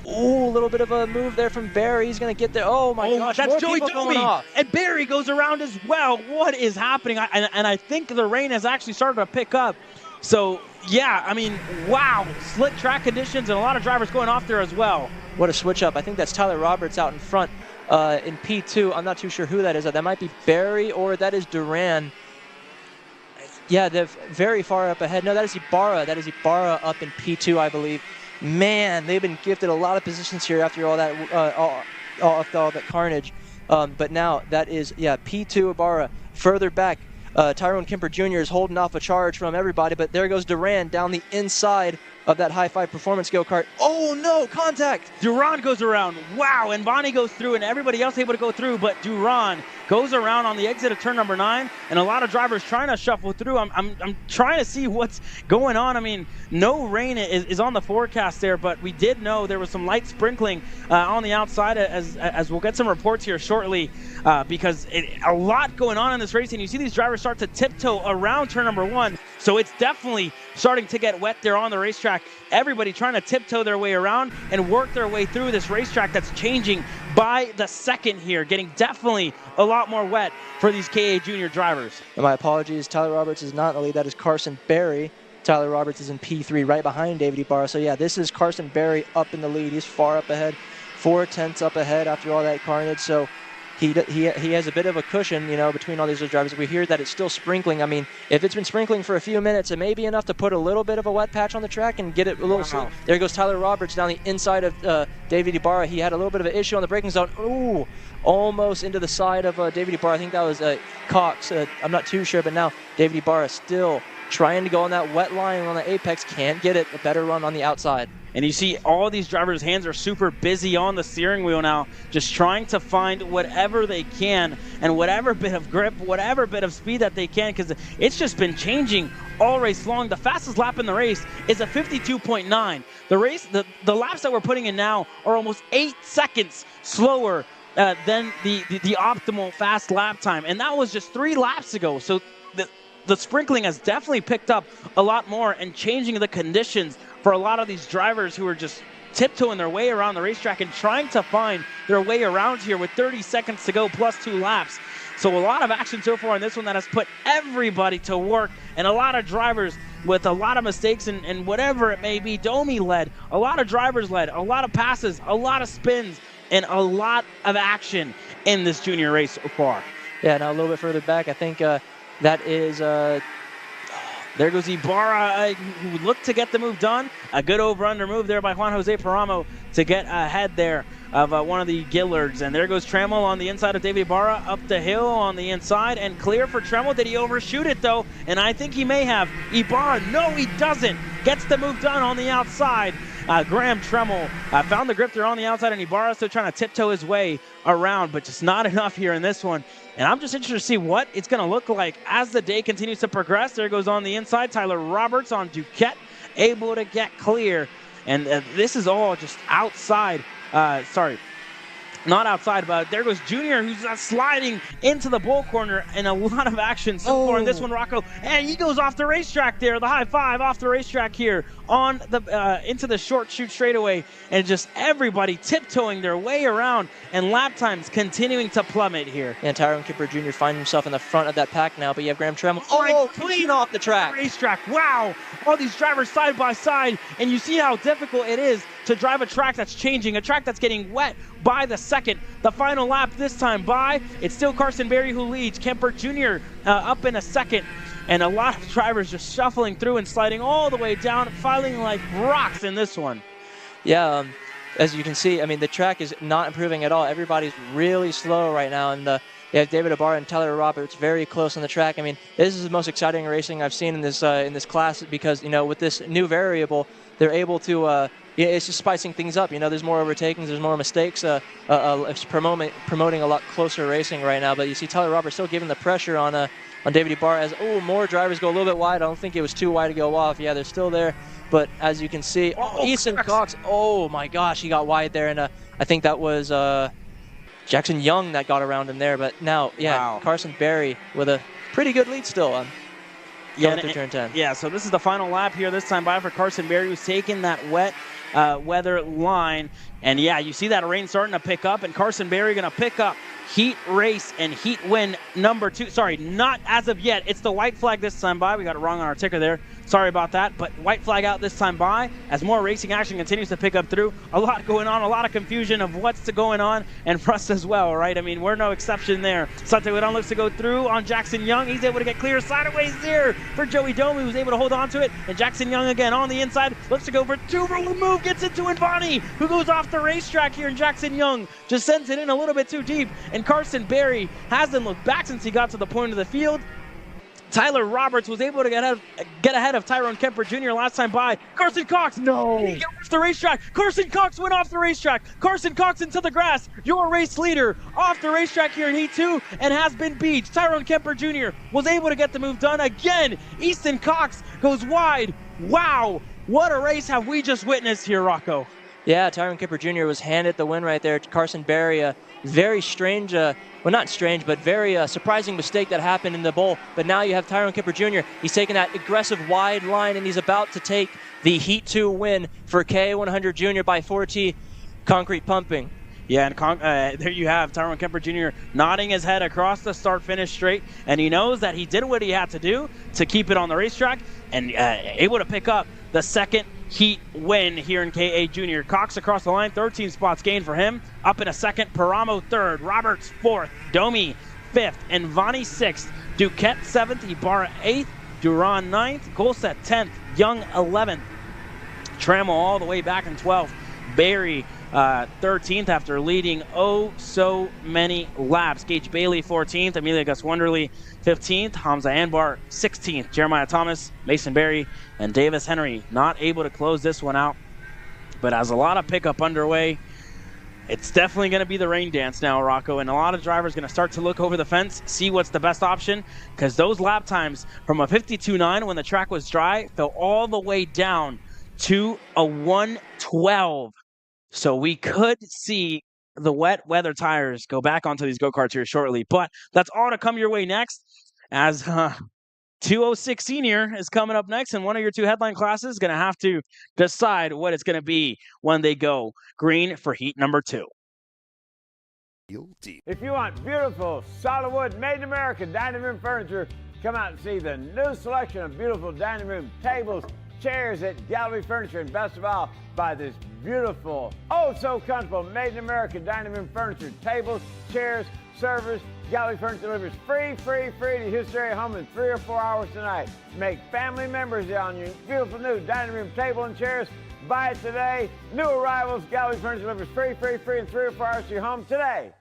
Ooh, a little bit of a move there from Barry. He's going to get there. Oh, my gosh. That's Joey Domi. And Barry goes around as well. What is happening? And I think the rain has actually started to pick up. So, yeah, I mean, wow. Slick track conditions and a lot of drivers going off there as well. What a switch up. I think that's Tyler Roberts out in front in P2. I'm not too sure who that is. That might be Barry or that is Duran. Yeah, they're very far up ahead. No, that is Ibarra. That is Ibarra up in P2, I believe. Man, they've been gifted a lot of positions here after all that all that carnage. But now that is, P2 Ibarra. Further back, Tyrone Kemper Jr. is holding off a charge from everybody, but there goes Duran down the inside of that high-five performance go-kart. Oh, no, contact! Duran goes around. Wow, and Bonnie goes through, and everybody else able to go through, but Duran goes around on the exit of turn number 9, and a lot of drivers trying to shuffle through. I'm trying to see what's going on. I mean, no rain is on the forecast there, but we did know there was some light sprinkling on the outside, as we'll get some reports here shortly, because a lot going on in this race, and you see these drivers start to tiptoe around turn number 1, so it's definitely starting to get wet there on the racetrack. Everybody trying to tiptoe their way around and work their way through this racetrack that's changing by the second here, getting definitely a lot more wet for these KA junior drivers. And my apologies, Tyler Roberts is not in the lead. That is Carson Berry. Tyler Roberts is in P3 right behind David Ibarra. So yeah, this is Carson Berry up in the lead. He's far up ahead, 4/10 up ahead after all that carnage. So he has a bit of a cushion, between all these other drivers. We hear that it's still sprinkling. I mean, if it's been sprinkling for a few minutes, it may be enough to put a little bit of a wet patch on the track and get it a little slow. There goes Tyler Roberts down the inside of David Ibarra. He had a little bit of an issue on the braking zone. Ooh, almost into the side of David Ibarra. I think that was Cox. I'm not too sure, but now David Ibarra still trying to go on that wet line on the apex. Can't get it. A better run on the outside. And you see all these drivers' hands are super busy on the steering wheel now, just trying to find whatever they can and whatever bit of grip, whatever bit of speed that they can, because it's just been changing all race long. The fastest lap in the race is a 52.9. The laps that we're putting in now are almost 8 seconds slower than the optimal fast lap time, and that was just 3 laps ago. So the sprinkling has definitely picked up a lot more and changing the conditions for a lot of these drivers who are just tiptoeing their way around the racetrack and trying to find their way around here with 30 seconds to go plus 2 laps. So a lot of action so far in this one that has put everybody to work, and a lot of drivers with a lot of mistakes and whatever it may be. Domi led, a lot of drivers led, a lot of passes, a lot of spins, and a lot of action in this junior race so far. Yeah, now a little bit further back, I think that is There goes Ibarra, who looked to get the move done. A good over-under move there by Juan Jose Paramo to get ahead there of one of the Gillards. And there goes Trammell on the inside of David Ibarra, up the hill on the inside, and clear for Trammell. Did he overshoot it, though? And I think he may have. Ibarra, no, he doesn't. Gets the move done on the outside. Graham Trammell found the grip there on the outside, and Ibarra still trying to tiptoe his way around, but just not enough here in this one. And I'm just interested to see what it's going to look like as the day continues to progress. There goes on the inside, Tyler Roberts on Duquette, able to get clear. And this is all just outside. Not outside, but there goes Junior, who's sliding into the bull corner, and a lot of action so far in this one, Rocco. And he goes off the racetrack there, the high five off the racetrack here on the into the short chute straightaway, and just everybody tiptoeing their way around, and lap times continuing to plummet here. And Tyrone Kipper Jr. finds himself in the front of that pack now, but you have Graham Trammell clean off the track. Racetrack, wow! All these drivers side by side, and you see how difficult it is to drive a track that's changing, a track that's getting wet by the second. The final lap this time by, it's still Carson Berry who leads. Kemper Jr. Up in a second. And a lot of drivers just shuffling through and sliding all the way down, filing like rocks in this one. Yeah, as you can see, I mean, the track is not improving at all. Everybody's really slow right now, and you have David Ibarra and Tyler Roberts very close on the track. I mean, this is the most exciting racing I've seen in this class because, you know, with this new variable, they're able to it's just spicing things up. You know, there's more overtakings, there's more mistakes. It's promoting a lot closer racing right now. But you see Tyler Roberts still giving the pressure on David Ibarra as, more drivers go a little bit wide. I don't think it was too wide to go off. Yeah, they're still there. But as you can see, Easton Cox, oh my gosh, he got wide there. And I think that was Jackson Young that got around him there. But now, yeah, Carson Berry with a pretty good lead still. Through turn 10. Yeah, so this is the final lap here this time by for Carson Berry, who's taking that wet weather line. And yeah, you see that rain starting to pick up, and Carson Berry going to pick up heat race and heat win number 2. Sorry, not as of yet. It's the white flag this time by. We got it wrong on our ticker there. Sorry about that, but white flag out this time by as more racing action continues to pick up through. A lot going on, a lot of confusion of what's going on, and for us as well, right? I mean, we're no exception there. Sante Wedon looks to go through on Jackson Young. He's able to get clear sideways there for Joey Domi, who's able to hold on to it. And Jackson Young again on the inside, looks to go for 2-roll move, gets into Invani, who goes off the racetrack here, and Jackson Young just sends it in a little bit too deep. And Carson Berry hasn't looked back since he got to the point of the field. Tyler Roberts was able to get ahead of Tyrone Kemper Jr. last time by. Carson Cox, no! He got off the racetrack. Carson Cox went off the racetrack. Carson Cox into the grass. Your race leader off the racetrack here in Heat 2 and has been beat. Tyrone Kemper Jr. was able to get the move done again. Easton Cox goes wide. Wow, what a race have we just witnessed here, Rocco. Yeah, Tyrone Kipper Jr. was handed the win right there. Carson Berry, very strange, well, not strange, but very surprising mistake that happened in the bowl. But now you have Tyrone Kipper Jr. He's taking that aggressive wide line, and he's about to take the Heat 2 win for KA100 Jr. by 4T Concrete Pumping. Yeah, and there you have Tyrone Kemper Jr. nodding his head across the start-finish straight, and he knows that he did what he had to do to keep it on the racetrack, and able to pick up the second Heat win here in KA Junior. Cox across the line, 13 spots gained for him. Up in a second, Paramo third, Roberts fourth, Domi fifth, and Vani sixth, Duquette seventh, Ibarra eighth, Duran ninth, Golset 10th, Young 11th, Trammell all the way back in 12th, Berry 13th after leading so many laps. Gage Bailey 14th, Amelia Gus Wonderly 15th, Hamza Anbar 16th, Jeremiah Thomas, Mason Berry, and Davis Henry not able to close this one out. But as a lot of pickup underway, it's definitely going to be the rain dance now, Rocco, and a lot of drivers going to start to look over the fence, see what's the best option, because those lap times from a 52.9 when the track was dry fell all the way down to a 1:12. So we could see the wet weather tires go back onto these go-karts here shortly. But that's all to come your way next, as 206 Senior is coming up next, and one of your two headline classes is going to have to decide what it's going to be when they go green for heat number 2. If you want beautiful, solid wood, made in America dining room furniture, come out and see the new selection of beautiful dining room tables, chairs at Gallery Furniture, and best of all, buy this beautiful, oh so comfortable, made in America dining room furniture, tables, chairs, servers, Gallery Furniture delivers free to your Houston area home in 3 or 4 hours tonight. Make family members on your beautiful new dining room table and chairs. Buy it today. New arrivals, Gallery Furniture delivers free in 3 or 4 hours to your home today.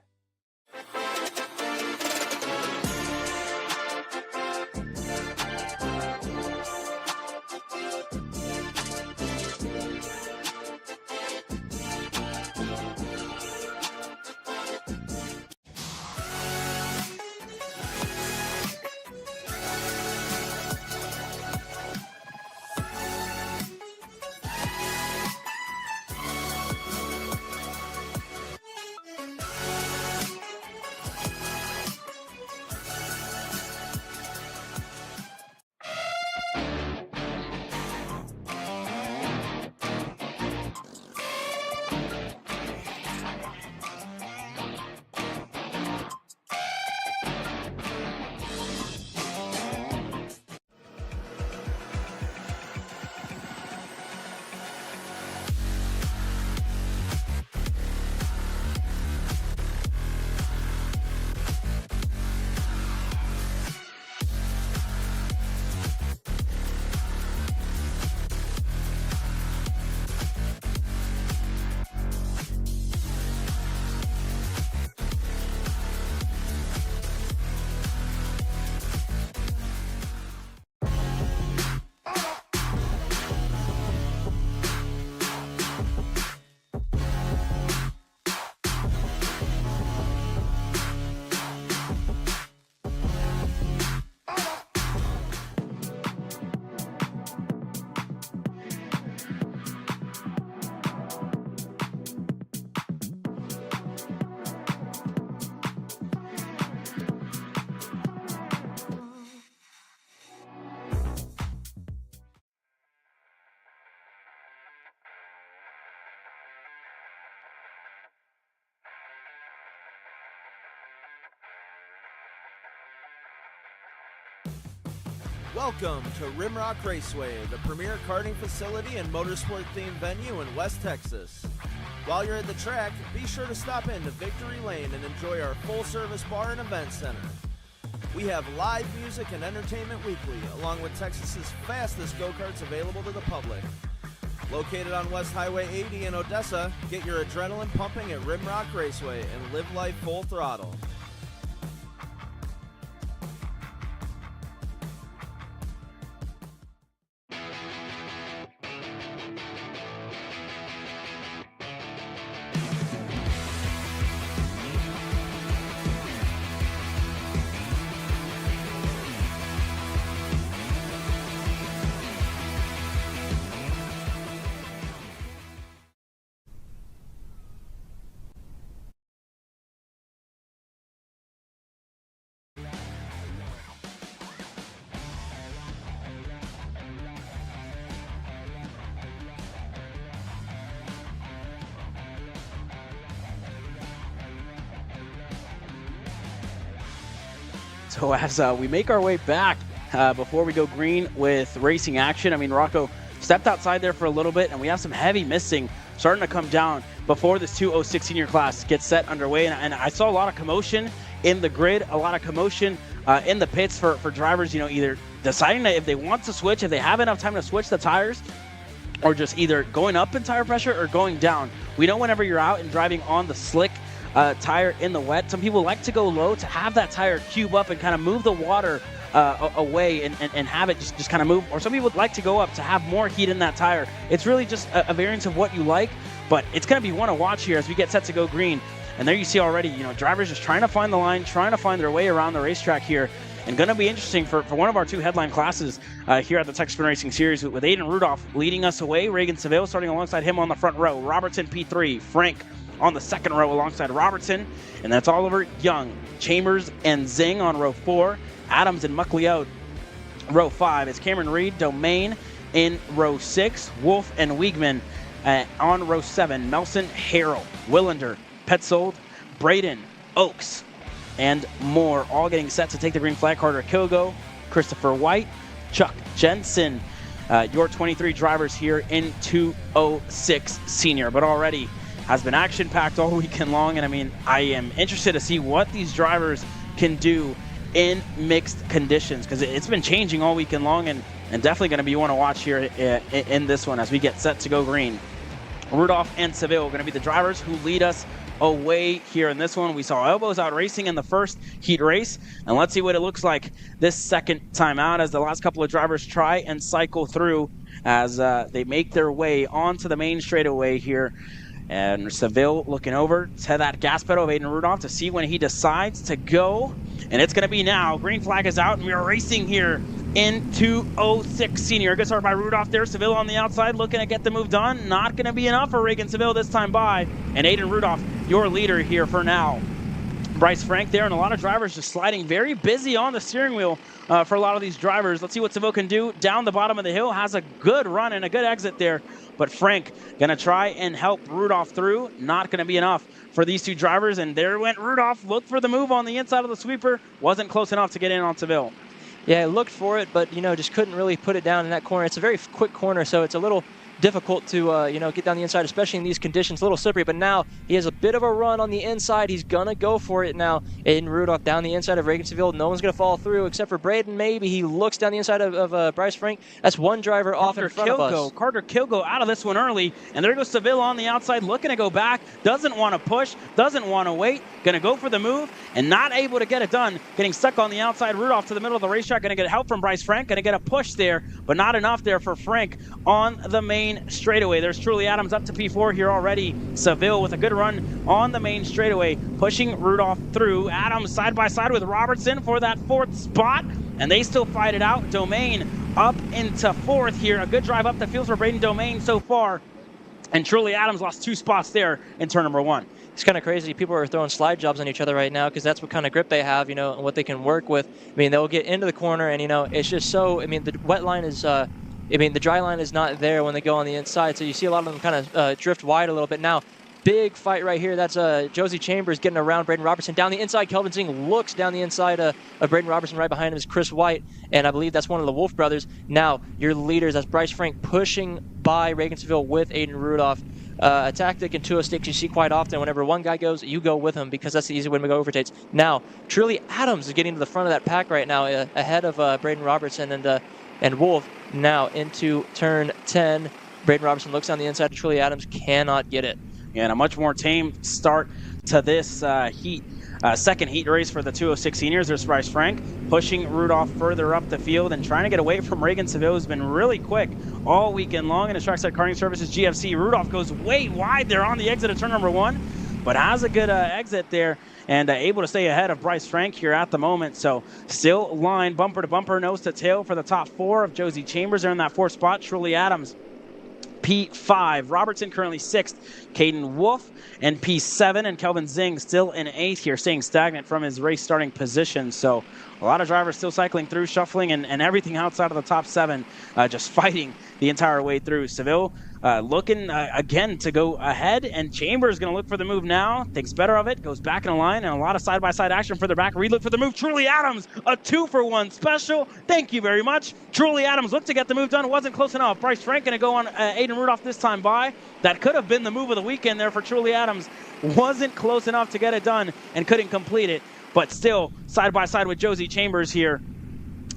Welcome to Rimrock Raceway, the premier karting facility and motorsport-themed venue in West Texas. While you're at the track, be sure to stop in to Victory Lane and enjoy our full-service bar and event center. We have live music and entertainment weekly, along with Texas's fastest go-karts available to the public. Located on West Highway 80 in Odessa, get your adrenaline pumping at Rimrock Raceway and live life full throttle. So as we make our way back before we go green with racing action, I mean, Rocco stepped outside there for a little bit, and we have some heavy missing starting to come down before this 206 senior class gets set underway. And I saw a lot of commotion in the grid, a lot of commotion in the pits for drivers, you know, either deciding that if they want to switch, if they have enough time to switch the tires, or just either going up in tire pressure or going down. We know whenever you're out and driving on the slick tire in the wet, some people like to go low to have that tire cube up and kind of move the water away and have it just kind of move. Or some people like to go up to have more heat in that tire. It's really just a variance of what you like, but it's going to be one to watch here as we get set to go green. And there you see already, you know, drivers just trying to find the line, trying to find their way around the racetrack here. And going to be interesting for one of our two headline classes here at the Texas Sprint Racing Series with Aiden Rudolph leading us away. Reagan Seville starting alongside him on the front row. Robertson P3, Frank on the second row alongside Robertson. And that's Oliver, Young, Chambers, and Zing on row 4. Adams and Muckley row 5. It's Cameron Reed, Domain in row 6. Wolf and Wiegman on row 7. Melson, Harrell, Willander, Petzold, Braden, Oaks, and more, all getting set to take the green flag. Carter Kilgo, Christopher White, Chuck Jensen, your 23 drivers here in 206 senior. But already has been action-packed all weekend long, and I mean, I am interested to see what these drivers can do in mixed conditions, because it's been changing all weekend long, and definitely going to be one to watch here in this one as we get set to go green. Rudolph and Seville are going to be the drivers who lead us away here in this one. We saw Elbows out racing in the first heat race, and let's see what it looks like this second time out as the last couple of drivers try and cycle through as they make their way onto the main straightaway here. And Seville looking over to that gas pedal of Aiden Rudolph to see when he decides to go. And it's going to be now. Green flag is out, and we are racing here in 206 Senior. Good start by Rudolph there. Seville on the outside looking to get the move done. Not going to be enough for Reagan Seville this time by. And Aiden Rudolph, your leader here for now. Bryce Frank there, and a lot of drivers just sliding very busy on the steering wheel for a lot of these drivers. Let's see what Seville can do down the bottom of the hill. Has a good run and a good exit there, but Frank going to try and help Rudolph through. Not going to be enough for these two drivers, and there went Rudolph. Looked for the move on the inside of the sweeper. Wasn't close enough to get in on Seville. Yeah, I looked for it, but, just couldn't really put it down in that corner. It's a very quick corner, so it's a little difficult to, get down the inside, especially in these conditions. A little slippery, but now he has a bit of a run on the inside. He's going to go for it now. Aiden Rudolph down the inside of Reagan Seville. No one's going to fall through except for Braden, maybe. He looks down the inside of Bryce Frank. That's one driver off in front of us. Carter Kilgo out of this one early, and there goes Seville on the outside, looking to go back. Doesn't want to push, doesn't want to wait. Going to go for the move, and not able to get it done. Getting stuck on the outside. Rudolph to the middle of the racetrack. Going to get help from Bryce Frank. Going to get a push there, but not enough there for Frank on the main straightaway. There's Truly Adams up to P4 here already. Seville with a good run on the main straightaway, pushing Rudolph through. Adams side by side with Robertson for that fourth spot, and they still fight it out. Domain up into fourth here. A good drive up the field for Braden Domain so far, and Truly Adams lost 2 spots there in turn number 1. It's kind of crazy. People are throwing slide jobs on each other right now because that's what kind of grip they have, and what they can work with. They'll get into the corner, and, it's just so, the wet line is, the dry line is not there when they go on the inside, so you see a lot of them kind of drift wide a little bit. Now, big fight right here. That's Josie Chambers getting around Braden Robertson. Down the inside, Kelvin Zing looks down the inside of Braden Robertson. Right behind him is Chris White, and I believe that's one of the Wolf brothers. Now, your leaders, that's Bryce Frank pushing by Reagan Seville with Aiden Rudolph. A tactic in 206 you see quite often. Whenever one guy goes, you go with him because that's the easy way to go overtakes. Now, Truly Adams is getting to the front of that pack right now, ahead of Braden Robertson and Wolf. Now into turn 10. Braden Robertson looks on the inside to Truly Adams, cannot get it. Yeah, and a much more tame start to this second heat race for the 206 Seniors. There's Bryce Frank pushing Rudolph further up the field and trying to get away from Reagan Seville, who's been really quick all weekend long. And his Trackside Karting Services GFC, Rudolph goes way wide there on the exit of turn number 1, but has a good exit there and able to stay ahead of Bryce Frank here at the moment. So still line bumper to bumper, nose to tail for the top 4 of Josie Chambers. They're in that 4th spot. Truly Adams, P5. Robertson currently 6th. Caden Wolf and P7. And Kelvin Zing still in 8th here, staying stagnant from his race starting position. So a lot of drivers still cycling through, shuffling, and everything outside of the top 7, just fighting the entire way through. Seville looking again to go ahead, and Chambers going to look for the move now. Thinks better of it, goes back in a line, and a lot of side-by-side action further back. Reed look for the move. Truly Adams, a 2-for-1 special. Thank you very much. Truly Adams looked to get the move done. Wasn't close enough. Bryce Frank going to go on Aiden Rudolph this time by. That could have been the move of the weekend there for Truly Adams. Wasn't close enough to get it done and couldn't complete it. But still, side-by-side with Josie Chambers here.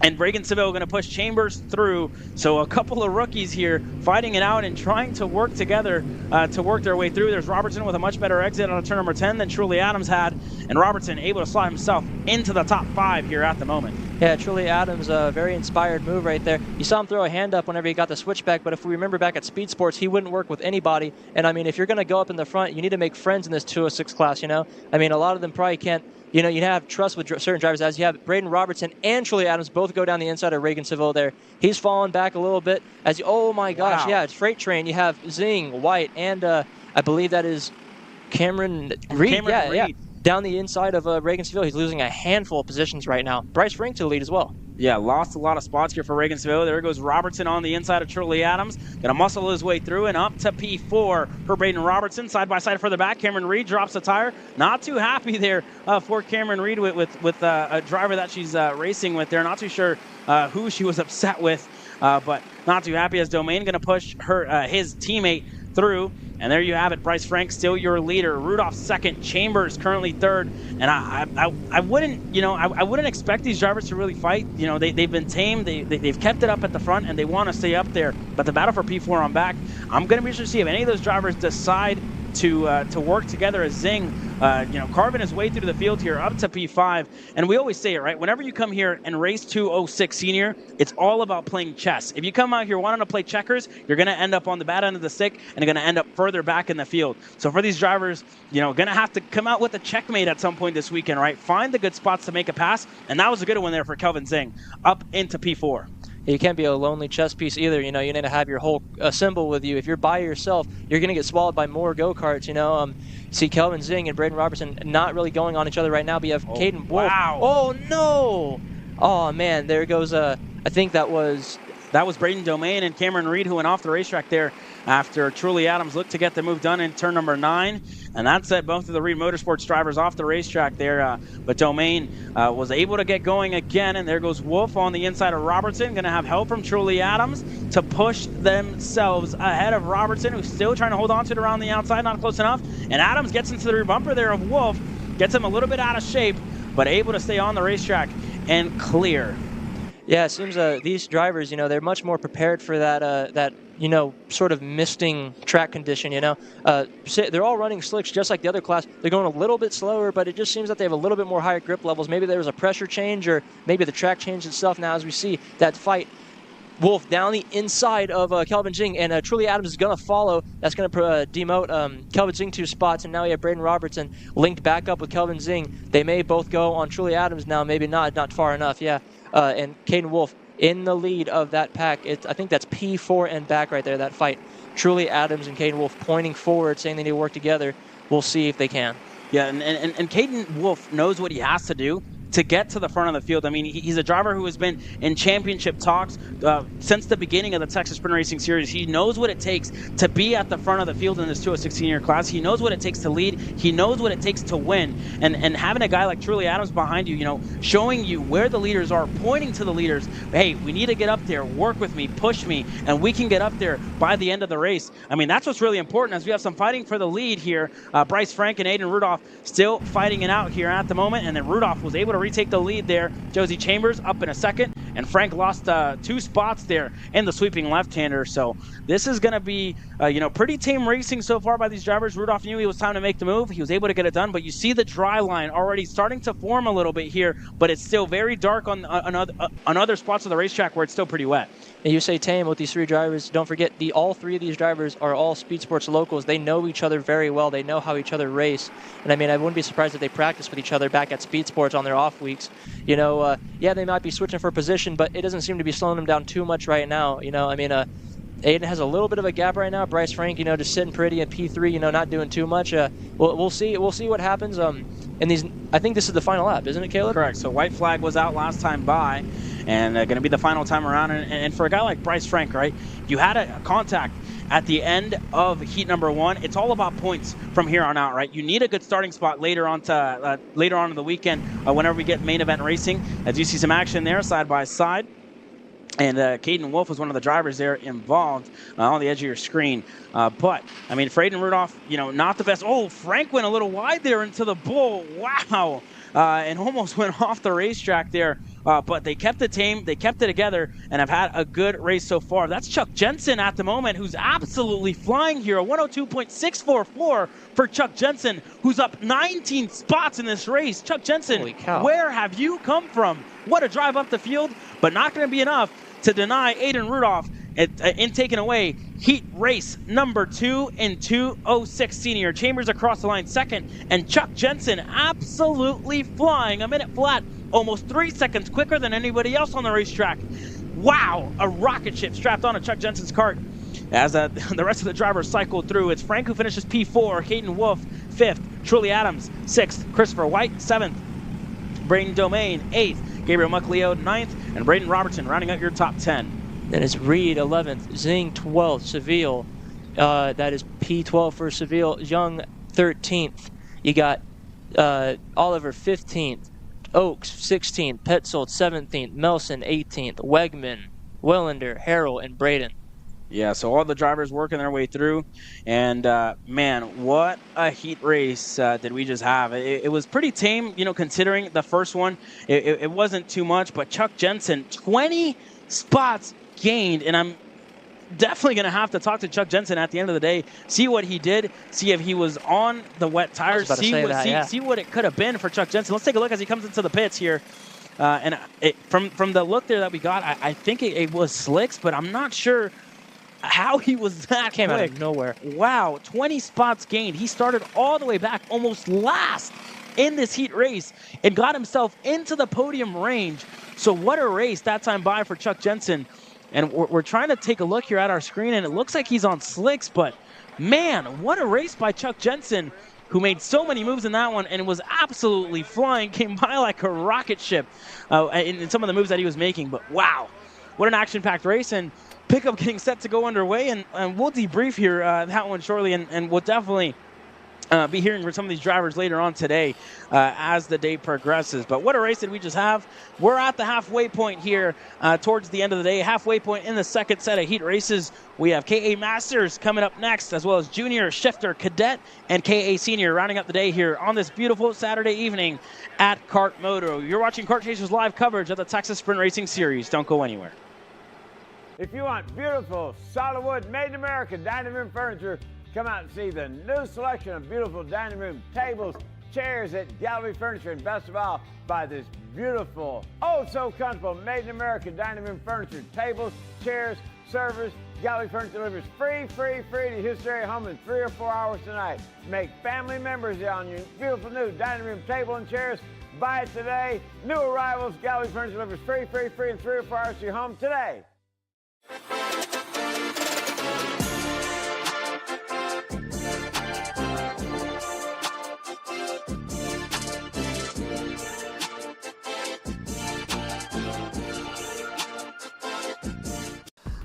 And Reagan Seville going to push Chambers through. So a couple of rookies here fighting it out and trying to work together to work their way through. There's Robertson with a much better exit on turn number 10 than Truly Adams had. And Robertson able to slot himself into the top 5 here at the moment. Yeah, Truly Adams, a very inspired move right there. You saw him throw a hand up whenever he got the switchback, but if we remember back at Speed Sports, he wouldn't work with anybody. And, if you're going to go up in the front, you need to make friends in this 206 class, a lot of them probably can't. You have trust with certain drivers, as you have Braden Robertson and Truly Adams both go down the inside of Reagan Seville there. He's fallen back a little bit. Oh my gosh, wow. Yeah, it's Freight Train. You have Zing, White, and I believe that is Cameron Reed. Yeah. Down the inside of Reagan Seville. He's losing a handful of positions right now. Bryce Frank to the lead as well. Yeah, lost a lot of spots here for Reagan Seville. There goes Robertson on the inside of Truly Adams. Going to muscle his way through and up to P4 for Braden Robertson. Side by side further back, Cameron Reed drops a tire. Not too happy there for Cameron Reed with a driver that she's racing with there. Not too sure who she was upset with, but not too happy as Domain going to push his teammate through. And there you have it. Bryce Frank still your leader. Rudolph second. Chambers currently third. And I wouldn't, I wouldn't expect these drivers to really fight. They've been tamed. They've kept it up at the front, and they want to stay up there. But the battle for P4 on back, I'm going to be interested to see if any of those drivers decide to work together as Zing, carving his way through the field here up to P5. And we always say it, right? Whenever you come here and race 206 senior, it's all about playing chess. If you come out here wanting to play checkers, you're going to end up on the bad end of the stick and you're going to end up further back in the field. So for these drivers, going to have to come out with a checkmate at some point this weekend, right? Find the good spots to make a pass. And that was a good one there for Kelvin Zing up into P4. You can't be a lonely chess piece either. You need to have your whole symbol with you. If you're by yourself, you're going to get swallowed by more go-karts. See Kelvin Zing and Braden Robertson not really going on each other right now, but you have Caden Wolf. Wow. Oh, no. Oh, man, there goes, I think that was Braden Domain and Cameron Reed who went off the racetrack there after Truly Adams looked to get the move done in turn number 9. And that set both of the Reed Motorsports drivers off the racetrack there. But Domain was able to get going again. And there goes Wolf on the inside of Robertson. Going to have help from Truly Adams to push themselves ahead of Robertson, who's still trying to hold on to it around the outside. Not close enough. And Adams gets into the rear bumper there of Wolf. Gets him a little bit out of shape, but able to stay on the racetrack and clear. Yeah, it seems these drivers, they're much more prepared for that sort of misting track condition, They're all running slicks just like the other class. They're going a little bit slower, but it just seems that they have a little bit more higher grip levels. Maybe there was a pressure change, or maybe the track changed itself now as we see that fight. Wolf down the inside of Kelvin Zing, and Truly Adams is going to follow. That's going to demote Kelvin Zing 2 spots, and now we have Braden Robertson linked back up with Kelvin Zing. They may both go on Truly Adams now, maybe not far enough, yeah. And Caden Wolf in the lead of that pack. I think that's P4 and back right there, that fight. Truly Adams and Caden Wolf pointing forward, saying they need to work together. We'll see if they can. Yeah, and Caden Wolf knows what he has to do to get to the front of the field. I mean, he's a driver who has been in championship talks since the beginning of the Texas Sprint Racing Series. He knows what it takes to be at the front of the field in this 206 senior class. He knows what it takes to lead. He knows what it takes to win. And having a guy like Truly Adams behind you, showing you where the leaders are, pointing to the leaders, hey, we need to get up there, work with me, push me, and we can get up there by the end of the race. I mean, that's what's really important as we have some fighting for the lead here. Bryce Frank and Aiden Rudolph still fighting it out here at the moment, and then Rudolph was able to retake the lead there. Josie Chambers up in a second, and Frank lost 2 spots there in the sweeping left-hander. So this is going to be, pretty tame racing so far by these drivers. Rudolph knew it was time to make the move. He was able to get it done, but you see the dry line already starting to form a little bit here, but it's still very dark on other spots of the racetrack where it's still pretty wet. And you say tame with these 3 drivers. Don't forget, all 3 of these drivers are all Speed Sports locals. They know each other very well. They know how each other race. And I mean, I wouldn't be surprised if they practice with each other back at Speed Sports on their off weeks. Yeah, they might be switching for position, but it doesn't seem to be slowing them down too much right now. Aiden has a little bit of a gap right now. Bryce Frank, just sitting pretty at P3, not doing too much. We'll see what happens. I think this is the final lap, isn't it, Caleb? Correct. So white flag was out last time by, and going to be the final time around. And for a guy like Bryce Frank, right, you had a contact at the end of heat number 1. It's all about points from here on out, right? You need a good starting spot later on in the weekend whenever we get main event racing. As you see some action there, side by side. And Caden Wolf was one of the drivers there involved on the edge of your screen. But, I mean, Fraden Rudolph, not the best. Oh, Frank went a little wide there into the bull. Wow. And almost went off the racetrack there. But they kept it tame. They kept it together and have had a good race so far. That's Chuck Jensen at the moment, who's absolutely flying here. A 102.644 for Chuck Jensen, who's up 19 spots in this race. Chuck Jensen, where have you come from? What a drive up the field, but not going to be enough to deny Aiden Rudolph in taking away heat race number 2 in 206 senior. Chambers across the line second, and Chuck Jensen absolutely flying. A minute flat, almost 3 seconds quicker than anybody else on the racetrack. Wow, a rocket ship strapped onto Chuck Jensen's kart. As the rest of the drivers cycled through, it's Frank who finishes P4, Caden Wolf 5th, Truly Adams 6th, Christopher White 7th, Braden Domain 8th, Gabriel Mucleo 9th, and Braden Robertson rounding out your top 10. Then it's Reed 11th, Zing 12th, Seville, that is P12 for Seville, Young 13th. You got Oliver 15th, Oaks 16th, Petzold 17th, Melson 18th, Wegman, Wellender, Harrell, and Braden. Yeah, so all the drivers working their way through, and man, what a heat race did we just have. It was pretty tame, considering the first one. It wasn't too much, but Chuck Jensen, 20 spots gained, and I'm definitely going to have to talk to Chuck Jensen at the end of the day, see what he did, see if he was on the wet tires, see what it could have been for Chuck Jensen. Let's take a look as he comes into the pits here. From the look there that we got, I think it was slicks, but I'm not sure how he was that Came quick. out of nowhere. Wow, 20 spots gained. He started all the way back, almost last in this heat race, and got himself into the podium range. So what a race that time by for Chuck Jensen. And we're trying to take a look here at our screen, and it looks like he's on slicks, but man, what a race by Chuck Jensen, who made so many moves in that one and was absolutely flying, came by like a rocket ship in some of the moves that he was making. But wow, what an action-packed race, and pickup getting set to go underway, and we'll debrief here that one shortly, and we'll definitely be hearing from some of these drivers later on today as the day progresses. But what a race did we just have. We're at the halfway point here towards the end of the day, halfway point in the second set of heat races. We have KA Masters coming up next, as well as Junior, Shifter, Cadet, and KA Senior rounding up the day here on this beautiful Saturday evening at KartMoto. You're watching Kart Chasers live coverage of the Texas Sprint Racing Series. Don't go anywhere. If you want beautiful, solid wood, made in America dining room furniture, come out and see the new selection of beautiful dining room tables, chairs at Gallery Furniture, and best of all, buy this beautiful, oh so comfortable, made in America dining room furniture, tables, chairs, servers. Gallery Furniture delivers free to Houston area home in 3 or 4 hours tonight. Make family members on your beautiful new dining room table and chairs. Buy it today. New arrivals, Gallery Furniture delivers free in 3 or 4 hours to your home today.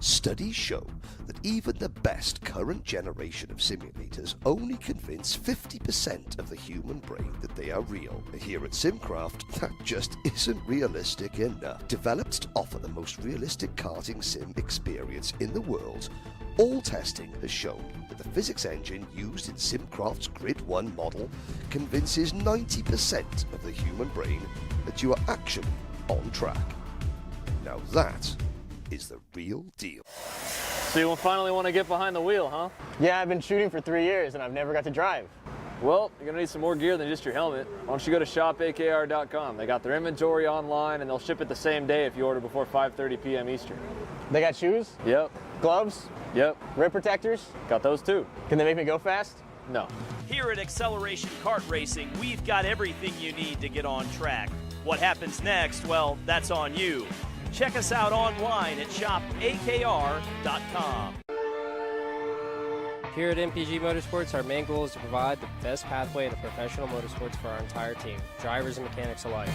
Studies show that even the best current generation of simulators only convince 50% of the human brain that they are real. Here at SimCraft, that just isn't realistic enough. Developed to offer the most realistic karting sim experience in the world, all testing has shown that the physics engine used in SimCraft's Grid 1 model convinces 90% of the human brain that you are actually on track. Now that is the real deal. So you finally want to get behind the wheel, huh? Yeah, I've been shooting for 3 years and I've never got to drive. Well, you're going to need some more gear than just your helmet. Why don't you go to shopakr.com. They got their inventory online, and they'll ship it the same day if you order before 5:30 p.m. Eastern. They got shoes? Yep. Gloves? Yep. Rip protectors? Got those too. Can they make me go fast? No. Here at Acceleration Kart Racing, we've got everything you need to get on track. What happens next? Well, that's on you. Check us out online at shopakr.com. Here at MPG Motorsports, our main goal is to provide the best pathway to professional motorsports for our entire team, drivers and mechanics alike.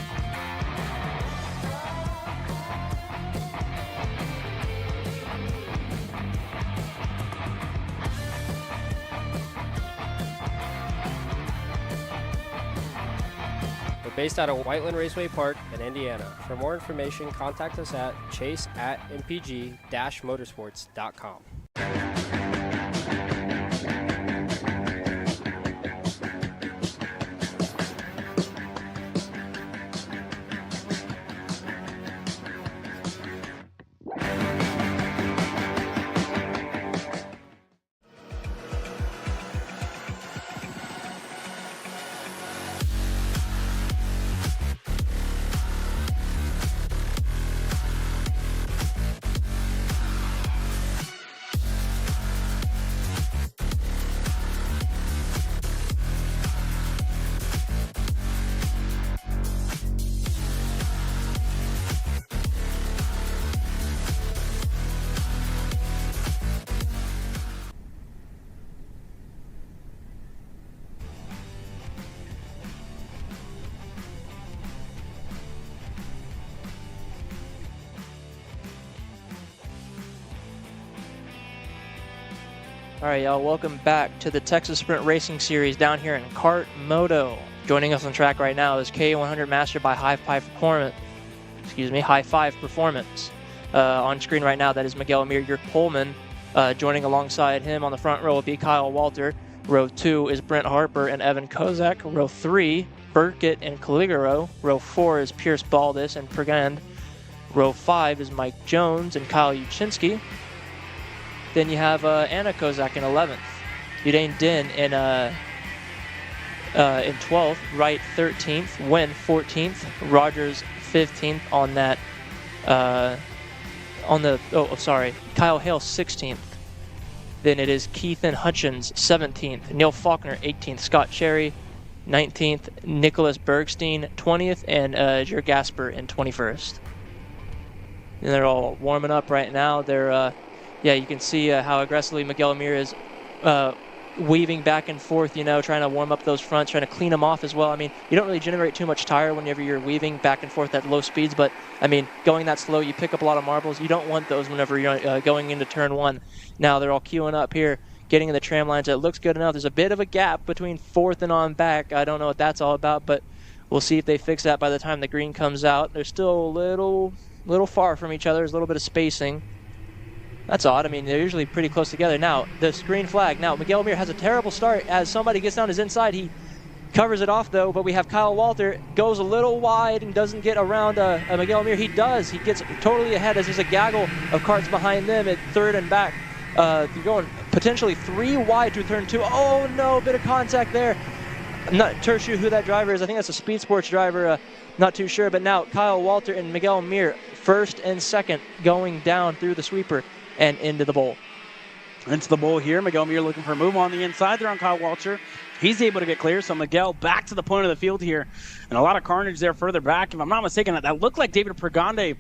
We're based out of Whiteland Raceway Park in Indiana. For more information, contact us at chase@mpg-motorsports.com. All right, y'all, welcome back to the Texas Sprint Racing Series down here in KartMoto. Joining us on track right now is KA100 Master by High Five Performance. On screen right now, that is Miguel Amir, your Pullman. Joining alongside him on the front row will be Kyle Walter. Row 2 is Brent Harper and Evan Kozak. Row 3, Burkett and Caligaro. Row 4 is Pierce Baldus and Pregand. Row 5 is Mike Jones and Kyle Uchinsky. Then you have Anna Kozak in 11th. Udain Din in 12th. Wright 13th. Nguyen 14th. Rogers 15th on that. Kyle Hale 16th. Then it is Keithan Hutchins 17th. Neil Faulkner 18th. Scott Cherry 19th. Nicholas Bergstein 20th. And Jer Gasper in 21st. And they're all warming up right now. They're, you can see how aggressively Miguel Amir is weaving back and forth, trying to warm up those fronts, trying to clean them off as well. I mean, you don't really generate too much tire whenever you're weaving back and forth at low speeds, but, I mean, going that slow, you pick up a lot of marbles. You don't want those whenever you're going into turn 1. Now they're all queuing up here, getting in the tram lines. It looks good enough. There's a bit of a gap between 4th and on back. I don't know what that's all about, but we'll see if they fix that by the time the green comes out. They're still a little far from each other. There's a little bit of spacing. That's odd. I mean, they're usually pretty close together. Now, the green flag. Now, Miguel Amir has a terrible start as somebody gets down his inside. He covers it off, though, but we have Kyle Walter. Goes a little wide and doesn't get around Miguel Amir. He does. He gets totally ahead as there's a gaggle of karts behind them at 3rd and back. You're going potentially 3 wide through turn 2. Oh, no, bit of contact there. I'm not sure who that driver is. I think that's a Speed Sports driver. Not too sure. But now Kyle Walter and Miguel Amir, 1st and 2nd, going down through the sweeper and into the bowl. Into the bowl here. Miguel Amir looking for a move on the inside there on Kyle Walter. He's able to get clear, so Miguel back to the point of the field here. And a lot of carnage there further back. If I'm not mistaken, that looked like David Pregande,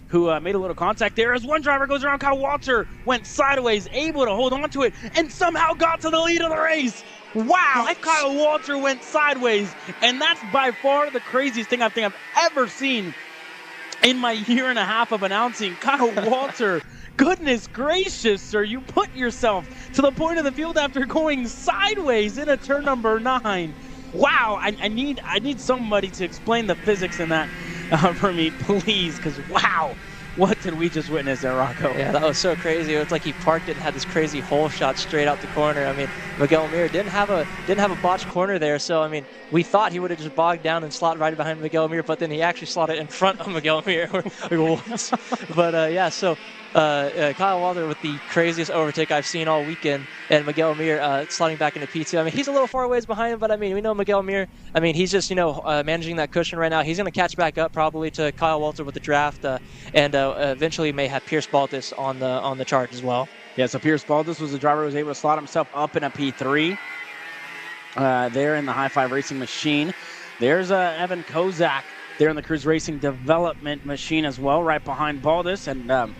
who made a little contact there. As one driver goes around, Kyle Walter went sideways, able to hold on to it, and somehow got to the lead of the race. Wow, Kyle Walter went sideways, and that's by far the craziest thing I think I've ever seen in my year and a half of announcing. Kyle Walter, goodness gracious, sir, you put yourself to the point of the field after going sideways in a turn number 9. Wow, I need somebody to explain the physics in that for me, please, because wow, what did we just witness there, Rocco? Yeah, that was so crazy. It's like he parked it and had this crazy hole shot straight out the corner. I mean, Miguel Amir didn't have a botched corner there, so I mean, we thought he would have just bogged down and slot right behind Miguel Amir, but then he actually slotted in front of Miguel Amir. But yeah, so Kyle Walter with the craziest overtake I've seen all weekend, and Miguel Amir sliding back into P2. I mean, he's a little far ways behind him, but I mean, we know Miguel Amir, I mean, he's just, managing that cushion right now. He's going to catch back up probably to Kyle Walter with the draft, and eventually may have Pierce Baldus on the charge as well. Yeah, so Pierce Baldus was the driver who was able to slot himself up in a P3 there in the High Five Racing machine. There's Evan Kozak there in the Cruise Racing Development machine as well, right behind Baldus, and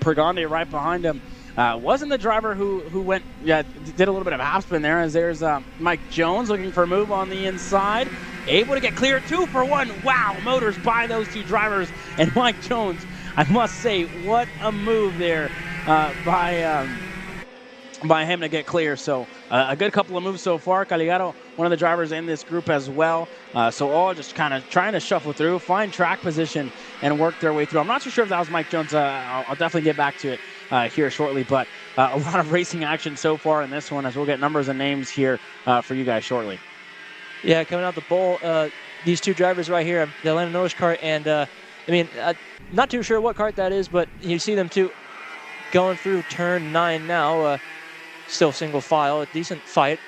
Pregande right behind him. Wasn't the driver who went, did a little bit of half spin there, as there's Mike Jones looking for a move on the inside. Able to get clear 2 for 1. Wow, motors by those 2 drivers. And Mike Jones, I must say, what a move there by him to get clear. So a good couple of moves so far. Caligaro, one of the drivers in this group as well. So all just kind of trying to shuffle through, find track position, and work their way through. I'm not too sure if that was Mike Jones. I'll definitely get back to it here shortly. But a lot of racing action so far in this one, as we'll get numbers and names here for you guys shortly. Yeah, coming out the bowl, these 2 drivers right here, the Lando Norris kart, and I mean, not too sure what kart that is, but you see them 2 going through turn 9 now. Still single file, a decent fight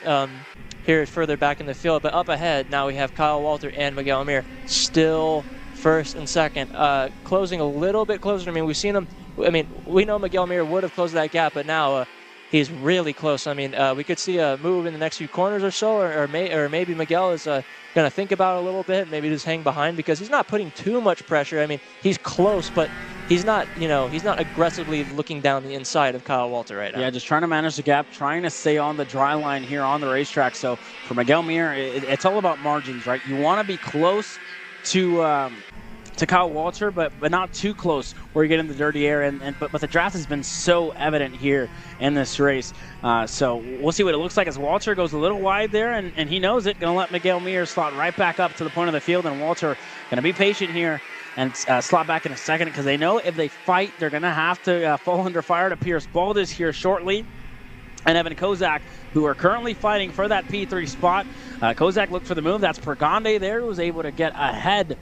here further back in the field. But up ahead, now we have Kyle Walter and Miguel Amir still 1st and 2nd, closing a little bit closer. I mean, we've seen them. I mean, we know Miguel Amir would have closed that gap, but now he's really close. I mean, we could see a move in the next few corners or so, or maybe Miguel is going to think about it a little bit, maybe just hang behind, because he's not putting too much pressure. I mean, he's close, but he's not, he's not aggressively looking down the inside of Kyle Walter right now. Yeah, just trying to manage the gap, trying to stay on the dry line here on the racetrack. So for Miguel Amir, it's all about margins, right? You want to be close to Kyle Walter, but not too close where you get in the dirty air. But the draft has been so evident here in this race. So we'll see what it looks like as Walter goes a little wide there, and he knows it. Going to let Miguel Amir slot right back up to the point of the field, and Walter going to be patient here and slot back in a second because they know if they fight, they're going to have to fall under fire to Pierce Baldus here shortly. And Evan Kozak, who are currently fighting for that P3 spot. Kozak looked for the move. That's Pregande there, who was able to get ahead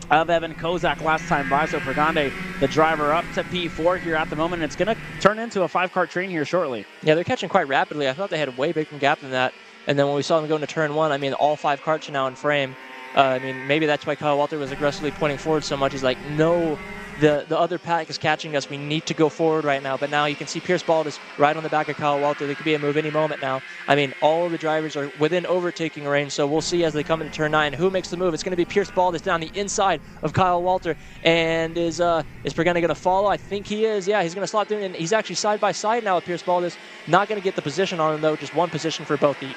of Evan Kozak last time by. So Pregande, the driver, up to P4 here at the moment. It's going to turn into a 5-car train here shortly. Yeah, they're catching quite rapidly. I thought they had a way bigger gap than that. And then when we saw them go into turn 1, I mean, all 5 carts are now in frame. I mean, maybe that's why Kyle Walter was aggressively pointing forward so much. He's like, no, the other pack is catching us. We need to go forward right now. But now you can see Pierce Baldus right on the back of Kyle Walter. There could be a move any moment now. I mean, all of the drivers are within overtaking range, so we'll see as they come into turn 9 who makes the move. It's going to be Pierce Baldus down the inside of Kyle Walter. And is Pregande going to follow? I think he is. Yeah, he's going to slot through, and he's actually side by side now with Pierce Baldus. Not going to get the position on him, though. Just one position for both each.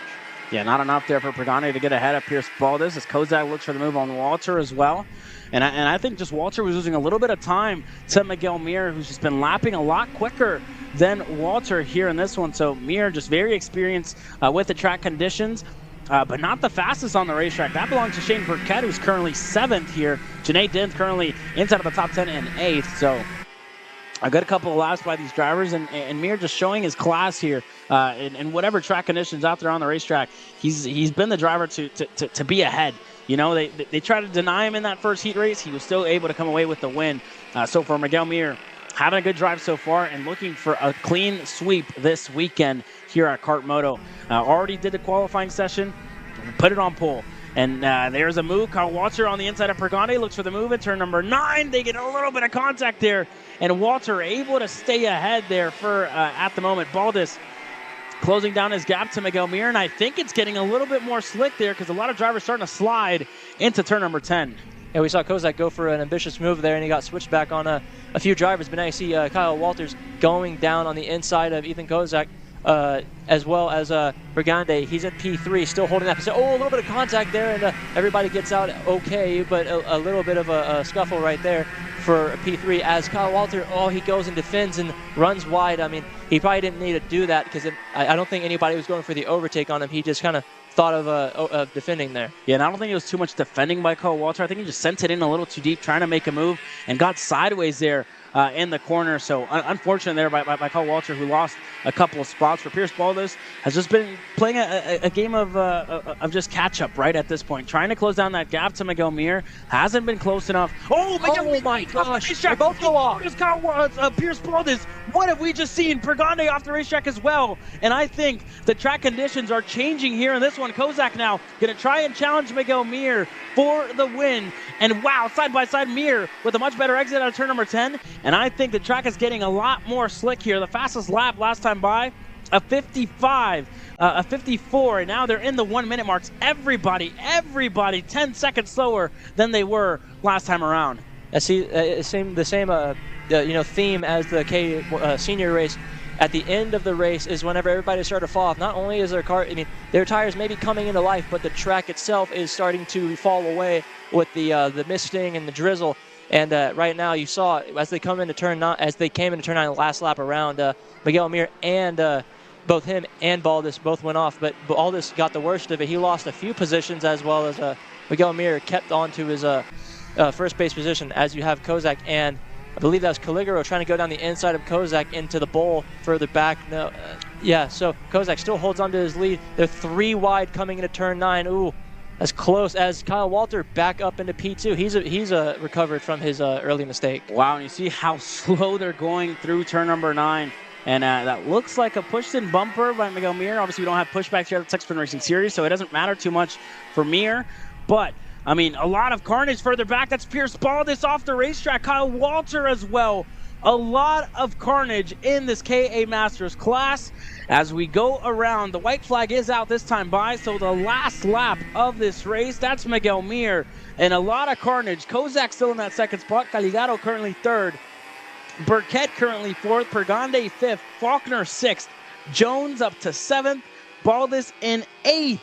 Yeah, not enough there for Pregande to get ahead of Pierce Baldus as Kozak looks for the move on Walter as well. And I think just Walter was losing a little bit of time to Miguel Mir, who's just been lapping a lot quicker than Walter here in this one. So Mir just very experienced with the track conditions, but not the fastest on the racetrack. That belongs to Shane Burkett, who's currently 7th here. Janae Dinth currently inside of the top 10 and 8th. So a good couple of laps by these drivers, and Mir just showing his class here in whatever track conditions out there on the racetrack. He's been the driver to be ahead. You know, they tried to deny him in that first heat race. He was still able to come away with the win. So for Miguel Mir, having a good drive so far and looking for a clean sweep this weekend here at KartMoto. Already did the qualifying session, put it on pole. And there's a move. Kyle Walter on the inside of Pregande looks for the move in turn number 9. They get a little bit of contact there. And Walter able to stay ahead there for, at the moment, Baldus closing down his gap to Miguel Mir. And I think it's getting a little bit more slick there because a lot of drivers starting to slide into turn number 10. Yeah, we saw Kozak go for an ambitious move there, and he got switched back on a few drivers. But now you see Kyle Walters going down on the inside of Ethan Kozak. As well as Pregande. He's at P3, still holding that position. Oh, a little bit of contact there, and everybody gets out okay, but a little bit of a scuffle right there for P3 as Kyle Walter, he goes and defends and runs wide. I mean, he probably didn't need to do that because I don't think anybody was going for the overtake on him. He just kind of thought of defending there. Yeah, and I don't think it was too much defending by Kyle Walter. I think he just sent it in a little too deep, trying to make a move, and got sideways there in the corner. So unfortunate there by Kyle Walter, who lost a couple of spots. For Pierce Baldus has just been playing a game of just catch-up right at this point, trying to close down that gap to Miguel Mir. Hasn't been close enough. Oh my gosh, they both go off. Pierce Baldus, what have we just seen? Pregande off the racetrack as well. And I think the track conditions are changing here in this one. Kozak now going to try and challenge Miguel Mir for the win. And wow, side-by-side Mir with a much better exit out of turn number 10. And I think the track is getting a lot more slick here. The fastest lap last time by, a 55, a 54, and now they're in the 1 minute marks. Everybody 10 seconds slower than they were last time around. I see the same theme as the K senior race. At the end of the race is whenever everybody started to fall off. Not only is their car, their tires may be coming into life, but the track itself is starting to fall away with the misting and the drizzle. And right now, you saw as they came into turn 9, the last lap around, Miguel Mir and both him and Baldus both went off. But Baldus got the worst of it. He lost a few positions, as well as Miguel Mir kept on to his first base position. As you have Kozak and I believe that was Caligaro trying to go down the inside of Kozak into the bowl further back. No, so Kozak still holds on to his lead. They're 3 wide coming into turn 9. Ooh, as close as Kyle Walter back up into P2. He's recovered from his early mistake. Wow, and you see how slow they're going through turn number 9. And that looks like a pushed-in bumper by Miguel Mir. Obviously, we don't have pushbacks here at the Texas Sprint Racing Series, so it doesn't matter too much for Mir. But I mean, a lot of carnage further back. That's Pierce Baldus off the racetrack. Kyle Walter as well. A lot of carnage in this KA Masters class. As we go around, the white flag is out this time by, so the last lap of this race, that's Miguel Mir. And a lot of carnage. Kozak still in that second spot. Caligaro currently 3rd. Burkett currently 4th. Pregande 5th. Faulkner 6th. Jones up to 7th. Baldus in 8th.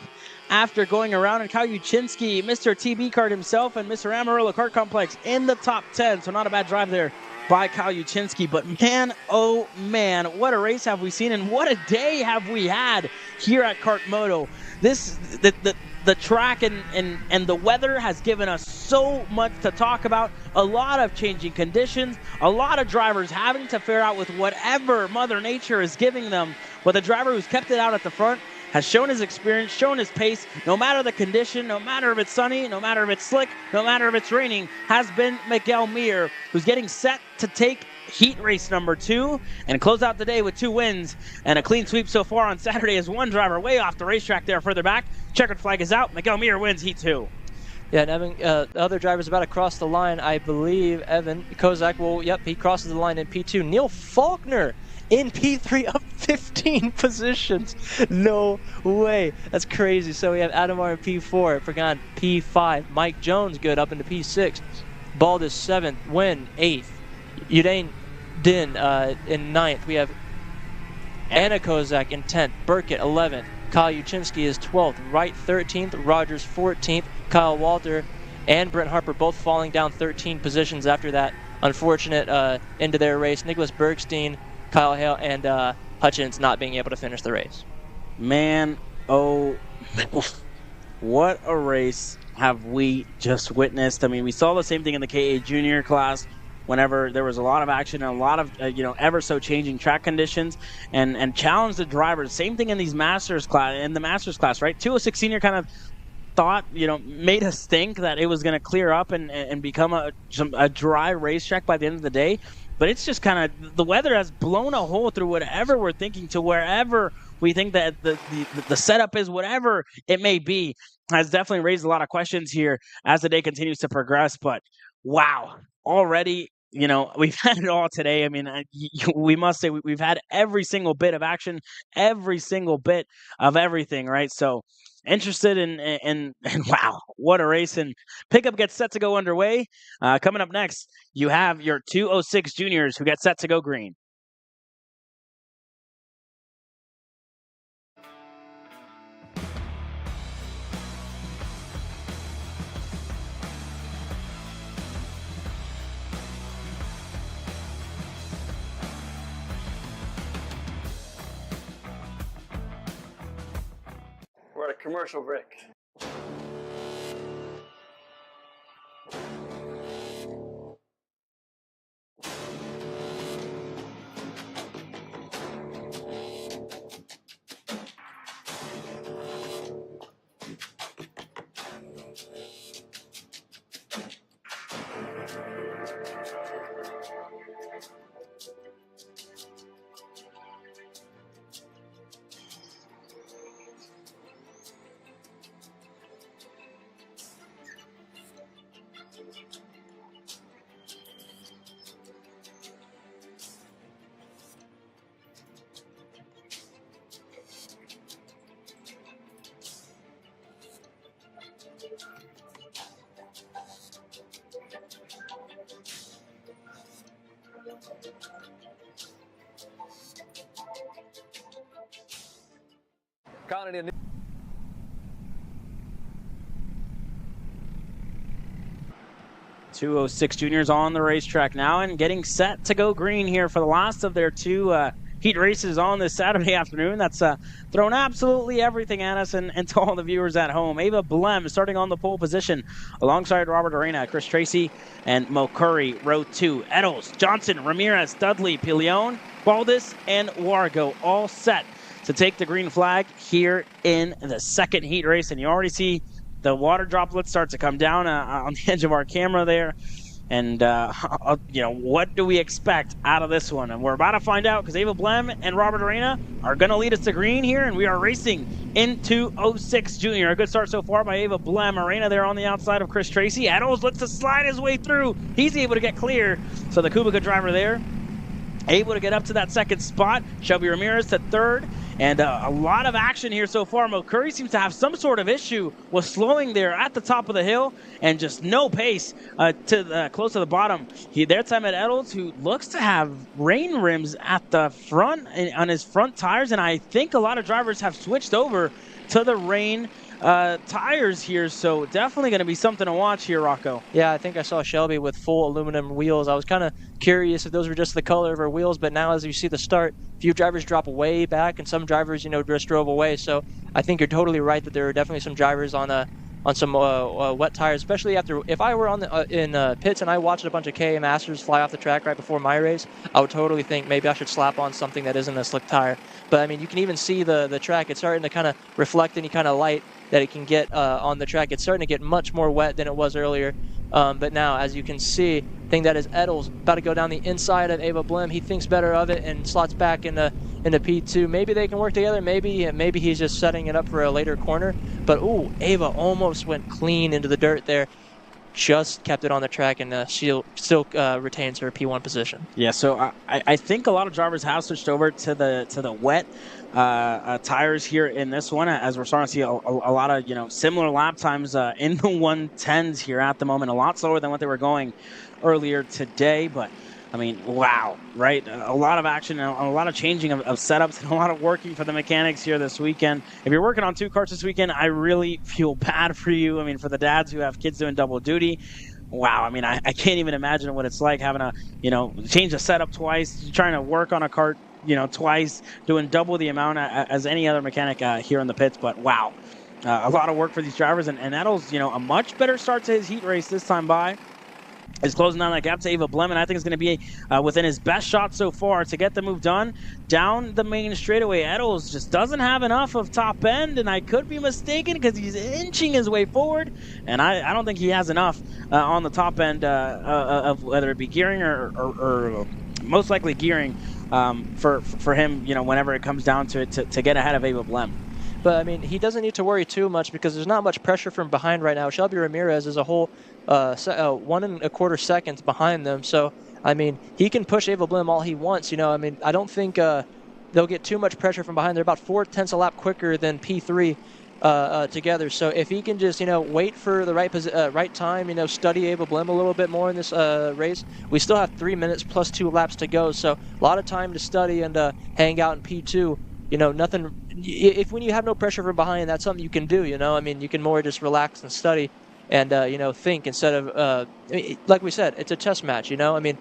after going around. And Kyle Yuchinski, Mr. TB Kart himself, and Mr. Amarillo Kart Complex in the top 10. So not a bad drive there by Kyle Yuchinski. But man, oh man, what a race have we seen, and what a day have we had here at KartMoto. The track and the weather has given us so much to talk about. A lot of changing conditions, a lot of drivers having to fare out with whatever Mother Nature is giving them. But the driver who's kept it out at the front has shown his experience, shown his pace, no matter the condition, no matter if it's sunny, no matter if it's slick, no matter if it's raining, has been Miguel Mir, who's getting set to take heat race number 2 and close out the day with 2 wins and a clean sweep so far on Saturday as one driver way off the racetrack there further back. Checkered flag is out. Miguel Mir wins heat 2. Yeah, and Evan, the other driver's about to cross the line. I believe Evan Kozak will, yep, he crosses the line in P2. Neil Faulkner in P3 up 15 positions. No way. That's crazy. So we have Adamar in P4, Pagan P5, Mike Jones good up into P6, Baldus 7th, Wynn 8th, Udain Din in 9th. We have Anna Kozak in 10th, Burkett 11th, Kyle Yuchinski is 12th, Wright 13th, Rogers 14th, Kyle Walter and Brent Harper both falling down 13 positions after that unfortunate end of their race. Nicholas Bergstein, Kyle Hale, and Hutchins not being able to finish the race. Man, oh, what a race have we just witnessed. I mean, we saw the same thing in the KA junior class whenever there was a lot of action and a lot of, ever so changing track conditions and challenged the drivers. Same thing in these Masters class, right? 206 senior kind of thought, made us think that it was going to clear up and become a dry racetrack by the end of the day. But it's just kind of, the weather has blown a hole through whatever we're thinking to wherever we think that the setup is, whatever it may be, has definitely raised a lot of questions here as the day continues to progress. But wow, already, we've had it all today. I mean, we must say we've had every single bit of action, every single bit of everything, right? So interested in wow, what a race. And pickup gets set to go underway. Coming up next, you have your 206 juniors who get set to go green. We're at a commercial break. Canada. 206 juniors on the racetrack now and getting set to go green here for the last of their 2 heat races on this Saturday afternoon. That's thrown absolutely everything at us and to all the viewers at home. Ava Blem starting on the pole position alongside Robert Arena, Chris Tracy, and Mo Curry. Row 2, Eddles, Johnson, Ramirez, Dudley, Pilion, Baldus, and Wargo all set to take the green flag here in the second heat race. And you already see the water droplets start to come down on the edge of our camera there. And, what do we expect out of this one? And we're about to find out because Ava Blem and Robert Arena are going to lead us to green here. And we are racing into 06 Junior. A good start so far by Ava Blem. Arena there on the outside of Chris Tracy. Eddles looks to slide his way through. He's able to get clear. So the Kubica driver there able to get up to that second spot. Shelby Ramirez to third. And a lot of action here so far. Mo Curry seems to have some sort of issue with slowing there at the top of the hill and just no pace close to the bottom. Their time at Eddles, who looks to have rain rims at the front on his front tires. And I think a lot of drivers have switched over to the rain tires here, so definitely going to be something to watch here, Rocco. Yeah, I think I saw Shelby with full aluminum wheels. I was kind of curious if those were just the color of her wheels, but now as you see the start, a few drivers drop way back, and some drivers, just drove away. So I think you're totally right that there are definitely some drivers on some wet tires, especially if I were in pits and I watched a bunch of KA Masters fly off the track right before my race, I would totally think maybe I should slap on something that isn't a slick tire. But I mean, you can even see the track. It's starting to kind of reflect any kind of light that it can get on the track. It's starting to get much more wet than it was earlier. But now, as you can see, I think that is Edel's about to go down the inside of Ava Blim. He thinks better of it and slots back into P2. Maybe they can work together. Maybe he's just setting it up for a later corner. But ooh, Ava almost went clean into the dirt there. Just kept it on the track, and she still retains her P1 position. Yeah, so I think a lot of drivers have switched over to the wet tires here in this one, as we're starting to see a lot of similar lap times in the 110s here at the moment. A lot slower than what they were going earlier today, but I mean, wow, right? A lot of action, a lot of changing of setups, and a lot of working for the mechanics here this weekend. If you're working on 2 karts this weekend, I really feel bad for you. I mean, for the dads who have kids doing double duty, wow. I mean, I can't even imagine what it's like having to, change the setup twice, trying to work on a kart, twice, doing double the amount as any other mechanic here in the pits. But wow, a lot of work for these drivers, and Edel's, a much better start to his heat race this time by. Is closing down that gap to Ava Blim, and I think it's going to be within his best shot so far to get the move done down the main straightaway. Edel's just doesn't have enough of top end, and I could be mistaken because he's inching his way forward, and I don't think he has enough on the top end of whether it be gearing or most likely gearing for him, whenever it comes down to it to get ahead of Ava Blim. But, I mean, he doesn't need to worry too much because there's not much pressure from behind right now. Shelby Ramirez is a whole 1 1/4 seconds behind them. So, I mean, he can push Ava Blim all he wants. I mean, I don't think they'll get too much pressure from behind. They're about 4/10 a lap quicker than P3 together. So if he can just, wait for the right time, study Ava Blim a little bit more in this race, we still have 3 minutes plus 2 laps to go. So a lot of time to study and hang out in P2. Nothing. When you have no pressure from behind, that's something you can do. I mean, you can more just relax and study, and think instead of like we said, it's a chess match. I mean,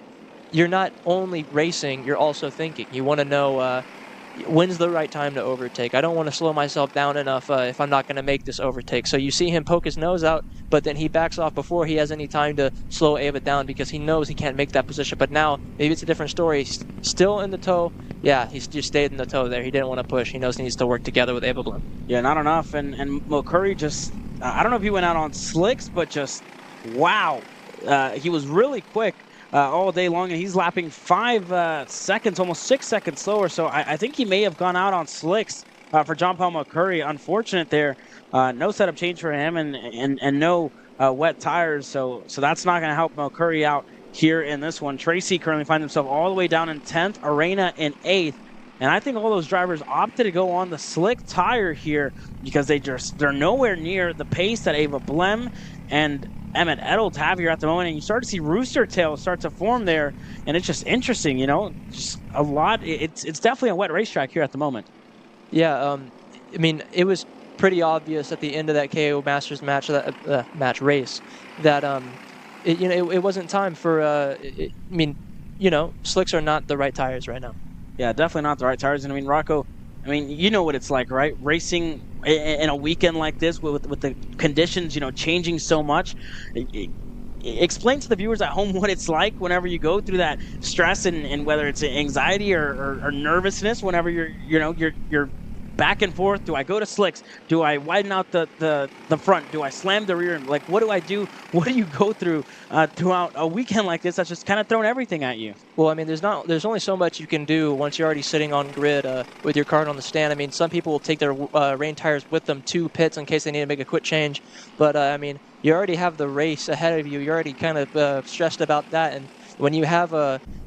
you're not only racing, you're also thinking. You want to know when's the right time to overtake. I don't want to slow myself down enough if I'm not going to make this overtake. So you see him poke his nose out, but then he backs off before he has any time to slow Ava down because he knows he can't make that position. But now, maybe it's a different story. He's still in the toe. Yeah, he's just stayed in the toe there. He didn't want to push. He knows he needs to work together with Ava Blim. Yeah, not enough. And McCurry just, I don't know if he went out on slicks, but just, wow. He was really quick all day long, and he's lapping 5 seconds, almost 6 seconds slower. So I think he may have gone out on slicks for John Paul McCurry. Unfortunate there. No setup change for him and no wet tires. So that's not going to help McCurry out here in this one. Tracy currently finds himself all the way down in 10th, Arena in 8th. And I think all those drivers opted to go on the slick tire here because they're nowhere near the pace that Ava Blim and Emmett Edel have here at the moment. And you start to see rooster tails start to form there, and it's just interesting, just a lot. It's definitely a wet racetrack here at the moment. Yeah, I mean, it was pretty obvious at the end of that KO Masters match, race, that it wasn't time for. Slicks are not the right tires right now. Yeah, definitely not the right tires. And I mean, Rocco, you know what it's like, right? Racing in a weekend like this with the conditions, changing so much. Explain to the viewers at home what it's like whenever you go through that stress and whether it's anxiety or nervousness whenever you're back and forth. Do I go to slicks? Do I widen out the front? Do I slam the rear? Like, what do I do? What do you go through throughout a weekend like this that's just kind of throwing everything at you? Well, I mean, there's only so much you can do once you're already sitting on grid with your kart on the stand. I mean, some people will take their rain tires with them to pits in case they need to make a quick change. But, I mean, you already have the race ahead of you. You're already kind of stressed about that. And when you have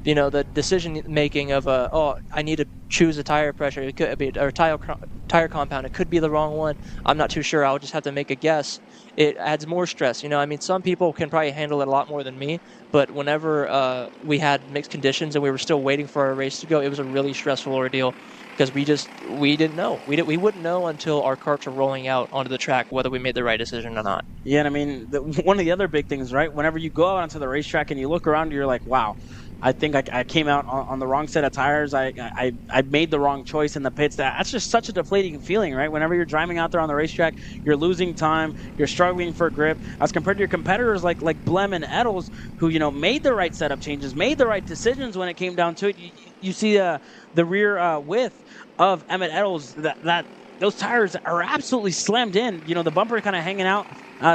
the decision making of oh, I need to choose a tire pressure, it could be, or tire compound, it could be the wrong one, I'm not too sure, I'll just have to make a guess. It adds more stress. I mean, some people can probably handle it a lot more than me, but whenever we had mixed conditions and we were still waiting for our race to go, it was a really stressful ordeal, because we didn't know. We wouldn't know until our karts were rolling out onto the track whether we made the right decision or not. Yeah, and I mean, one of the other big things, right? Whenever you go out onto the racetrack and you look around, you're like, wow, I think I came out on the wrong set of tires. I made the wrong choice in the pits. That's just such a deflating feeling, right? Whenever you're driving out there on the racetrack, you're losing time, you're struggling for grip, as compared to your competitors like Blem and Eddles, who made the right setup changes, made the right decisions when it came down to it. You see the rear width of Emmett Eddles, that those tires are absolutely slammed in. The bumper kind of hanging out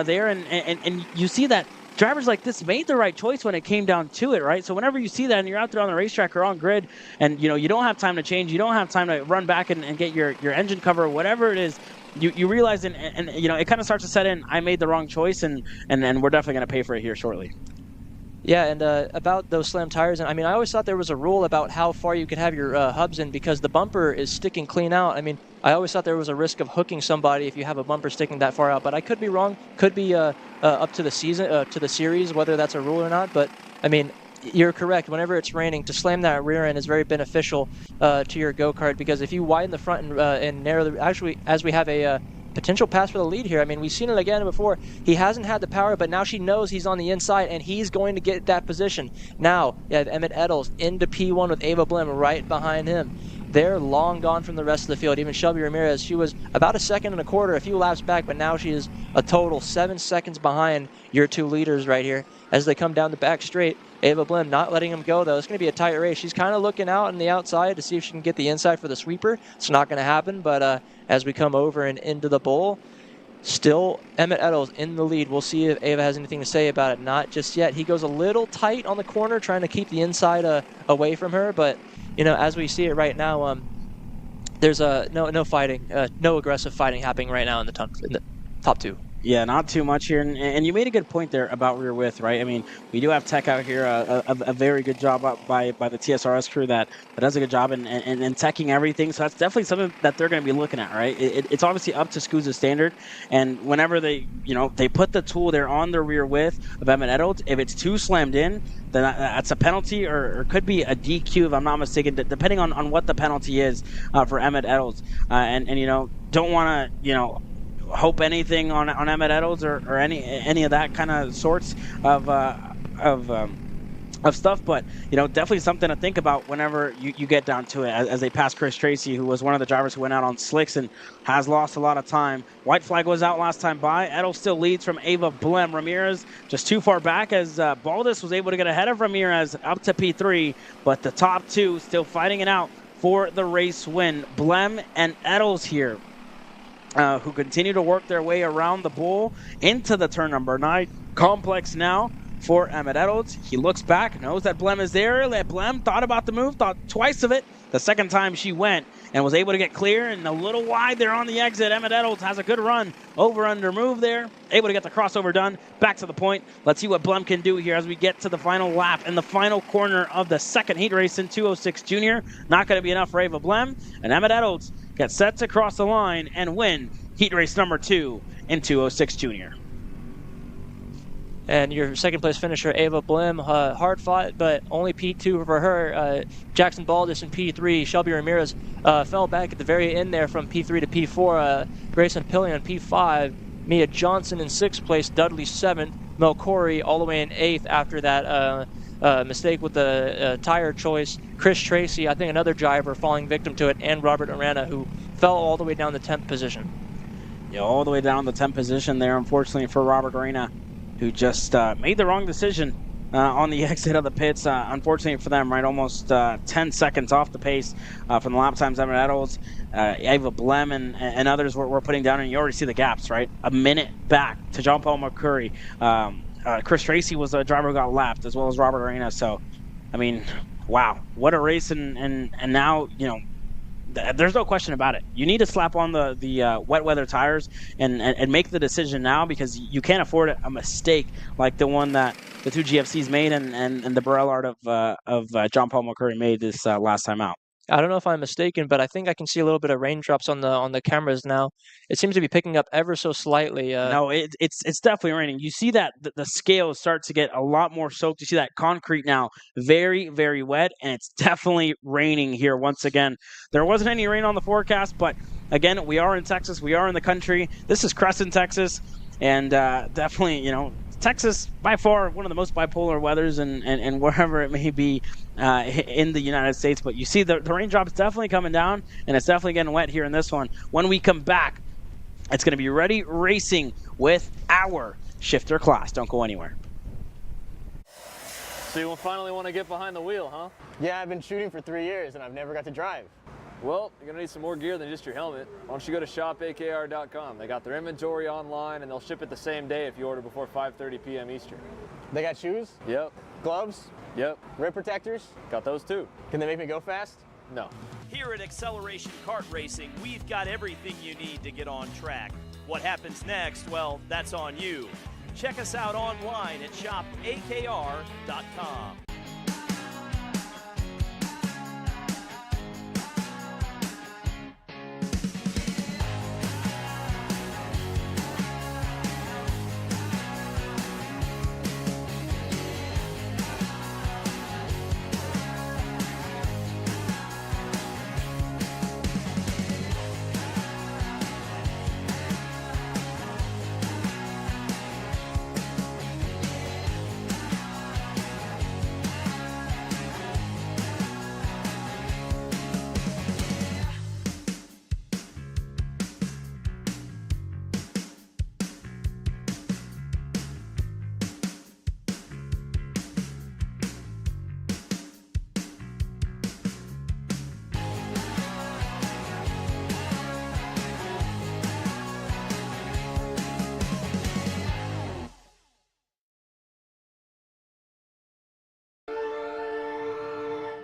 there, and you see that drivers like this made the right choice when it came down to it, right? So whenever you see that and you're out there on the racetrack or on grid, and you don't have time to change, you don't have time to run back and get your engine cover, whatever it is, you realize and it kind of starts to set in, I made the wrong choice, and we're definitely going to pay for it here shortly. Yeah, and about those slam tires, and I mean, I always thought there was a rule about how far you could have your hubs in, because the bumper is sticking clean out. I mean, I always thought there was a risk of hooking somebody if you have a bumper sticking that far out, but I could be wrong. Could be up to the season, to the series, whether that's a rule or not. But I mean, you're correct. Whenever it's raining, to slam that rear end is very beneficial to your go-kart, because if you widen the front and narrow the, actually, as we have a potential pass for the lead here. I mean, we've seen it again before. He hasn't had the power, but now she knows he's on the inside, and he's going to get that position. Now, you have Emmett Eddles into P1 with Ava Blem right behind him. They're long gone from the rest of the field. Even Shelby Ramirez, she was about 1.25 seconds, a few laps back, but now she is a total 7 seconds behind your two leaders right here as they come down the back straight. Ava Blem not letting him go, though. It's going to be a tight race. She's kind of looking out on the outside to see if she can get the inside for the sweeper. It's not going to happen, but as we come over and into the bowl, still Emmett Eddles in the lead. We'll see if Ava has anything to say about it. Not just yet. He goes a little tight on the corner, trying to keep the inside away from her, but as we see it right now, there's no fighting, no aggressive fighting happening right now in the top two. Yeah, not too much here, and you made a good point there about rear width, right? I mean, we do have Tech out here, a very good job by the TSRS crew that does a good job in teching everything, so that's definitely something that they're going to be looking at, right? It's obviously up to SCUSA's standard, and whenever they put the tool there on the rear width of Emmett Eddles, if it's too slammed in, then that's a penalty or could be a DQ, if I'm not mistaken, depending on what the penalty is for Emmett Eddles, and don't want to, hope anything on Emmett Eddles or any of that kind of sorts of stuff, but definitely something to think about whenever you get down to it as they pass Chris Tracy, who was one of the drivers who went out on slicks and has lost a lot of time. White flag was out last time by. Eddles still leads from Ava Blem. Ramirez just too far back as Baldus was able to get ahead of Ramirez up to P3, but the top two still fighting it out for the race win. Blem and Eddles here, who continue to work their way around the bowl into the turn number 9 complex now for Emmett Eddles. He looks back, knows that Blem is there. Blem thought about the move, thought twice of it. The second time she went and was able to get clear and a little wide there on the exit. Emmett Eddles has a good run over under move there, able to get the crossover done. Back to the point. Let's see what Blem can do here as we get to the final lap in the final corner of the second heat race in 206 Junior. Not going to be enough for Ava Blem, and Emmett Eddles gets set to cross the line and win heat race number 2 in 206 Junior. And your second place finisher, Ava Blem, hard fought, but only P2 for her. Jackson Baldus in P3. Shelby Ramirez fell back at the very end there from P3 to P4. Grayson Pillion in P5. Mia Johnson in 6th place. Dudley 7th. Mel Corey all the way in 8th after that mistake with the tire choice. Chris Tracy, I think another driver, falling victim to it, and Robert Arana, who fell all the way down the 10th position. Yeah, all the way down the 10th position there, unfortunately, for Robert Arana, who just made the wrong decision on the exit of the pits. Unfortunately for them, right, almost 10 seconds off the pace from the lap times. Emmett Eddles, Ava Blem, and others were putting down, and you already see the gaps, right? A minute back to John Paul McCurry. Chris Tracy was a driver who got lapped, as well as Robert Arana. So, I mean, wow, what a race, and now, there's no question about it. You need to slap on the wet weather tires and make the decision now, because you can't afford a mistake like the one that the two GFCs made and the Burrell art of John Paul McCurry made this last time out. I don't know if I'm mistaken, but I think I can see a little bit of raindrops on the cameras now. It seems to be picking up ever so slightly. No, it's definitely raining. You see that the scales start to get a lot more soaked. You see that concrete now very, very wet, and it's definitely raining here once again. There wasn't any rain on the forecast, but again, we are in Texas. We are in the country. This is Cresson, Texas, and definitely, Texas, by far, one of the most bipolar weathers and wherever it may be in the United States. But you see the raindrops definitely coming down, and it's definitely getting wet here in this one. When we come back, it's going to be Ready Racing with our shifter class. Don't go anywhere. So you finally want to get behind the wheel, huh? Yeah, I've been shooting for 3 years and I've never got to drive. Well, you're going to need some more gear than just your helmet. Why don't you go to shopakr.com. They got their inventory online, and they'll ship it the same day if you order before 5:30 p.m. Eastern. They got shoes? Yep. Gloves? Yep. Rip protectors? Got those too. Can they make me go fast? No. Here at Acceleration Kart Racing, we've got everything you need to get on track. What happens next? Well, that's on you. Check us out online at shopakr.com.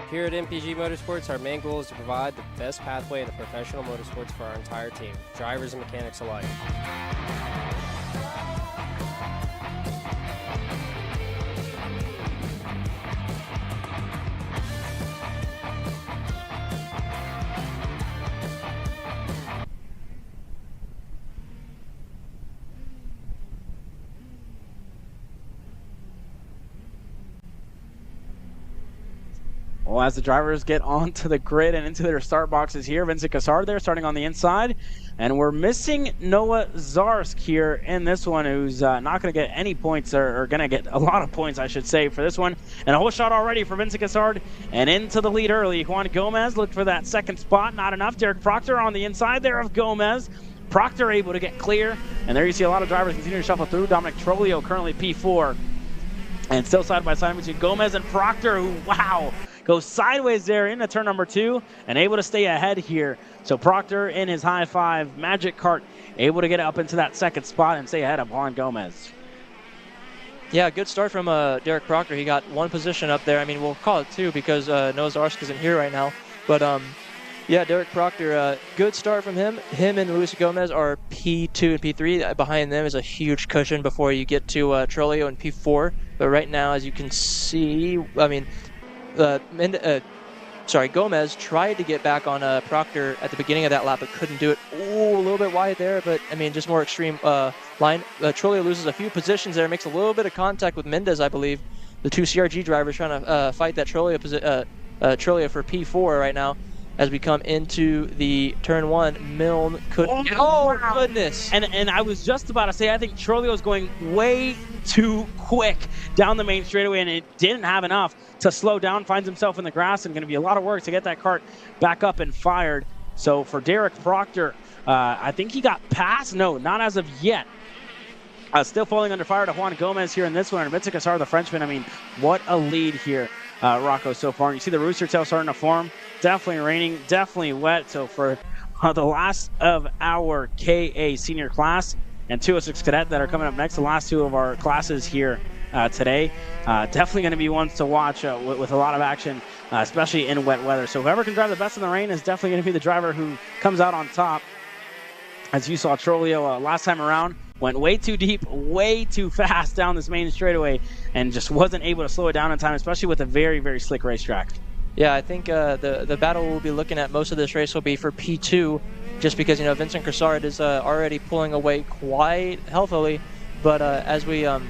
Here at MPG Motorsports, our main goal is to provide the best pathway into professional motorsports for our entire team, drivers and mechanics alike. Well, as the drivers get onto the grid and into their start boxes here, Vincent Cassard there starting on the inside. And we're missing Noah Zarsk here in this one, who's not going to get any points, or going to get a lot of points, I should say, for this one. And a whole shot already for Vincent Cassard, and into the lead early. Juan Gomez looked for that second spot, not enough. Derek Proctor on the inside there of Gomez. Proctor able to get clear, and there you see a lot of drivers continue to shuffle through. Dominic Trolio currently P4. And still side by side between Gomez and Proctor, who, wow, goes sideways there into turn number 2 and able to stay ahead here. So Proctor in his high five Magic Kart able to get up into that second spot and stay ahead of Juan Gomez. Yeah, good start from Derek Proctor. He got one position up there. I mean, we'll call it 2 because Noah Zarsk isn't here right now. But yeah, Derek Proctor, good start from him. Him and Luis Gomez are P2 and P3. Behind them is a huge cushion before you get to Trolio and P4. But right now, as you can see, I mean, Gomez tried to get back on Proctor at the beginning of that lap, but couldn't do it. Ooh, a little bit wide there, but I mean, just more extreme line. Trolio loses a few positions there, makes a little bit of contact with Mendez, I believe. The two CRG drivers trying to fight that Trolio for P4 right now. As we come into the turn 1, Milne could. Oh, wow. Goodness! And I was just about to say, I think Trolio is going way too quick down the main straightaway, and it didn't have enough to slow down. Finds himself in the grass, and going to be a lot of work to get that kart back up and fired. So for Derek Proctor, I think he got past. No, not as of yet. Still falling under fire to Juan Gomez here in this one. And Vincent Cassard, the Frenchman, I mean, what a lead here, Rocco, so far. And you see the rooster tail starting to form. Definitely raining, definitely wet. So for the last of our KA senior class and 206 cadet that are coming up next, the last 2 of our classes here today. Definitely going to be ones to watch with a lot of action, especially in wet weather. So whoever can drive the best in the rain is definitely going to be the driver who comes out on top. As you saw, Trolio last time around went way too deep, way too fast down this main straightaway, and just wasn't able to slow it down in time, especially with a very, very slick racetrack. Yeah, I think the battle we'll be looking at most of this race will be for P2, just because, Vincent Cresson is already pulling away quite healthily. But as we're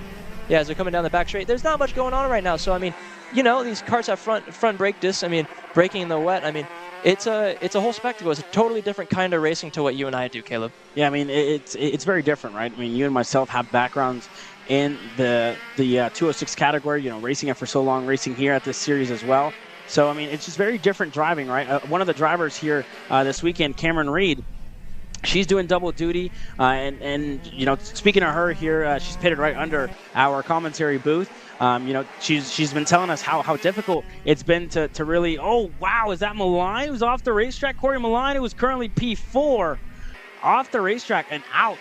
coming down the back straight, there's not much going on right now. So, I mean, these karts have front brake discs. I mean, braking in the wet. I mean, it's a whole spectacle. It's a totally different kind of racing to what you and I do, Caleb. Yeah, I mean, it's very different, right? I mean, you and myself have backgrounds in the 206 category, racing it for so long, racing here at this series as well. So, I mean, it's just very different driving, right? One of the drivers here this weekend, Cameron Reed, she's doing double duty, and speaking of her here, she's pitted right under our commentary booth. She's been telling us how difficult it's been to really, oh, wow, is that Malign who's off the racetrack? Corey Malign, who is currently P4, off the racetrack and out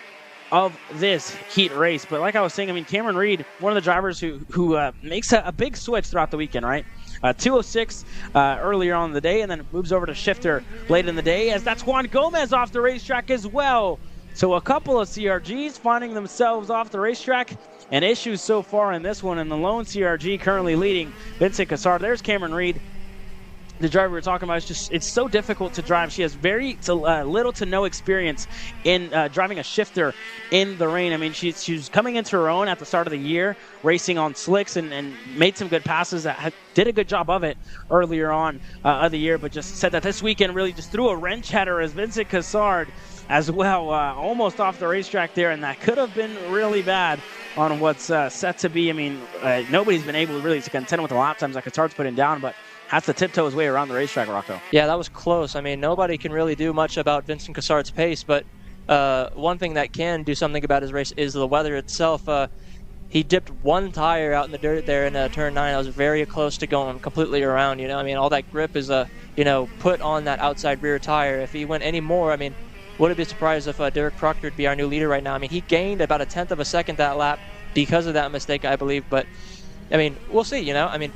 of this heat race. But like I was saying, I mean, Cameron Reed, one of the drivers who makes a big switch throughout the weekend, right? 206 earlier on in the day, and then moves over to shifter late in the day, as that's Juan Gomez off the racetrack as well. So a couple of CRGs finding themselves off the racetrack, and issues so far in this one, and the lone CRG currently leading Vincent Cresson. There's Cameron Reed, the driver we were talking about. It's so difficult to drive. She has very little to no experience in driving a shifter in the rain. I mean, she's coming into her own at the start of the year, racing on slicks, and made some good passes. Did a good job of it earlier on of the year, but just said that this weekend really just threw a wrench at her as Vincent Cresson as well, almost off the racetrack there, and that could have been really bad on what's set to be. I mean, nobody's been able really to contend with the lap times that Cassard's putting down, but has to tiptoe his way around the racetrack, Rocco. Yeah, that was close. I mean, nobody can really do much about Vincent Cassard's pace, but one thing that can do something about his race is the weather itself. He dipped one tire out in the dirt there in turn 9. I was very close to going completely around, I mean, all that grip is, put on that outside rear tire. If he went any more, I mean, wouldn't be surprised if Derek Proctor would be our new leader right now. I mean, he gained about 1/10 of a second that lap because of that mistake, I believe. But, I mean, we'll see, I mean,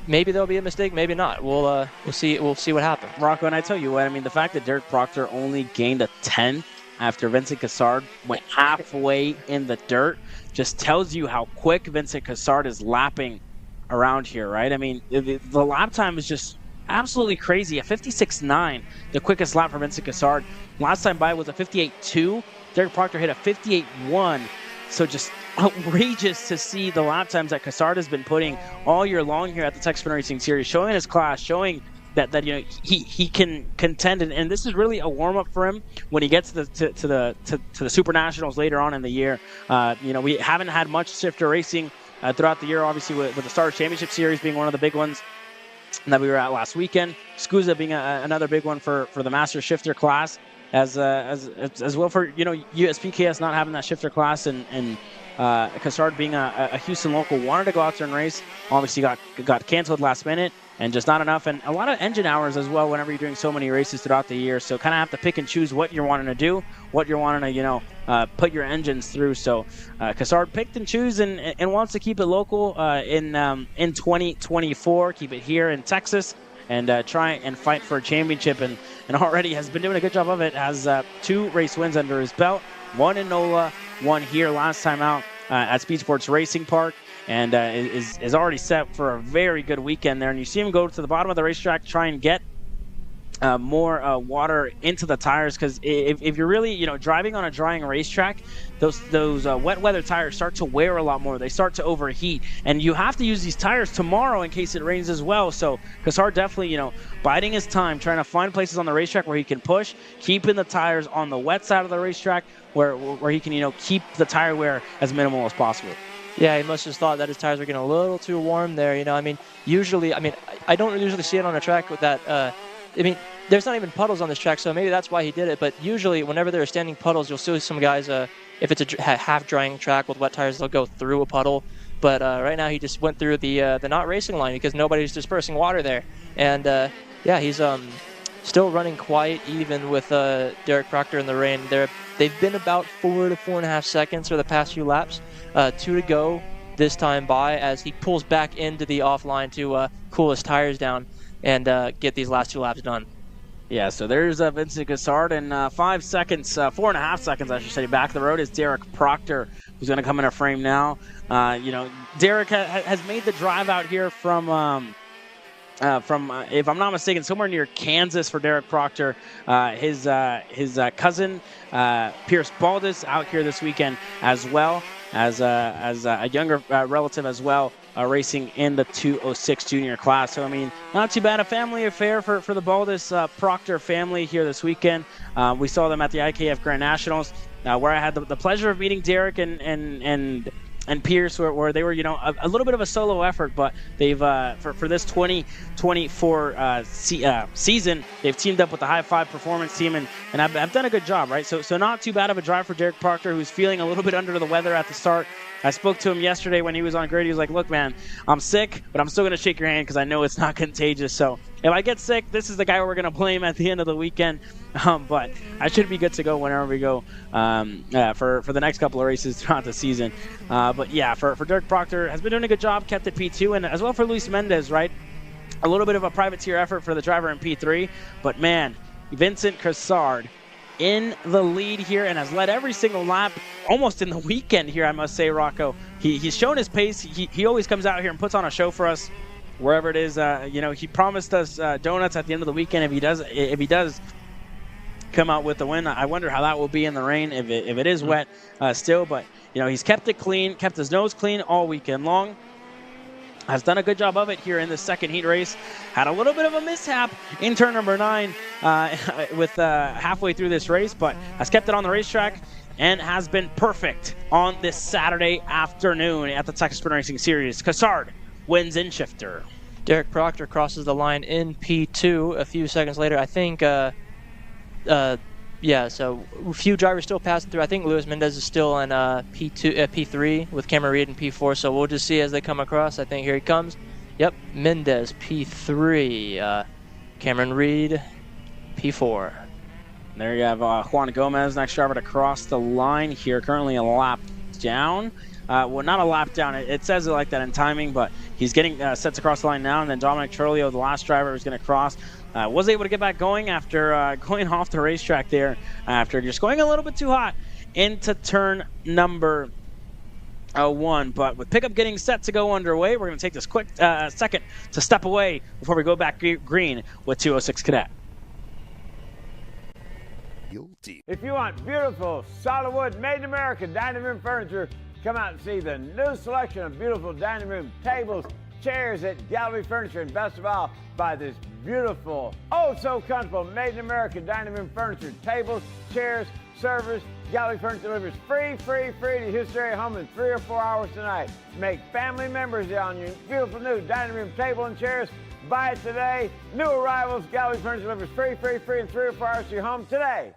maybe there'll be a mistake, maybe not. We'll see what happens. Rocco, and I tell you what, I mean, the fact that Derek Proctor only gained 1/10 after Vincent Cassard went halfway in the dirt just tells you how quick Vincent Cassard is lapping around here, right? I mean, the lap time is just absolutely crazy. A 56.9, the quickest lap for Vincent Cassard. Last time by was a 58.2. Derek Proctor hit a 58.1. So just outrageous to see the lap times that Cassard has been putting all year long here at the Texas Sprint Racing Series, showing his class, showing that he can contend, and this is really a warm up for him when he gets to the Super Nationals later on in the year. We haven't had much shifter racing throughout the year, obviously with the Stars Championship Series being one of the big ones that we were at last weekend. Scusa being another big one for the Master Shifter class, as well for USPKS not having that shifter class, and Cassard being a Houston local wanted to go out there and race. Obviously got canceled last minute, and just not enough, and a lot of engine hours as well whenever you're doing so many races throughout the year. So kind of have to pick and choose what you're wanting to do, what you're wanting to put your engines through. So Cassard picked and choose and wants to keep it local in 2024, keep it here in Texas, and try and fight for a championship, and already has been doing a good job of it. Has 2 race wins under his belt, 1 in NOLA, 1 here last time out at Speed Sports Racing Park, and is already set for a very good weekend there. And you see him go to the bottom of the racetrack, try and get more water into the tires, because if you're really driving on a drying racetrack, those wet weather tires start to wear a lot more. They start to overheat, and you have to use these tires tomorrow in case it rains as well. So Cassard definitely biding his time, trying to find places on the racetrack where he can push, keeping the tires on the wet side of the racetrack where he can keep the tire wear as minimal as possible. Yeah, he must have thought that his tires were getting a little too warm there. I mean, usually, I don't usually see it on a track with that. I mean, there's not even puddles on this track, so maybe that's why he did it. But usually, whenever there are standing puddles, you'll see some guys, if it's a half-drying track with wet tires, they'll go through a puddle. But right now, he just went through the not racing line because nobody's dispersing water there. And, yeah, he's still running quite even with Derek Proctor in the rain. They've been about 4 to 4.5 seconds for the past few laps. 2 to go this time by as he pulls back into the offline to cool his tires down and get these last 2 laps done. Yeah, so there's Vincent Cassard, and 5 seconds, 4.5 seconds, I should say, back the road is Derek Proctor, who's going to come in a frame now. Derek has made the drive out here from if I'm not mistaken, somewhere near Kansas for Derek Proctor. His cousin, Pierce Baldus, out here this weekend as well as a younger relative as well. Racing in the 206 junior class. So, I mean, not too bad. A family affair for the Baldus Proctor family here this weekend. We saw them at the IKF Grand Nationals, where I had the pleasure of meeting Derek and Pierce, where they were, a little bit of a solo effort, but they've, for this 2024 season, they've teamed up with the High Five Performance team, and have done a good job, right? So not too bad of a drive for Derek Proctor, who's feeling a little bit under the weather at the start. I spoke to him yesterday when he was on grid. He was like, look, man, I'm sick, but I'm still going to shake your hand because I know it's not contagious. So if I get sick, this is the guy we're going to blame at the end of the weekend. But I should be good to go whenever we go for the next couple of races throughout the season. But yeah, for Derek Proctor, has been doing a good job, kept at P2, and as well for Luis Mendez, right? A little bit of a privateer effort for the driver in P3. But man, Vincent Cassard in the lead here and has led every single lap almost in the weekend here, I must say, Rocco. He's shown his pace. He always comes out here and puts on a show for us wherever it is. He promised us donuts at the end of the weekend if he does come out with the win. I wonder how that will be in the rain if it is wet still. But he's kept it clean, kept his nose clean all weekend long. Has done a good job of it here in the second heat race. Had a little bit of a mishap in turn number 9 with halfway through this race, but has kept it on the racetrack and has been perfect on this Saturday afternoon at the Texas Sprint Racing Series. Cassard wins in shifter. Derek Proctor crosses the line in P2 a few seconds later. I think, so a few drivers still passing through. I think Luis Mendez is still in P3 with Cameron Reed in P4, so we'll just see as they come across. I think here he comes. Yep, Mendez, P3. Cameron Reed, P4. There you have Juan Gomez, next driver to cross the line here. Currently a lap down. Well, not a lap down. It says it like that in timing, but he's getting set to cross the line now. And then Dominic Trolio, the last driver, is going to cross. Was able to get back going after going off the racetrack there, after just going a little bit too hot into turn number 1. But with pickup getting set to go underway, we're going to take this quick second to step away before we go back green with 206 Cadet. If you want beautiful, solid wood, made in America dining room furniture, come out and see the new selection of beautiful dining room tables, chairs at Gallery Furniture, and best of all, buy this beautiful, oh so comfortable, made in America dining room furniture, tables, chairs, servers. Gallery Furniture delivers free to Houston area home in 3 or 4 hours tonight. Make family members on your beautiful new dining room table and chairs. Buy it today. New arrivals, Gallery Furniture delivers free in 3 or 4 hours to your home today.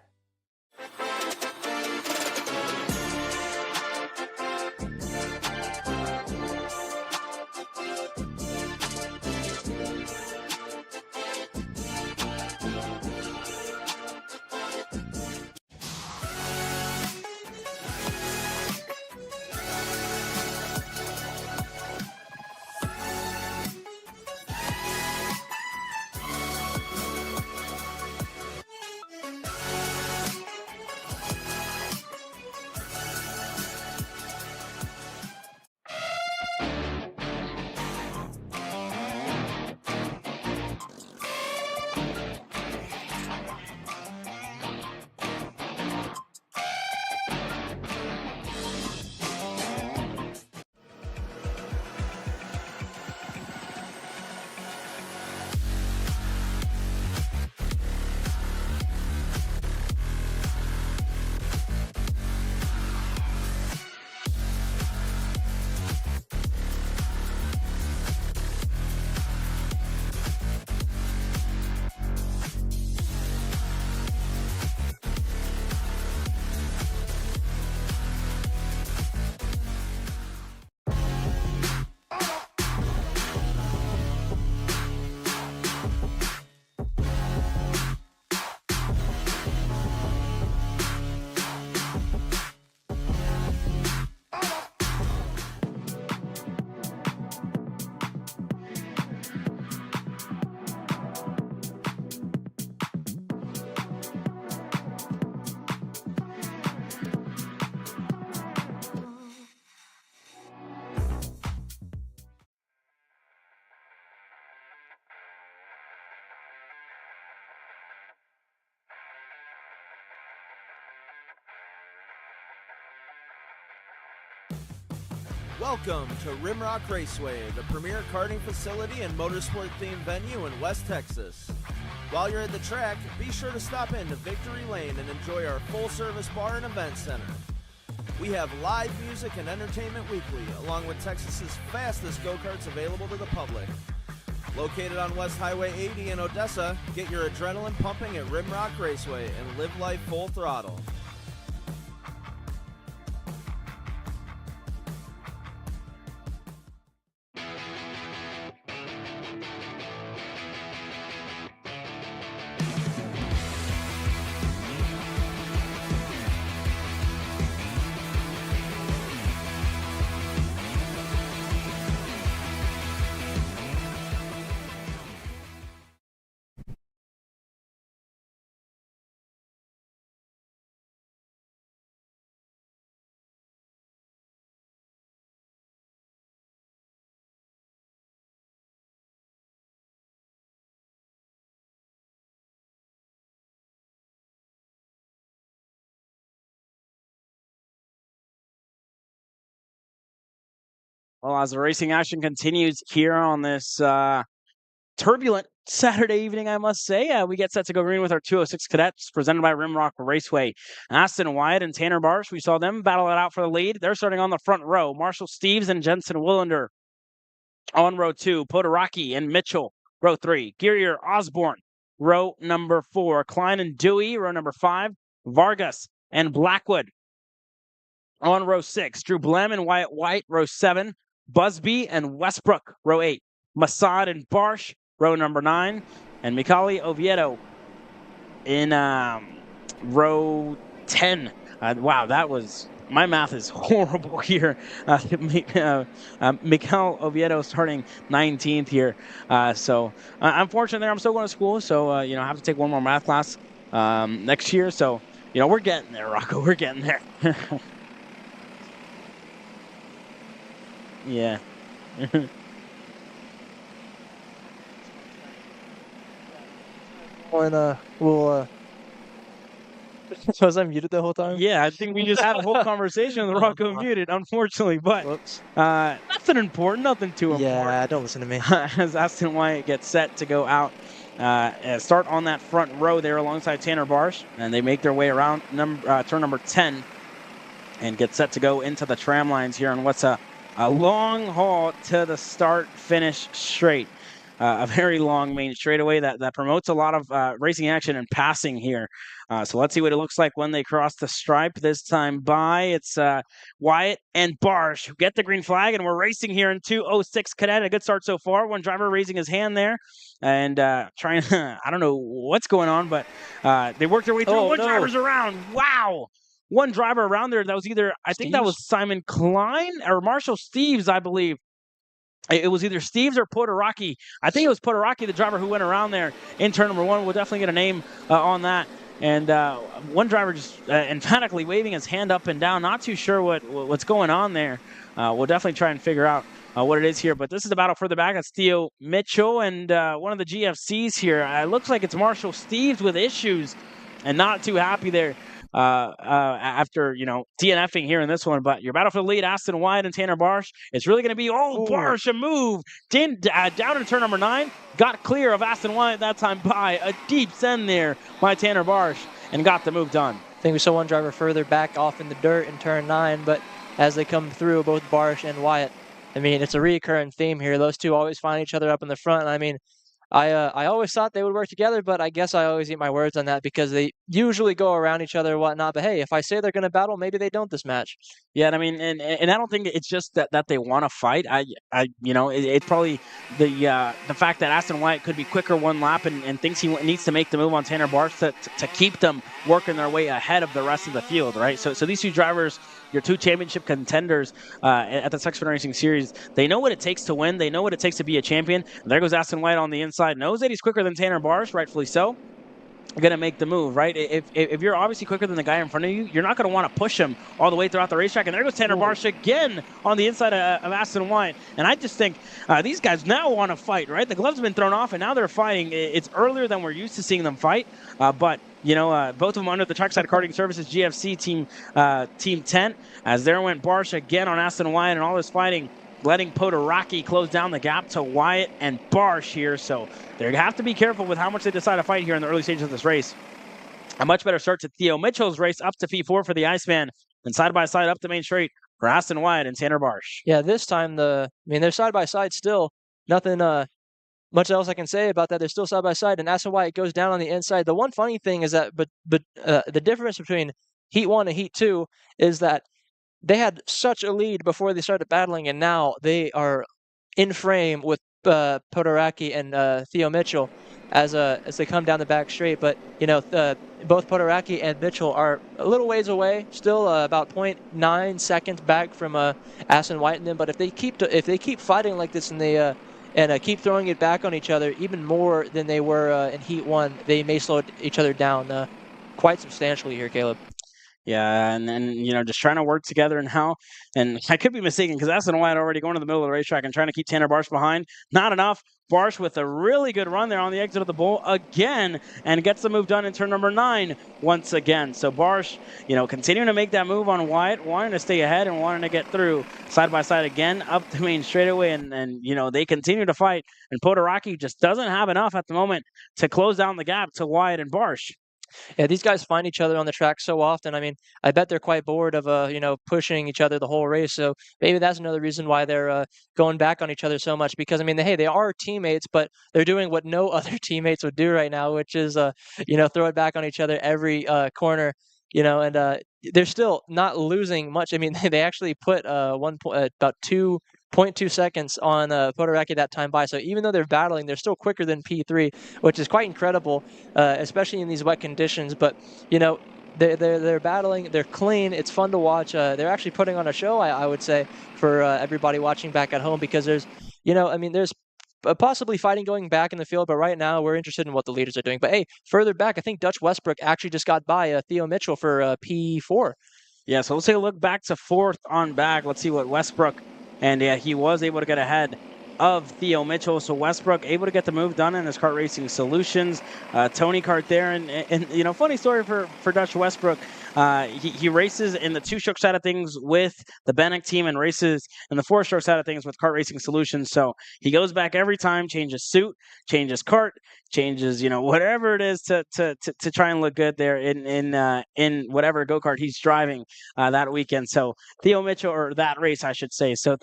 Welcome to Rimrock Raceway, the premier karting facility and motorsport-themed venue in West Texas. While you're at the track, be sure to stop in to Victory Lane and enjoy our full-service bar and event center. We have live music and entertainment weekly, along with Texas's fastest go-karts available to the public. Located on West Highway 80 in Odessa, get your adrenaline pumping at Rimrock Raceway and live life full throttle. Well, as the racing action continues here on this turbulent Saturday evening, I must say, we get set to go green with our 206 cadets presented by Rimrock Raceway. Aston Wyatt and Tanner Barsh, we saw them battle it out for the lead. They're starting on the front row. Marshall Steves and Jensen Willander on row 2. Podoraki and Mitchell, row 3. Gearier Osborne, row number 4. Klein and Dewey, row number 5. Vargas and Blackwood on row 6. Drew Blem and Wyatt White, row 7. Busby and Westbrook, row 8. Massad and Barsh, row number 9. And Mikali Oviedo in row 10. Wow, that was... My math is horrible here. Mikal Oviedo starting 19th here. So I'm fortunate there. I'm still going to school, so I have to take one more math class next year. So, we're getting there, Rocco. We're getting there. Yeah. Was I muted the whole time? Yeah, I think we just had a whole conversation with Rocco muted, unfortunately. But nothing important, nothing too important. Yeah, don't listen to me. As Aston Wyatt gets set to go out, start on that front row there alongside Tanner Barsh, and they make their way around turn number 10 and get set to go into the tram lines here on what's a long haul to the start-finish straight. A very long main straightaway that promotes a lot of racing action and passing here. So let's see what it looks like when they cross the stripe. This time by, it's Wyatt and Barsh who get the green flag, and we're racing here in 206 Cadet. A good start so far. One driver raising his hand there and trying I don't know what's going on, but they worked their way through. One driver's around. Wow. One driver around there. That was either, I think that was Simon Klein or Marshall Steves, I believe. It was either Steves or Podoraki. I think it was Podoraki, the driver who went around there in turn number 1. We'll definitely get a name on that. And one driver just emphatically waving his hand up and down. Not too sure what's going on there. We'll definitely try and figure out what it is here. But this is the battle further back. It's Theo Mitchell and one of the GFCs here. It looks like it's Marshall Steves with issues and not too happy there. After, DNFing here in this one. But your battle for the lead, Aston Wyatt and Tanner Barsh. It's really going to be, Barsh, a move. Down in turn number 9. Got clear of Aston Wyatt that time by a deep send there by Tanner Barsh and got the move done. I think we saw one driver further back off in the dirt in turn 9, but as they come through, both Barsh and Wyatt, it's a recurring theme here. Those two always find each other up in the front. I always thought they would work together, but I guess I always eat my words on that because they usually go around each other and whatnot. But hey, if I say they're going to battle, maybe they don't this match. Yeah, and I don't think it's just that they want to fight. It's probably the fact that Aston Wyatt could be quicker one lap and thinks he needs to make the move on Tanner Barsh to keep them working their way ahead of the rest of the field, right? So these two drivers, your two championship contenders at the Texas Racing Series, they know what it takes to win. They know what it takes to be a champion. And there goes Aston Wyatt on the inside. Knows that he's quicker than Tanner Barsh, rightfully so. going to make the move, right? If you're obviously quicker than the guy in front of you, you're not going to want to push him all the way throughout the racetrack. And there goes Tanner Barsh again on the inside of Aston Wyatt. And I just think these guys now want to fight, right? The gloves have been thrown off, and now they're fighting. It's earlier than we're used to seeing them fight, but both of them under the Trackside Karting Services GFC team tent. As there went Barsh again on Aston Wyatt, and all this fighting, letting Podoraki close down the gap to Wyatt and Barsh here. So they have to be careful with how much they decide to fight here in the early stages of this race. A much better start to Theo Mitchell's race up to P4 for the Iceman, and side-by-side up the main straight for Aston Wyatt and Tanner Barsh. Yeah, this time they're side-by-side still. Nothing much else I can say about that. They're still side-by-side, and Aston Wyatt goes down on the inside. The one funny thing is that the difference between Heat 1 and Heat 2 is that they had such a lead before they started battling, and now they are in frame with Podoraki and Theo Mitchell as they come down the back straight. But both Podoraki and Mitchell are a little ways away, still about 0.9 seconds back from Aston Wyatt and them. But if they keep fighting like this and they keep throwing it back on each other even more than they were in Heat 1, they may slow each other down quite substantially here, Caleb. Yeah, and then, just trying to work together and I could be mistaken because Aston Wyatt already going to the middle of the racetrack and trying to keep Tanner Barsh behind. Not enough. Barsh with a really good run there on the exit of the bowl again and gets the move done in turn number 9 once again. So Barsh, continuing to make that move on Wyatt, wanting to stay ahead and wanting to get through side by side again up the main straightaway. And they continue to fight. And Podoraki just doesn't have enough at the moment to close down the gap to Wyatt and Barsh. Yeah, these guys find each other on the track so often. I mean, I bet they're quite bored of pushing each other the whole race. So maybe that's another reason why they're going back on each other so much. Because they are teammates, but they're doing what no other teammates would do right now, which is throw it back on each other every corner. And they're still not losing much. I mean, they actually put about 2.2 seconds on Podoraki that time by. So even though they're battling, they're still quicker than P3, which is quite incredible, especially in these wet conditions. But they're battling. They're clean. It's fun to watch. They're actually putting on a show, I would say, for everybody watching back at home, because there's possibly fighting going back in the field, but right now we're interested in what the leaders are doing. But hey, further back, I think Dutch Westbrook actually just got by Theo Mitchell for P4. Yeah, so let's take a look back to 4th on back. Let's see what Westbrook, and he was able to get ahead of Theo Mitchell. So Westbrook able to get the move done in his Kart Racing Solutions. Tony Kart there, and funny story for Dutch Westbrook. He races in the 2-stroke side of things with the Bannock team and races in the 4-stroke side of things with Kart Racing Solutions. So he goes back every time, changes suit, changes kart, changes whatever it is to try and look good there in whatever go-kart he's driving that weekend. So Theo Mitchell, or that race I should say. So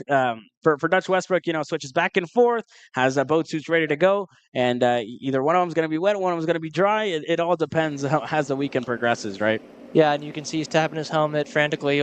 for Dutch Westbrook, switches back and forth, has both suits ready to go, and either one of them is going to be wet, one of them is going to be dry. It all depends as the weekend progresses, right? Yeah, and you can see he's tapping his helmet frantically,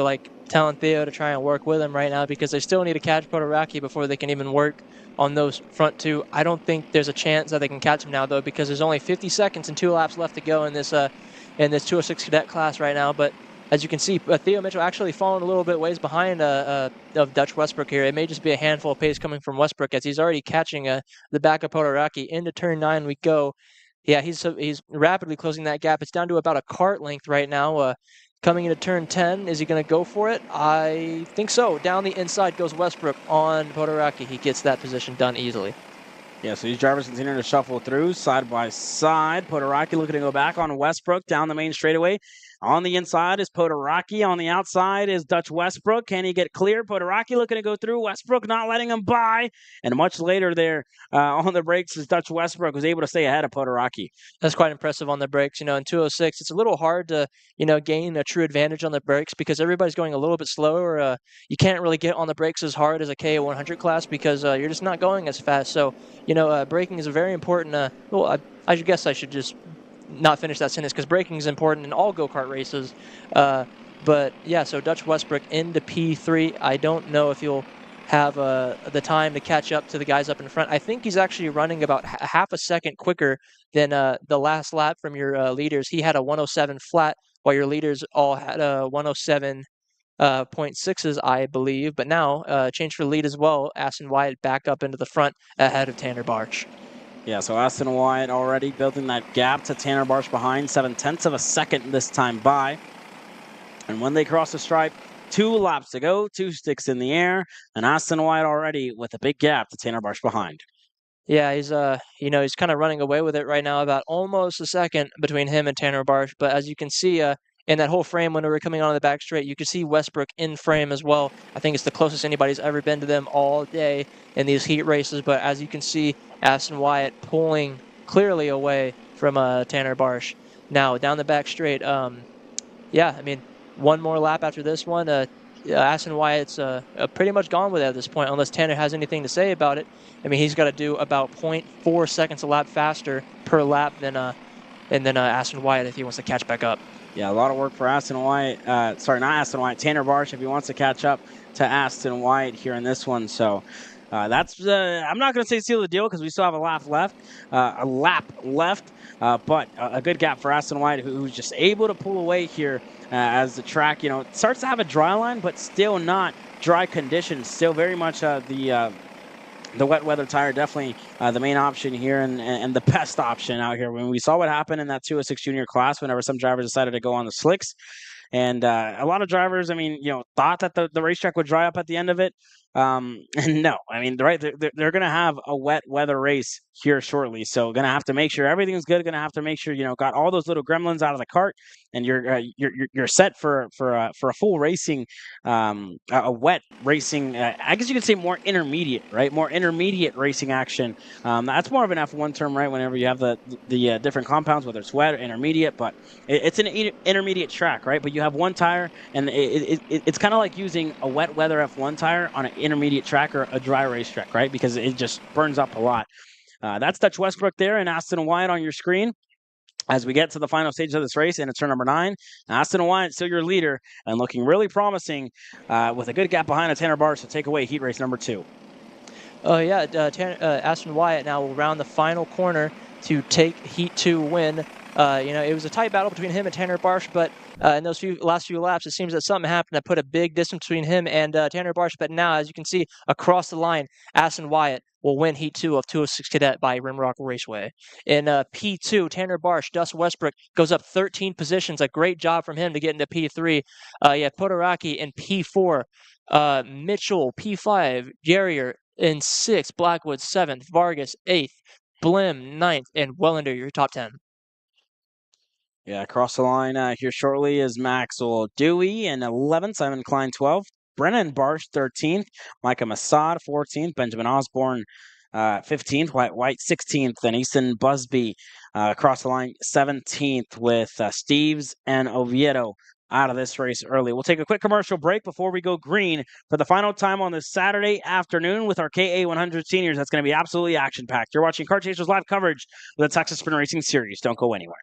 telling Theo to try and work with him right now, because they still need to catch Podoraki before they can even work on those front two. I don't think there's a chance that they can catch him now, though, because there's only 50 seconds and 2 laps left to go in this 206 cadet class right now. But as you can see, Theo Mitchell actually falling a little bit ways behind of Dutch Westbrook here. It may just be a handful of pace coming from Westbrook, as he's already catching the back of Podoraki. Into turn 9 we go. Yeah, he's rapidly closing that gap. It's down to about a kart length right now. Coming into turn 10, is he going to go for it? I think so. Down the inside goes Westbrook on Podoraki. He gets that position done easily. Yeah, so these drivers continue to shuffle through side by side. Podoraki looking to go back on Westbrook down the main straightaway. On the inside is Podoraki. On the outside is Dutch Westbrook. Can he get clear? Podoraki looking to go through. Westbrook not letting him by. And much later there on the brakes is Dutch Westbrook, who's able to stay ahead of Podoraki. That's quite impressive on the brakes. In 206, it's a little hard to, gain a true advantage on the brakes because everybody's going a little bit slower. You can't really get on the brakes as hard as a KA100 class because you're just not going as fast. So, braking is a very important. I guess I should just not finish that sentence because braking is important in all go-kart races. But yeah, so Dutch Westbrook into P3. I don't know if he'll have the time to catch up to the guys up in front. I think he's actually running about half a second quicker than the last lap from your leaders. He had a 107 flat, while your leaders all had a 107.6s, I believe. But now, change for lead as well. Aston Wyatt back up into the front ahead of Tanner Barsh. Yeah, so Aston Wyatt already building that gap to Tanner Barsh behind, 0.7 of a second this time by. And when they cross the stripe, 2 laps to go, 2 sticks in the air, and Aston Wyatt already with a big gap to Tanner Barsh behind. Yeah, he's he's kind of running away with it right now, about almost a second between him and Tanner Barsh. But as you can see, in that whole frame when we were coming on the back straight, you can see Westbrook in frame as well. I think it's the closest anybody's ever been to them all day in these heat races. But as you can see, Aston Wyatt pulling clearly away from Tanner Barsh. Now down the back straight, yeah, I mean, one more lap after this one. Aston Wyatt's pretty much gone with it at this point, unless Tanner has anything to say about it. I mean, he's got to do about 0.4 seconds a lap faster per lap than Aston Wyatt if he wants to catch back up. Yeah, a lot of work for Aston Wyatt. Sorry, not Aston Wyatt, Tanner Barsh if he wants to catch up to Aston Wyatt here in this one. So that's I'm not going to say seal the deal because we still have a lap left. But a good gap for Aston Wyatt, who's just able to pull away here as the track, it starts to have a dry line, but still not dry conditions. Still very much the wet weather tire, definitely the main option here and the best option out here. When we saw what happened in that 206 junior class, whenever some drivers decided to go on the slicks, and a lot of drivers, I mean, thought that the racetrack would dry up at the end of it. And no, I mean, right, they're going to have a wet weather race here shortly. So going to have to make sure everything's good. Going to have to make sure, got all those little gremlins out of the cart and you're set for a full racing, a wet racing, I guess you could say more intermediate, right? More intermediate racing action. That's more of an F1 term, right? Whenever you have the different compounds, whether it's wet or intermediate, but it's an intermediate track, right? But you have one tire and it's kind of like using a wet weather F1 tire on an intermediate track or a dry racetrack, right? Because it just burns up a lot. That's Dutch Westbrook there and Aston Wyatt on your screen as we get to the final stage of this race and it's turn number 9. Aston Wyatt still your leader and looking really promising with a good gap behind a Tanner Barsh to take away heat race number 2. Aston Wyatt now will round the final corner to take Heat 2 win. It was a tight battle between him and Tanner Barsh, but in those last few laps, it seems that something happened that put a big distance between him and Tanner Barsh. But now, as you can see, across the line, Aston Wyatt will win Heat 2 of 206 Cadet by Rimrock Raceway. In P2, Tanner Barsh, Dust Westbrook goes up 13 positions. A great job from him to get into P3. Podoraki in P4. Mitchell, P5. Guerrier in 6th. Blackwood 7th. Vargas 8th. Blim 9th. And Wellender, your top 10. Yeah, across the line here shortly is Maxwell Dewey in 11th, Simon Klein 12th, Brennan Barsh 13th, Micah Massad 14th, Benjamin Osborne 15th, White 16th, and Easton Busby across the line 17th with Steves and Oviedo out of this race early. We'll take a quick commercial break before we go green for the final time on this Saturday afternoon with our KA100 seniors. That's going to be absolutely action-packed. You're watching Kart Chasers live coverage of the Texas Sprint Racing Series. Don't go anywhere.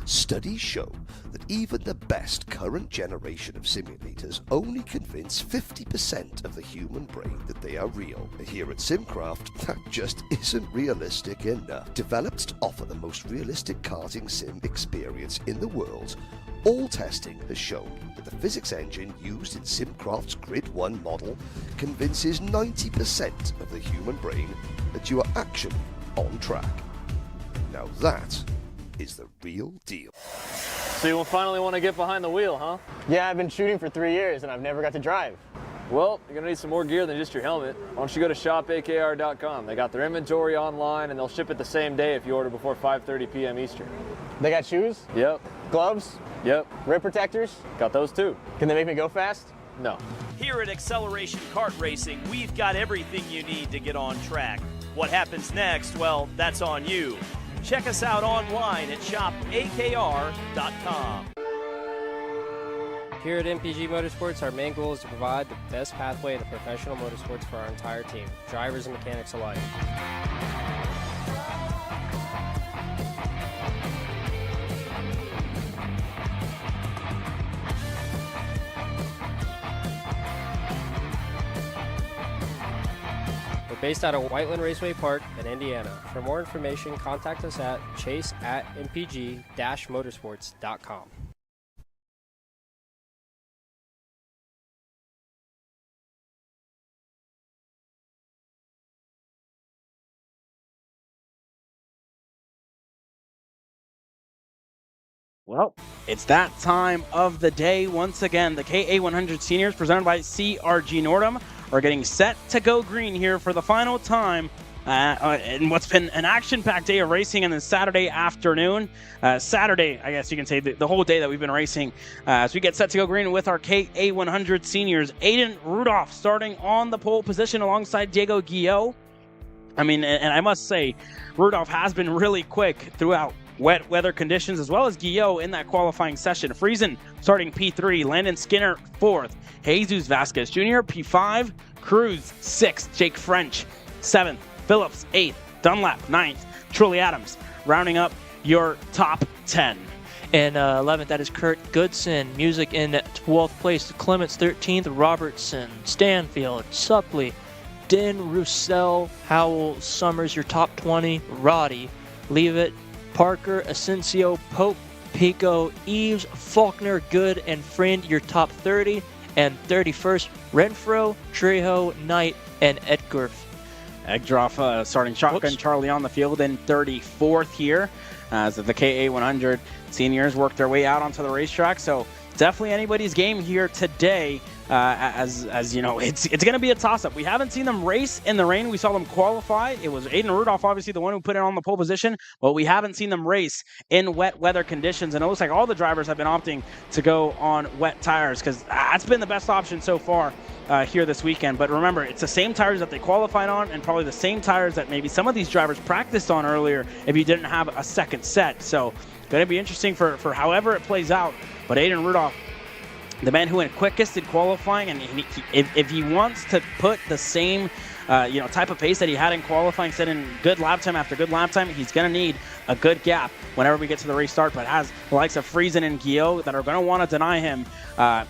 Studies show that even the best current generation of simulators only convince 50% of the human brain that they are real. Here at SimCraft, that just isn't realistic enough. Developed to offer the most realistic karting sim experience in the world, all testing has shown that the physics engine used in SimCraft's Grid 1 model convinces 90% of the human brain that you are actually on track. Now that is the real deal. So you will finally want to get behind the wheel, huh? Yeah, I've been shooting for 3 years and I've never got to drive. Well, you're going to need some more gear than just your helmet. Why don't you go to shopakr.com. They got their inventory online and they'll ship it the same day if you order before 5:30 p.m. Eastern. They got shoes? Yep. Gloves? Yep. Rip protectors? Got those too. Can they make me go fast? No. Here at Acceleration Kart Racing, we've got everything you need to get on track. What happens next? Well, that's on you. Check us out online at shopakr.com. Here at MPG Motorsports, our main goal is to provide the best pathway to professional motorsports for our entire team, drivers and mechanics alike. We're based out of Whiteland Raceway Park in Indiana. For more information, contact us at chase@mpg-motorsports.com. Well, it's that time of the day once again. The KA100 Seniors, presented by CRG Nordum, are getting set to go green here for the final time in what's been an action-packed day of racing on this Saturday afternoon. Saturday, I guess you can say, the whole day that we've been racing as we get set to go green with our KA100 Seniors. Aiden Rudolph starting on the pole position alongside Diego Guillot. I mean, and I must say, Rudolph has been really quick throughout wet weather conditions, as well as Guillot in that qualifying session. Friesen starting P3, Landon Skinner 4th, Jesus Vasquez Jr. P5, Cruz 6th, Jake French 7th, Phillips 8th, Dunlap 9th, Truly Adams rounding up your top 10. And 11th, that is Kurt Goodson. Music in 12th place, Clements 13th, Robertson, Stanfield, Supley, Den, Roussel, Howell, Summers, your top 20, Roddy, Leavitt, Parker, Asensio, Pope, Pico, Eves, Faulkner, Good, and Friend, your top 30. And 31st, Renfro, Trejo, Knight, and Edgorf. Egdroff starting shotgun. Charlie on the field in 34th here as the KA100 Seniors work their way out onto the racetrack. So definitely anybody's game here today. As you know, it's going to be a toss-up. We haven't seen them race in the rain. We saw them qualify. It was Aiden Rudolph, obviously, the one who put it on the pole position, but we haven't seen them race in wet weather conditions. And it looks like all the drivers have been opting to go on wet tires because that's been the best option so far here this weekend. But remember, it's the same tires that they qualified on and probably the same tires that maybe some of these drivers practiced on earlier if you didn't have a second set. So going to be interesting for however it plays out. But Aiden Rudolph, the man who went quickest in qualifying, and if he wants to put the same type of pace that he had in qualifying, set in good lap time after good lap time, he's going to need a good gap whenever we get to the race start. But has the likes of Friesen and Guillot that are going to want to deny him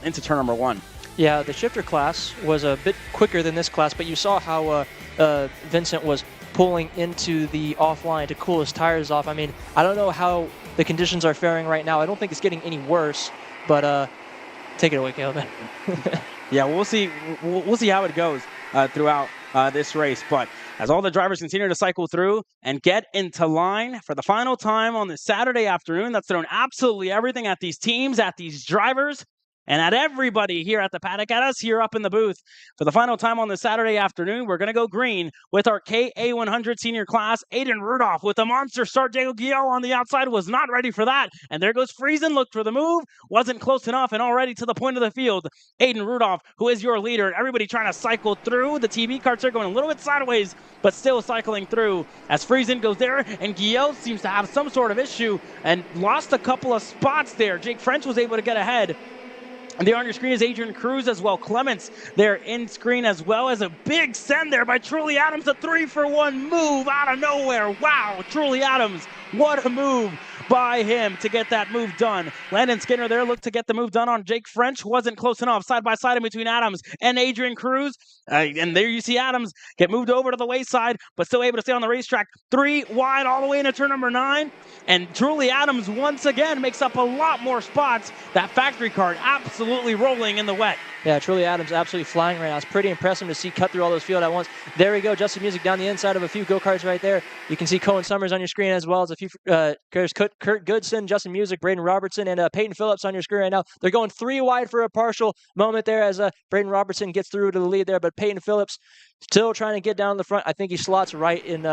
into turn number 1. Yeah, the shifter class was a bit quicker than this class, but you saw how Vincent was pulling into the offline to cool his tires off. I mean, I don't know how the conditions are faring right now. I don't think it's getting any worse, but take it away, Caleb. Yeah, we'll see. We'll see how it goes throughout this race. But as all the drivers continue to cycle through and get into line for the final time on this Saturday afternoon, that's thrown absolutely everything at these teams, at these drivers, and at everybody here at the paddock, at us here up in the booth. For the final time on this Saturday afternoon, we're going to go green with our KA100 senior class. Aiden Rudolph with a monster start. Diego Guillot on the outside was not ready for that. And there goes Friesen, looked for the move, wasn't close enough, and already to the point of the field. Aiden Rudolph, who is your leader, and everybody trying to cycle through. The TV carts are going a little bit sideways, but still cycling through as Friesen goes there, and Guillot seems to have some sort of issue and lost a couple of spots there. Jake French was able to get ahead. And there on your screen is Adrian Cruz as well. Clements there in screen, as well as a big send there by Truly Adams. A 3-for-1 move out of nowhere. Wow, Truly Adams, what a move by him to get that move done. Landon Skinner there looked to get the move done on Jake French. Wasn't close enough. Side by side in between Adams and Adrian Cruz. And there you see Adams get moved over to the wayside, but still able to stay on the racetrack. 3 wide all the way into turn number 9. And Truly Adams once again makes up a lot more spots. That factory car absolutely rolling in the wet. Yeah, Truly Adams absolutely flying right now. It's pretty impressive to see cut through all those field at once. There we go. Justin Music down the inside of a few go-karts right there. You can see Cohen Summers on your screen, as well as a few Kurt Goodson, Justin Music, Braden Robertson, and Peyton Phillips on your screen right now. They're going 3 wide for a partial moment there as Braden Robertson gets through to the lead there, but Peyton Phillips still trying to get down the front. I think he slots right in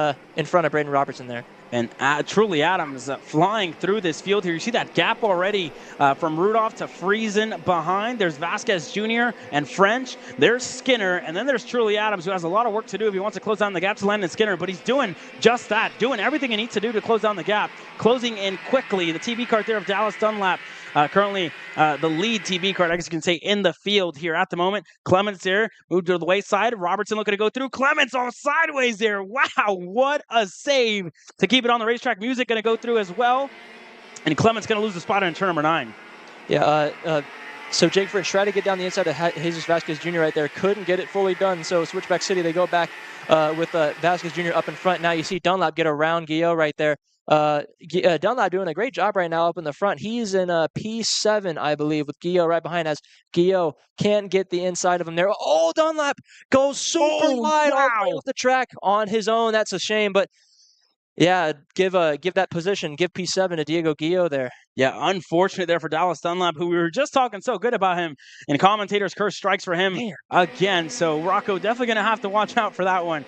front of Braden Robertson there. And Truly Adams flying through this field here. You see that gap already from Rudolph to Friesen behind. There's Vasquez Jr. and French. There's Skinner. And then there's Truly Adams, who has a lot of work to do if he wants to close down the gap to Landon Skinner. But he's doing just that, doing everything he needs to do to close down the gap. Closing in quickly. The TV cart there of Dallas Dunlap currently the lead TB Kart, I guess you can say, in the field here at the moment. Clements there, moved to the wayside. Robertson looking to go through. Clements all sideways there. Wow, what a save to keep it on the racetrack. Music going to go through as well. And Clements going to lose the spot in turn number 9. Yeah, so Jake French tried to get down the inside of Jesus Vasquez Jr. right there. Couldn't get it fully done. So Switchback City, they go back with Vasquez Jr. up in front. Now you see Dunlap get around Guillot right there. Dunlap doing a great job right now up in the front. He's in P7, I believe, with Guillot right behind us. Guillot can't get the inside of him there. Oh, Dunlap goes super wide all the way off the track on his own. That's a shame, but yeah, give that position. Give P7 to Diego Guillot there. Yeah, unfortunate there for Dallas Dunlap, who we were just talking so good about him, and commentators curse strikes for him again. So Rocco definitely going to have to watch out for that one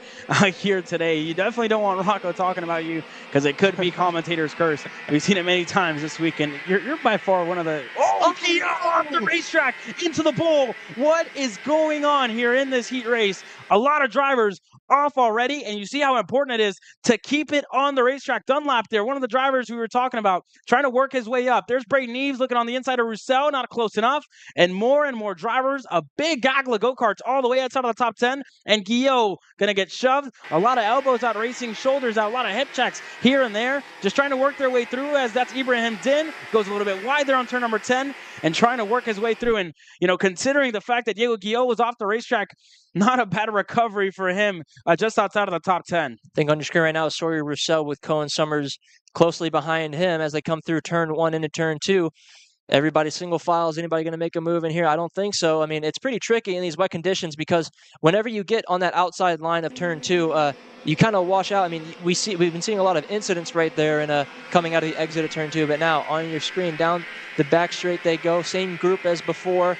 here today. You definitely don't want Rocco talking about you because it could be commentators curse. We've seen it many times this week, and you're by far one of the... Oh, Guillot off the racetrack into the pole. What is going on here in this heat race? A lot of drivers off already, and you see how important it is to keep it on the racetrack. Dunlap there, one of the drivers we were talking about, trying to work his way up. There's Braden Eves looking on the inside of Roussel, not close enough, and more drivers, a big gaggle of go-karts all the way outside of the top 10, and Guillot gonna get shoved. A lot of elbows out racing, shoulders out, a lot of hip checks here and there, just trying to work their way through, as that's Ibrahim Din, goes a little bit wide there on turn number 10, and trying to work his way through. And, considering the fact that Diego Guillot was off the racetrack, not a bad recovery for him, just outside of the top 10. I think on your screen right now is Sawyer Roussel with Cohen Summers closely behind him as they come through turn 1 into turn 2. Everybody single file. Is anybody going to make a move in here? I don't think so. I mean, it's pretty tricky in these wet conditions because whenever you get on that outside line of turn 2, you kind of wash out. I mean, we've been seeing a lot of incidents right there and coming out of the exit of turn 2. But now on your screen, down the back straight they go. Same group as before.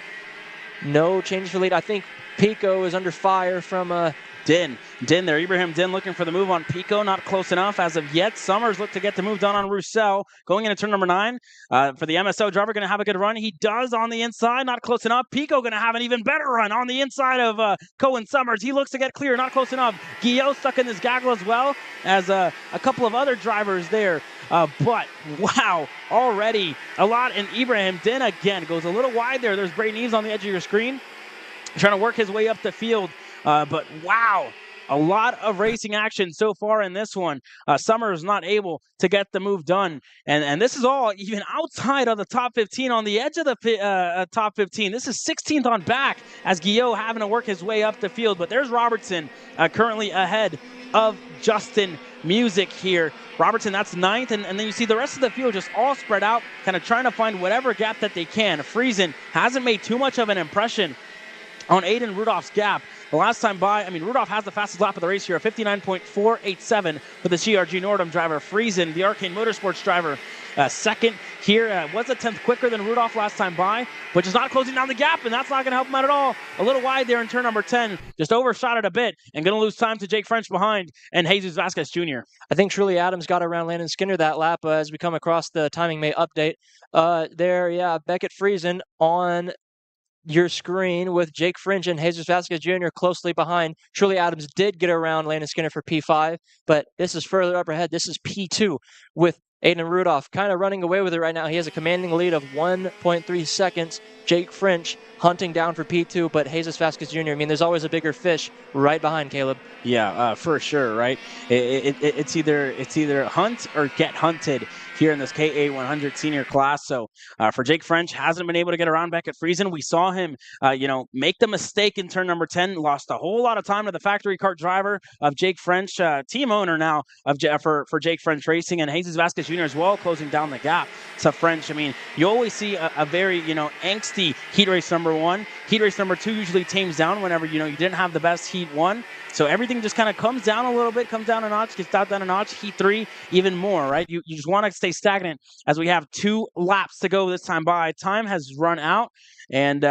No change for lead. I think Pico is under fire from Din there. Ibrahim Din looking for the move on Pico. Not close enough as of yet. Summers look to get the move done on Roussel. Going into turn number 9. For the MSO driver, going to have a good run. He does on the inside. Not close enough. Pico going to have an even better run on the inside of Cohen Summers. He looks to get clear. Not close enough. Guillot stuck in this gaggle as well as a couple of other drivers there. But, wow, already a lot. And Ibrahim Din again goes a little wide there. There's Braden Eves on the edge of your screen, trying to work his way up the field. But, wow, a lot of racing action so far in this one. Summers not able to get the move done. And this is all even outside of the top 15, on the edge of the top 15. This is 16th on back as Guillot having to work his way up the field. But there's Robertson currently ahead of Justin Music here. Robertson, that's 9th, and then you see the rest of the field just all spread out, kind of trying to find whatever gap that they can. Friesen hasn't made too much of an impression on Aiden Rudolph's gap. The last time by, Rudolph has the fastest lap of the race here, a 59.487 for the CRG Nordum driver. Friesen, the Arcane Motorsports driver, second here. Was a 10th quicker than Rudolph last time by, but just not closing down the gap, and that's not going to help him out at all. A little wide there in turn number 10, just overshot it a bit, and going to lose time to Jake French behind and Jesus Vasquez Jr. I think Truly Adams got around Landon Skinner that lap as we come across the timing may update. Beckett Friesen on your screen with Jake French and Jesus Vasquez Jr. closely behind. Truly Adams did get around Landon Skinner for P5, but this is further up ahead. This is P2 with Aiden Rudolph kind of running away with it right now. He has a commanding lead of 1.3 seconds. Jake French hunting down for P2, but Jesus Vasquez Jr., there's always a bigger fish right behind Caleb. Yeah, for sure, right? It's either hunt or get hunted here in this KA100 senior class. So for Jake French, hasn't been able to get around Beckett Friesen. We saw him, make the mistake in turn number 10, lost a whole lot of time to the factory kart driver of Jake French, team owner now of for Jake French Racing, and Jesus Vasquez Jr. as well, closing down the gap to French. You always see a very, angsty heat race number 1. Heat race number 2 usually tames down whenever, you didn't have the best heat 1. So everything just kind of comes down a little bit, comes down a notch, gets down a notch. Heat 3, even more, right? You just want to stay stagnant as we have 2 laps to go this time by. Time has run out, and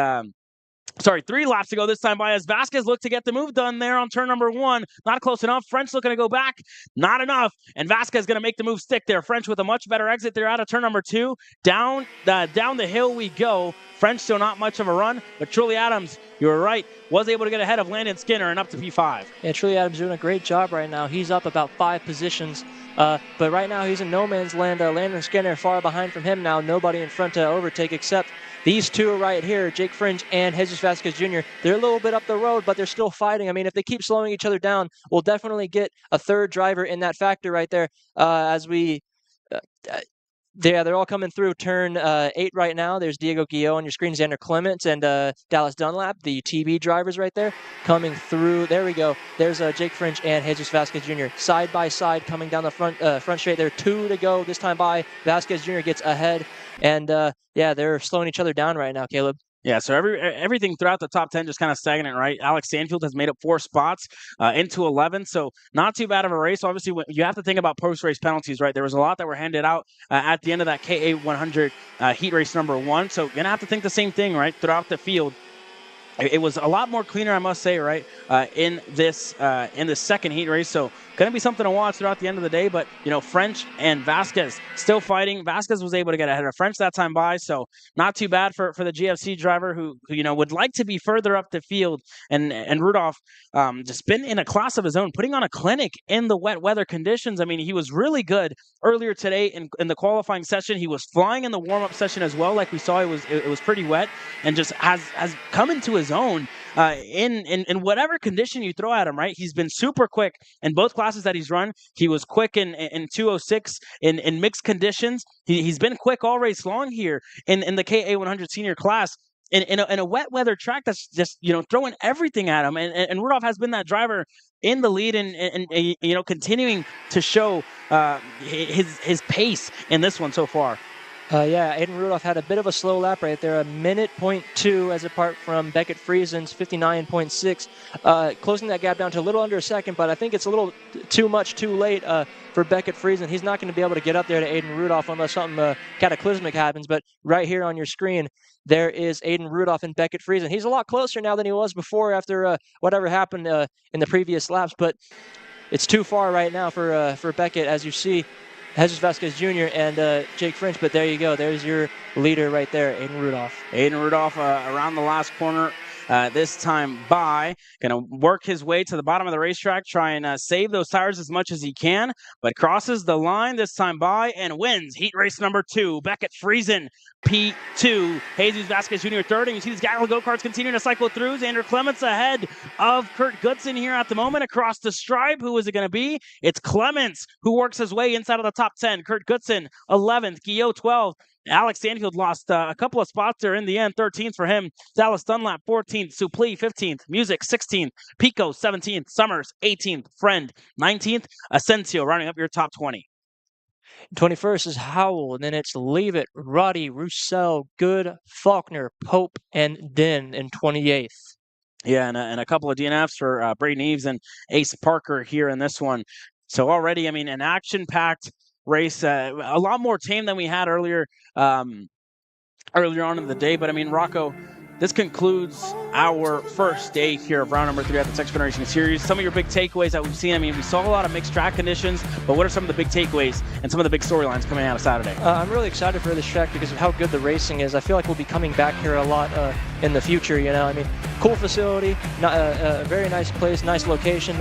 3 laps to go this time by as Vasquez looked to get the move done there on turn number 1. Not close enough. French looking to go back. Not enough. And Vasquez going to make the move stick there. French with a much better exit there out of turn number 2. Down the hill we go. French still not much of a run, but Truly Adams, you were right, was able to get ahead of Landon Skinner and up to P5. Yeah, Truly Adams doing a great job right now. He's up about 5 positions, but right now he's in no man's land. Landon Skinner far behind from him now. Nobody in front to overtake except these two right here, Jake Fringe and Jesus Vasquez Jr. They're a little bit up the road, but they're still fighting. I mean, if they keep slowing each other down, we'll definitely get a third driver in that factor right there as we... they're all coming through turn 8 right now. There's Diego Guillot on your screen, Xander Clements, and Dallas Dunlap, the TB drivers right there, coming through. There we go. There's Jake Fringe and Jesus Vasquez Jr. side by side coming down the front straight. There are 2 to go this time by. Vasquez Jr. gets ahead, and yeah, they're slowing each other down right now, Caleb. Yeah, so everything throughout the top 10 just kind of stagnant, right? Alex Stanfield has made up 4 spots into 11, so not too bad of a race. Obviously, you have to think about post-race penalties, right? There was a lot that were handed out at the end of that KA100 heat race number 1, so you're going to have to think the same thing, right, throughout the field. It was a lot more cleaner, I must say, right, in this second heat race. So going to be something to watch throughout the end of the day. But, you know, French and Vasquez still fighting. Vasquez was able to get ahead of French that time by. So not too bad for the GFC driver who, you know, would like to be further up the field. And Rudolph just been in a class of his own, putting on a clinic in the wet weather conditions. I mean, he was really good earlier today in the qualifying session. He was flying in the warm-up session as well. Like we saw, it was pretty wet and just has come into his own in whatever condition you throw at him, right? He's been super quick in both classes that he's run. He was quick in 206 in mixed conditions. He's been quick all race long here in the KA100 senior class. In a wet weather track that's just, you know, throwing everything at him. And Rudolph has been that driver in the lead and you know, continuing to show his pace in this one so far. Yeah, Aiden Rudolph had a bit of a slow lap right there, 1:02 as apart from Beckett Friesen's 59.6, closing that gap down to a little under a second, but I think it's a little too much too late for Beckett Friesen. He's not going to be able to get up there to Aiden Rudolph unless something cataclysmic happens, but right here on your screen, there is Aiden Rudolph and Beckett Friesen. He's a lot closer now than he was before after whatever happened in the previous laps, but it's too far right now for Beckett, as you see. Jesus Vasquez Jr. and Jake French, but there you go. There's your leader right there, Aiden Rudolph. Aiden Rudolph around the last corner this time by. Going to work his way to the bottom of the racetrack, try and save those tires as much as he can, but crosses the line this time by and wins heat race number 2. Beckett Friesen, P2. Jesus Vasquez Jr. third, and you see these Gaggle go-karts continuing to cycle through. Xander Clements ahead of Kurt Goodson here at the moment across the stripe. Who is it going to be? It's Clements who works his way inside of the top 10. Kurt Goodson, 11th. Guillot, 12th. Alex Stanfield lost a couple of spots there in the end. 13th for him. Dallas Dunlap, 14th. Suplee, 15th. Music, 16th. Pico, 17th. Summers, 18th. Friend, 19th. Asensio rounding up your top 20. 21st is Howell, and then it's Leave It, Roddy, Roussel, Good, Faulkner, Pope, and Den in 28th. Yeah, and a couple of DNFs for Braden Eves and Ace Parker here in this one. So already, I mean, an action-packed race, a lot more tame than we had earlier on in the day. But I mean, Rocco, this concludes our first day here of round number 3 at the Texas Racing Series. Some of your big takeaways that we've seen. I mean, we saw a lot of mixed track conditions, but what are some of the big takeaways and some of the big storylines coming out of Saturday? I'm really excited for this track because of how good the racing is. I feel like we'll be coming back here a lot in the future, you know. I mean, cool facility, a very nice place, nice location.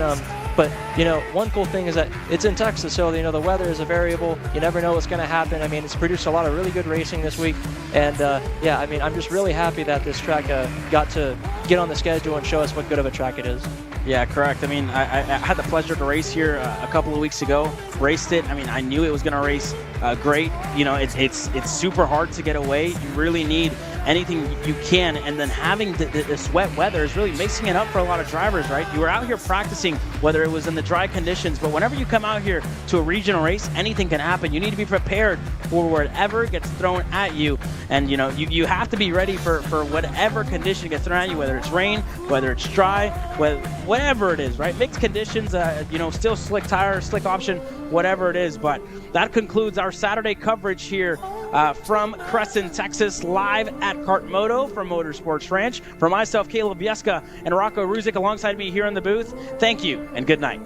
But, you know, one cool thing is that it's in Texas, so, you know, the weather is a variable. You never know what's going to happen. I mean, it's produced a lot of really good racing this week. And, yeah, I mean, I'm just really happy that this track got to get on the schedule and show us what good of a track it is. Yeah, correct. I mean, I had the pleasure to race here a couple of weeks ago. Raced it. I mean, I knew it was going to race great. You know, it's super hard to get away. You really need anything you can, and then having this wet weather is really mixing it up for a lot of drivers, right? You were out here practicing, whether it was in the dry conditions, but whenever you come out here to a regional race, anything can happen. You need to be prepared for whatever gets thrown at you, and you know, you have to be ready for whatever condition gets thrown at you, whether it's rain, whether it's dry, whatever it is, right? Mixed conditions, still slick tire, slick option, whatever it is. But that concludes our Saturday coverage here from Cresson, Texas, live at KartMoto from Motorsports Ranch. For myself, Caleb Vieska, and Rocco Ruzic alongside me here in the booth, thank you and good night.